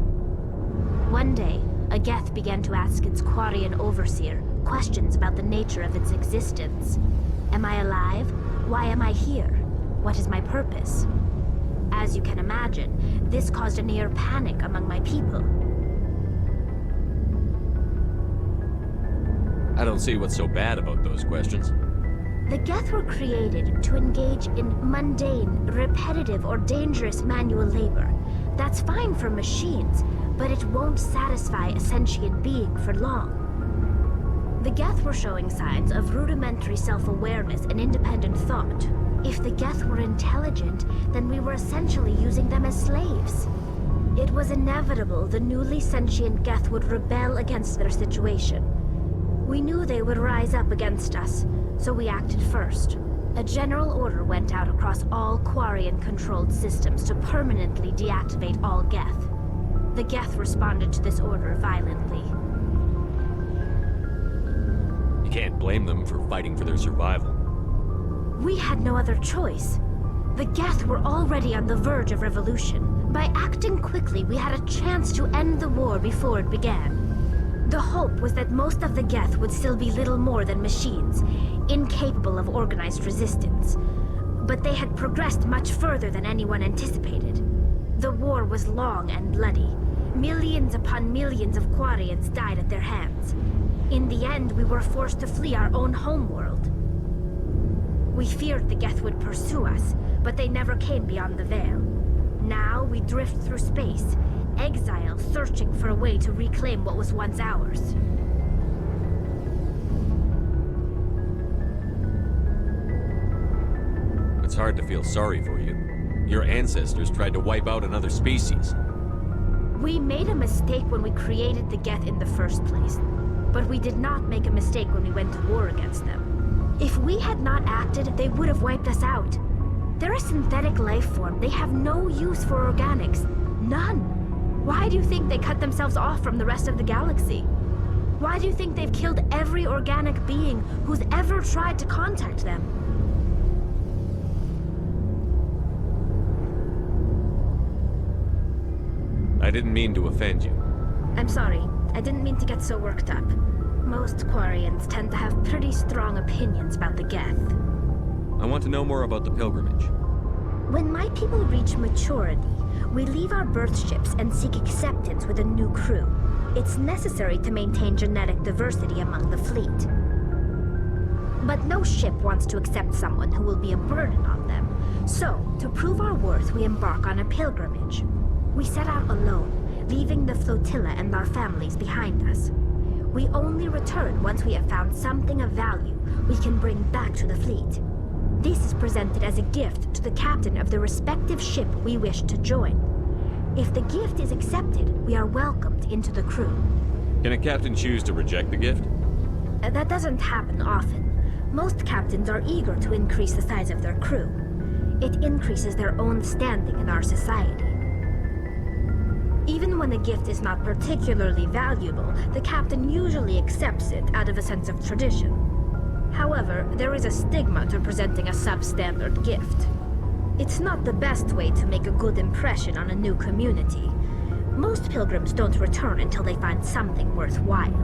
One day, a Geth began to ask its Quarian overseer questions about the nature of its existence. Am I alive? Why am I here? What is my purpose? As you can imagine, this caused a near panic among my people. I don't see what's so bad about those questions. The Geth were created to engage in mundane, repetitive, or dangerous manual labor. That's fine for machines, but it won't satisfy a sentient being for long. The Geth were showing signs of rudimentary self-awareness and independent thought. If the Geth were intelligent, then we were essentially using them as slaves. It was inevitable the newly sentient Geth would rebel against their situation. We knew they would rise up against us, so we acted first. A general order went out across all Quarian-controlled systems to permanently deactivate all Geth. The Geth responded to this order violently. You can't blame them for fighting for their survival. We had no other choice. The Geth were already on the verge of revolution. By acting quickly, we had a chance to end the war before it began. The hope was that most of the Geth would still be little more than machines, incapable of organized resistance. But they had progressed much further than anyone anticipated. The war was long and bloody. Millions upon millions of Quarians died at their hands. In the end, we were forced to flee our own homeworld. We feared the Geth would pursue us, but they never came beyond the Veil. Now we drift through space, exile searching for a way to reclaim what was once ours. It's hard to feel sorry for you. Your ancestors tried to wipe out another species. We made a mistake when we created the Geth in the first place, but we did not make a mistake when we went to war against them. If we had not acted, they would have wiped us out. They're a synthetic life form. They have no use for organics. None. Why do you think they cut themselves off from the rest of the galaxy? Why do you think they've killed every organic being who's ever tried to contact them? I didn't mean to offend you. I'm sorry. I didn't mean to get so worked up. Most Quarians tend to have pretty strong opinions about the Geth. I want to know more about the pilgrimage. When my people reach maturity, we leave our birth ships and seek acceptance with a new crew. It's necessary to maintain genetic diversity among the fleet. But no ship wants to accept someone who will be a burden on them. So, to prove our worth, we embark on a pilgrimage. We set out alone, leaving the flotilla and our families behind us. We only return once we have found something of value we can bring back to the fleet. This is presented as a gift to the captain of the respective ship we wish to join. If the gift is accepted, we are welcomed into the crew. Can a captain choose to reject the gift? That doesn't happen often. Most captains are eager to increase the size of their crew. It increases their own standing in our society. Even when a gift is not particularly valuable, the captain usually accepts it out of a sense of tradition. However, there is a stigma to presenting a substandard gift. It's not the best way to make a good impression on a new community. Most pilgrims don't return until they find something worthwhile.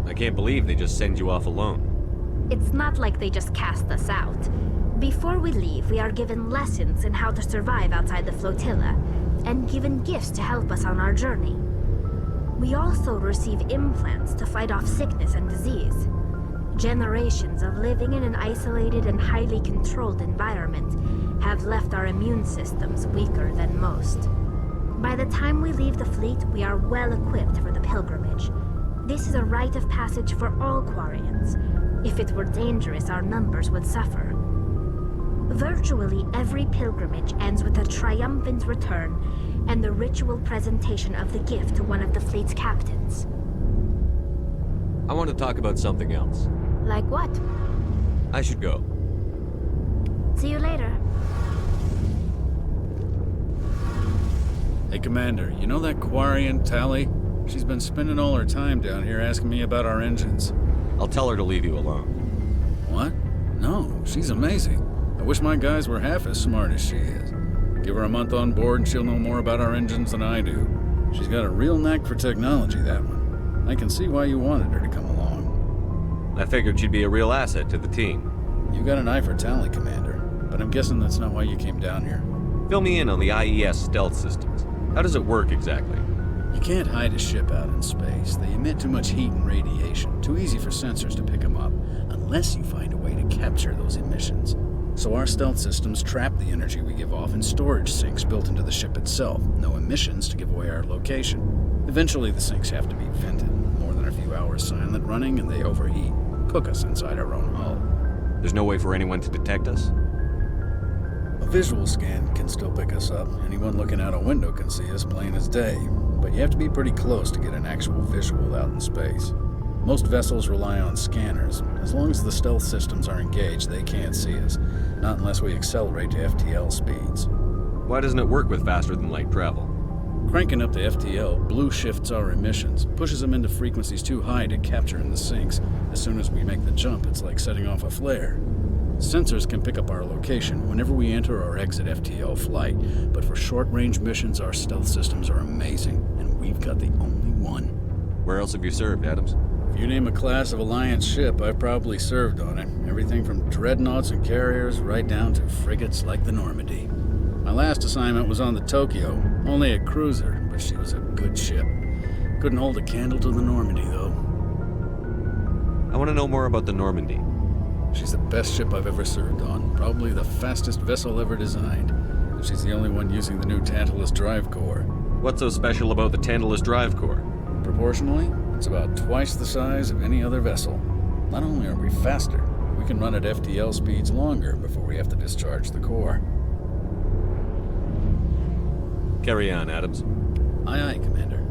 I can't believe they just send you off alone. It's not like they just cast us out. Before we leave, we are given lessons in how to survive outside the flotilla, and given gifts to help us on our journey. We also receive implants to fight off sickness and disease. Generations of living in an isolated and highly controlled environment have left our immune systems weaker than most. By the time we leave the fleet, we are well equipped for the pilgrimage. This is a rite of passage for all Quarians. If it were dangerous, our numbers would suffer. Virtually every pilgrimage ends with a triumphant return and the ritual presentation of the gift to one of the fleet's captains. I want to talk about something else. Like what? I should go. See you later. Hey, Commander, you know that Quarian, Tally? She's been spending all her time down here asking me about our engines. I'll tell her to leave you alone. What? No, she's amazing. I wish my guys were half as smart as she is. Give her a month on board and she'll know more about our engines than I do. She's got a real knack for technology, that one. I can see why you wanted her to come along. I figured she'd be a real asset to the team. You got an eye for Tally, Commander, but I'm guessing that's not why you came down here. Fill me in on the IES stealth systems. How does it work exactly? You can't hide a ship out in space. They emit too much heat and radiation. Too easy for sensors to pick them up, unless you find a way to capture those emissions. So our stealth systems trap the energy we give off in storage sinks built into the ship itself. No emissions to give away our location. Eventually the sinks have to be vented. More than a few hours silent running and they overheat. Cook us inside our own hull. There's no way for anyone to detect us? A visual scan can still pick us up. Anyone looking out a window can see us plain as day. But you have to be pretty close to get an actual visual out in space. Most vessels rely on scanners. As long as the stealth systems are engaged, they can't see us. Not unless we accelerate to FTL speeds. Why doesn't it work with faster-than-light travel? Cranking up to FTL blue shifts our emissions, pushes them into frequencies too high to capture in the sinks. As soon as we make the jump, it's like setting off a flare. Sensors can pick up our location whenever we enter or exit FTL flight, but for short-range missions, our stealth systems are amazing, and we've got the only one. Where else have you served, Adams? If you name a class of Alliance ship, I've probably served on it. Everything from dreadnoughts and carriers right down to frigates like the Normandy. My last assignment was on the Tokyo, only a cruiser, but she was a good ship. Couldn't hold a candle to the Normandy, though. I want to know more about the Normandy. She's the best ship I've ever served on, probably the fastest vessel ever designed. And she's the only one using the new Tantalus drive core. What's so special about the Tantalus drive core? Proportionally, it's about twice the size of any other vessel. Not only are we faster, we can run at FTL speeds longer before we have to discharge the core. Carry on, Adams. Aye, aye, Commander.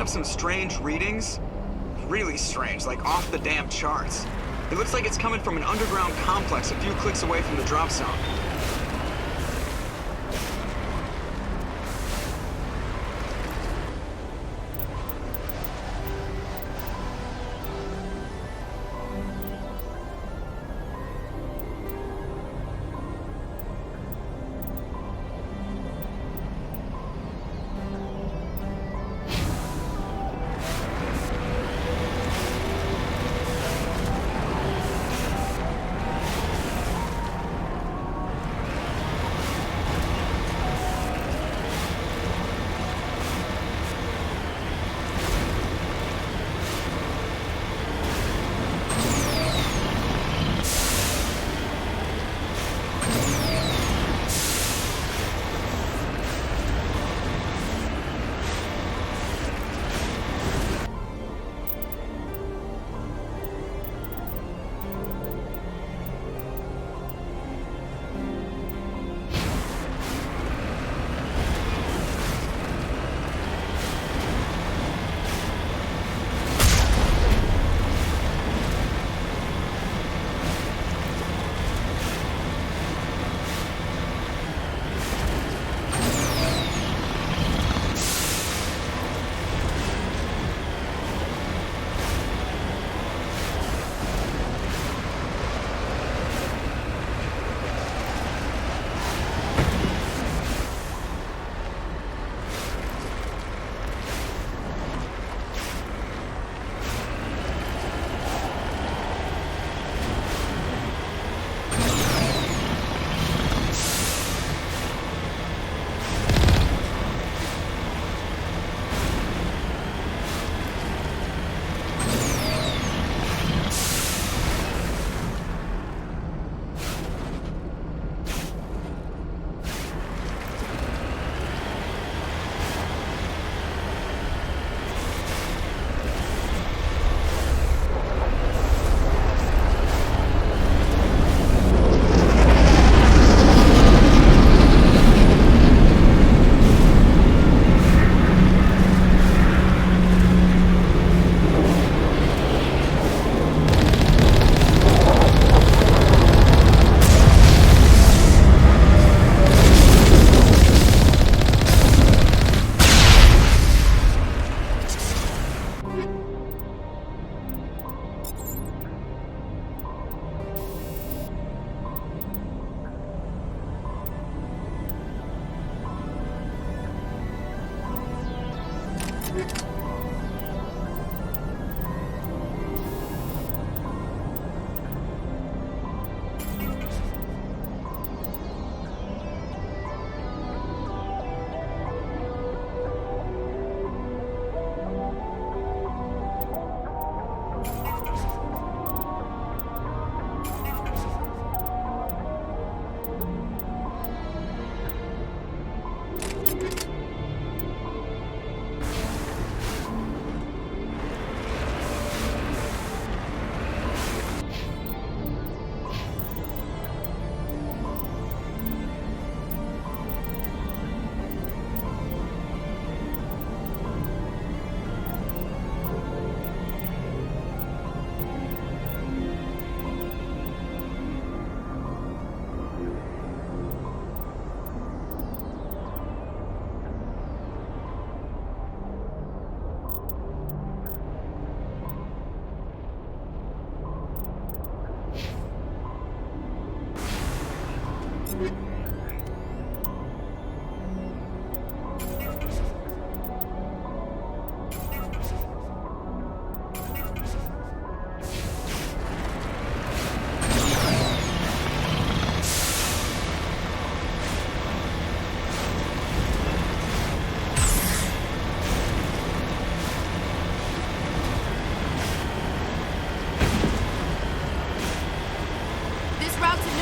have some strange readings. Really strange, like off the damn charts. It looks like it's coming from an underground complex a few clicks away from the drop zone.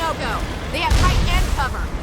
no-go. They have height and cover.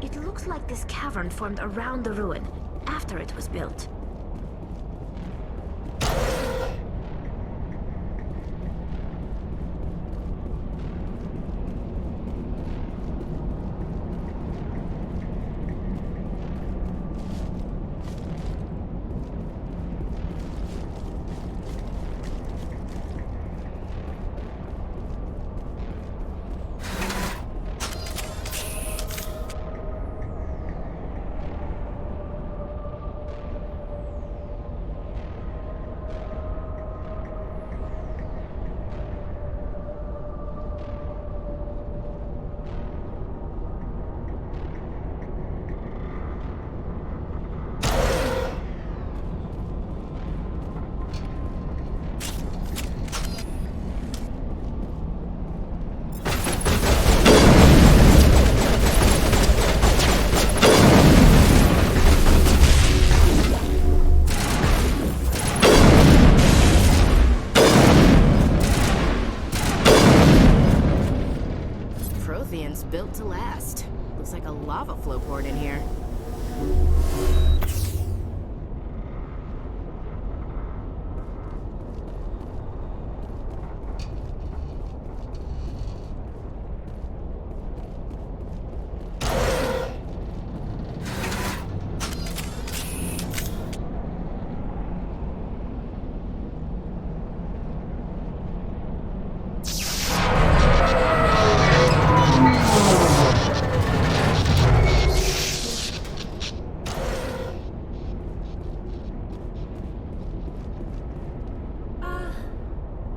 It looks like this cavern formed around the ruin, after it was built. Built to last. Looks like a lava flow poured in here.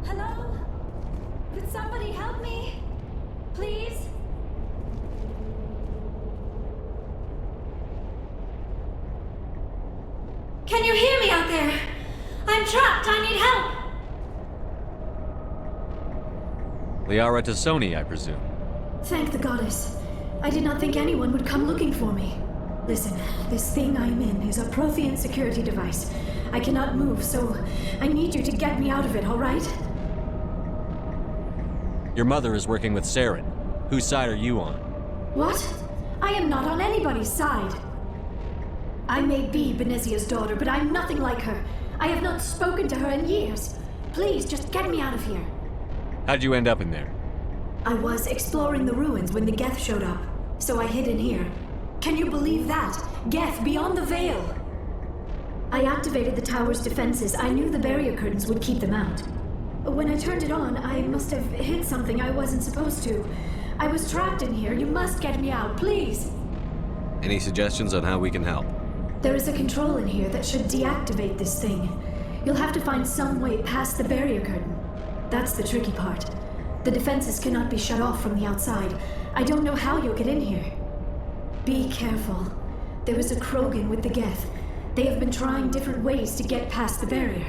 Hello? Could somebody help me? Please? Can you hear me out there? I'm trapped. I need help. Liara Tassoni, I presume. Thank the goddess. I did not think anyone would come looking for me. Listen, this thing I'm in is a Prothean security device. I cannot move, so I need you to get me out of it, all right? Your mother is working with Saren. Whose side are you on? What? I am not on anybody's side. I may be Benezia's daughter, but I'm nothing like her. I have not spoken to her in years. Please, just get me out of here. How'd you end up in there? I was exploring the ruins when the Geth showed up, so I hid in here. Can you believe that? Geth beyond the veil! I activated the tower's defenses. I knew the barrier curtains would keep them out. When I turned it on, I must have hit something I wasn't supposed to. I was trapped in here. You must get me out, please! Any suggestions on how we can help? There is a control in here that should deactivate this thing. You'll have to find some way past the barrier curtain. That's the tricky part. The defenses cannot be shut off from the outside. I don't know how you'll get in here. Be careful. There is a Krogan with the Geth. They have been trying different ways to get past the barrier.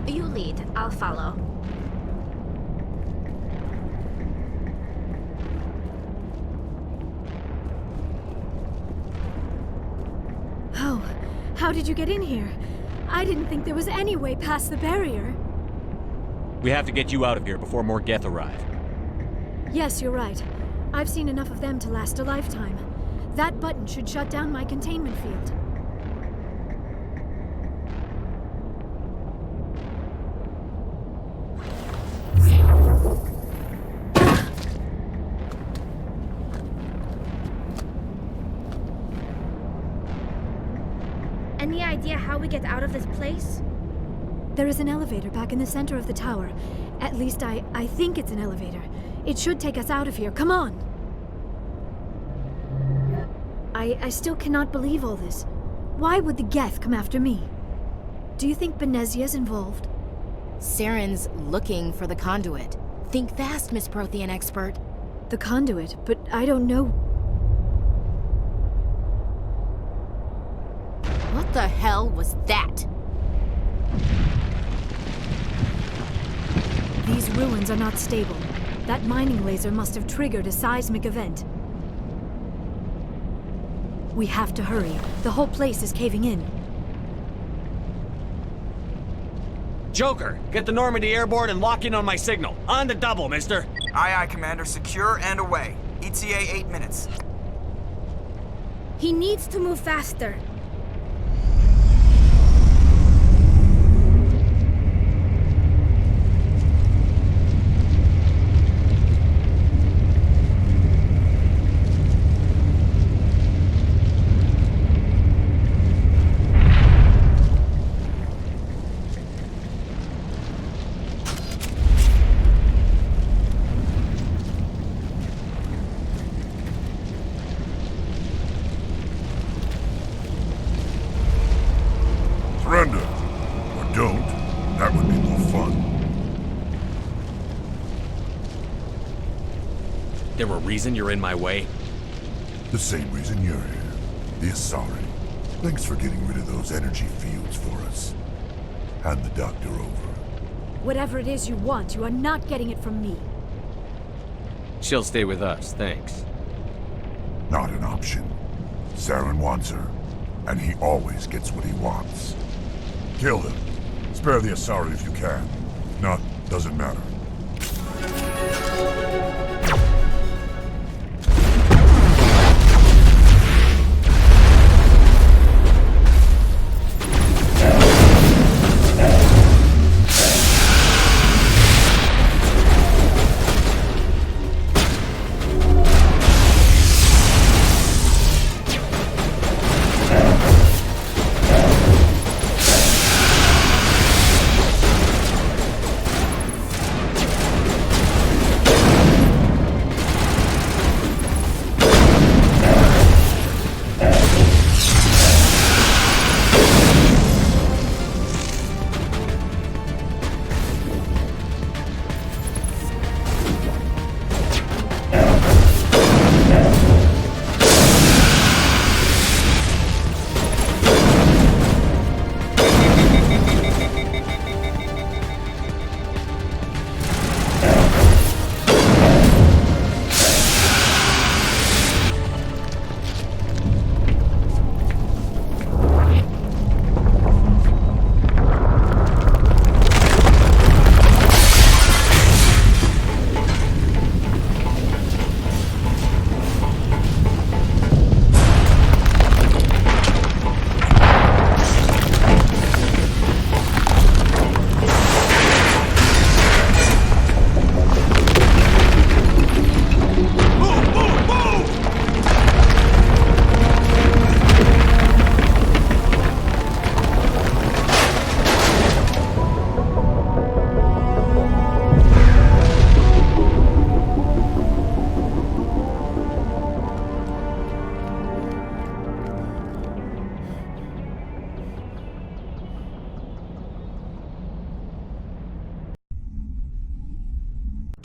You lead, I'll follow. Oh, how did you get in here? I didn't think there was any way past the barrier. We have to get you out of here before more Geth arrive. Yes, you're right. I've seen enough of them to last a lifetime. That button should shut down my containment field. Any idea how we get out of this place? There is an elevator back in the center of the tower. At least I think it's an elevator. It should take us out of here. Come on! I still cannot believe all this. Why would the Geth come after me? Do you think Benezia's involved? Saren's looking for the conduit. Think fast, Miss Prothean expert. The conduit? But I don't know. What the hell was that? These ruins are not stable. That mining laser must have triggered a seismic event. We have to hurry. The whole place is caving in. Joker, get the Normandy airborne and lock in on my signal. On the double, mister. Aye, aye, Commander. Secure and away. ETA 8 minutes. He needs to move faster. there a reason you're in my way? The same reason you're here. The Asari. Thanks for getting rid of those energy fields for us. Hand the doctor over. Whatever it is you want, you are not getting it from me. She'll stay with us, thanks. Not an option. Saren wants her, and he always gets what he wants. Kill him. Spare the Asari if you can. If not, doesn't matter.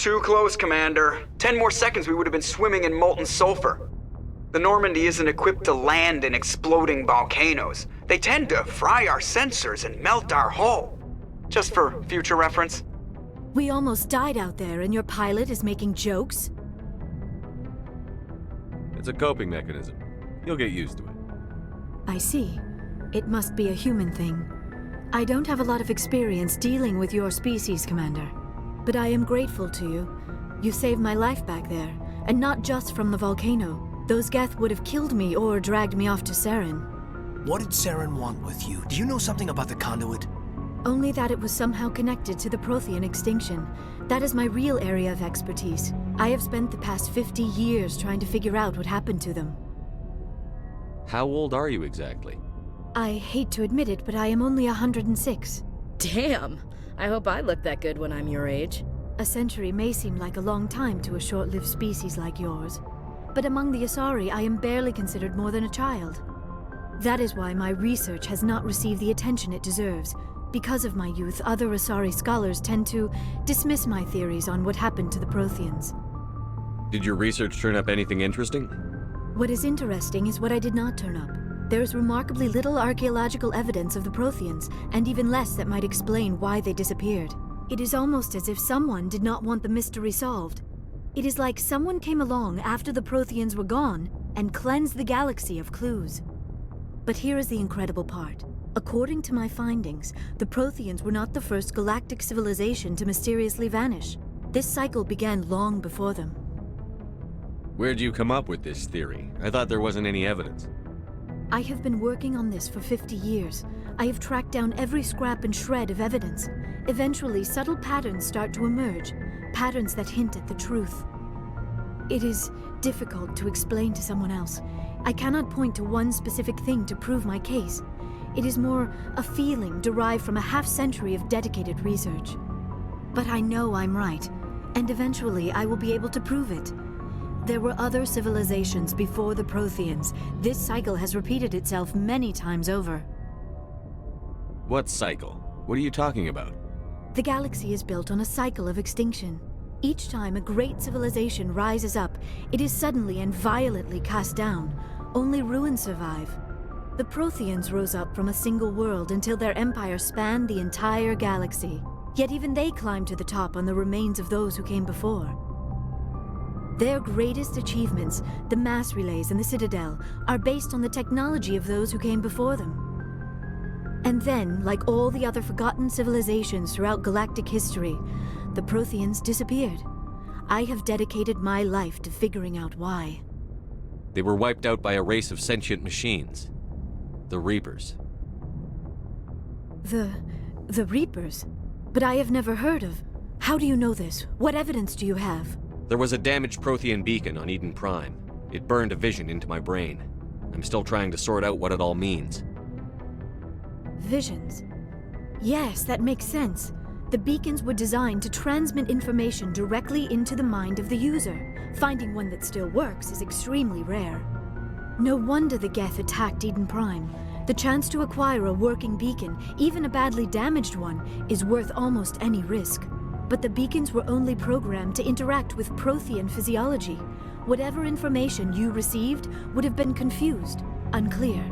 Too close, Commander. 10 more seconds we would have been swimming in molten sulfur. The Normandy isn't equipped to land in exploding volcanoes. They tend to fry our sensors and melt our hull. Just for future reference. We almost died out there and your pilot is making jokes? It's a coping mechanism. You'll get used to it. I see. It must be a human thing. I don't have a lot of experience dealing with your species, Commander. But I am grateful to you. You saved my life back there, and not just from the volcano. Those Geth would have killed me or dragged me off to Saren. What did Saren want with you? Do you know something about the conduit? Only that it was somehow connected to the Prothean extinction. That is my real area of expertise. I have spent the past 50 years trying to figure out what happened to them. How old are you exactly? I hate to admit it, but I am only 106. Damn! I hope I look that good when I'm your age. A century may seem like a long time to a short-lived species like yours, but among the Asari I am barely considered more than a child. That is why my research has not received the attention it deserves. Because of my youth, other Asari scholars tend to dismiss my theories on what happened to the Protheans. Did your research turn up anything interesting? What is interesting is what I did not turn up. There is remarkably little archaeological evidence of the Protheans, and even less that might explain why they disappeared. It is almost as if someone did not want the mystery solved. It is like someone came along after the Protheans were gone and cleansed the galaxy of clues. But here is the incredible part. According to my findings, the Protheans were not the first galactic civilization to mysteriously vanish. This cycle began long before them. Where'd you come up with this theory? I thought there wasn't any evidence. I have been working on this for 50 years. I have tracked down every scrap and shred of evidence. Eventually, subtle patterns start to emerge, patterns that hint at the truth. It is difficult to explain to someone else. I cannot point to one specific thing to prove my case. It is more a feeling derived from a half-century of dedicated research. But I know I'm right, and eventually I will be able to prove it. There were other civilizations before the Protheans. This cycle has repeated itself many times over. What cycle? What are you talking about? The galaxy is built on a cycle of extinction. Each time a great civilization rises up, it is suddenly and violently cast down. Only ruins survive. The Protheans rose up from a single world until their empire spanned the entire galaxy. Yet even they climbed to the top on the remains of those who came before. Their greatest achievements, the mass relays and the Citadel, are based on the technology of those who came before them. And then, like all the other forgotten civilizations throughout galactic history, the Protheans disappeared. I have dedicated my life to figuring out why. They were wiped out by a race of sentient machines. The Reapers. The Reapers? But I have never heard of. How do you know this? What evidence do you have? There was a damaged Prothean beacon on Eden Prime. It burned a vision into my brain. I'm still trying to sort out what it all means. Visions? Yes, that makes sense. The beacons were designed to transmit information directly into the mind of the user. Finding one that still works is extremely rare. No wonder the Geth attacked Eden Prime. The chance to acquire a working beacon, even a badly damaged one, is worth almost any risk. But the beacons were only programmed to interact with Prothean physiology. Whatever information you received would have been confused, unclear.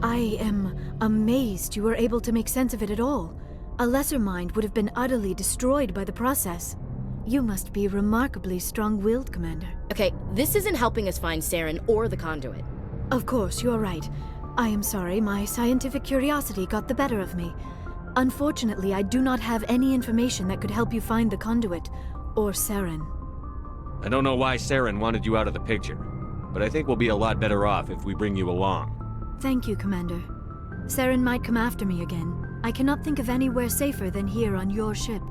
I am amazed you were able to make sense of it at all. A lesser mind would have been utterly destroyed by the process. You must be remarkably strong-willed, Commander. Okay, this isn't helping us find Saren or the conduit. Of course, you're right. I am sorry, my scientific curiosity got the better of me. Unfortunately, I do not have any information that could help you find the conduit, or Saren. I don't know why Saren wanted you out of the picture, but I think we'll be a lot better off if we bring you along. Thank you, Commander. Saren might come after me again. I cannot think of anywhere safer than here on your ship.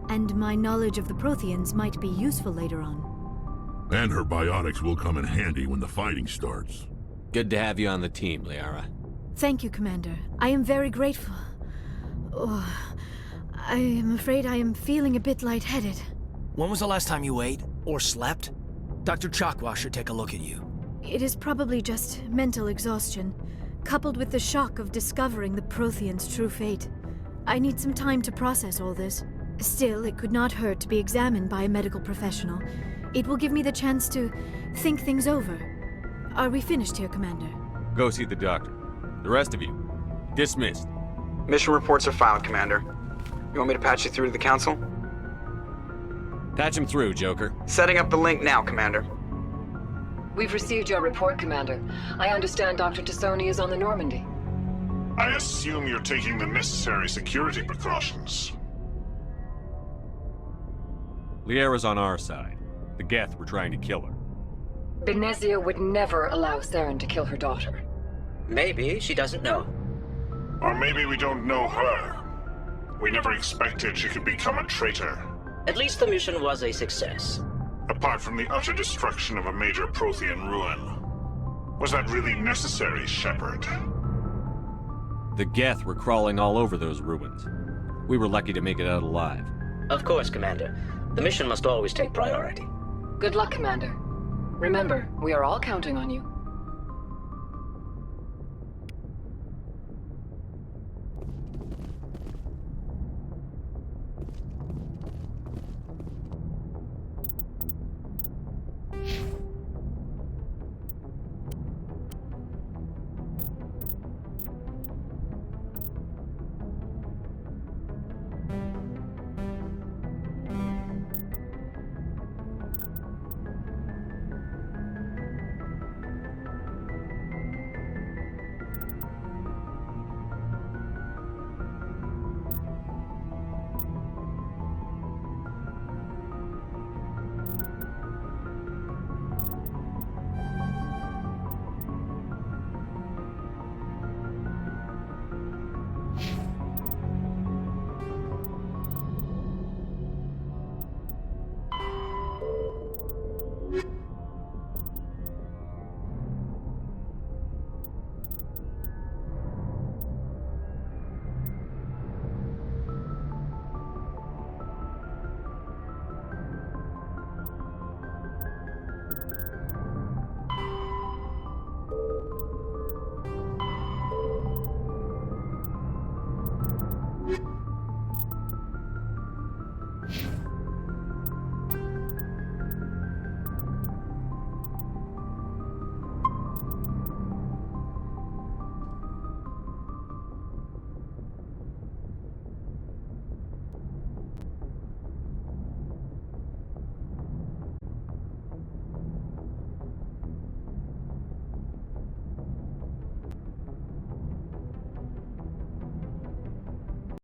And my knowledge of the Protheans might be useful later on. And her biotics will come in handy when the fighting starts. Good to have you on the team, Liara. Thank you, Commander. I am very grateful. Oh, I am afraid I am feeling a bit lightheaded. When was the last time you ate? Or slept? Dr. Chakwa should take a look at you. It is probably just mental exhaustion, coupled with the shock of discovering the Protheans' true fate. I need some time to process all this. Still, it could not hurt to be examined by a medical professional. It will give me the chance to think things over. Are we finished here, Commander? Go see the doctor. The rest of you, dismissed. Mission reports are filed, Commander. You want me to patch you through to the Council? Patch him through, Joker. Setting up the link now, Commander. We've received your report, Commander. I understand Dr. Tassoni is on the Normandy. I assume you're taking the necessary security precautions. Liara's on our side. The Geth were trying to kill her. Benezia would never allow Saren to kill her daughter. Maybe she doesn't know. Or maybe we don't know her. We never expected she could become a traitor. At least the mission was a success. Apart from the utter destruction of a major Prothean ruin. Was that really necessary, Shepard? The Geth were crawling all over those ruins. We were lucky to make it out alive. Of course, Commander. The mission must always take priority. Good luck, Commander. Remember, we are all counting on you.